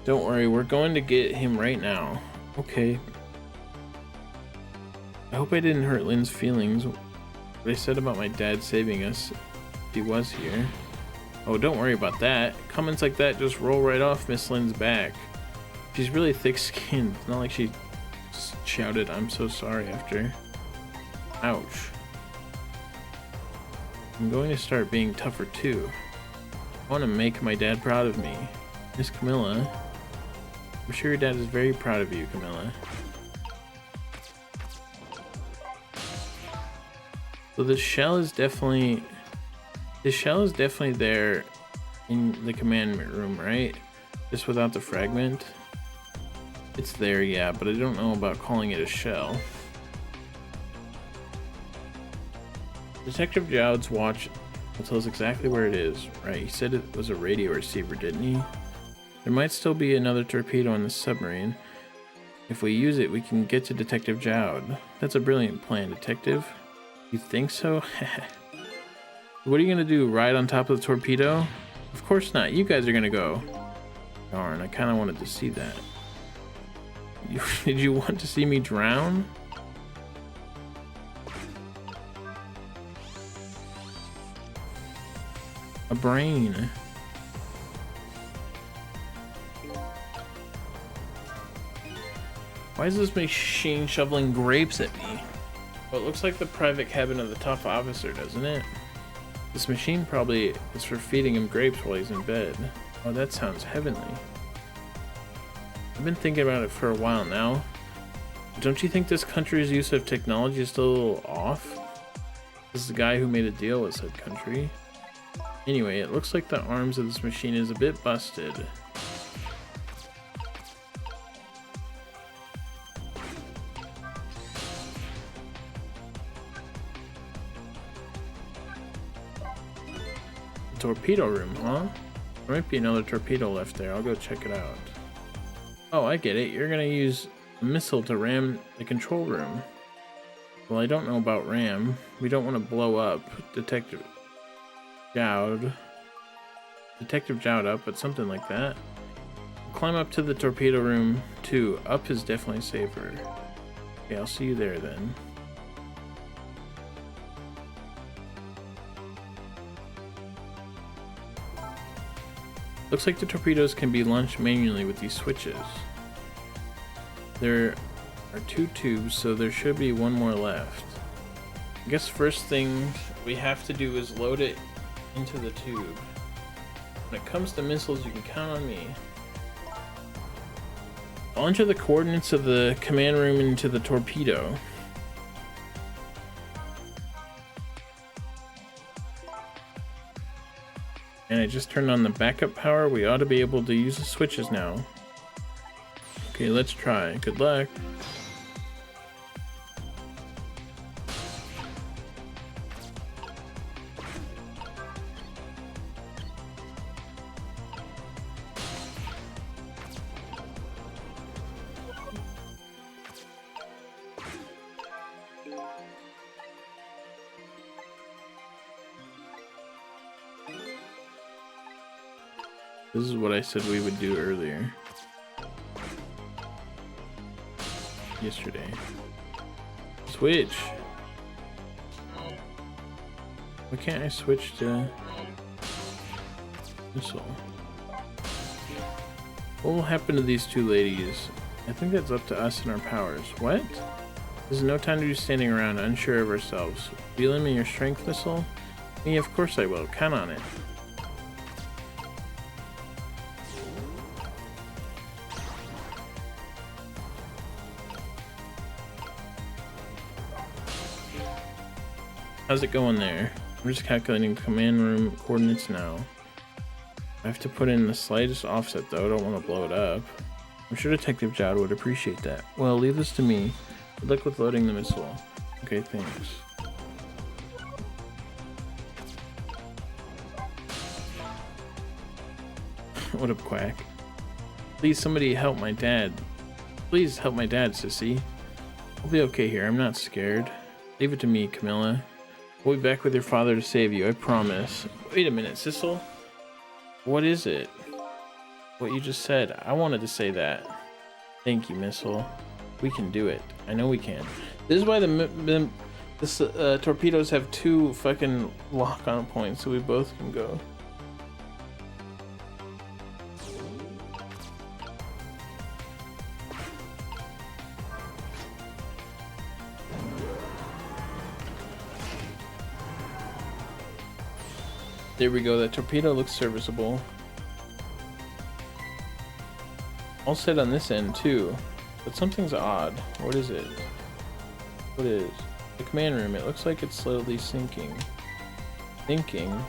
Don't worry, we're going to get him right now. Okay. I hope I didn't hurt Lynn's feelings. What I said about my dad saving us if he was here. Oh, don't worry about that. Comments like that just roll right off Miss Lynn's back. She's really thick-skinned. It's not like she shouted, "I'm so sorry," after. Ouch. I'm going to start being tougher too. I want to make my dad proud of me. Miss Camilla. I'm sure your dad is very proud of you, Camilla. So the shell is definitely there in the command room, right? Just without the fragment. It's there, yeah, but I don't know about calling it a shell. Detective Jowd's watch will tell us exactly where it is, right? He said it was a radio receiver, didn't he? There might still be another torpedo on the submarine. If we use it, we can get to Detective Jowd. That's a brilliant plan, Detective. You think so? What are you gonna do, ride on top of the torpedo? Of course not, you guys are gonna go. Darn, I kinda wanted to see that. Did you want to see me drown? A brain. Why is this machine shoveling grapes at me? Well, it looks like the private cabin of the top officer, doesn't it? This machine probably is for feeding him grapes while he's in bed. Oh, that sounds heavenly. I've been thinking about it for a while now. Don't you think this country's use of technology is still a little off? This is the guy who made a deal with said country. Anyway, it looks like the arms of this machine is a bit busted. Torpedo room, huh? There might be another torpedo left there. I'll go check it out. Oh, I get it. You're gonna use a missile to ram the control room. Well, I don't know about ram. We don't want to blow up Detective Jowd up, but something like that. Climb up to the torpedo room too. Up is definitely safer. Okay, I'll see you there then. Looks like the torpedoes can be launched manually with these switches. There are 2 tubes, so there should be 1 more left. I guess first thing we have to do is load it into the tube. When it comes to missiles, you can count on me. I'll enter the coordinates of the command room into the torpedo. And I just turned on the backup power. We ought to be able to use the switches now. Okay, let's try. Good luck. This is what I said we would do earlier. Yesterday. Switch. Why can't I switch to missile? What will happen to these two ladies? I think that's up to us and our powers. What? This is no time to be standing around unsure of ourselves. Will you lend me your strength, missile? Me, of course I will. Count on it. How's it going there? I'm just calculating command room coordinates now. I have to put in the slightest offset though, I don't want to blow it up. I'm sure Detective Jowd would appreciate that. Well, leave this to me. Good luck with loading the missile. Okay, thanks. What a quack. Please, somebody help my dad. Please help my dad, sissy. I'll be okay here, I'm not scared. Leave it to me, Camilla. We'll be back with your father to save you, I promise. Wait a minute, Sissel. What is it? What you just said. I wanted to say that. Thank you, Missile. We can do it. I know we can. This is why the torpedoes have 2 fucking lock-on points, so we both can go. There we go, that torpedo looks serviceable. All set on this end too, but something's odd. What is it? What is? The command room, it looks like it's slowly sinking. Sinking?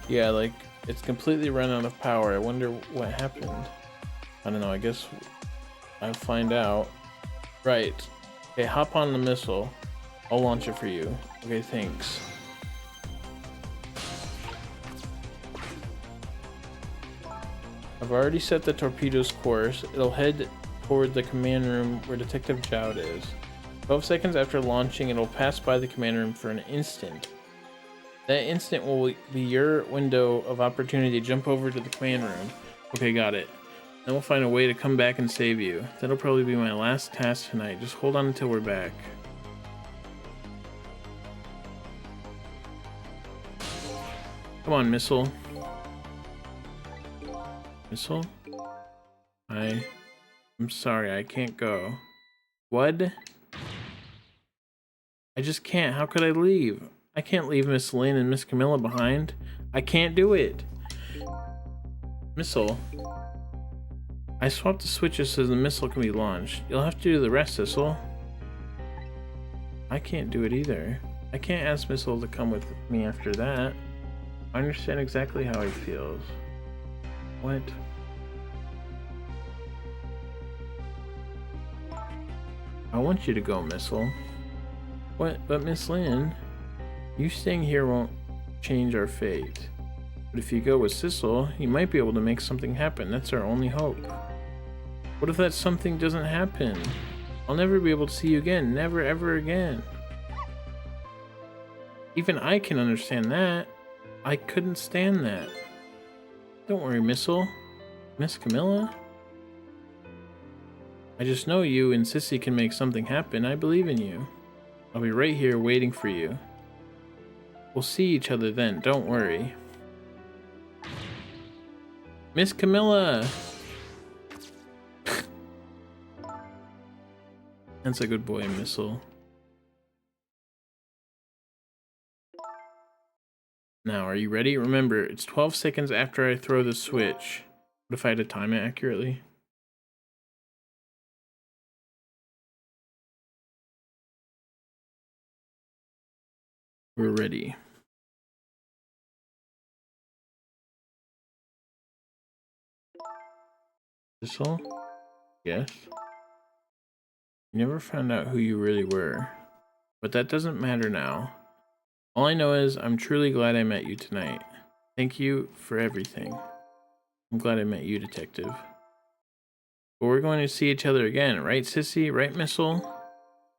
Yeah, like it's completely run out of power. I wonder what happened. I don't know, I guess I'll find out. Right. Okay, hop on the missile. I'll launch it for you. Okay, thanks. I've already set the torpedo's course. It'll head toward the command room where Detective Jowd is. 12 seconds after launching, it'll pass by the command room for an instant. That instant will be your window of opportunity to jump over to the command room. Okay, got it. Then we'll find a way to come back and save you. That'll probably be my last task tonight. Just hold on until we're back. Come on, missile. Missile? I'm sorry, I can't go. What? I just can't. How could I leave? I can't leave Miss Lynn and Miss Camilla behind. I can't do it. Missile. I swapped the switches so the missile can be launched. You'll have to do the rest, Sissel. I can't do it either. I can't ask Missile to come with me after that. I understand exactly how he feels. What? I want you to go, Missile. What? But Miss Lynn, you staying here won't change our fate. But if you go with Sissel, you might be able to make something happen. That's our only hope. What if that something doesn't happen? I'll never be able to see you again. Never, ever again. Even I can understand that. I couldn't stand that. Don't worry, Missile. Miss Camilla? I just know you and Sissy can make something happen. I believe in you. I'll be right here waiting for you. We'll see each other then, don't worry. Miss Camilla! That's a good boy, Missile. Now, are you ready? Remember, it's 12 seconds after I throw the switch. What if I had to time it accurately? We're ready. This'll? Yes. You never found out who you really were. But that doesn't matter now. All I know is I'm truly glad I met you tonight. Thank you for everything. I'm glad I met you, Detective. But we're going to see each other again, right, Sissy? Right, Missile?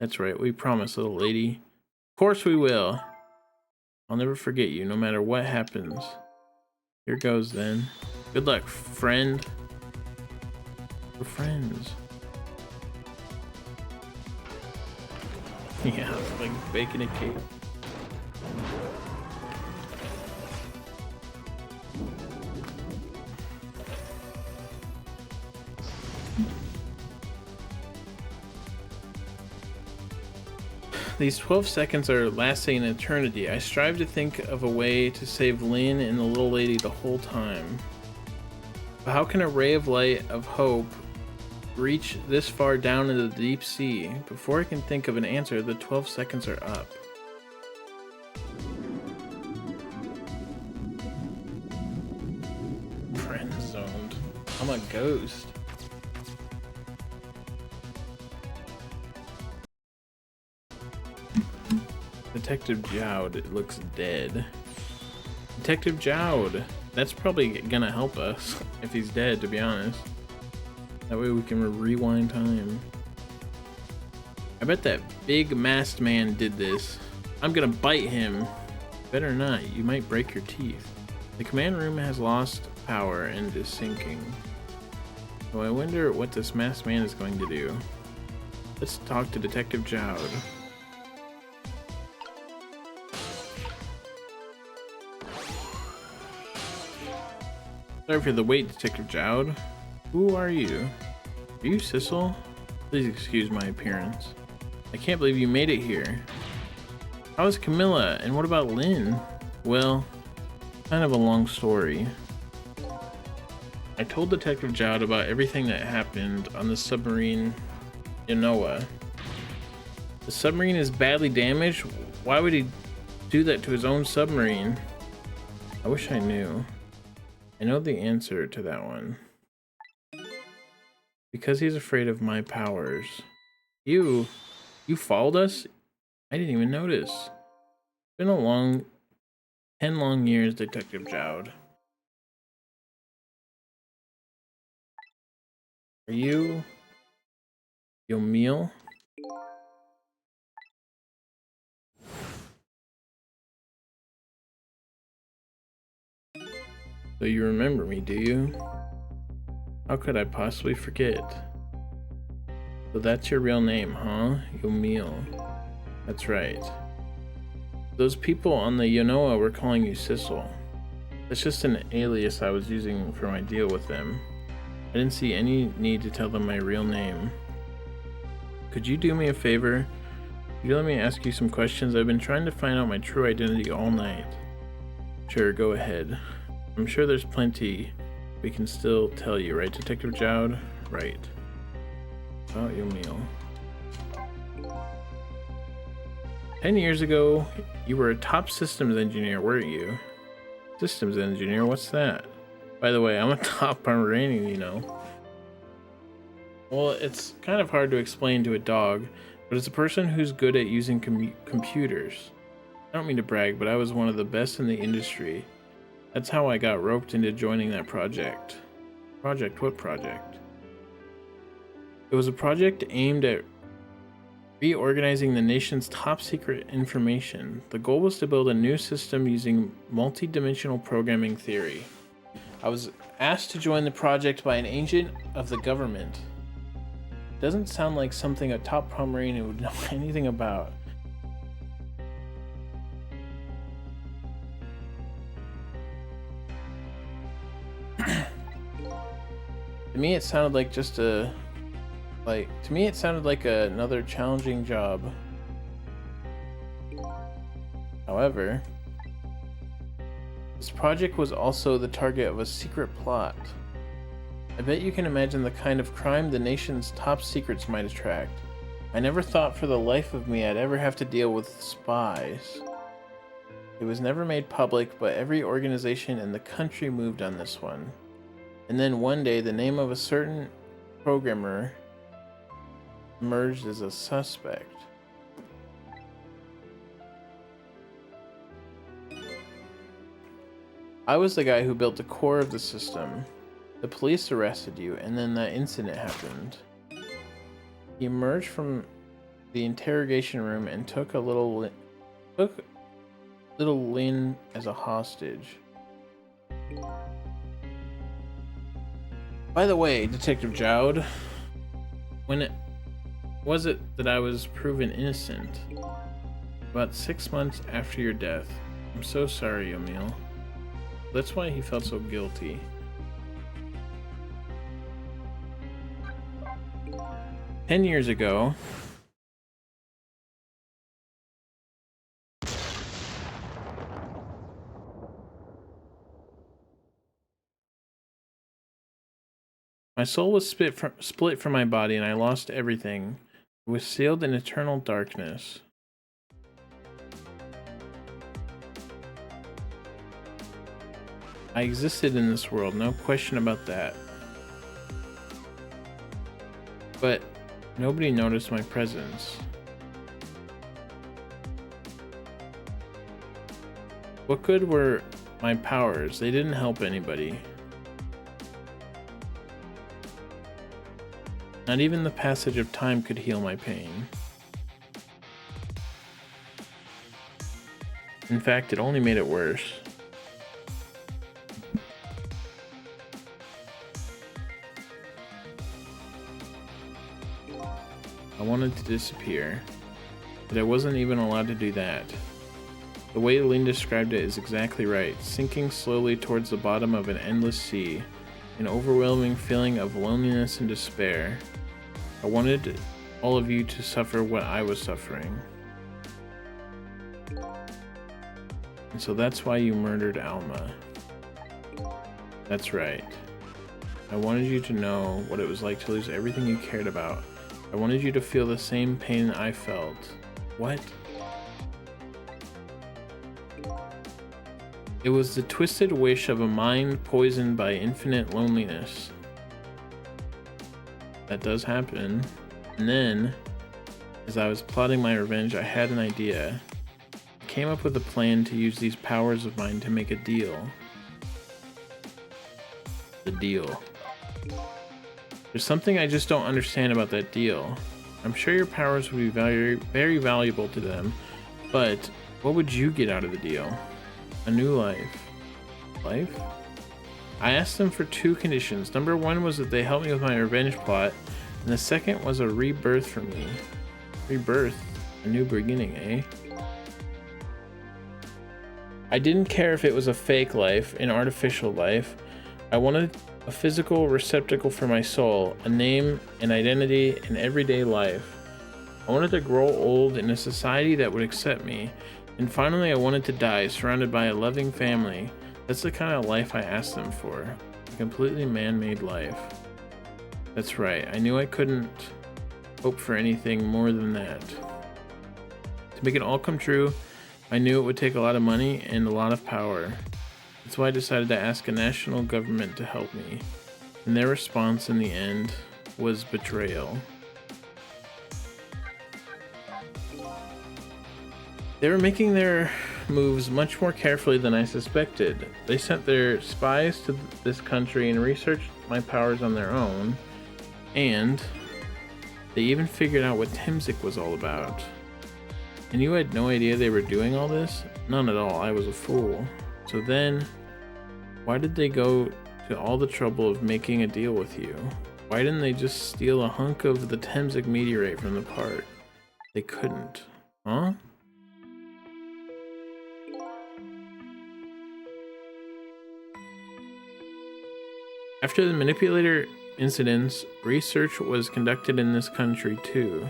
That's right, we promise, little lady. Of course we will. I'll never forget you, no matter what happens. Here goes, then. Good luck, friend. We're friends. Yeah, it's like baking a cake. These 12 seconds are lasting an eternity. I strive to think of a way to save Lynn and the little lady the whole time. But how can a ray of light of hope reach this far down into the deep sea? Before I can think of an answer, the 12 seconds are up. Friend zoned. I'm a ghost. Detective Jowd looks dead. Detective Jowd! That's probably gonna help us if he's dead, to be honest. That way we can rewind time. I bet that big masked man did this. I'm gonna bite him. Better not, you might break your teeth. The command room has lost power and is sinking. So I wonder what this masked man is going to do. Let's talk to Detective Jowd. Sorry for the wait, Detective Jowd. Who are you? Are you Sissel? Please excuse my appearance. I can't believe you made it here. How is Camilla? And what about Lynn? Well, kind of a long story. I told Detective Jowd about everything that happened on the submarine Genoa. The submarine is badly damaged? Why would he do that to his own submarine? I wish I knew. I know the answer to that one. Because he's afraid of my powers. You followed us? I didn't even notice. It's been a 10 long years, Detective Jowd. Are you Yomil? So you remember me, do you? How could I possibly forget? So that's your real name, huh? Yomil. That's right. Those people on the Yonoa were calling you Sissel. That's just an alias I was using for my deal with them. I didn't see any need to tell them my real name. Could you do me a favor? Could you let me ask you some questions? I've been trying to find out my true identity all night. Sure, go ahead. I'm sure there's plenty we can still tell you, right, Detective Jowd? Right. About Yomil. 10 years ago, you were a top systems engineer, weren't you? Systems engineer, what's that? By the way, I'm a top Pomeranian, you know. Well, it's kind of hard to explain to a dog, but it's a person who's good at using computers. I don't mean to brag, but I was one of the best in the industry. That's how I got roped into joining that project. Project? What project? It was a project aimed at reorganizing the nation's top secret information. The goal was to build a new system using multi-dimensional programming theory. I was asked to join the project by an agent of the government. Doesn't sound like something a top Pomeranian would know anything about. To me, it sounded like just a... to me, it sounded like another challenging job. However, this project was also the target of a secret plot. I bet you can imagine the kind of crime the nation's top secrets might attract. I never thought for the life of me I'd ever have to deal with spies. It was never made public, but every organization in the country moved on this one. And then one day, the name of a certain programmer emerged as a suspect. I was the guy who built the core of the system. The police arrested you, and then that incident happened. He emerged from the interrogation room and took little Lynn as a hostage. By the way, Detective Jowd, when it was it that I was proven innocent? About 6 months after your death. I'm so sorry, Emil. That's why he felt so guilty. 10 years ago, my soul was split from my body and I lost everything. It was sealed in eternal darkness. I existed in this world, no question about that. But nobody noticed my presence. What good were my powers? They didn't help anybody. Not even the passage of time could heal my pain. In fact, it only made it worse. I wanted to disappear, but I wasn't even allowed to do that. The way Lynn described it is exactly right, sinking slowly towards the bottom of an endless sea, an overwhelming feeling of loneliness and despair. I wanted all of you to suffer what I was suffering. And so that's why you murdered Alma. That's right. I wanted you to know what it was like to lose everything you cared about. I wanted you to feel the same pain I felt. What? It was the twisted wish of a mind poisoned by infinite loneliness. That does happen. And then, as I was plotting my revenge, I had an idea. I came up with a plan to use these powers of mine to make a deal. The deal. There's something I just don't understand about that deal. I'm sure your powers would be very valuable to them, but what would you get out of the deal? A new life. Life? I asked them for 2 conditions. Number 1 was that they help me with my revenge plot, and the second was a rebirth for me. Rebirth? A new beginning, eh? I didn't care if it was a fake life, an artificial life. I wanted a physical receptacle for my soul, a name, an identity, an everyday life. I wanted to grow old in a society that would accept me, and finally I wanted to die surrounded by a loving family. That's the kind of life I asked them for, a completely man-made life. That's right, I knew I couldn't hope for anything more than that. To make it all come true, I knew it would take a lot of money and a lot of power. That's why I decided to ask a national government to help me, and their response in the end was betrayal. They were making their moves much more carefully than I suspected. They sent their spies to this country and researched my powers on their own, and they even figured out what Temzik was all about. And you had no idea they were doing all this? None at all, I was a fool. So then, why did they go to all the trouble of making a deal with you? Why didn't they just steal a hunk of the Temzik meteorite from the park? They couldn't. Huh? After the manipulator incidents, research was conducted in this country too.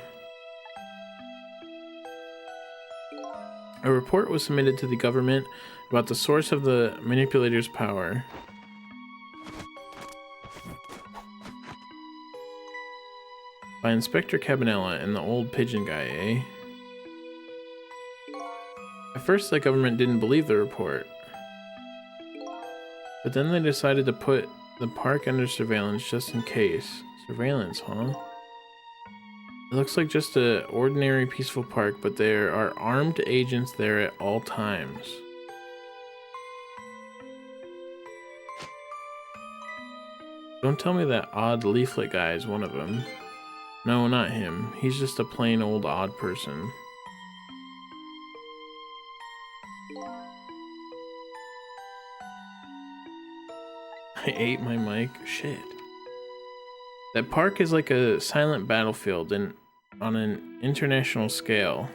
A report was submitted to the government about the source of the manipulator's power. By Inspector Cabanela and the old pigeon guy, eh? At first, the government didn't believe the report. But then they decided to put the park under surveillance just in case. Surveillance, huh? It looks like just an ordinary peaceful park, but there are armed agents there at all times. Don't tell me that odd leaflet guy is one of them. No, not him. He's just a plain old odd person. I ate my mic. Shit. That park is like a silent battlefield and on an international scale.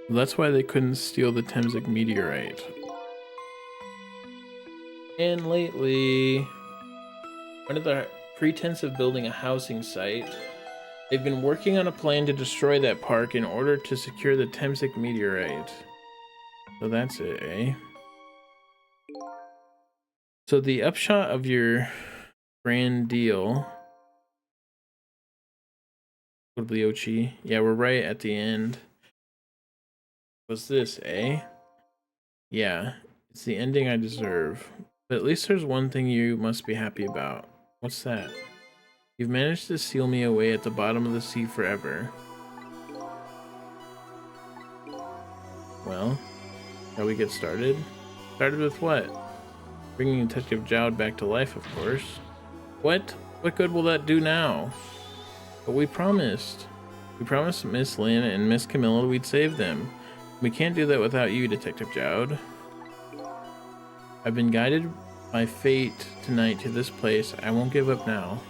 That's why they couldn't steal the Temsik meteorite. And lately, under the pretense of building a housing site, they've been working on a plan to destroy that park in order to secure the Temsik meteorite. So that's it, eh? So the upshot of your grand deal... Ochi. Yeah, we're right at the end. What's this, eh? Yeah, it's the ending I deserve. But at least there's one thing you must be happy about. What's that? You've managed to seal me away at the bottom of the sea forever. Well, shall we get started? Started with what? Bringing Detective Jowd back to life, of course. What? What good will that do now? But we promised. We promised Miss Lynn and Miss Camilla we'd save them. We can't do that without you, Detective Jowd. I've been guided by fate tonight to this place. I won't give up now.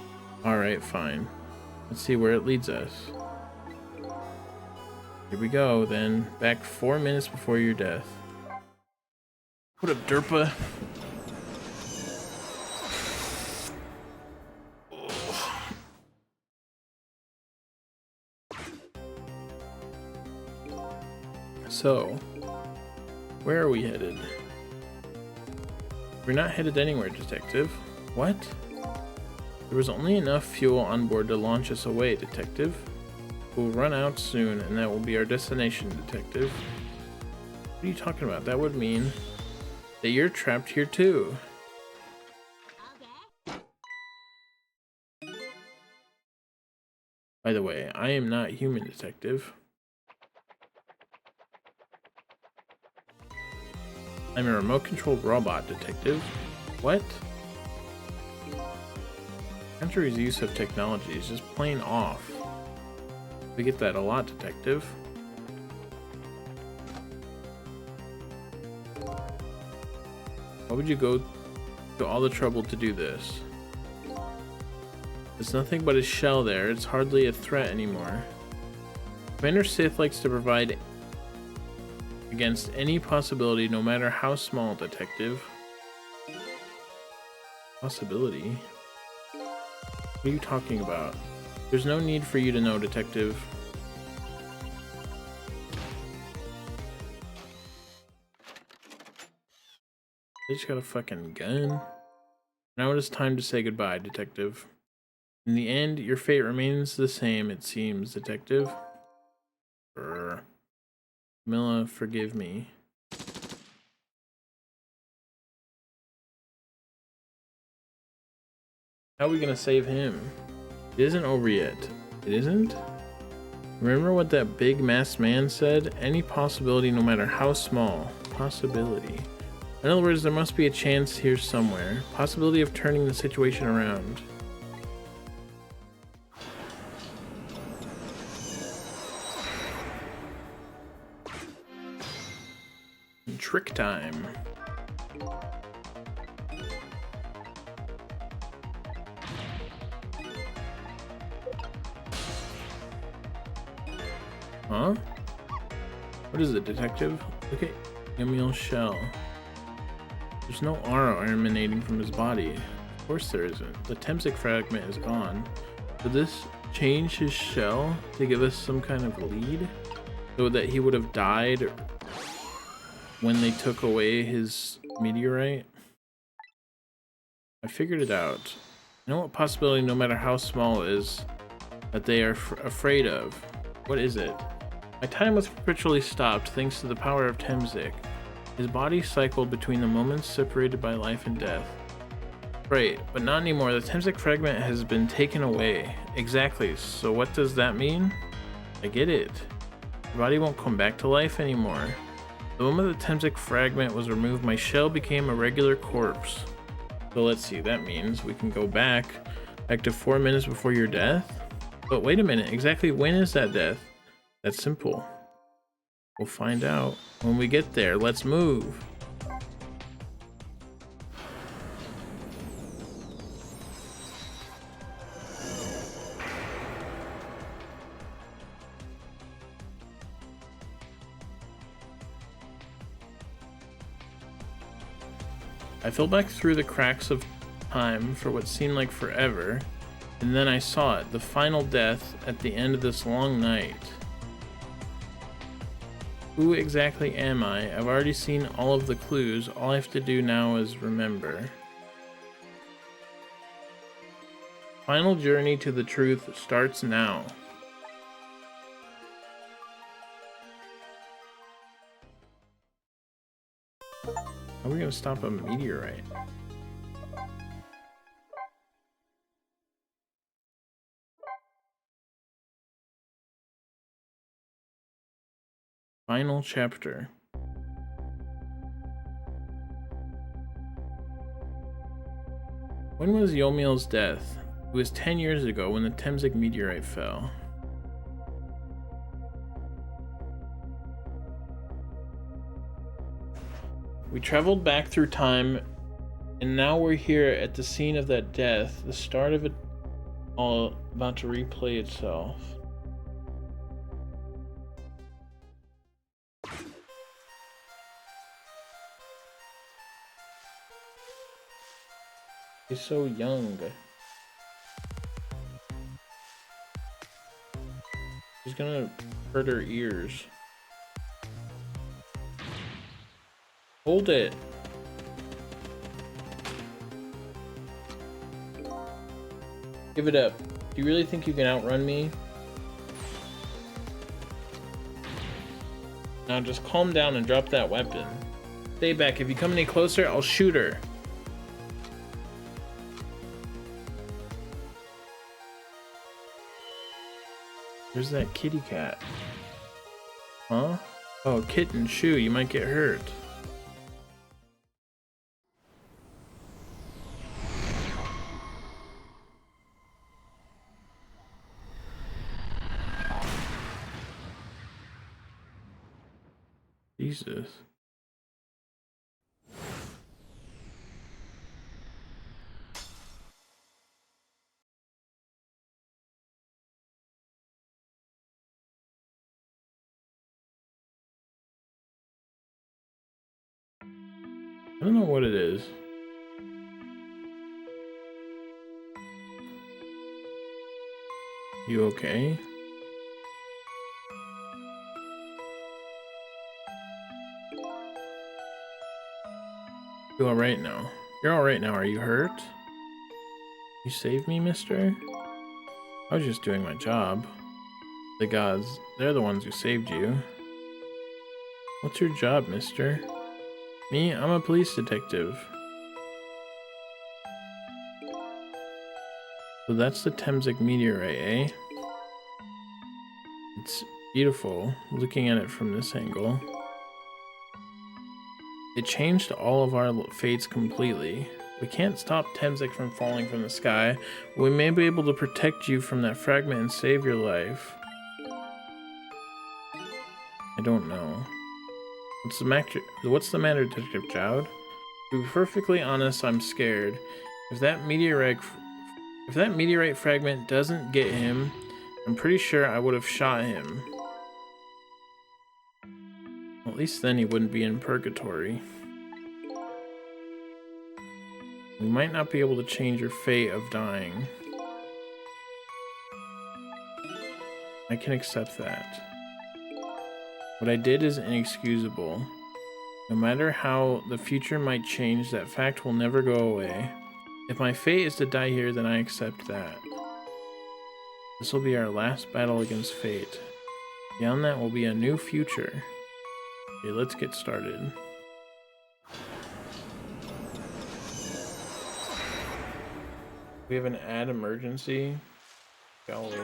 Alright, fine. Let's see where it leads us. Here we go, then. Back 4 minutes before your death. What up, Derpa? So, where are we headed? We're not headed anywhere, Detective. What? There was only enough fuel on board to launch us away, Detective. We'll run out soon, and that will be our destination, Detective. What are you talking about? That would mean that you're trapped here too. By the way, I am not human, Detective. I'm a remote-controlled robot, Detective. What? Country's use of technology is just plain off. We get that a lot, Detective. Why would you go to all the trouble to do this? It's nothing but a shell there. It's hardly a threat anymore. Commander Sith likes to provide against any possibility, no matter how small, Detective. Possibility? What are you talking about? There's no need for you to know, Detective. They just got a fucking gun. Now it is time to say goodbye, Detective. In the end, your fate remains the same, it seems, Detective. Brr. Camilla, forgive me. How are we gonna save him? It isn't over yet. It isn't? Remember what that big masked man said? Any possibility, no matter how small. Possibility. In other words, there must be a chance here somewhere. Possibility of turning the situation around. Trick time. Huh? What is it, Detective? Look at Emil's shell. There's no aura emanating from his body. Of course there isn't. The Temsik fragment is gone. Would this change his shell to give us some kind of lead? So that he would have died when they took away his meteorite? I figured it out. You know what possibility, no matter how small, is that they are afraid of? What is it? My time was perpetually stopped thanks to the power of Temsik. His body cycled between the moments separated by life and death. Right, but not anymore. The Temsik fragment has been taken away. Exactly, so what does that mean? I get it. Your body won't come back to life anymore. The moment the Temsik fragment was removed, my shell became a regular corpse. So let's see, that means we can go back to 4 minutes before your death? But wait a minute, exactly when is that death? That's simple. We'll find out when we get there. Let's move. I fell back through the cracks of time for what seemed like forever, and then I saw it, the final death at the end of this long night. Who exactly am I? I've already seen all of the clues. All I have to do now is remember. Final journey to the truth starts now. How are we gonna stop a meteorite? Final chapter. When was Yomiel's death? It was 10 years ago when the Temzig meteorite fell. We traveled back through time, and now we're here at the scene of that death, the start of it all about to replay itself. He's so young. He's gonna hurt her ears. Hold it. Give it up. Do you really think you can outrun me? Now just calm down and drop that weapon. Stay back. If you come any closer, I'll shoot her. Where's that kitty cat? Huh? Oh, kitten, shoo, you might get hurt. Jesus. I don't know what it is. You okay? You alright now? You're alright now, are you hurt? You saved me, mister? I was just doing my job. The gods, they're the ones who saved you. What's your job, mister? Me? I'm a police detective. So that's the Temzig meteorite, eh? It's beautiful, looking at it from this angle. It changed all of our fates completely. We can't stop Temzig from falling from the sky, but we may be able to protect you from that fragment and save your life. I don't know. What's the matter, Detective Jowd? To be perfectly honest, I'm scared. If that meteorite fragment doesn't get him, I'm pretty sure I would have shot him. Well, at least then he wouldn't be in purgatory. We might not be able to change your fate of dying. I can accept that. What I did is inexcusable. No matter how the future might change, that fact will never go away. If my fate is to die here, then I accept that. This will be our last battle against fate. Beyond that will be a new future. Okay, let's get started. We have an ad emergency. Golly.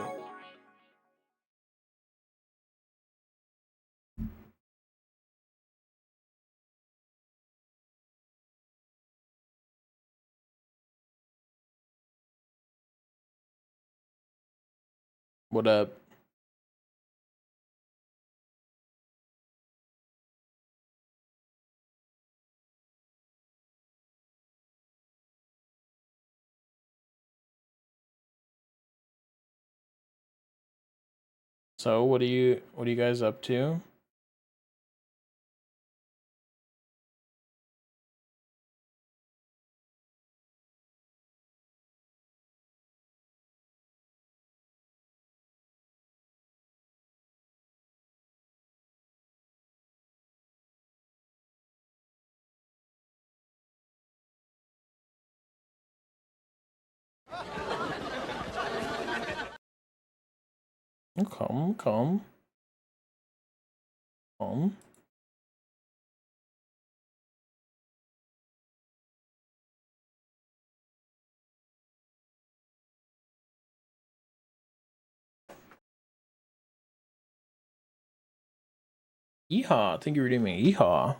What up? So, what are you guys up to? Calm, calm. Calm. Yeehaw! Thank you for doing me. Yeehaw!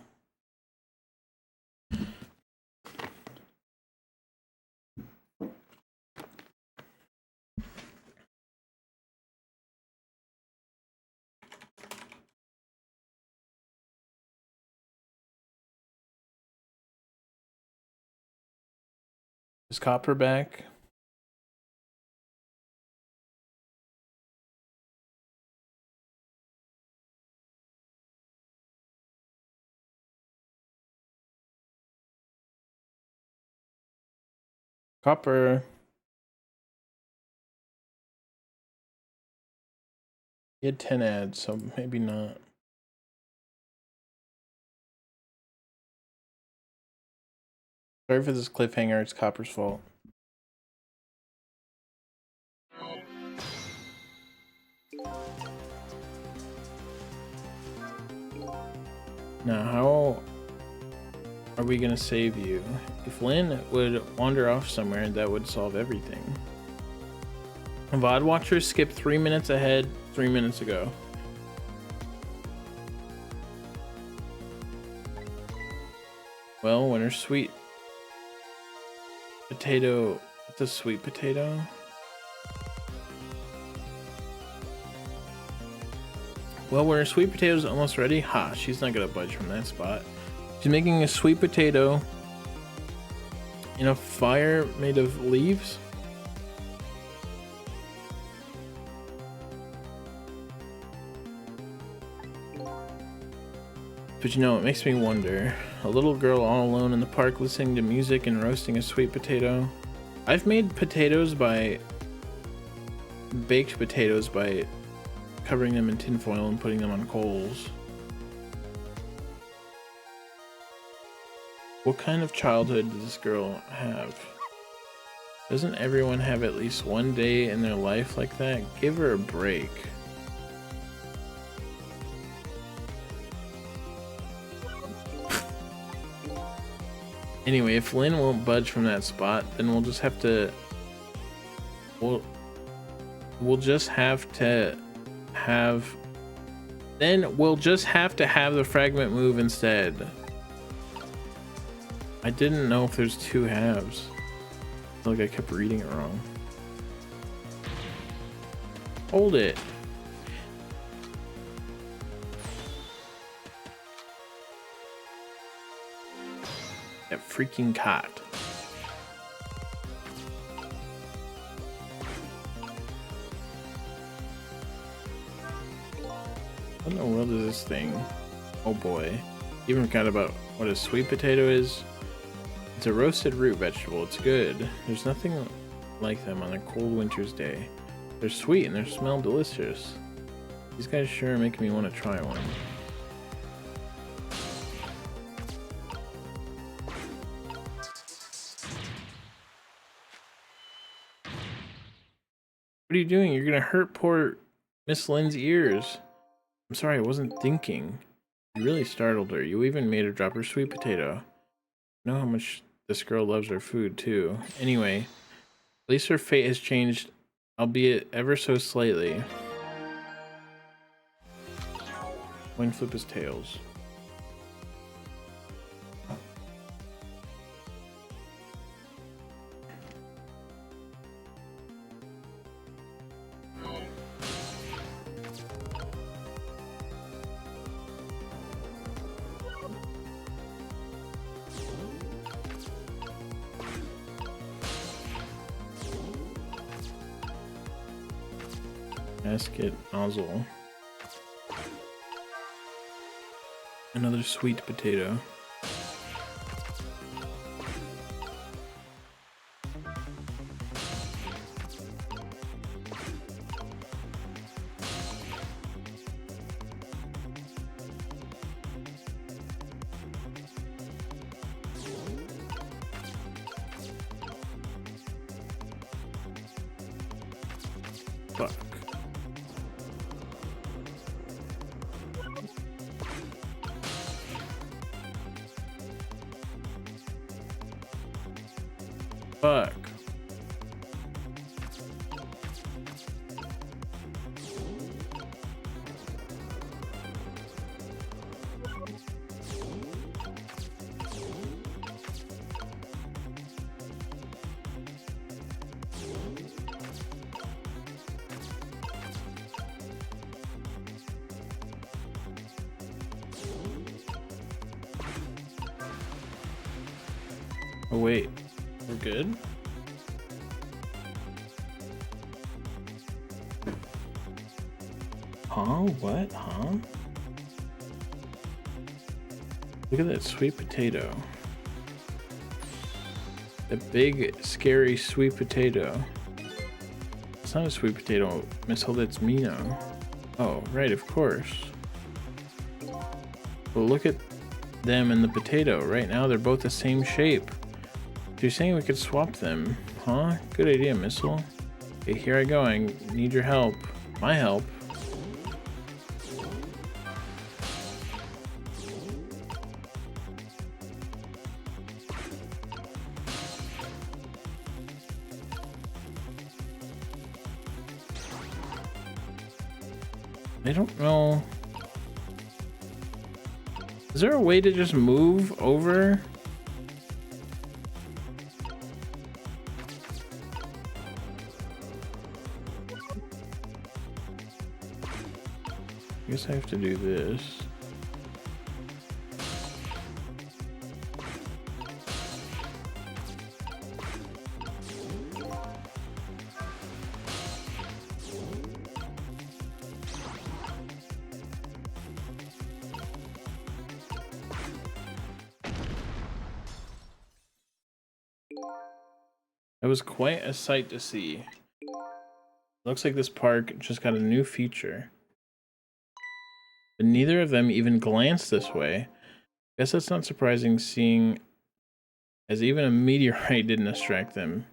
Is Copper back? Copper. He had 10 ads, so maybe not. Sorry for this cliffhanger, it's Copper's fault. Now, how are we gonna save you? If Lynn would wander off somewhere, that would solve everything. VOD watchers skipped 3 minutes ahead 3 minutes ago. Well, when her sweet potato, it's a sweet potato. Well, when her sweet potato's almost ready, ha, she's not gonna budge from that spot. She's making a sweet potato in a fire made of leaves. But you know, it makes me wonder. A little girl all alone in the park listening to music and roasting a sweet potato. I've made baked potatoes by covering them in tinfoil and putting them on coals. What kind of childhood does this girl have? Doesn't everyone have at least one day in their life like that? Give her a break. Anyway, if Lynn won't budge from that spot, then we'll just have to have the fragment move instead. I didn't know if there's two halves. I feel like I kept reading it wrong. Hold it. That freaking cot. What in the world is this thing? Oh boy. Even forgot about what a sweet potato is. It's a roasted root vegetable. It's good. There's nothing like them on a cold winter's day. They're sweet and they smell delicious. These guys sure make me want to try one. What are you doing? You're gonna hurt poor Miss Lynn's ears. I'm sorry, I wasn't thinking. You really startled her. You even made her drop her sweet potato. I know how much this girl loves her food too. Anyway, at least her fate has changed, albeit ever so slightly. Wing flip his tails. Basket nozzle. Another sweet potato. Fuck. Fuck. Oh wait, we're good? Huh? What? Huh? Look at that sweet potato. That big, scary sweet potato. It's not a sweet potato missile, that's Mino. Oh, right, of course. Well, look at them and the potato. Right now, they're both the same shape. You're saying we could swap them, huh? Good idea, missile. Okay, here I go. I need your help. My help. I don't know. Is there a way to just move over? I guess I have to do this. It was quite a sight to see. Looks like this park just got a new feature. But neither of them even glanced this way. Guess that's not surprising, seeing as even a meteorite didn't distract them.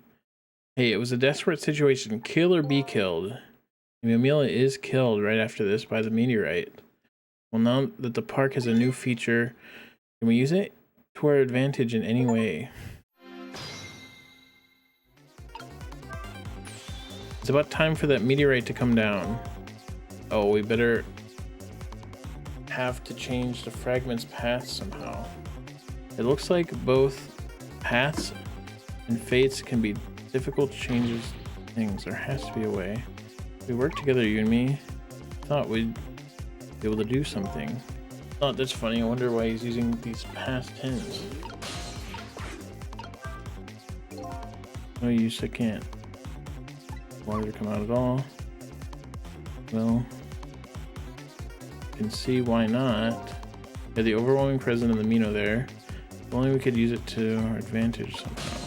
Hey, it was a desperate situation. Kill or be killed. Mimila is killed right after this by the meteorite. Well, now that the park has a new feature, can we use it to our advantage in any way? It's about time for that meteorite to come down. Oh, we better have to change the fragment's path somehow. It looks like both paths and fates can be difficult changes things. There has to be a way. We work together, you and me. Thought we'd be able to do something. Thought that's funny. I wonder why he's using these past tense. No use, I can't. Water come out at all. Well, can see why not. Yeah, the overwhelming presence of the Mino there. If only we could use it to our advantage somehow.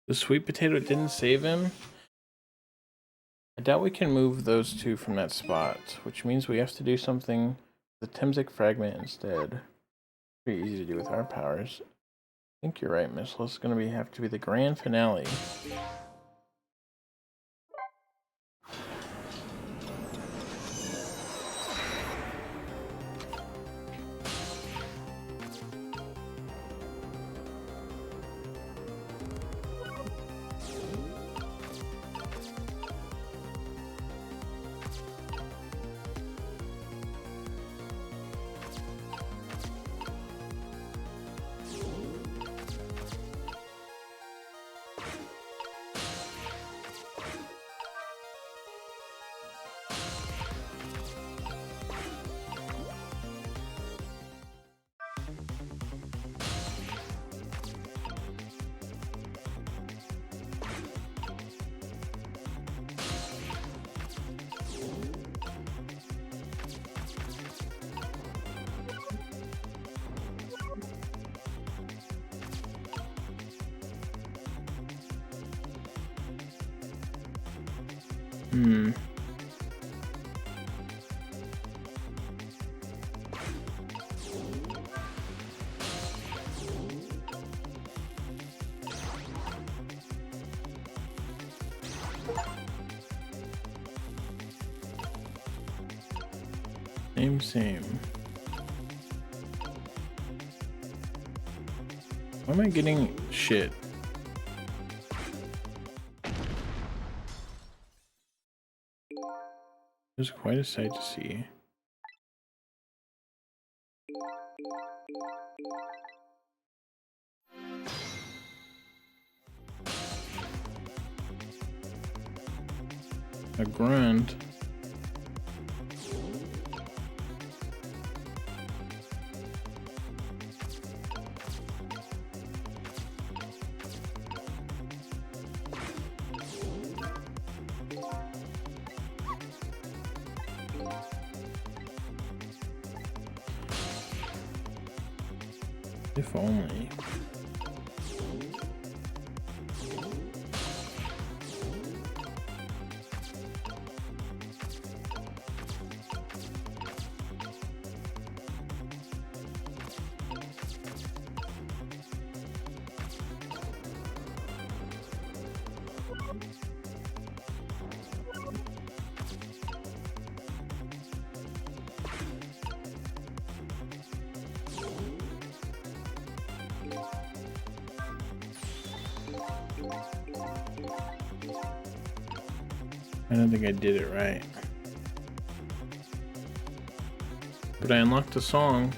The sweet potato didn't save him. I doubt we can move those two from that spot, which means we have to do something with the Temsic fragment instead. Pretty easy to do with our powers. I think you're right, Missile. It's going to have to be the grand finale. Hmm. Same. Why am I getting shit? There's quite a sight to see. A grunt. If only. I don't think I did it right. But I unlocked a song.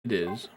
It is.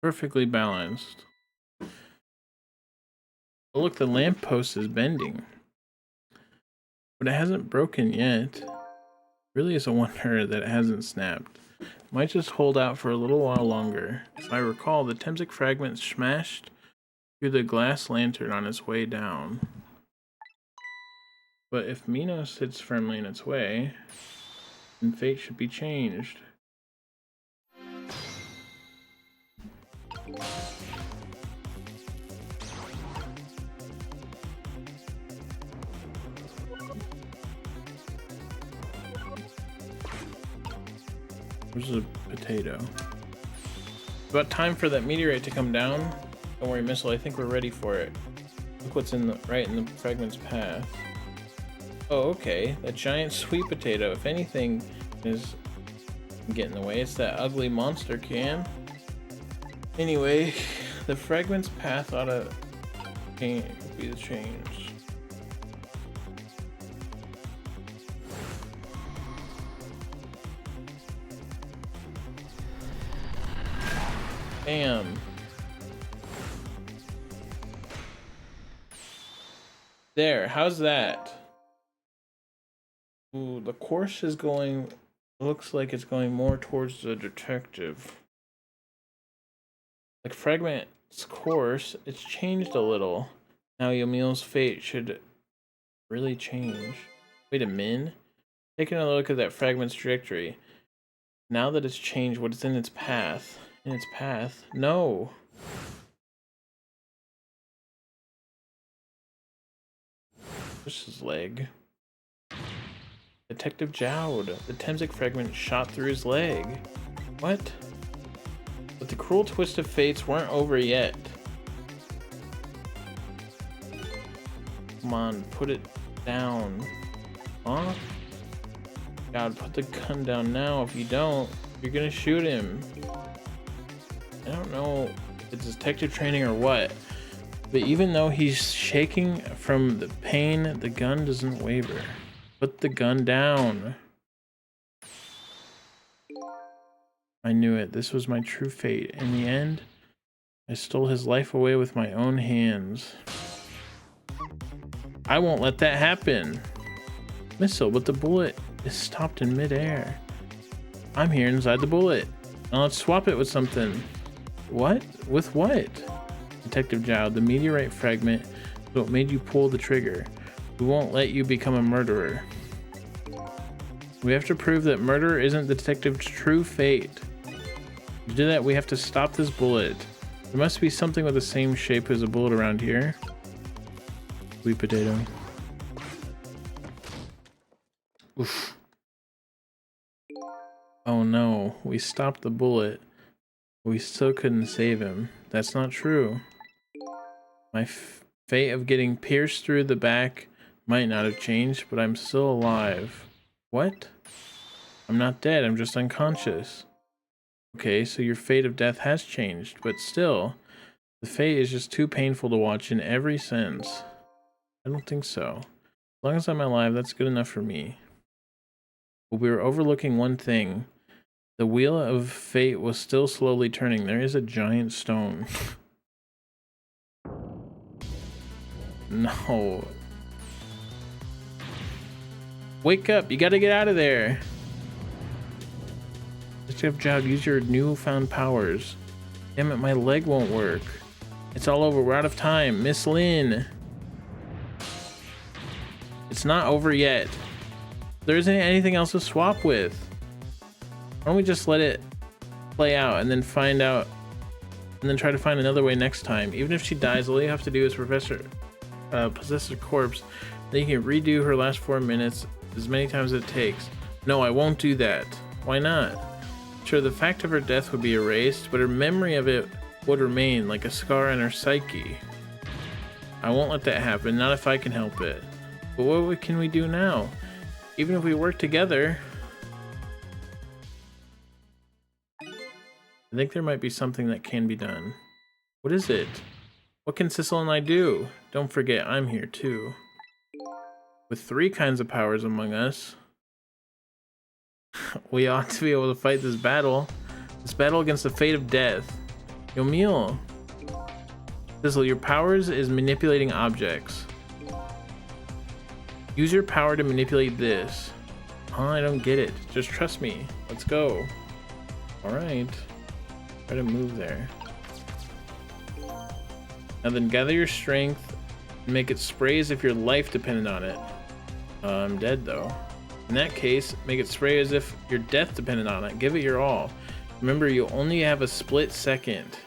Perfectly balanced. Oh, look, the lamppost is bending. But it hasn't broken yet. Really is a wonder that it hasn't snapped. Might just hold out for a little while longer. If I recall, the Temsic fragment smashed through the glass lantern on its way down. But if Minos sits firmly in its way, then fate should be changed. Where's the potato? It's about time for that meteorite to come down. Don't worry, Missile, I think we're ready for it. Look what's in the right in the fragment's path. Oh, okay. That giant sweet potato. If anything is getting in the way, it's that ugly monster can. Anyway, the fragment's path ought to be the change. Bam. There, how's that? Ooh, the course is going, looks like it's going more towards the detective. Like Fragment's course, it's changed a little. Now Yamil's fate should really change. Wait a minute. Taking a look at that Fragment's trajectory. Now that it's changed, what is in its path? In its path? No. Just his leg. Detective Jowd. The Temsik fragment shot through his leg. What? But the cruel twist of fates weren't over yet. Come on, put it down. Huh? God, put the gun down now. If you don't, you're gonna shoot him. I don't know if it's detective training or what, but even though he's shaking from the pain, the gun doesn't waver. Put the gun down. I knew it. This was my true fate. In the end, I stole his life away with my own hands. I won't let that happen. Missile, but the bullet is stopped in midair. I'm here inside the bullet. Now let's swap it with something. What? With what? Detective Jowd, the meteorite fragment is what made you pull the trigger. We won't let you become a murderer. We have to prove that murder isn't the detective's true fate. To do that, we have to stop this bullet. There must be something with the same shape as a bullet around here. Sweet potato. Oof. Oh no, we stopped the bullet. We still couldn't save him. That's not true. My fate of getting pierced through the back might not have changed, but I'm still alive. What? I'm not dead, I'm just unconscious. Okay, so your fate of death has changed, but still, the fate is just too painful to watch in every sense. I don't think so. As long as I'm alive, that's good enough for me. But we were overlooking one thing. The wheel of fate was still slowly turning. There is a giant stone. No. Wake up, you gotta get out of there. Detective Jowd, use your newfound powers. Damn it, my leg won't work. It's all over, we're out of time. Miss Lynn. It's not over yet. There isn't anything else to swap with. Why don't we just let it play out and then find out and then try to find another way next time. Even if she dies, all you have to do is possess her corpse. Then you can redo her last 4 minutes as many times as it takes. No, I won't do that. Why not? Sure, the fact of her death would be erased, but her memory of it would remain like a scar in her psyche. I won't let that happen, not if I can help it. But what can we do now? Even if we work together, I think there might be something that can be done. What is it? What can Sissel and I do? Don't forget, I'm here too. With 3 kinds of powers among us, we ought to be able to fight this battle. This battle against the fate of death. Yamil. Sissel, your powers is manipulating objects. Use your power to manipulate this. Oh, I don't get it. Just trust me. Let's go. Alright. Try to move there. Now then gather your strength and make it spray as if your life depended on it. I'm dead though. In that case, make it spray as if your death depended on it. Give it your all. Remember, you only have a split second.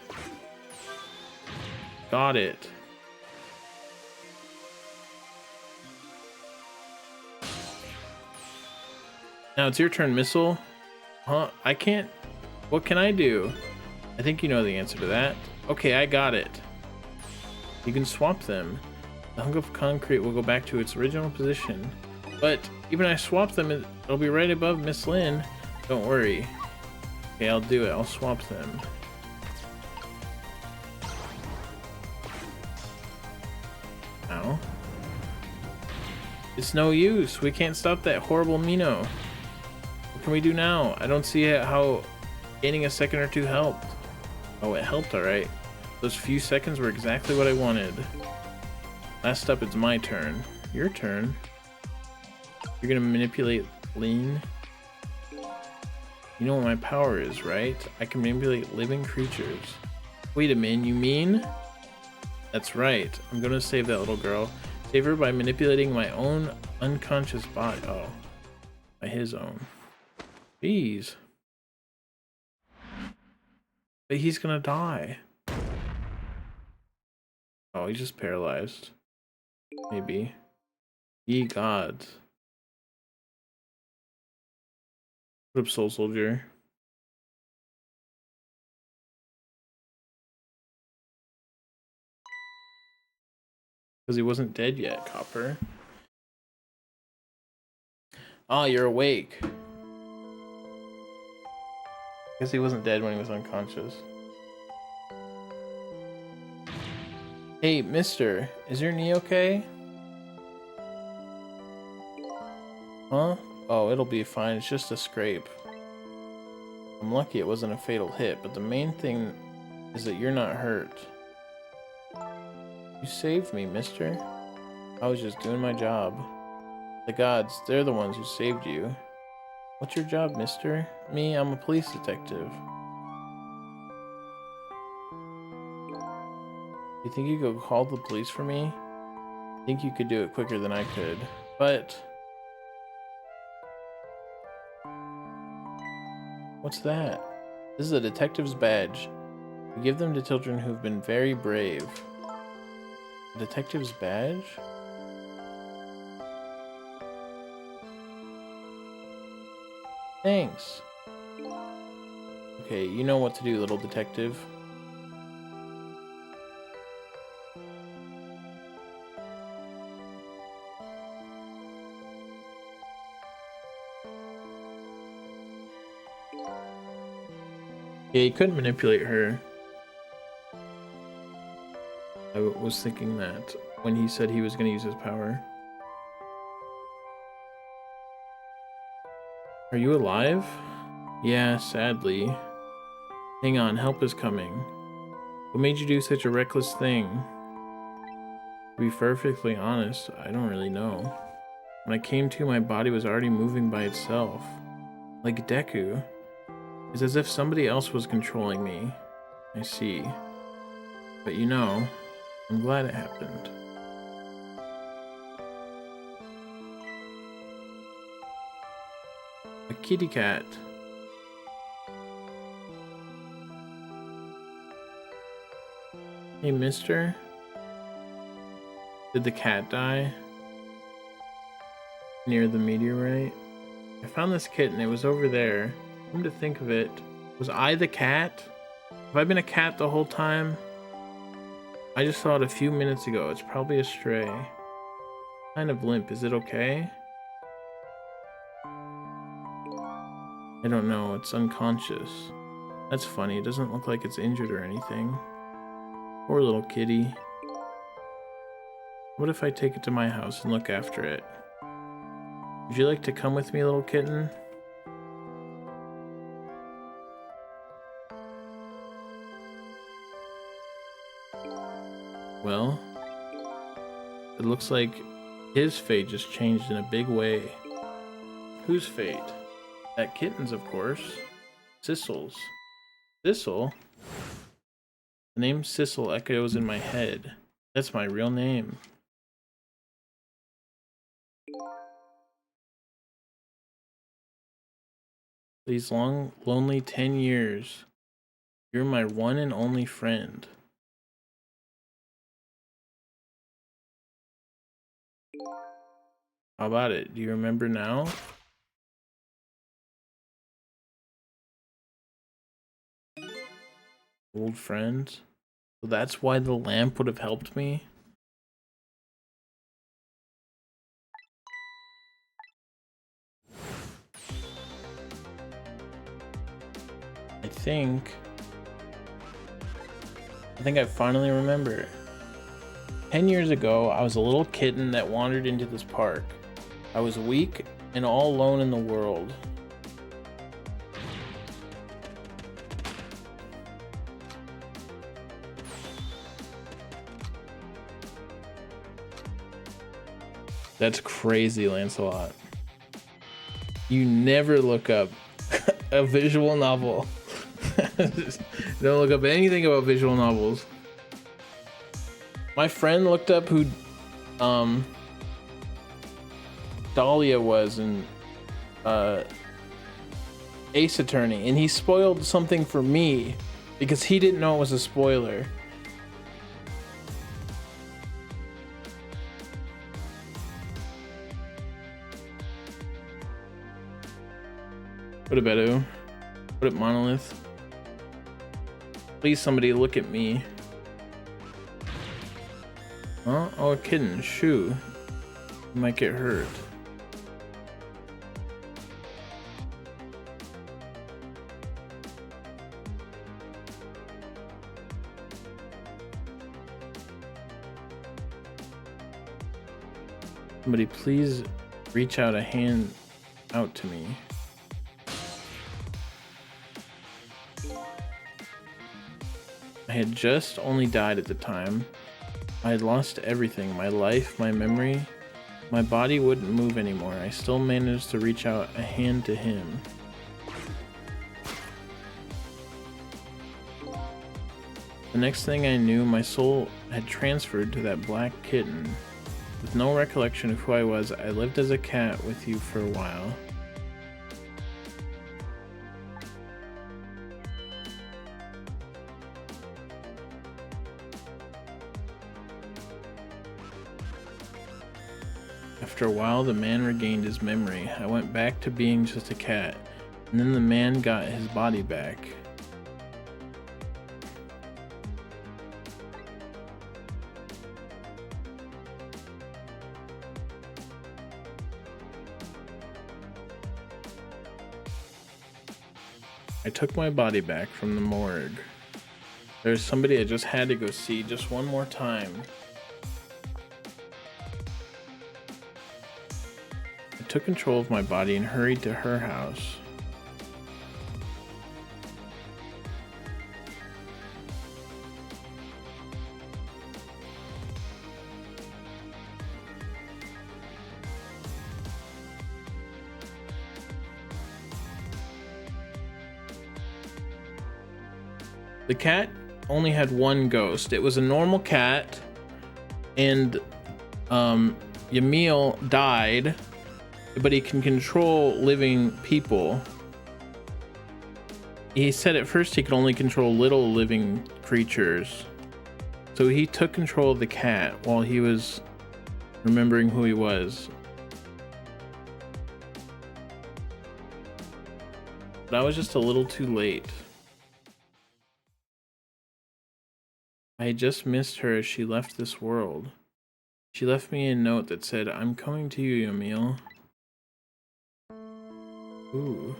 Got it. Now it's your turn, Missile. Huh? I can't. What can I do? I think you know the answer to that. Okay, I got it. You can swap them. The hunk of concrete will go back to its original position. But even I swap them, it'll be right above Miss Lynn. Don't worry. Okay, I'll do it. I'll swap them. Ow. It's no use. We can't stop that horrible Mino. What can we do now? I don't see how gaining a second or 2 helped. Oh, it helped, alright. Those few seconds were exactly what I wanted. Last up, it's my turn. Your turn. You're gonna manipulate Lean? You know what my power is, right? I can manipulate living creatures. Wait a minute, you mean? That's right. I'm gonna save that little girl. Save her by manipulating my own unconscious body. Oh, by his own. Jeez. But he's gonna die. Oh, he's just paralyzed. Maybe. Ye gods. Put up Soul Soldier. Because he wasn't dead yet, Copper. Ah, you're awake. Guess he wasn't dead when he was unconscious. Hey, mister, is your knee okay? Huh? Oh, it'll be fine. It's just a scrape. I'm lucky it wasn't a fatal hit, but the main thing is that you're not hurt. You saved me, mister. I was just doing my job. The gods, they're the ones who saved you. What's your job, mister? Me, I'm a police detective. You think you could call the police for me? I think you could do it quicker than I could, but... What's that? This is a detective's badge. We give them to children who've been very brave. A detective's badge? Thanks. Okay, you know what to do, little detective. Yeah, he couldn't manipulate her. I was thinking that when he said he was going to use his power. Are you alive? Yeah, sadly. Hang on, help is coming. What made you do such a reckless thing? To be perfectly honest, I don't really know. When I came to, my body was already moving by itself. Like Deku. It's as if somebody else was controlling me. I see. But you know, I'm glad it happened. A kitty cat. Hey, mister? Did the cat die? Near the meteorite? I found this kitten, it was over there. Come to think of it, was I the cat? Have I been a cat the whole time? I just saw it a few minutes ago. It's probably a stray. Kind of limp. Is it okay? I don't know. It's unconscious. That's funny. It doesn't look like it's injured or anything. Poor little kitty. What if I take it to my house and look after it? Would you like to come with me, little kitten? Well, it looks like his fate just changed in a big way. Whose fate? That kitten's, of course. Sissel's. Sissel? The name Sissel echoes in my head. That's my real name. These long, lonely 10 years, you're my one and only friend. How about it? Do you remember now? Old friends? So that's why the lamp would have helped me? I think I finally remember. 10 years ago, I was a little kitten that wandered into this park. I was weak and all alone in the world. That's crazy, Lancelot. You never look up a visual novel. Don't look up anything about visual novels. My friend looked up who Dahlia was in Ace Attorney, and he spoiled something for me because he didn't know it was a spoiler. What about Beto? What up, Monolith? Please, somebody look at me. Huh? Oh, a kitten. Shoo. You might get hurt. Somebody please reach out a hand out to me. I had just only died at the time. I had lost everything, my life, my memory. My body wouldn't move anymore. I still managed to reach out a hand to him. The next thing I knew, my soul had transferred to that black kitten. With no recollection of who I was, I lived as a cat with you for a while. After a while, the man regained his memory. I went back to being just a cat, and then the man got his body back. I took my body back from the morgue. There's somebody I just had to go see just one more time. I took control of my body and hurried to her house. The cat only had one ghost. It was a normal cat, and Yamil died, but he can control living people. He said at first he could only control little living creatures. So he took control of the cat while he was remembering who he was. But I was just a little too late. I had just missed her as she left this world. She left me a note that said, "I'm coming to you, Yamil." Ooh.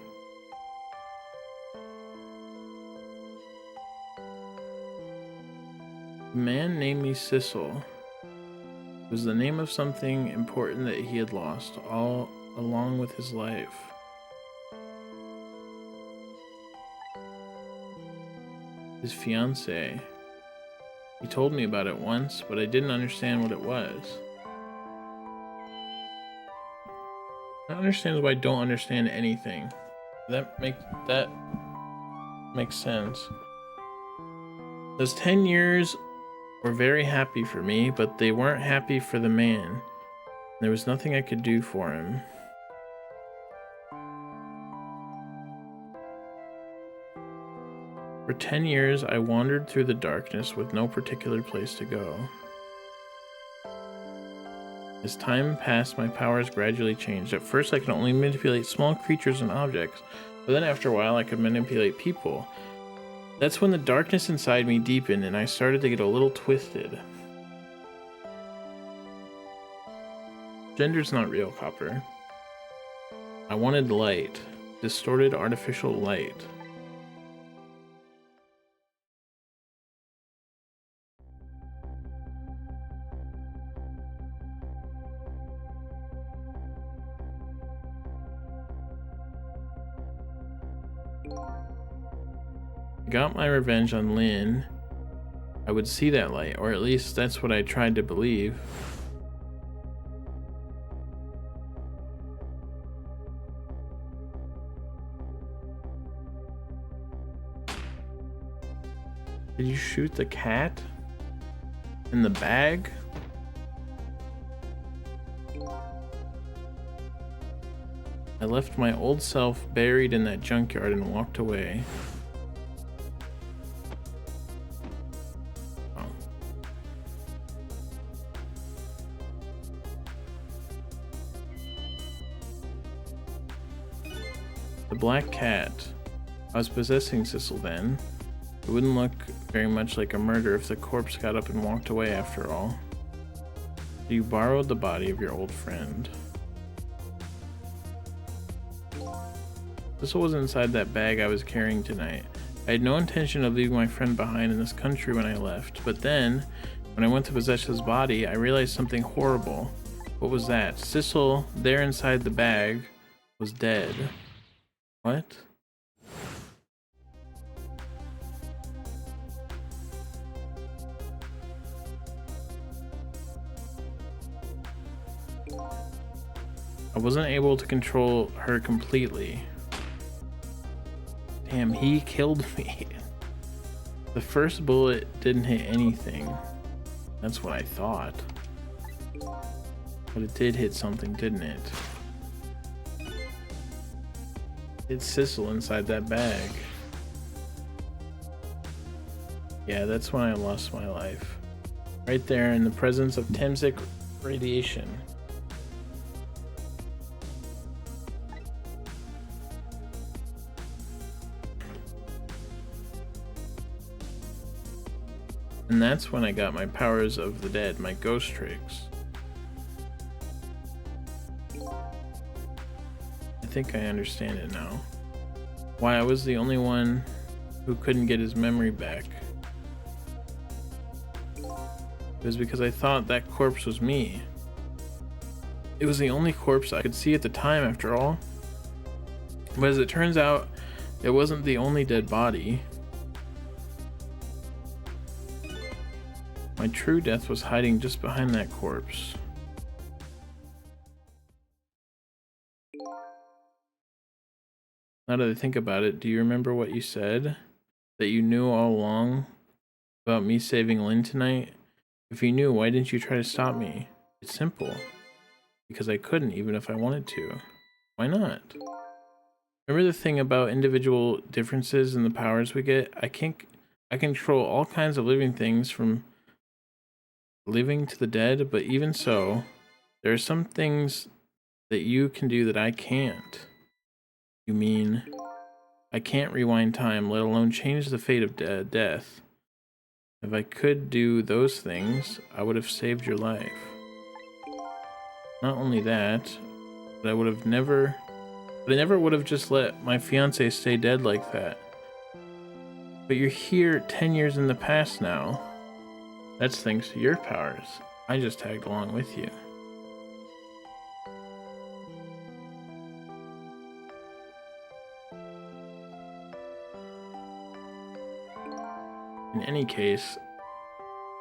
The man named me Sissel. It was the name of something important that he had lost all along with his life. His fiancée. He told me about it once, but I didn't understand what it was. I understand why I don't understand anything. That makes sense. Those 10 years were very happy for me, but they weren't happy for the man. There was nothing I could do for him. For 10 years, I wandered through the darkness with no particular place to go. As time passed, my powers gradually changed. At first, I could only manipulate small creatures and objects, but then after a while, I could manipulate people. That's when the darkness inside me deepened and I started to get a little twisted. Gender's not real, Copper. I wanted light. Distorted artificial light. Got my revenge on Lynn, I would see that light, or at least that's what I tried to believe. Did you shoot the cat? In the bag? I left my old self buried in that junkyard and walked away. Oh. The black cat. I was possessing Sissel then. It wouldn't look very much like a murder if the corpse got up and walked away after all. So you borrowed the body of your old friend. This was inside that bag I was carrying tonight. I had no intention of leaving my friend behind in this country when I left, but then, when I went to possess his body, I realized something horrible. What was that? Sissel, there inside the bag, was dead. What? I wasn't able to control her completely. Damn, he killed me. The first bullet didn't hit anything. That's what I thought. But it did hit something, didn't it? It's Sissel inside that bag. Yeah, that's when I lost my life. Right there in the presence of Temsic radiation. And that's when I got my powers of the dead, my ghost tricks. I think I understand it now. Why I was the only one who couldn't get his memory back. It was because I thought that corpse was me. It was the only corpse I could see at the time, after all. But as it turns out, it wasn't the only dead body. My true death was hiding just behind that corpse. Now that I think about it, do you remember what you said? That you knew all along about me saving Lynn tonight? If you knew, why didn't you try to stop me? It's simple. Because I couldn't, even if I wanted to. Why not? Remember the thing about individual differences in the powers we get? I control all kinds of living things from living to the dead, but even so, there are some things that you can do that I can't. You mean, I can't rewind time, let alone change the fate of death. If I could do those things, I would have saved your life. Not only that, but I never would have just let my fiance stay dead like that. But you're here 10 years in the past now. That's thanks to your powers. I just tagged along with you. In any case,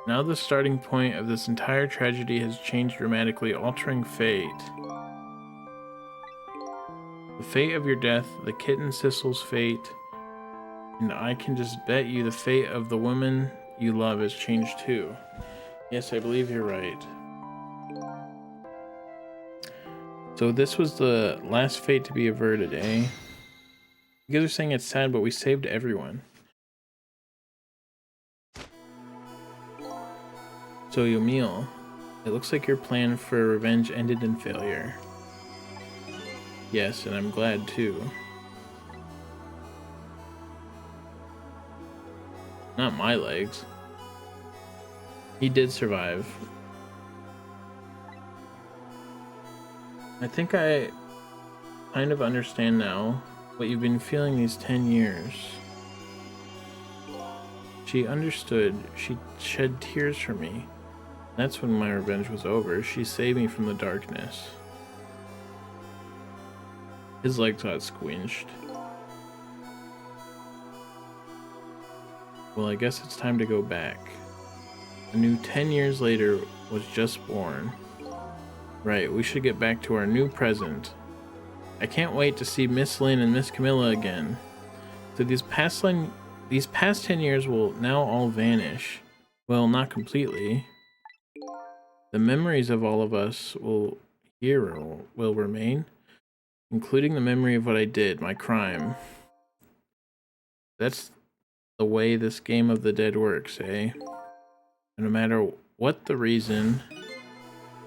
now the starting point of this entire tragedy has changed dramatically, altering fate. The fate of your death, the kitten Sissel's fate, and I can just bet you the fate of the woman you love has changed too. Yes, I believe you're right. So this was the last fate to be averted, eh? You guys are saying it's sad, but we saved everyone. So Yomil, it looks like your plan for revenge ended in failure. Yes, and I'm glad too. Not my legs. He did survive. I think I kind of understand now what you've been feeling these 10 years. She understood. She shed tears for me. That's when my revenge was over. She saved me from the darkness. His legs got squinched. Well, I guess it's time to go back. A new 10 years later was just born. Right, we should get back to our new present. I can't wait to see Miss Lynn and Miss Camilla again. So these past These past 10 years will now all vanish. Well, not completely. The memories of all of us will remain, including the memory of what I did, my crime. That's the way this game of the dead works, eh? And no matter what the reason,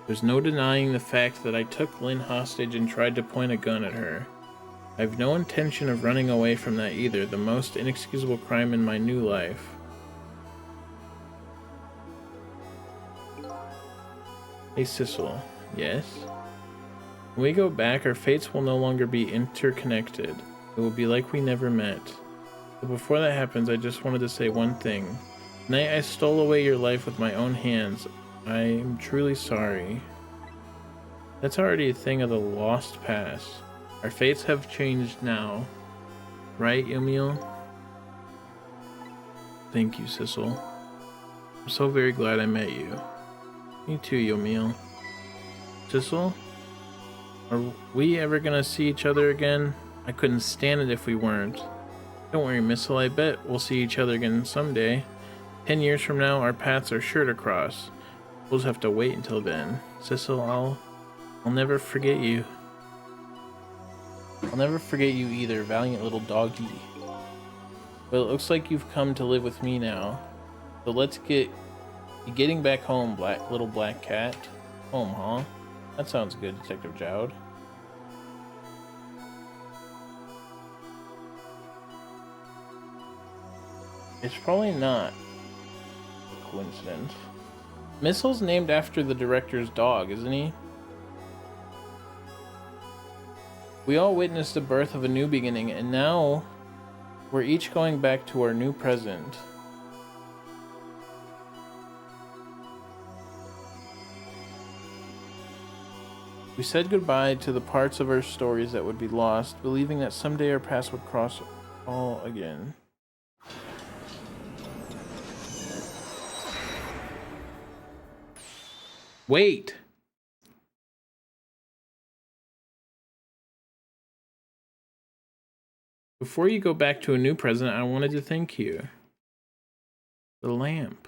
there's no denying the fact that I took Lynn hostage and tried to point a gun at her. I have no intention of running away from that either, the most inexcusable crime in my new life. Hey Sissel, yes? When we go back, our fates will no longer be interconnected. It will be like we never met. But before that happens, I just wanted to say one thing. Tonight I stole away your life with my own hands. I am truly sorry. That's already a thing of the lost past. Our fates have changed now. Right, Yumio? Thank you, Sissel. I'm so very glad I met you. Me too, Yumio. Sissel? Are we ever gonna see each other again? I couldn't stand it if we weren't. Don't worry, Missile, I bet we'll see each other again someday. 10 years from now, our paths are sure to cross. We'll just have to wait until then. Sissel, I'll never forget you. I'll never forget you either, valiant little doggy. Well, it looks like you've come to live with me now. So let's get you getting back home, little black cat. Home, huh? That sounds good, Detective Jowd. It's probably not a coincidence. Missile's named after the director's dog, isn't he? We all witnessed the birth of a new beginning, and now we're each going back to our new present. We said goodbye to the parts of our stories that would be lost, believing that someday our paths would cross all again. Wait! Before you go back to a new present, I wanted to thank you. The lamp.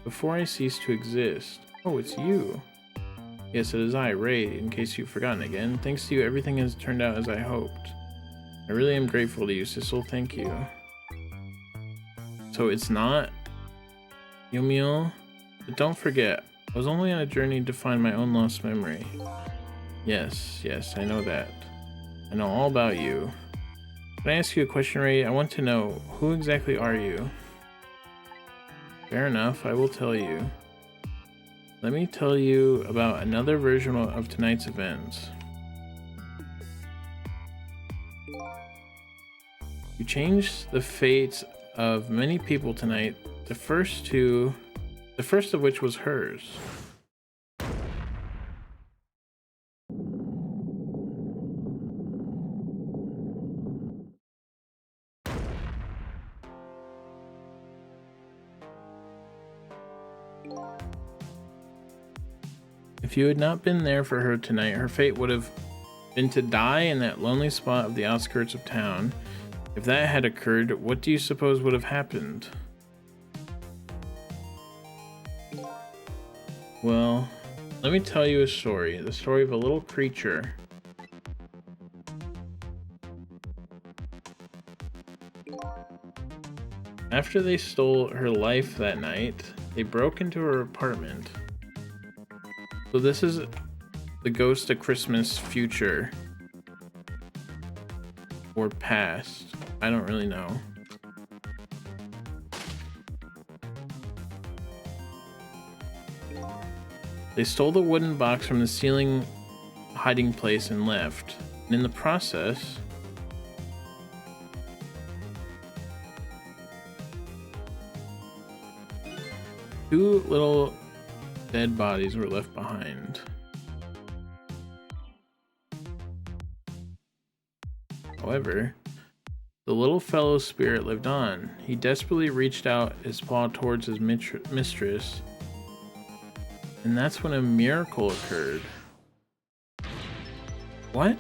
Before I cease to exist. Oh, it's you. Yes, it is I, Ray, in case you've forgotten again. Thanks to you, everything has turned out as I hoped. I really am grateful to you, Sissel. Thank you. So it's not Yumio? But don't forget, I was only on a journey to find my own lost memory. Yes, I know that. I know all about you. Can I ask you a question, Ray? I want to know, who exactly are you? Fair enough, I will tell you. Let me tell you about another version of tonight's events. You changed the fates of many people tonight, the first of which was hers. If you had not been there for her tonight, her fate would have been to die in that lonely spot of the outskirts of town. If that had occurred, what do you suppose would have happened? Well, let me tell you a story. The story of a little creature. After they stole her life that night, they broke into her apartment. So this is the Ghost of Christmas future. Or past. I don't really know. They stole the wooden box from the ceiling hiding place and left. And in the process, two little dead bodies were left behind. However, the little fellow's spirit lived on. He desperately reached out his paw towards his mistress, and that's when a miracle occurred. What?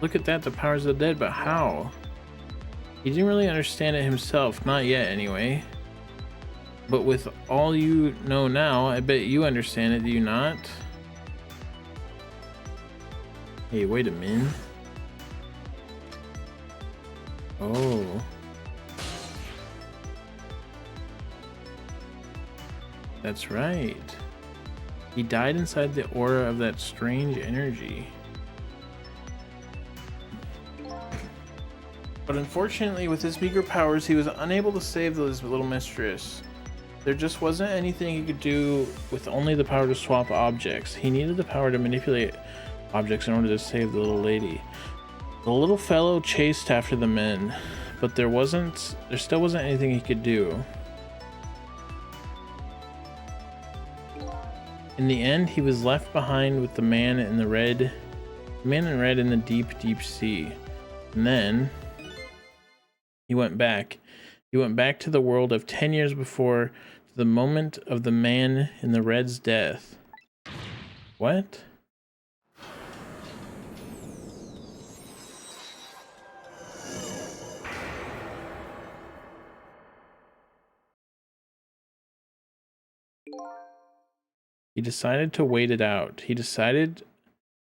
Look at that, the powers of the dead, but how? He didn't really understand it himself, not yet anyway. But with all you know now, I bet you understand it, do you not? Hey, wait a minute. Oh. That's right. He died inside the aura of that strange energy. But unfortunately, with his meager powers, he was unable to save his little mistress. There just wasn't anything he could do with only the power to swap objects. He needed the power to manipulate objects in order to save the little lady. The little fellow chased after the men, but there still wasn't anything he could do. In the end, he was left behind with the man in red in the deep, deep sea. And then he went back. He went back to the world of 10 years before, to the moment of the man in the red's death. What? He decided to wait it out. He decided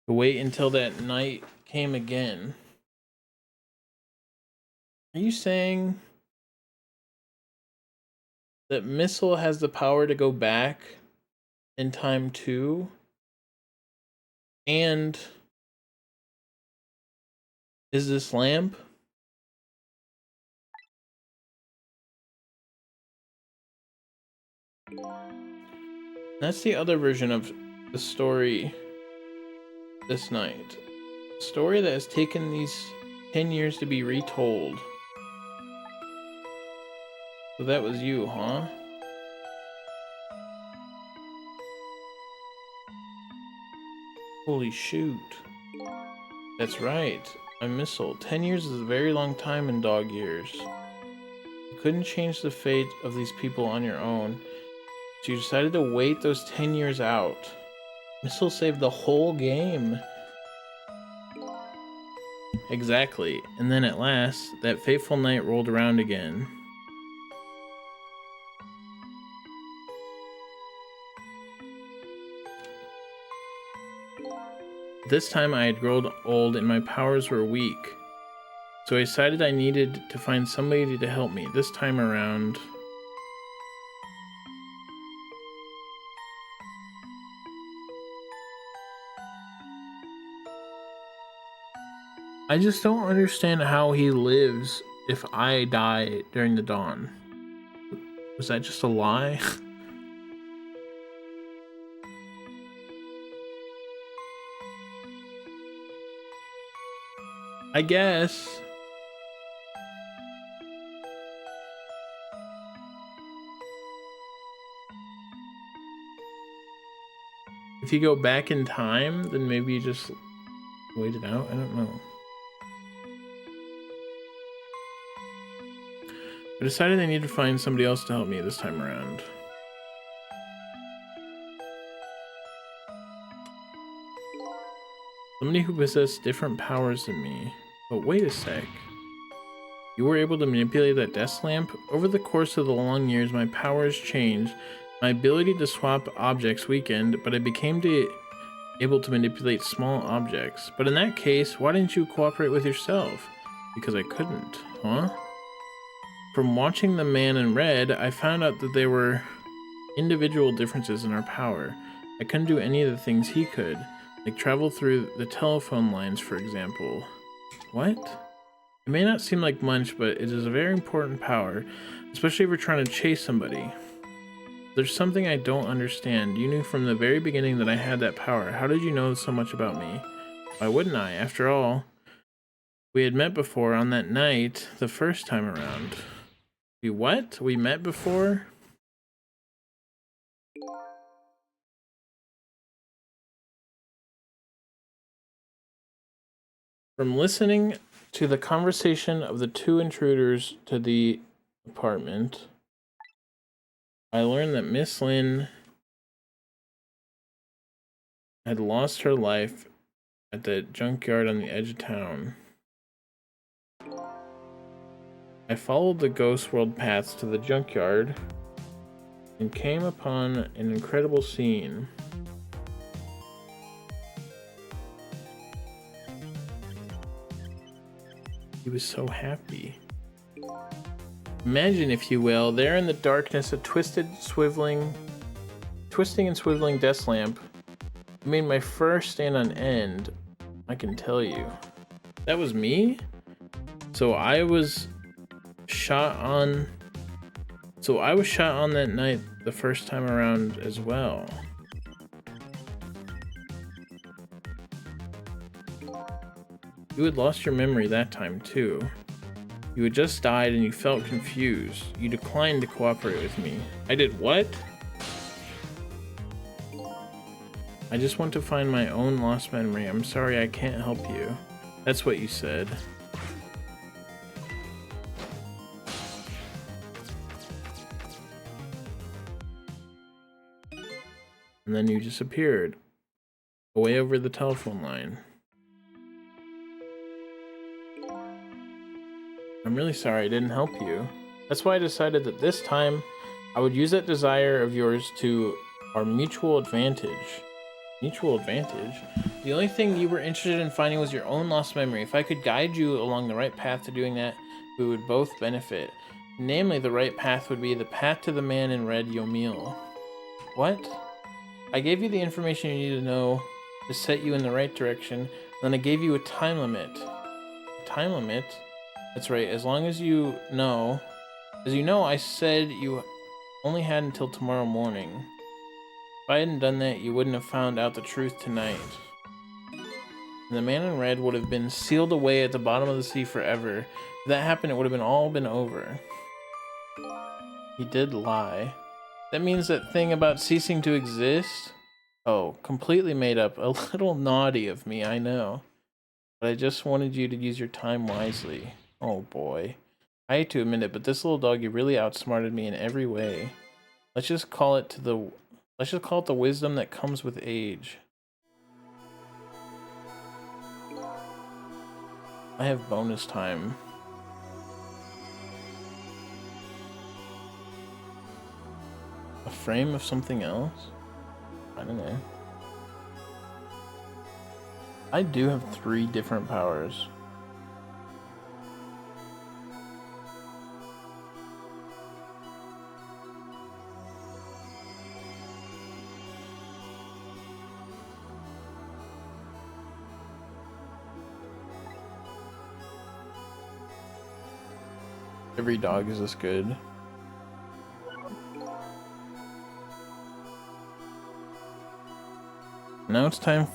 to wait until that night came again. Are you saying that Missile has the power to go back in time too? And is this lamp? That's the other version of the story this night. A story that has taken these 10 years to be retold. So that was you, huh? Holy shoot. That's right. I'm Missile. 10 years is a very long time in dog years. You couldn't change the fate of these people on your own, so you decided to wait those 10 years out. Missile saved the whole game. Exactly. And then at last, that fateful night rolled around again. This time I had grown old and my powers were weak. So I decided I needed to find somebody to help me. This time around, I just don't understand how he lives if I die during the dawn. Was that just a lie? I guess. If you go back in time, then maybe you just wait it out. I don't know. I decided I need to find somebody else to help me this time around. Somebody who possessed different powers than me. But wait a sec. You were able to manipulate that desk lamp? Over the course of the long years, my powers changed. My ability to swap objects weakened, but I became able to manipulate small objects. But in that case, why didn't you cooperate with yourself? Because I couldn't, huh? From watching the man in red, I found out that there were individual differences in our power. I couldn't do any of the things he could, like travel through the telephone lines, for example. What? It may not seem like much, but it is a very important power, especially if you're trying to chase somebody. There's something I don't understand. You knew from the very beginning that I had that power. How did you know so much about me? Why wouldn't I? After all, we had met before on that night the first time around. What? We met before? From listening to the conversation of the two intruders to the apartment, I learned that Miss Lynn had lost her life at the junkyard on the edge of town. I followed the ghost world paths to the junkyard and came upon an incredible scene. He was so happy. Imagine, if you will, there in the darkness, a twisting and swiveling desk lamp. It made my fur stand on end, I can tell you. That was me? So I was shot on that night the first time around as well. You had lost your memory that time too. You had just died and you felt confused. You declined to cooperate with me. I did what? I just want to find my own lost memory. I'm sorry I can't help you. That's what you said. And then you disappeared. Away over the telephone line. I'm really sorry I didn't help you. That's why I decided that this time I would use that desire of yours to our mutual advantage. Mutual advantage? The only thing you were interested in finding was your own lost memory. If I could guide you along the right path to doing that, we would both benefit. Namely, the right path would be the path to the man in red, Yomil. What? I gave you the information you needed to know to set you in the right direction, then I gave you a time limit. A time limit? That's right, as long as you know. As you know, I said you only had until tomorrow morning. If I hadn't done that, you wouldn't have found out the truth tonight. And the man in red would have been sealed away at the bottom of the sea forever. If that happened, it would have all been over. He did lie. That means that thing about ceasing to exist? Oh, completely made up. A little naughty of me, I know. But I just wanted you to use your time wisely. Oh boy. I hate to admit it, but this little doggy really outsmarted me in every way. Let's just call it the wisdom that comes with age. I have bonus time. A frame of something else? I don't know. I do have 3 different powers. Every dog is this good. Now it's time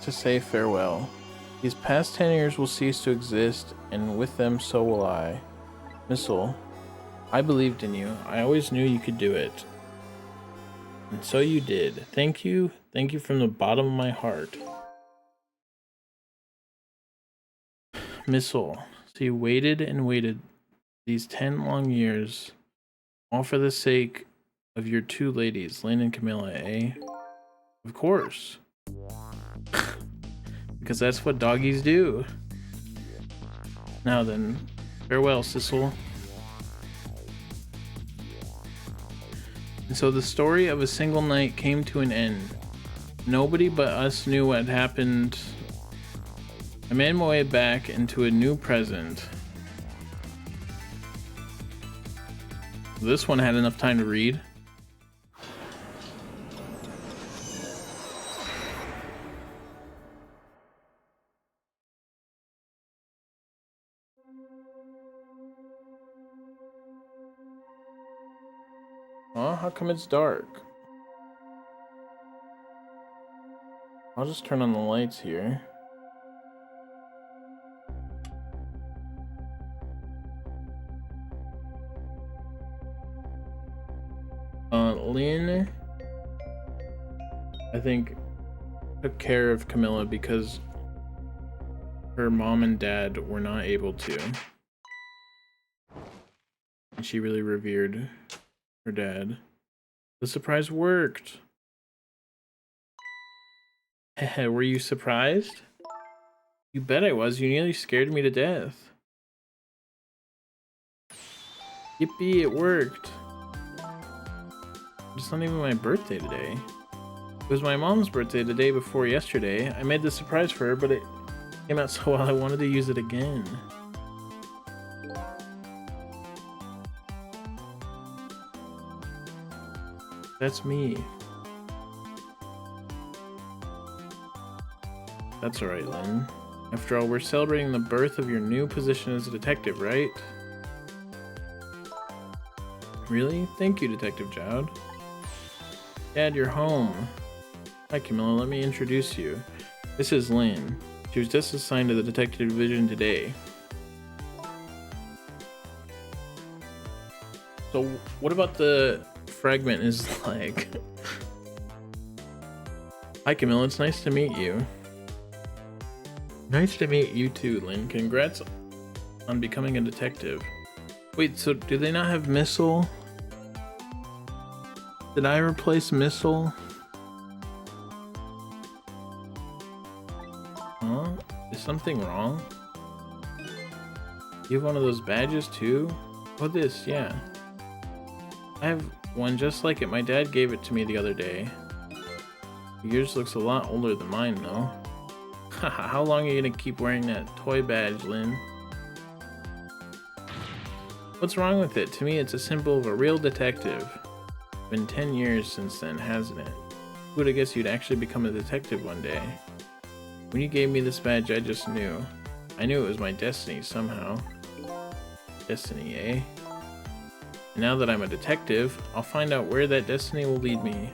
to say farewell. These past 10 years will cease to exist, and with them so will I. Missile, I believed in you. I always knew you could do it. And so you did. Thank you. Thank you from the bottom of my heart. Missile, so you waited and waited these 10 long years, all for the sake of your 2 ladies, Lynn and Camilla, eh? Of course. Because that's what doggies do. Now then, farewell, Sissel. And so the story of a single night came to an end. Nobody but us knew what happened. I made my way back into a new present. This one had enough time to read. Oh, how come it's dark? I'll just turn on the lights here. Lynn, I think, took care of Camilla because her mom and dad were not able to. And she really revered her dad. The surprise worked. Were you surprised? You bet I was. You nearly scared me to death. Yippee, it worked. It's not even my birthday today. It was my mom's birthday the day before yesterday. I made this surprise for her, but it came out so well I wanted to use it again. That's me. That's alright, Lynn. After all, we're celebrating the birth of your new position as a detective, right? Really? Thank you, Detective Jowd. Dad, you're home. Hi, Camilla. Let me introduce you. This is Lynn. She was just assigned to the detective division today. So, what about the fragment in his leg? Hi, Camilla. It's nice to meet you. Nice to meet you too, Lynn. Congrats on becoming a detective. Wait, so do they not have Missile? Did I replace Missile? Huh? Is something wrong? You have one of those badges too? Oh, this, yeah. I have one just like it. My dad gave it to me the other day. Yours looks a lot older than mine, though. Haha, how long are you gonna keep wearing that toy badge, Lynn? What's wrong with it? To me, it's a symbol of a real detective. Been 10 years since then, hasn't it? Who would have guessed you'd actually become a detective one day? When you gave me this badge, I just knew. I knew it was my destiny somehow. Destiny, eh? And now that I'm a detective, I'll find out where that destiny will lead me.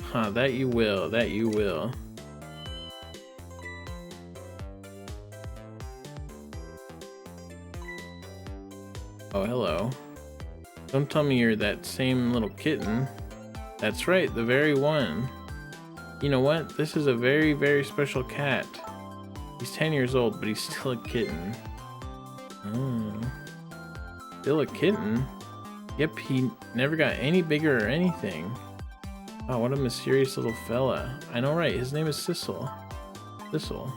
Huh, that you will, that you will. Oh, hello. Don't tell me you're that same little kitten. That's right, the very one. You know what? This is a very, very special cat. He's 10 years old, but he's still a kitten. Oh. Still a kitten? Yep, he never got any bigger or anything. Oh, what a mysterious little fella. I know, right? His name is Sissel. Sissel.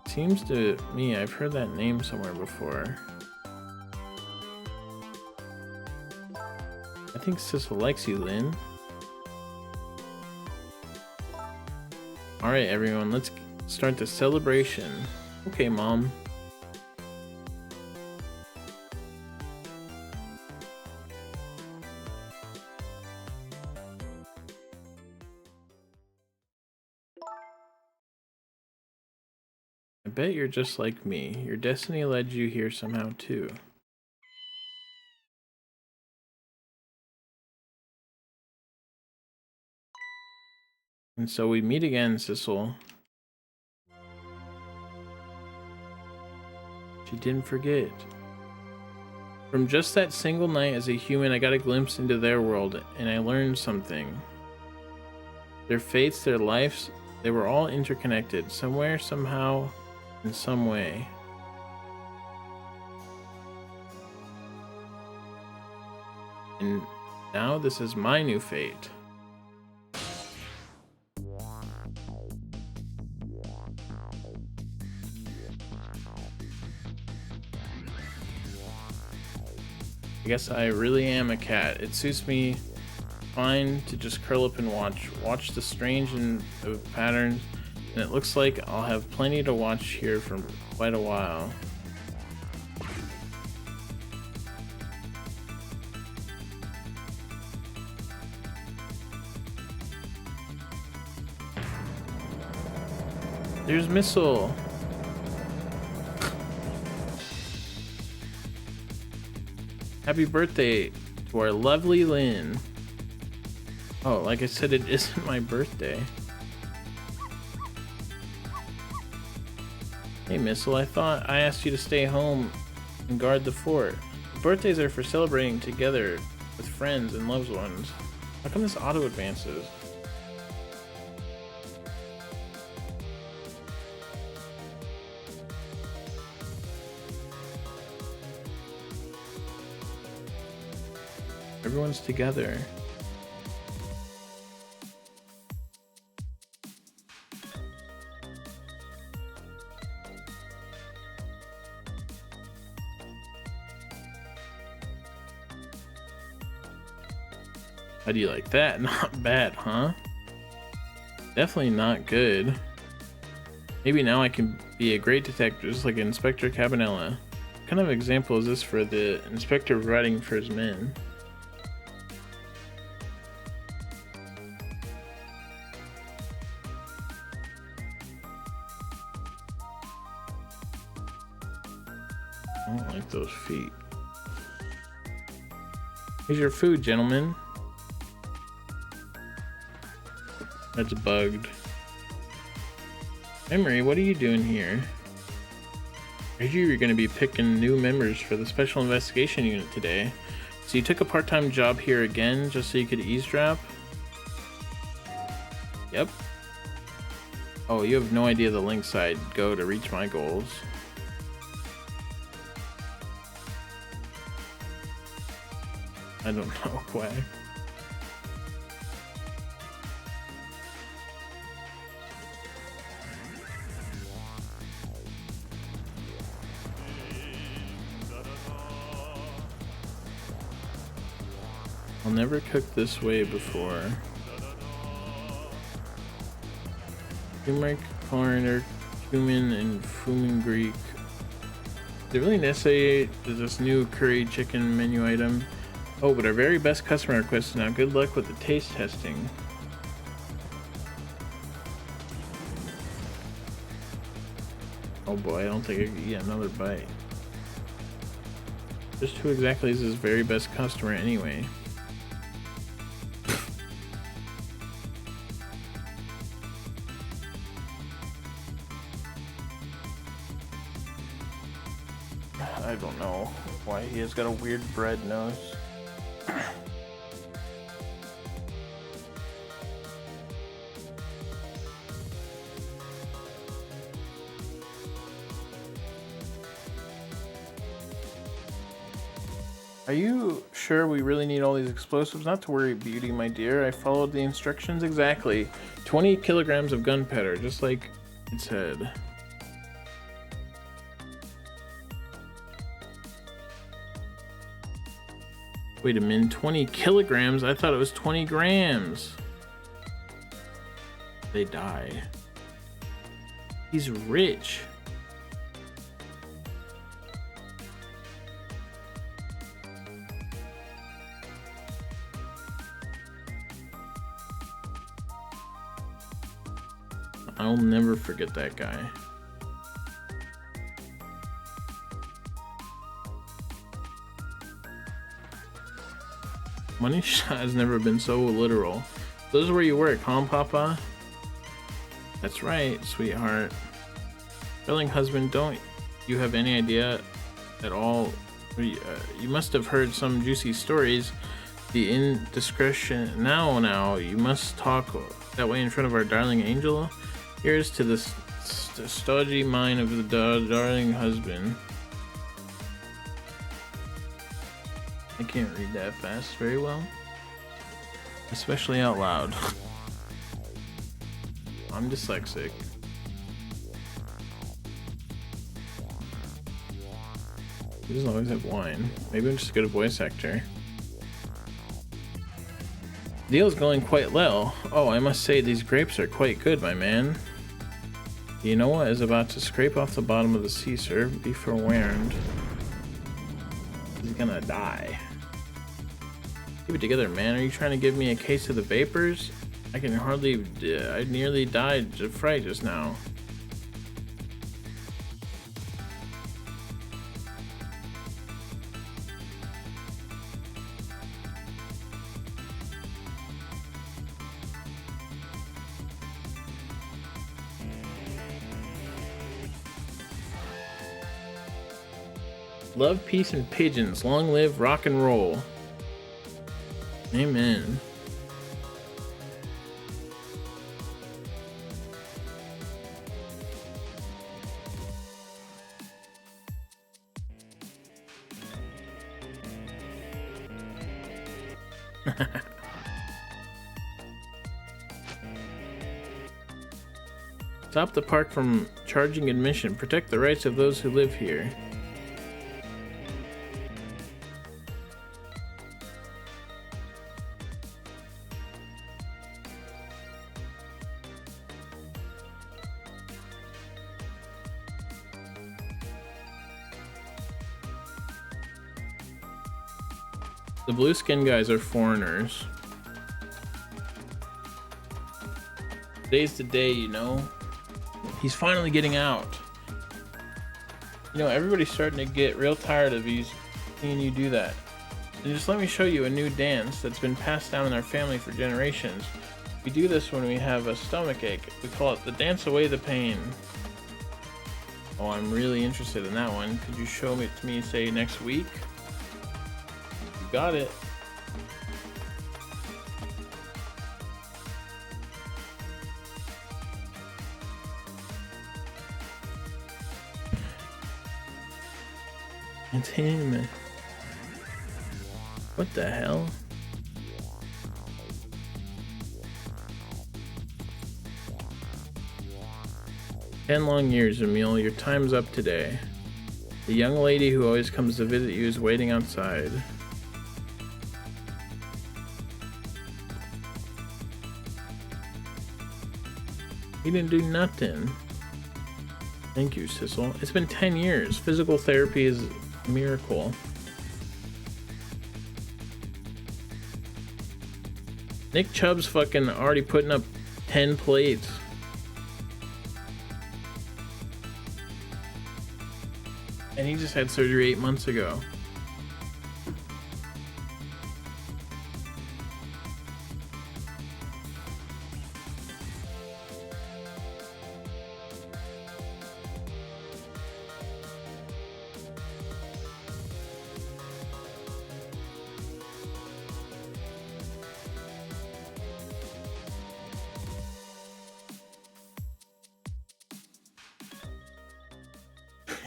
Seems to me I've heard that name somewhere before. I think Sissel likes you, Lynn. Alright, everyone, let's start the celebration. Okay, Mom. I bet you're just like me. Your destiny led you here somehow, too. And so we meet again, Sissel. She didn't forget. From just that single night as a human, I got a glimpse into their world, and I learned something. Their fates, their lives, they were all interconnected, somewhere, somehow, in some way. And now this is my new fate. I guess I really am a cat. It suits me fine to just curl up and watch the strange and patterns, and it looks like I'll have plenty to watch here for quite a while. There's Missile. Happy birthday to our lovely Lynn. Oh, like I said, it isn't my birthday. Hey, Missile, I thought I asked you to stay home and guard the fort. Birthdays are for celebrating together with friends and loved ones. How come this auto advances? Everyone's together. How do you like that? Not bad, huh? Definitely not good. Maybe now I can be a great detective, just like Inspector Cabanella. What kind of example is this for the inspector writing for his men? I don't like those feet. Here's your food, gentlemen. That's bugged. Emery, what are you doing here? I heard you were going to be picking new members for the Special Investigation Unit today. So you took a part-time job here again just so you could eavesdrop? Yep. Oh, you have no idea the links I'd go to reach my goals. I don't know why. I'll never cook this way before. Turmeric, coriander, cumin, and fumin Greek. Is it really necessary to this new curry chicken menu item? Oh, but our very best customer request now. Good luck with the taste testing. Oh boy, I don't think I could get another bite. Just who exactly is his very best customer anyway? I don't know why he has got a weird bread nose. Are you sure we really need all these explosives? Not to worry, Beauty, my dear. I followed the instructions exactly. 20 kilograms of gunpowder, just like it said. Wait a minute, 20 kilograms? I thought it was 20 grams. They die. He's rich. I'll never forget that guy. Money shot has never been so literal. Those are where you work, huh, Papa? That's right, sweetheart. Darling husband, don't you have any idea at all? You must have heard some juicy stories. The indiscretion. Now, you must talk that way in front of our darling angel. Here's to the stodgy mind of the darling husband. I can't read that fast very well, especially out loud. I'm dyslexic. He doesn't always have wine. Maybe I'm just a good voice actor. The deal's going quite well. Oh, I must say these grapes are quite good, my man. You know what is about to scrape off the bottom of the sea, sir. Be forewarned. He's gonna die. Keep it together, man. Are you trying to give me a case of the vapors? I can hardly... I nearly died of fright just now. Love, peace, and pigeons. Long live rock and roll. Amen. Stop the park from charging admission. Protect the rights of those who live here. The blue skin guys are foreigners. Today's the day, you know. He's finally getting out. You know, everybody's starting to get real tired of seeing you do that. And just let me show you a new dance that's been passed down in our family for generations. We do this when we have a stomach ache. We call it the dance away the pain. Oh, I'm really interested in that one. Could you show it to me, say, next week? You got it. It's him. What the hell? "10 long years, Emil. Your time's up today. The young lady who always comes to visit you is waiting outside." He didn't do nothing. Thank you, Sissel. It's been 10 years. Physical therapy is a miracle. Nick Chubb's fucking already putting up 10 plates. And he just had surgery 8 months ago.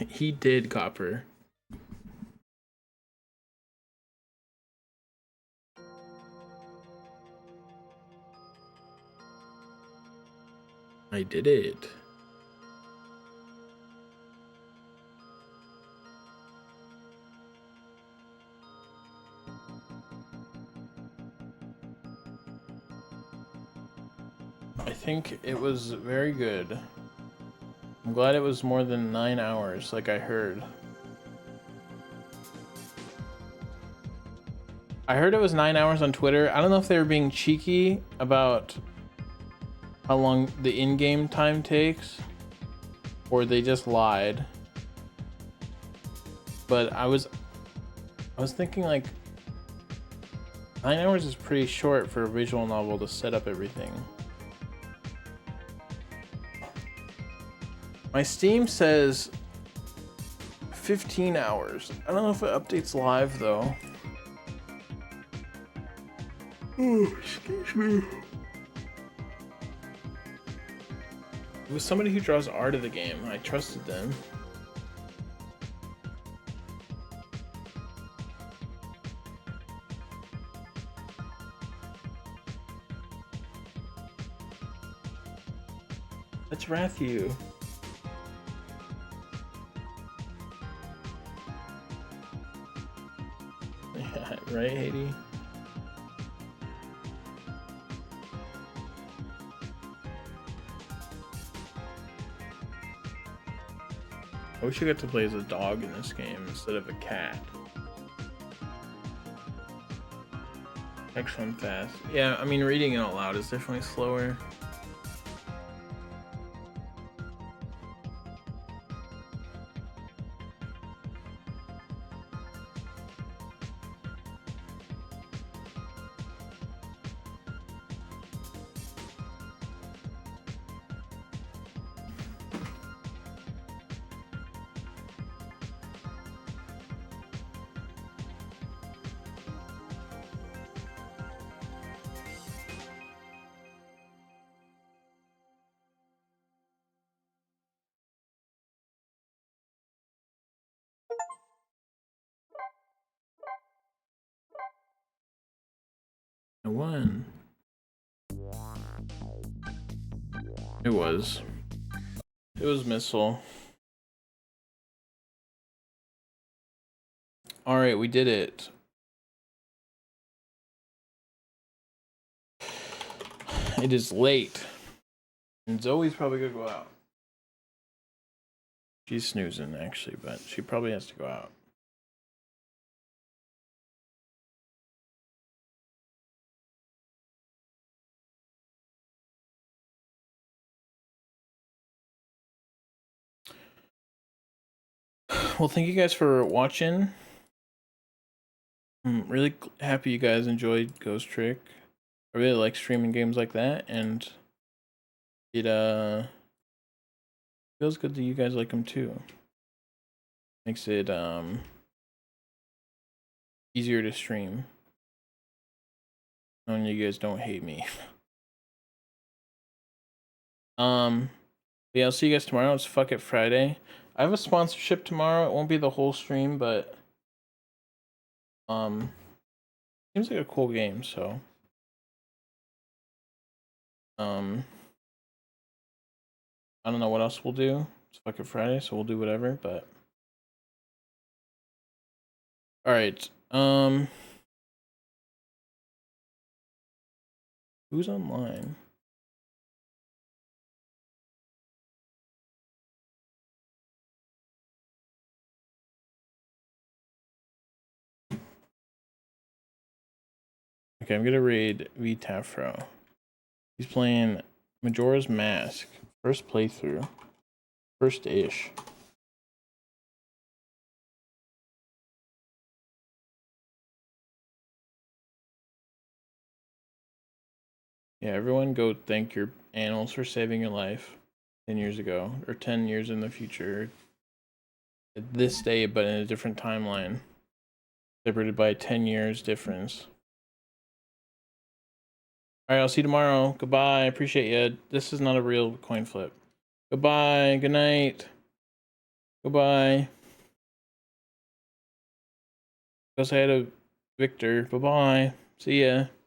He did, Copper. I did it. I think it was very good. I'm glad it was more than 9 hours, like I heard. I heard it was 9 hours on Twitter. I don't know if they were being cheeky about how long the in-game time takes, or they just lied. But I was thinking, like, 9 hours is pretty short for a visual novel to set up everything. My Steam says 15 hours. I don't know if it updates live though. Oh, excuse me. It was somebody who draws art of the game. I trusted them. That's Rathu. Yeah, right, Haiti? I wish you got to play as a dog in this game instead of a cat. Excellent fast. Yeah, I mean, reading it out loud is definitely slower. I won. It was. It was Missile. Alright, we did it. It is late. And Zoe's probably gonna go out. She's snoozing, actually, but she probably has to go out. well, thank you guys for watching. I'm really happy you guys enjoyed Ghost Trick. I really like streaming games like that, and it feels good that you guys like them too. Makes it easier to stream. Knowing you guys don't hate me. Yeah, I'll see you guys tomorrow. It's Fuck It Friday. I have a sponsorship tomorrow. It won't be the whole stream, but seems like a cool game, so I don't know what else we'll do. It's Fuck It Friday, so we'll do whatever, but all right. Who's online? Okay, I'm gonna raid V Tafro. He's playing Majora's Mask. First playthrough. First-ish. Yeah, everyone go thank your animals for saving your life 10 years ago, or 10 years in the future. At this day, but in a different timeline. Separated by 10 years difference. Alright, I'll see you tomorrow. Goodbye. I appreciate you. This is not a real coin flip. Goodbye. Good night. Goodbye. Go say hi to Victor. Bye-bye. See ya.